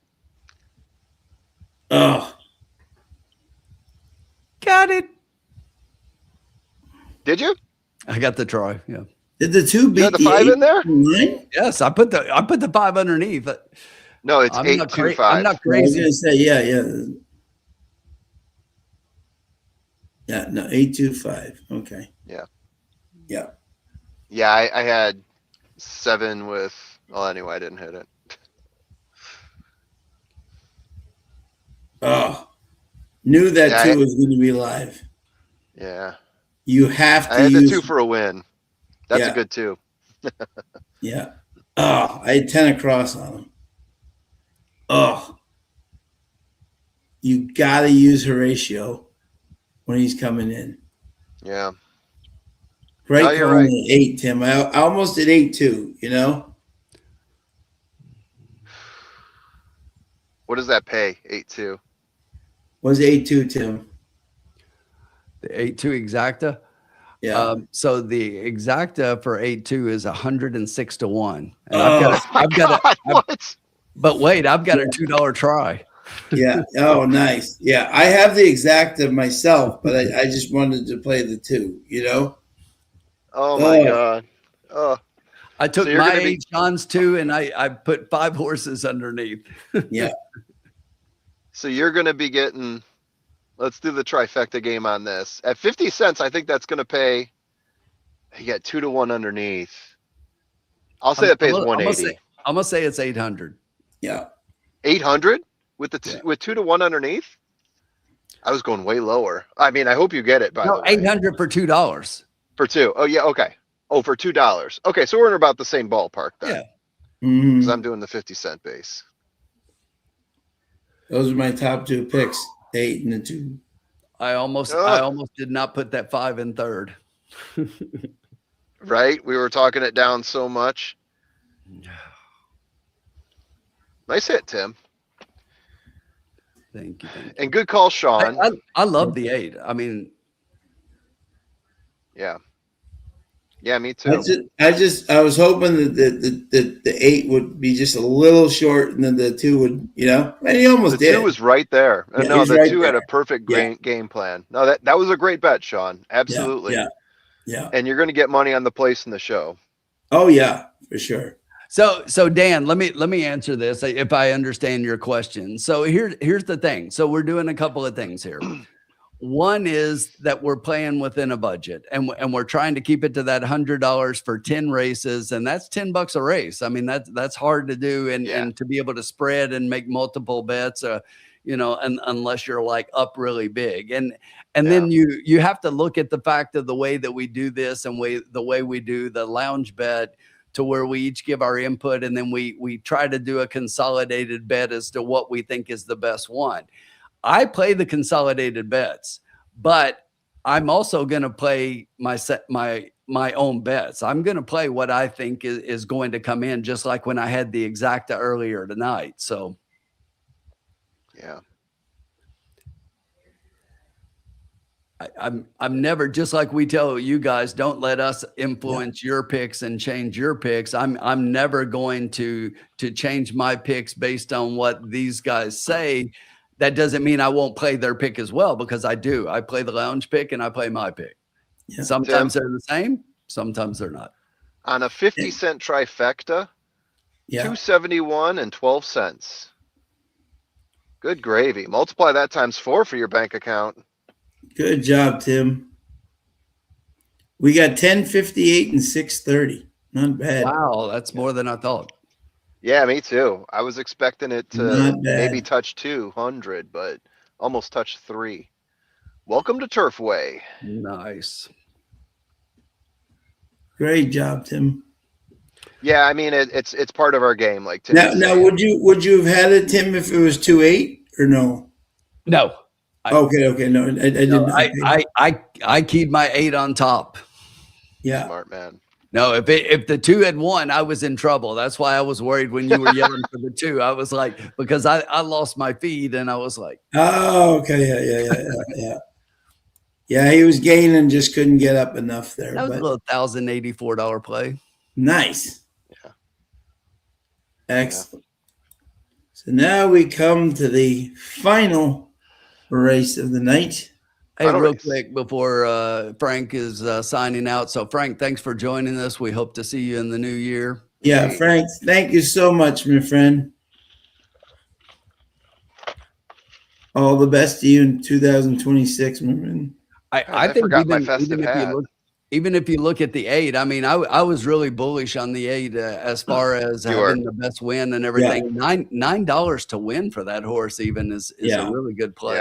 Oh. Got it. Did you? I got the try. Yeah. Did the 2 beat you had the 5 in there? 9? Yes, I put the 5 underneath. No, it's 825. I'm not crazy. I was gonna say, yeah. Yeah, no, 825. Okay. Yeah. Yeah. I had 7 with. Well, anyway, I didn't hit it. Oh, knew that 2 was going to be live. Yeah. You have to. I had the 2 for a win. That's a good 2. Yeah. Oh, I had 10 across on him. Oh. You got to use Horatio when he's coming in. Yeah. Great Oh, you're calling right. at 8, Tim. I almost did 8-2, you know? What does that pay? 8-2. Was 8-2, Tim? The 8-2 exacta. Yeah. So the exacta for 8-2 is 106 to 1. And but wait, I've got a $2 try. Yeah. Oh, nice. Yeah. I have the exacta myself, but I just wanted to play the 2, you know? Oh my God. Oh. I took my John's 2 and I put 5 horses underneath. Yeah. So you're going to be getting, let's do the trifecta game on this. At 50 cents, I think that's going to pay, you got 2 to 1 underneath. I'll say it pays 180. I'm going to say it's 800. Yeah. 800 with the with 2 to 1 underneath? I was going way lower. I mean, I hope you get it, by the way. 800 for $2. For 2. Oh, yeah. Okay. Oh, for $2. Okay. So we're in about the same ballpark then. Yeah. Because I'm doing the 50-cent base. Those are my top 2 picks, 8 and the 2. I almost did not put that 5 in third. Right? We were talking it down so much. Nice hit, Tim. Thank you. And good call, Sean. I love the 8. I mean, yeah, me too. I was hoping that the 8 would be just a little short, and then the 2 would, and he almost The did. 2 was right there. Yeah, No, he's the right 2 had there. a perfect Yeah. game plan. No, that was a great bet, Sean. Absolutely. Yeah. And you're going to get money on the place in the show. Oh yeah, for sure. So Dan, let me answer this if I understand your question. So here's the thing. So we're doing a couple of things here. One is that we're playing within a budget, and we're trying to keep it to that $100 for 10 races, and that's $10 a race. I mean, that's hard to do, and to be able to spread and make multiple bets, unless you're like up really big, and then you have to look at the fact of the way that we do this and the way we do the lounge bet, to where we each give our input, and then we try to do a consolidated bet as to what we think is the best one. I play the consolidated bets, but I'm also going to play my own bets. I'm going to play what I think is going to come in, just like when I had the exacta earlier tonight. So, yeah, I'm never, just like we tell you guys, don't let us influence your picks and change your picks. I'm never going to change my picks based on what these guys say. That doesn't mean I won't play their pick as well, because I do. I play the lounge pick and I play my pick. Yeah. Sometimes they're the same. Sometimes they're not. On a 50-cent trifecta, 271 and 12 cents. Good gravy. Multiply that times 4 for your bank account. Good job, Tim. We got 1058 and 630. Not bad. Wow, that's more than I thought. Yeah, me too. I was expecting it to maybe touch 200, but almost touched 3. Welcome to Turfway. Nice. Great job, Tim. Yeah, I mean it's part of our game. Like Tim. Now, would you have had it, Tim, if it was 2-8 or no? No. Okay. No, I didn't. I keyed my 8 on top. Yeah. Smart man. No, if the 2 had won, I was in trouble. That's why I was worried when you were yelling for the 2. I was like, because I lost my feed, and I was like, oh, okay, yeah. Yeah, he was gaining, just couldn't get up enough there. That was a little $1,084 play. Nice. Yeah. Excellent. So now we come to the final race of the night. Hey, real quick before Frank is signing out. So, Frank, thanks for joining us. We hope to see you in the new year. Yeah, Frank, thank you so much, my friend. All the best to you in 2026, my friend. I think even if you look at the 8, I mean, I was really bullish on the 8 as far as having the best win and everything. Yeah. $9 to win for that horse even is a really good play.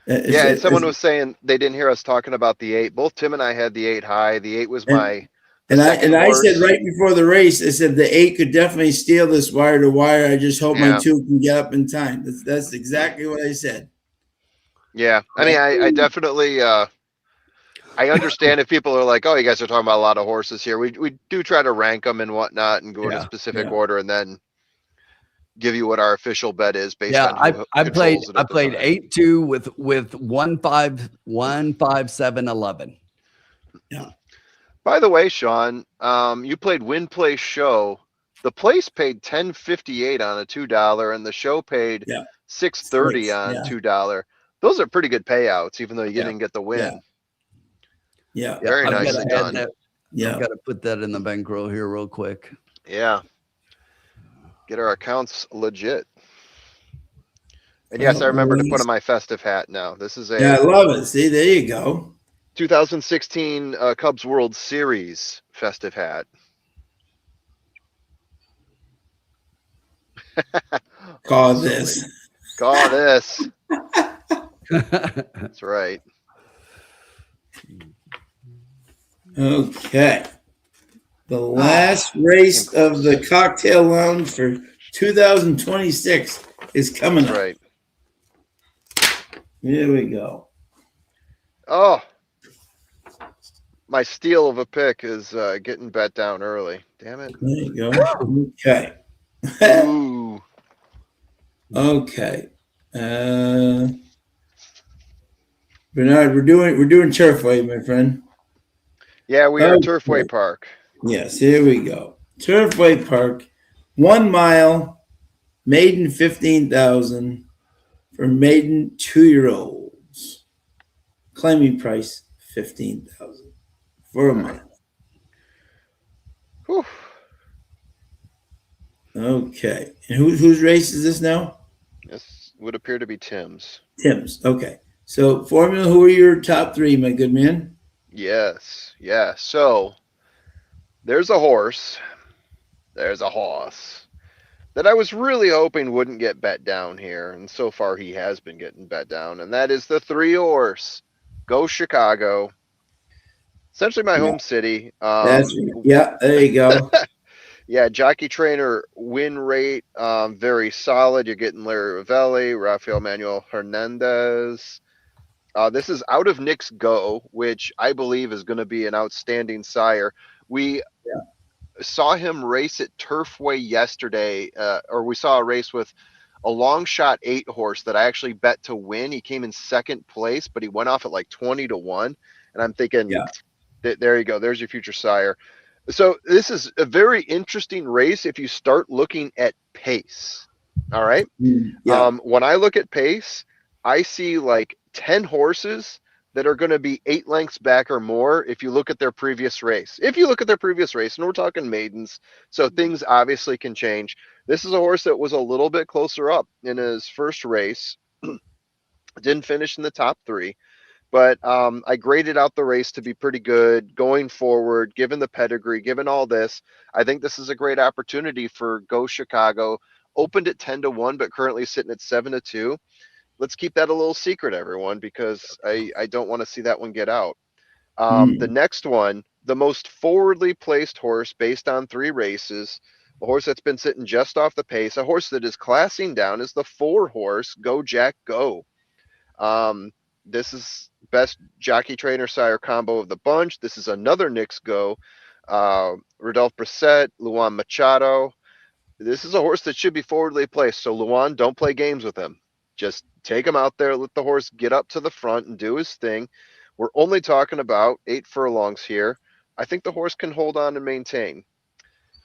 Yeah. And someone was saying they didn't hear us talking about the 8. Both Tim and I had the 8 high. The 8 was my I said right before the race, I said the 8 could definitely steal this wire to wire. I just hope my 2 can get up in time. That's exactly what I said. Yeah. I mean, I definitely I understand if people are like, oh, you guys are talking about a lot of horses here. We do try to rank them and whatnot and go in a specific order and then give you what our official bet is based on I played 8-2 with 1-5-7-11. Yeah. By the way, Sean, you played Win Play Show. The place paid $10.58 on a $2, and the show paid $6.30 on $2. Those are pretty good payouts, even though you didn't get the win. Yeah. Very nicely done. I've got to put that in the bankroll here real quick. Yeah. Get our accounts legit. And yes, I remember to put on my festive hat now. This is I love it. See, there you go. 2016 Cubs World Series festive hat. Call this. Call this. That's right. Okay. The last race of the cocktail lounge for 2026 is coming up. Right. Here we go. Oh. My steal of a pick is getting bet down early. Damn it. There you go. Okay. Ooh. Okay. Bernard, we're doing Turfway, my friend. Yeah, we are Turfway Park. Yes, here we go. Turfway Park, 1 mile, maiden 15,000 for maiden 2-year-olds. Claiming price 15,000 for a mile. Whew. Okay, and whose race is this now? This would appear to be Tim's. Tim's. Okay, so formula. Who are your top three, my good man? Yes, yeah. So there's a horse. There's a horse that I was really hoping wouldn't get bet down here, and so far he has been getting bet down, and that is the 3-horse. Go Chicago. Essentially my home city. That's yeah. There you go. Yeah, jockey trainer win rate, very solid. You're getting Larry Ravelli, Rafael Manuel Hernandez. This is out of Nick's Go, which I believe is going to be an outstanding sire. We saw him race at Turfway yesterday, or we saw a race with a long shot 8-horse that I actually bet to win. He came in second place, but he went off at like 20-1. And I'm thinking, there you go. There's your future sire. So this is a very interesting race if you start looking at pace. All right. Yeah. When I look at pace, I see like 10 horses that are going to be 8 lengths back or more if you look at their previous race. If you look at their previous race, and we're talking maidens, so things obviously can change. This is a horse that was a little bit closer up in his first race. Didn't finish in the top 3. But I graded out the race to be pretty good going forward, given the pedigree, given all this. I think this is a great opportunity for Go Chicago. Opened at 10-1, but currently sitting at 7-2. Let's keep that a little secret, everyone, because I don't want to see that one get out. The next one, the most forwardly placed horse based on 3 races, a horse that's been sitting just off the pace, a horse that is classing down, is the 4-horse Go Jack Go. This is best jockey trainer sire combo of the bunch. This is another Nick's Go. Rodolphe Brissett, Luan Machado. This is a horse that should be forwardly placed. So Luan, don't play games with him. Just take him out there, let the horse get up to the front and do his thing. We're only talking about 8 furlongs here. I think the horse can hold on and maintain.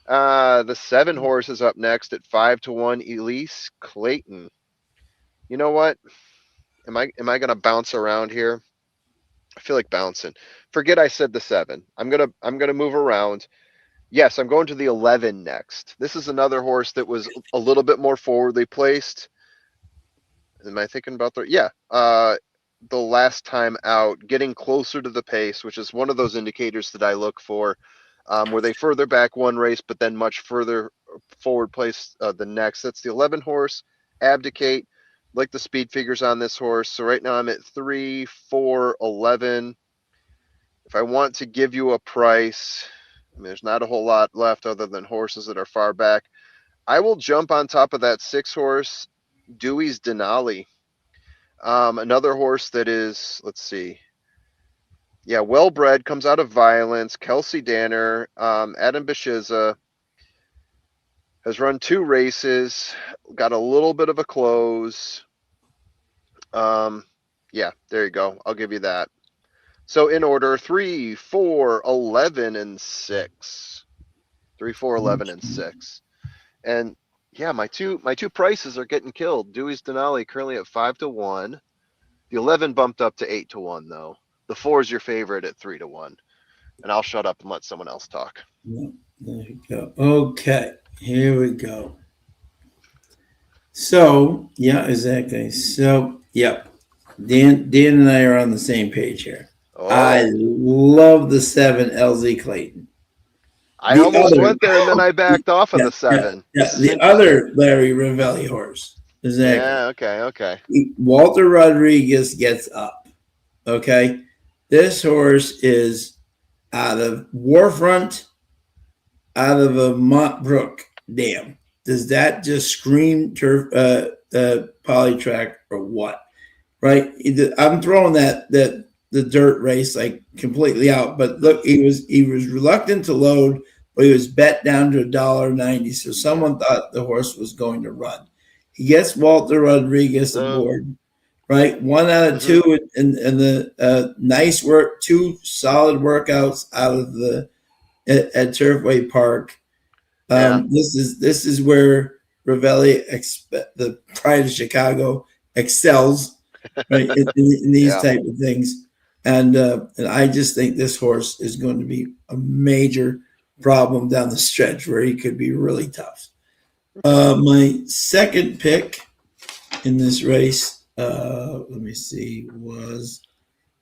The 7-horse is up next at 5-1, Elise Clayton. You know what? Am I going to bounce around here? I feel like bouncing. Forget I said the 7. I'm going to move around. Yes, I'm going to the 11 next. This is another horse that was a little bit more forwardly placed. Am I thinking about the last time out, getting closer to the pace, which is one of those indicators that I look for, where they further back one race, but then much further forward place the next. That's the 11 horse, Abdicate. Like the speed figures on this horse. So right now I'm at 3, 4, 11. If I want to give you a price, I mean, there's not a whole lot left other than horses that are far back. I will jump on top of that 6-horse, Dewey's Denali. Another horse that is, let's see. Yeah, well-bred, comes out of Violence, Kelsey Danner, Adam Bishiza. Has run 2 races, got a little bit of a close. Yeah, there you go. I'll give you that. So in order, 3, 4, 11, and 6. 3, 4, 11, and 6. And yeah, my two prices are getting killed. Dewey's Denali currently at 5-1. The 11 bumped up to 8-1 though. The 4 is your favorite at 3-1. And I'll shut up and let someone else talk. Yeah, there you go. Okay, here we go. So yeah, exactly. So yep, Dan and I are on the same page here. Oh. I love the 7 LZ Clayton. I almost went there and then I backed off of the 7. Yeah, the other Larry Ravelli horse. Exactly. Yeah, okay. Walter Rodriguez gets up. Okay. This horse is out of Warfront, out of a Montbrook Dam. Does that just scream polytrack or what? Right? I'm throwing the dirt race like completely out. But look, he was reluctant to load, but he was bet down to $1.90. So someone thought the horse was going to run. he gets Walter Rodriguez aboard, right? 1 out of 2 and the nice work, 2 solid workouts out of the at Turfway Park. This is where Ravelli, the Pride of Chicago, excels, right, in these type of things. And I just think this horse is going to be a major problem down the stretch where he could be really tough. My second pick in this race, let me see, was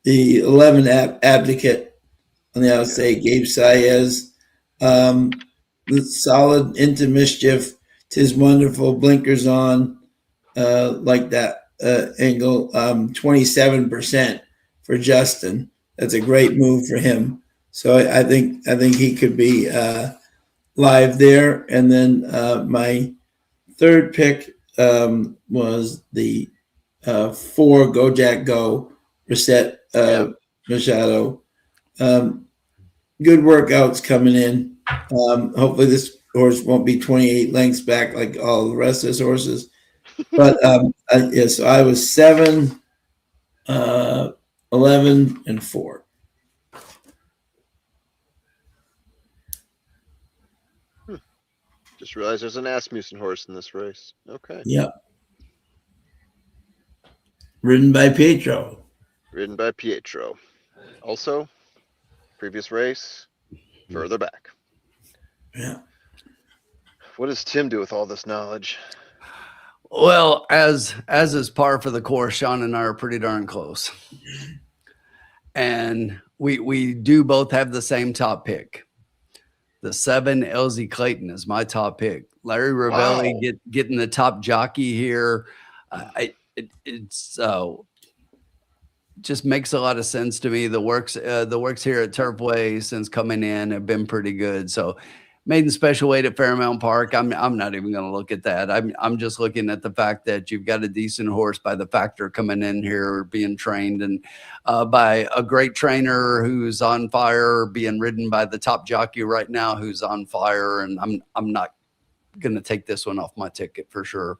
the 11 Abdicate on the outside, Gabe Saez. Solid into mischief, 'tis wonderful, blinkers on, like that angle. 27% for Justin. That's a great move for him. So I think he could be live there. And then my third pick was the 4 Go Jack Go Reset Machado. Good workouts coming in. Hopefully this horse won't be 28 lengths back like all the rest of his horses. But so I was 7, 11, and 4. Just realized there's an Asmussen horse in this race. Okay. Yep. Ridden by Pietro. Ridden by Pietro. Also, previous race, further back. Yeah. What does Tim do with all this knowledge? Well, as is par for the course, Sean and I are pretty darn close. And we do both have the same top pick. The 7 LZ Clayton is my top pick. Larry Ravelli getting the top jockey here. It's just makes a lot of sense to me. The works here at Turfway since coming in have been pretty good. So maiden special weight at Fairmount Park, I'm not even going to look at that. I'm just looking at the fact that you've got a decent horse by the factor coming in here, being trained, and by a great trainer who's on fire, being ridden by the top jockey right now who's on fire. And I'm not going to take this one off my ticket for sure.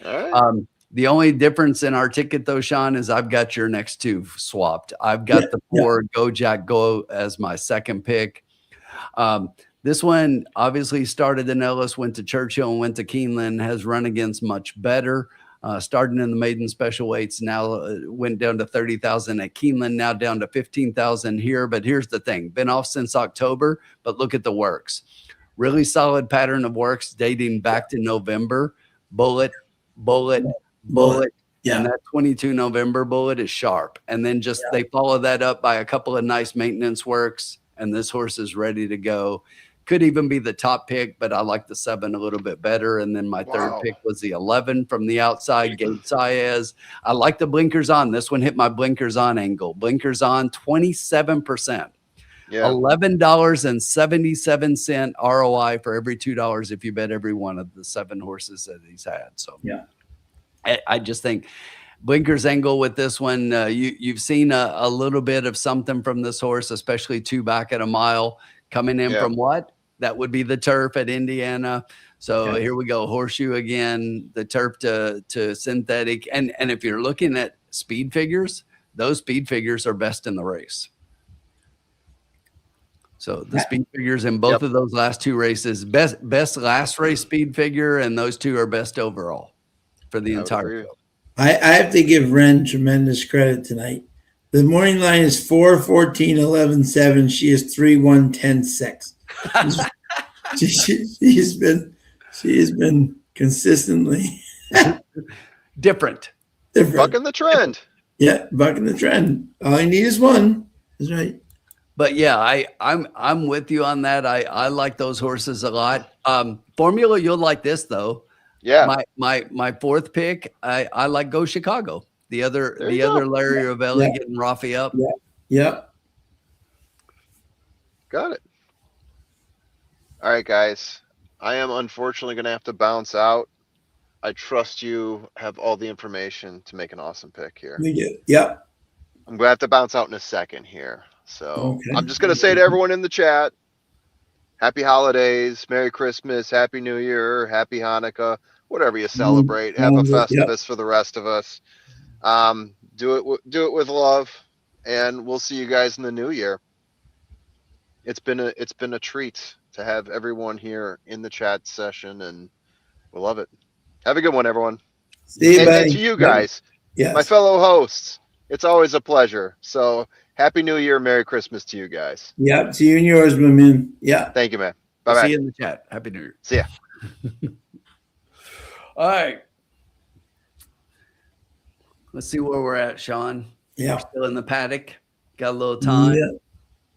All right. The only difference in our ticket, though, Sean, is I've got your next 2 swapped. I've got the 4 Go Jack Go as my second pick. This one obviously started in Ellis, went to Churchill, and went to Keeneland, has run against much better. Starting in the maiden special weights, now went down to 30,000 at Keeneland, now down to 15,000 here. But here's the thing, been off since October, but look at the works. Really solid pattern of works dating back to November. Bullet. Yeah. And that 22 November bullet is sharp. And then they follow that up by a couple of nice maintenance works, and this horse is ready to go. Could even be the top pick, but I like the 7 a little bit better. And then my third pick was the 11 from the outside, Gabe Saez. I like the blinkers on. This one hit my blinkers on angle. Blinkers on, 27%. Yeah. $11.77 ROI for every $2 if you bet every one of the 7 horses that he's had. So yeah, I just think blinkers angle with this one. You've seen a little bit of something from this horse, especially 2 back at a mile. Coming in from what? That would be the turf at Indiana. So here we go. Horseshoe again, the turf to synthetic. And if you're looking at speed figures, those speed figures are best in the race. So the speed figures in both of those last 2 races, best last race speed figure, and those 2 are best overall for the entire field. I have to give Ren tremendous credit tonight. The morning line is 4, 14, 11, 7. She is 3, 1, 10, 6. She has been consistently different. Bucking the trend. Yeah, bucking the trend. All I need is 1. That's right. But yeah, I'm with you on that. I like those horses a lot. Formula, you'll like this though. Yeah. My 4th pick, I like Go Chicago. The other Larry Ravelli getting Rafi up. Yeah. Got it. All right, guys. I am unfortunately going to have to bounce out. I trust you have all the information to make an awesome pick here. We do. Yep. I'm going to have to bounce out in a second here. So I'm just going to say to everyone in the chat, happy holidays, Merry Christmas, Happy New Year, Happy Hanukkah, whatever you celebrate. Have a Yep. Festivus for the rest of us. Do it with love, and we'll see you guys in the new year. It's been a treat to have everyone here in the chat session, and we love it. Have a good one, everyone. See you, buddy. And to you guys, Yes. my fellow hosts, it's always a pleasure. So Happy New Year, Merry Christmas to you guys. Yep. See you and yours, my man. Yeah. Thank you, man. Bye bye. See you in the chat. Happy New Year. See ya. All right. Let's see where we're at, Sean. Yeah. We're still in the paddock. Got a little time. Yeah.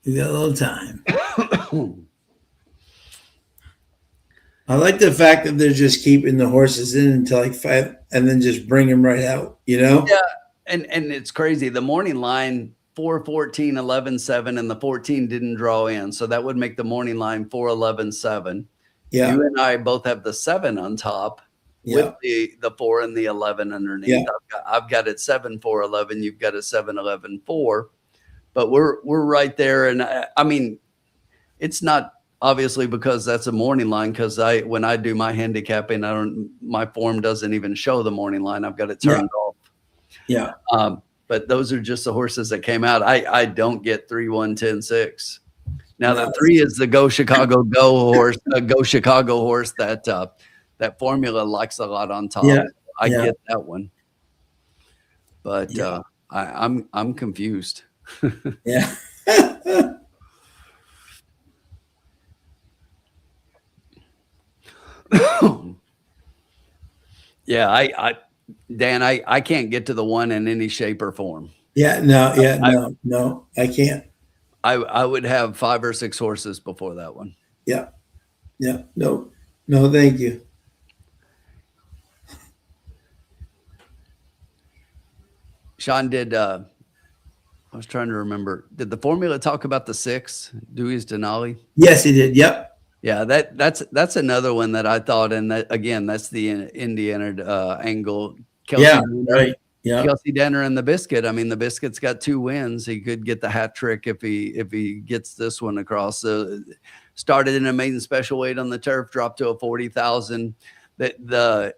We got a little time. I like the fact that they're just keeping the horses in until like 5 and then just bring them right out, you know? Yeah. And it's crazy. The morning line 4-14, 11-7, and the 14 didn't draw in. So that would make the morning line 4-11-7. Yeah. You and I both have the 7 on top with the 4 and the 11 underneath. Yeah. I've got it 7-4-11. You've got a 7-11-4. But we're right there. And I mean, it's not obviously because that's a morning line, because when I do my handicapping, my form doesn't even show the morning line. I've got it turned off. Yeah. But those are just the horses that came out. I don't get 3-1-10-6. Now the 3 is the Go Chicago Go horse, Go Chicago horse that formula likes a lot on top. Yeah. I get that one. But I'm confused. Yeah. Yeah, Dan, I can't get to the 1 in any shape or form. Yeah, no, I can't. I would have 5 or 6 horses before that one. Yeah. Yeah. No, thank you. Sean, I was trying to remember, did the formula talk about the 6, Dewey's Denali? Yes, he did. Yep. Yeah, that's another one that I thought, and that again, that's the Indiana angle. Kelsey Denner, right. Yeah. Kelsey Denner and the Biscuit. I mean, the Biscuit's got 2 wins. He could get the hat trick if he gets this one across. Started in a maiden special weight on the turf, dropped to a 40,000. The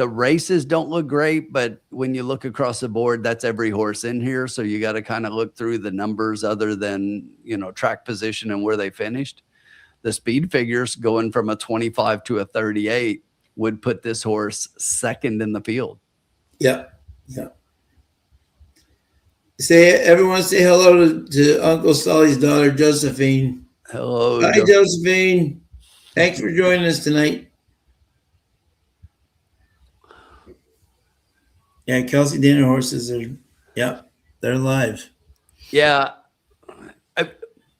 races don't look great, but when you look across the board, that's every horse in here. So you got to kind of look through the numbers other than, track position and where they finished. The speed figures going from a 25 to a 38 would put this horse second in the field. Yeah. Yeah. Everyone say hello to Uncle Sully's daughter, Josephine. Hello. Hi, Josephine. Thanks for joining us tonight. Yeah, Kelsey Denner horses they're live. Yeah.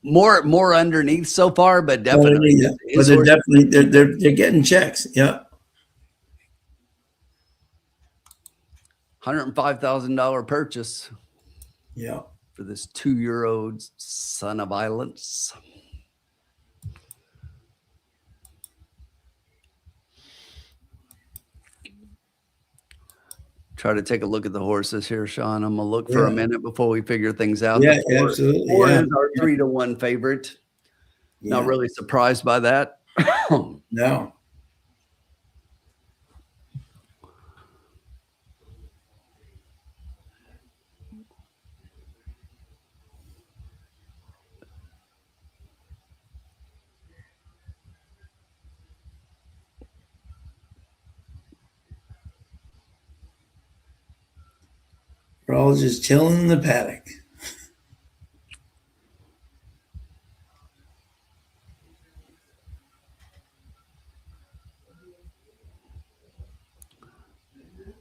More underneath so far, but definitely. But they're definitely they're getting checks. Yeah. $105,000 purchase. Yeah. For this 2-year-old son of violence. Try to take a look at the horses here, Sean. I'm gonna look for a minute before we figure things out. Yeah, absolutely. Four is our 3-1 favorite. Yeah. Not really surprised by that. No. We're all just chilling in the paddock.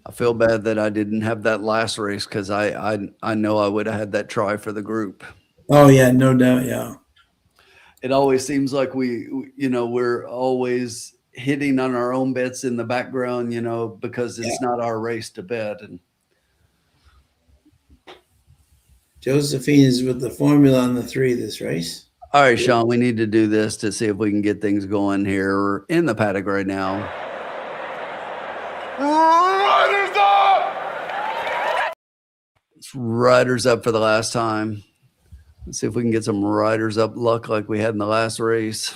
I feel bad that I didn't have that last race because I know I would have had that try for the group. Oh yeah, no doubt. Yeah. It always seems like we're always hitting on our own bets in the background, because it's not our race to bet. And Josephine is with the formula on the 3 this race. all right, Sean, we need to do this to see if we can get things going here. We're in the paddock right now. Riders up! It's riders up for the last time. Let's see if we can get some riders up luck like we had in the last race.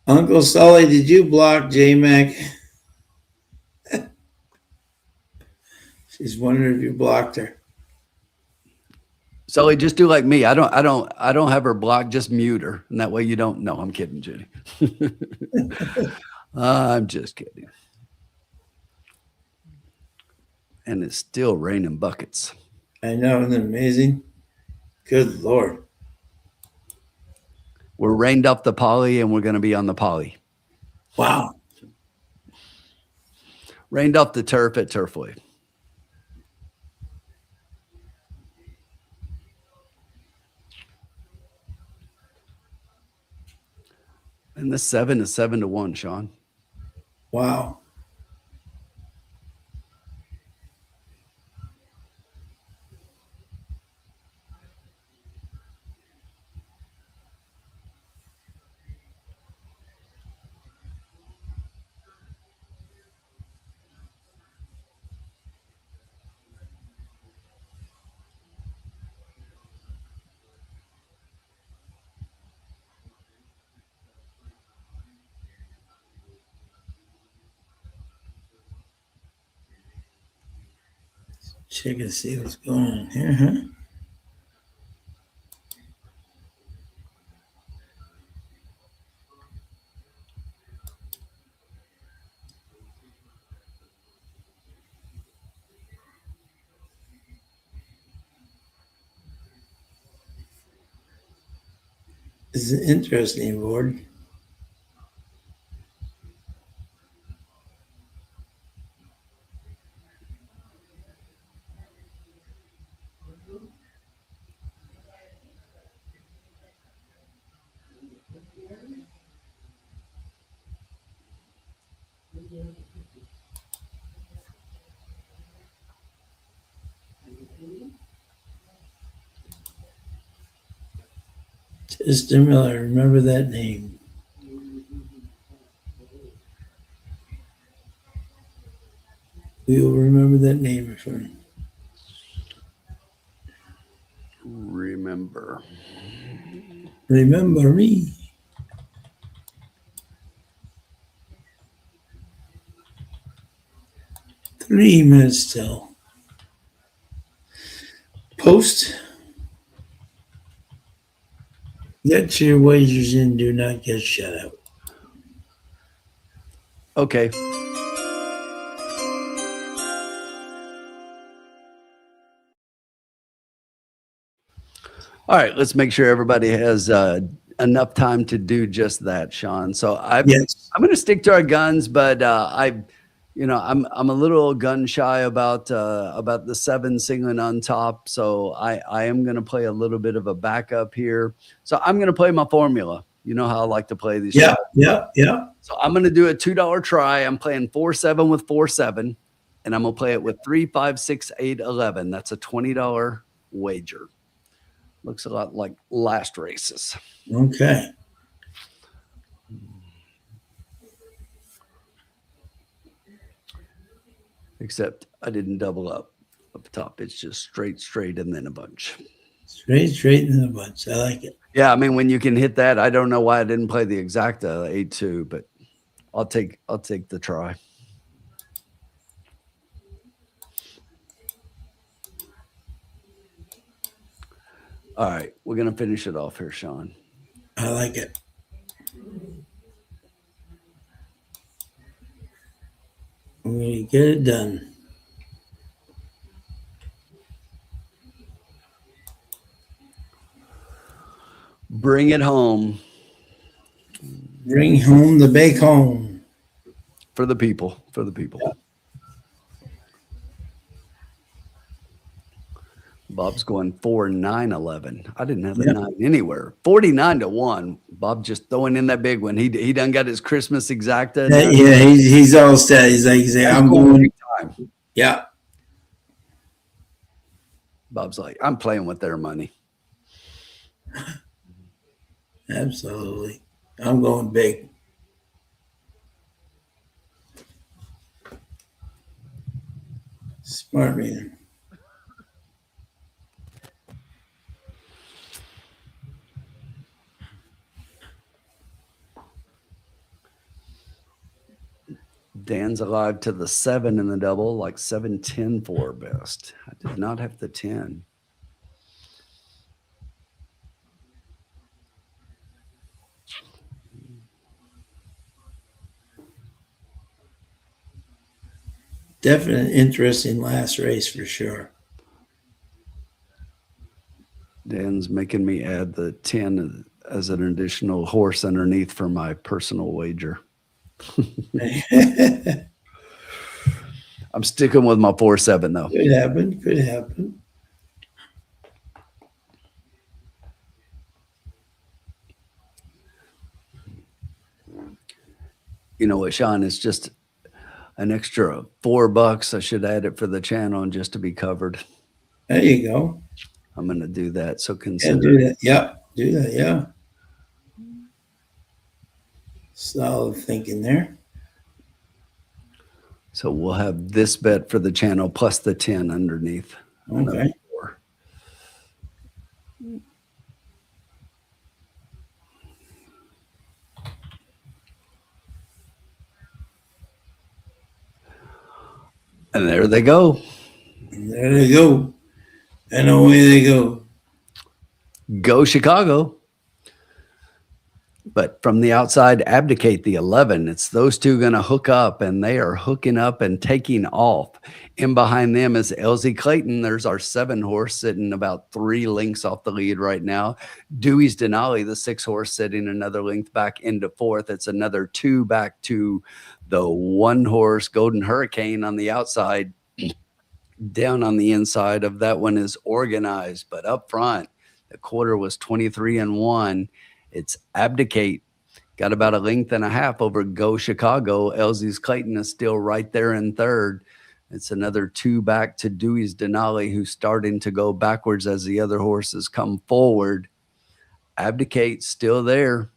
Uncle Sully, did you block J-Mac? She's wondering if you blocked her. Sully, just do like me. I don't have her blocked. Just mute her, and that way you don't. No, I'm kidding, Judy. I'm just kidding. And it's still raining buckets. I know, isn't it amazing? Good Lord. We're rained up the poly, and we're going to be on the poly. Wow. Rained off the turf at Turfway. And the 7 is 7-1, Sean. Wow. Check and see what's going on here, huh? This is an interesting board. Mr. Miller, remember that name. We will remember that name, my friend. Remember. Remember me. Three minutes till. Post. Get your wagers in. Do not get shut out. Okay. All right, let's make sure everybody has enough time to do just that, Sean. So I'm going to stick to our guns, but I'm a little gun shy about the 7 singling on top. So I am going to play a little bit of a backup here. So I'm going to play my formula. You know how I like to play these. Yeah. So I'm going to do a $2 try. I'm playing 4-7 with 4-7, and I'm going to play it with 3, 5, 6, 8, 11. That's a $20 wager. Looks a lot like last races. Okay. Except I didn't double up top. It's just straight, and then a bunch. Straight in the bunch. I like it. Yeah, I mean, when you can hit that, I don't know why I didn't play the exacta 8-2, but I'll take the try. All right, we're gonna finish it off here, Sean. I like it. We're gonna get it done. Bring it home. Bring home the bacon. For the people. Yeah. Bob's going 4, 9, 11. I didn't have a 9 anywhere. 49-1. Bob just throwing in that big one. He done got his Christmas exacta. Yeah, he's all set. He's like, I'm going. Time. Yeah. Bob's like, I'm playing with their money. Absolutely. I'm going big. Smart man. Dan's Dan's alive to the 7 in the double, like 7-10 for best. I did not have the 10. Definite interesting last race for sure. Dan's making me add the 10 as an additional horse underneath for my personal wager. I'm sticking with my 4-7 though. Could happen. Could happen. You know what, Sean? It's just an extra $4. I should add it for the channel and just to be covered. There you go. I'm going to do that. So Yeah, consider. do that. Yep. Do that. Yeah. Solid thinking there. So we'll have this bet for the channel plus the 10 underneath. Okay. And there they go. And there they go. And away they go. Go Chicago. But from the outside, abdicate the 11. It's those two going to hook up, and they are hooking up and taking off. In behind them is LZ Clayton. There's our 7 horse sitting about 3 lengths off the lead right now. Dewey's Denali, the 6 horse, sitting another length back into 4th. It's another 2 back to the 1 horse Golden Hurricane on the outside. Down on the inside of that one is Organized, but up front, the quarter was 23-1. It's Abdicate. Got about a length and a half over Go Chicago. LZ's Clayton is still right there in 3rd. It's another 2 back to Dewey's Denali, who's starting to go backwards as the other horses come forward. Abdicate still there.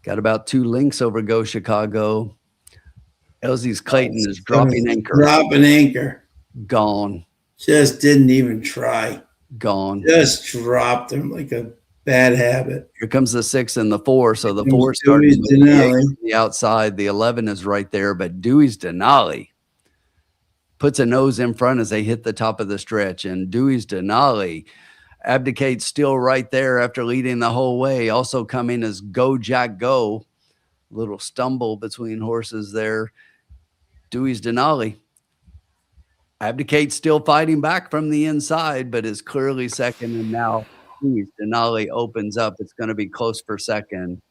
Got about 2 lengths over Go Chicago. LZ's Clayton is dropping anchor. Dropping anchor. Gone. Just didn't even try. Gone. Just dropped him like a bad habit. Here comes the 6 and the 4. So the 4 Dewey's started with the Denali. 8 on the outside. The 11 is right there, but Dewey's Denali puts a nose in front as they hit the top of the stretch. And Dewey's Denali abdicates still right there after leading the whole way. Also coming as Go Jack Go. Little stumble between horses there. Dewey's Denali. Abdicate still fighting back from the inside, but is clearly second. And now Dewey's Denali opens up. It's going to be close for second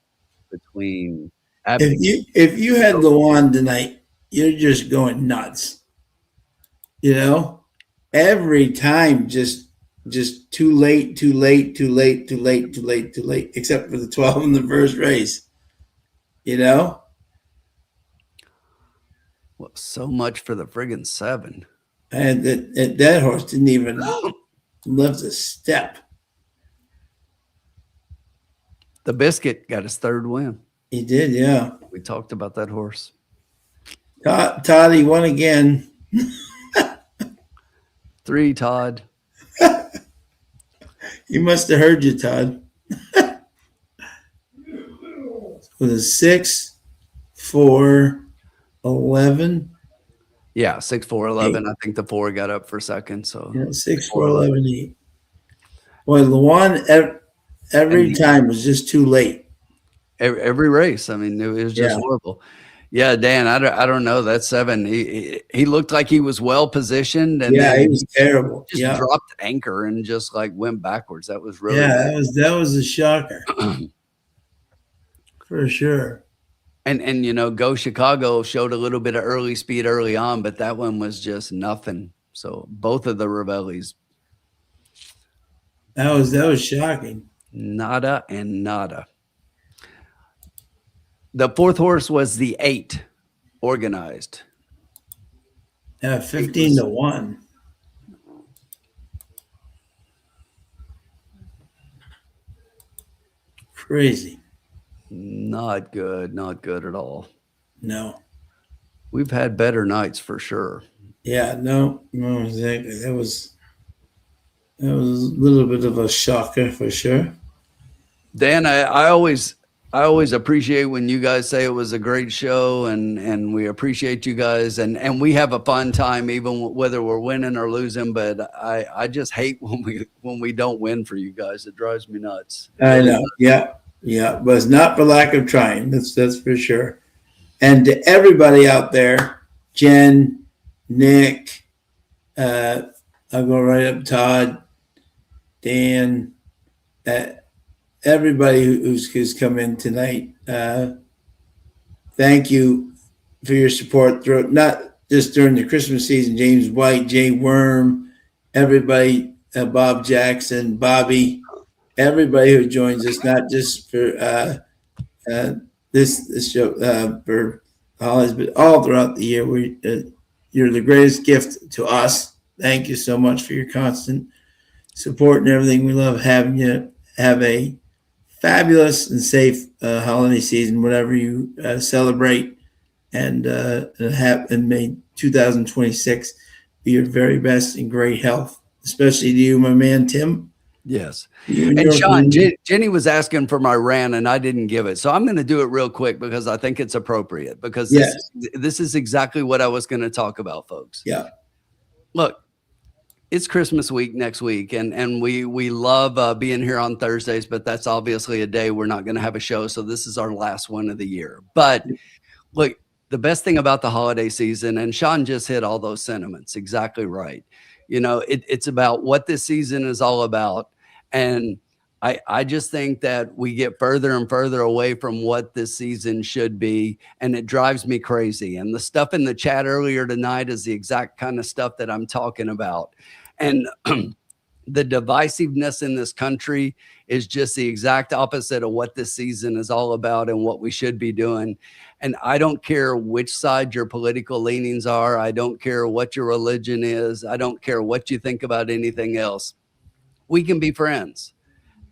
between Abdicate. If you had Luan tonight, you're just going nuts. You know, every time just too late, too late, too late, too late, too late, too late, except for the 12 in the first race. You know? Well, so much for the friggin' 7. And that horse didn't even lift a step. The Biscuit got his 3rd win. He did, yeah. We talked about that horse. Todd, he won again. 3, Todd. He must have heard you, Todd. With a 6, 4, 11. Yeah, 6, 4, 11. I think the 4 got up for second. So Yeah, 6, 4, 11, 8. Boy, Luan every time was just too late. Every race. I mean, it was just horrible. Yeah, Dan, I don't know. That 7, he looked like he was well positioned, and yeah, he was terrible. Just dropped anchor and just like went backwards. That was really that was a shocker for sure. And you know, Go Chicago showed a little bit of early speed early on, but that one was just nothing. So both of the Ravellis, that was shocking. Nada and nada. The 4th horse was the 8, Organized. 15-1. Crazy. Not good. Not good at all. No. We've had better nights for sure. Yeah, no, exactly. That was a little bit of a shocker for sure. Dan, I always I always appreciate when you guys say it was a great show, and we appreciate you guys, and we have a fun time even whether we're winning or losing. But I just hate when we don't win for you guys. It drives me nuts. I know. Yeah. Yeah. But it's not for lack of trying. That's for sure. And to everybody out there, Jen, Nick, I'll go right up, Todd, Dan, everybody who's come in tonight. Thank you for your support throughout, not just during the Christmas season. James White, Jay Worm, everybody, Bob Jackson, Bobby, everybody who joins us, not just for this show for holidays, but all throughout the year. You're the greatest gift to us. Thank you so much for your constant support and everything. We love having you. Have a fabulous and safe holiday season, whatever you celebrate, and may 2026 be your very best in great health, especially to you, my man Tim. Yes. And Sean, Jenny was asking for my rant and I didn't give it. So I'm going to do it real quick because I think it's appropriate, because this is exactly what I was going to talk about, folks. Yeah. Look, it's Christmas week next week, and we love being here on Thursdays, but that's obviously a day we're not going to have a show. So this is our last one of the year. But look, the best thing about the holiday season, and Sean just hit all those sentiments exactly right. You know, it's about what this season is all about. And I just think that we get further and further away from what this season should be, and it drives me crazy. And the stuff in the chat earlier tonight is the exact kind of stuff that I'm talking about. And the divisiveness in this country is just the exact opposite of what this season is all about and what we should be doing. And I don't care which side your political leanings are. I don't care what your religion is. I don't care what you think about anything else. We can be friends.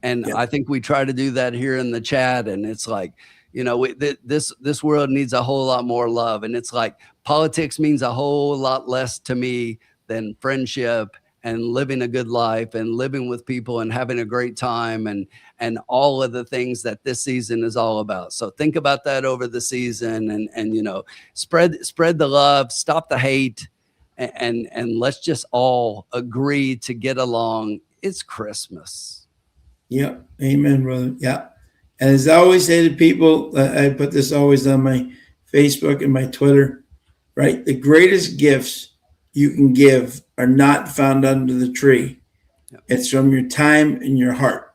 And I think we try to do that here in the chat. And it's like, you know, this world needs a whole lot more love. And it's like politics means a whole lot less to me than friendship and living a good life and living with people and having a great time and all of the things that this season is all about. So think about that over the season and you know, spread the love, stop the hate, and let's just all agree to get along. It's Christmas. Yeah. Amen, brother. Yeah. And as I always say to people, I put this always on my Facebook and my Twitter, right? The greatest gifts you can give are not found under the tree. Yep. It's from your time and your heart.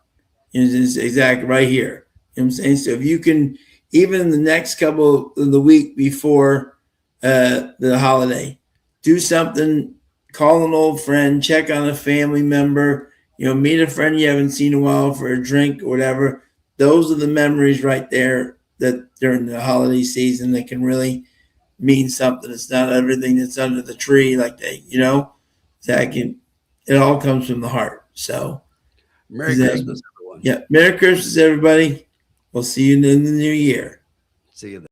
It's exactly right here. You know what I'm saying? So if you can, even in the next couple of the week before the holiday, do something, call an old friend, check on a family member, you know, meet a friend you haven't seen in a while for a drink or whatever. Those are the memories right there that during the holiday season that can really mean something. It's not everything that's under the tree, like they, you know, it all comes from the heart. So Merry Christmas, everyone. Yeah. Merry Christmas, everybody. We'll see you in the new year. See you then.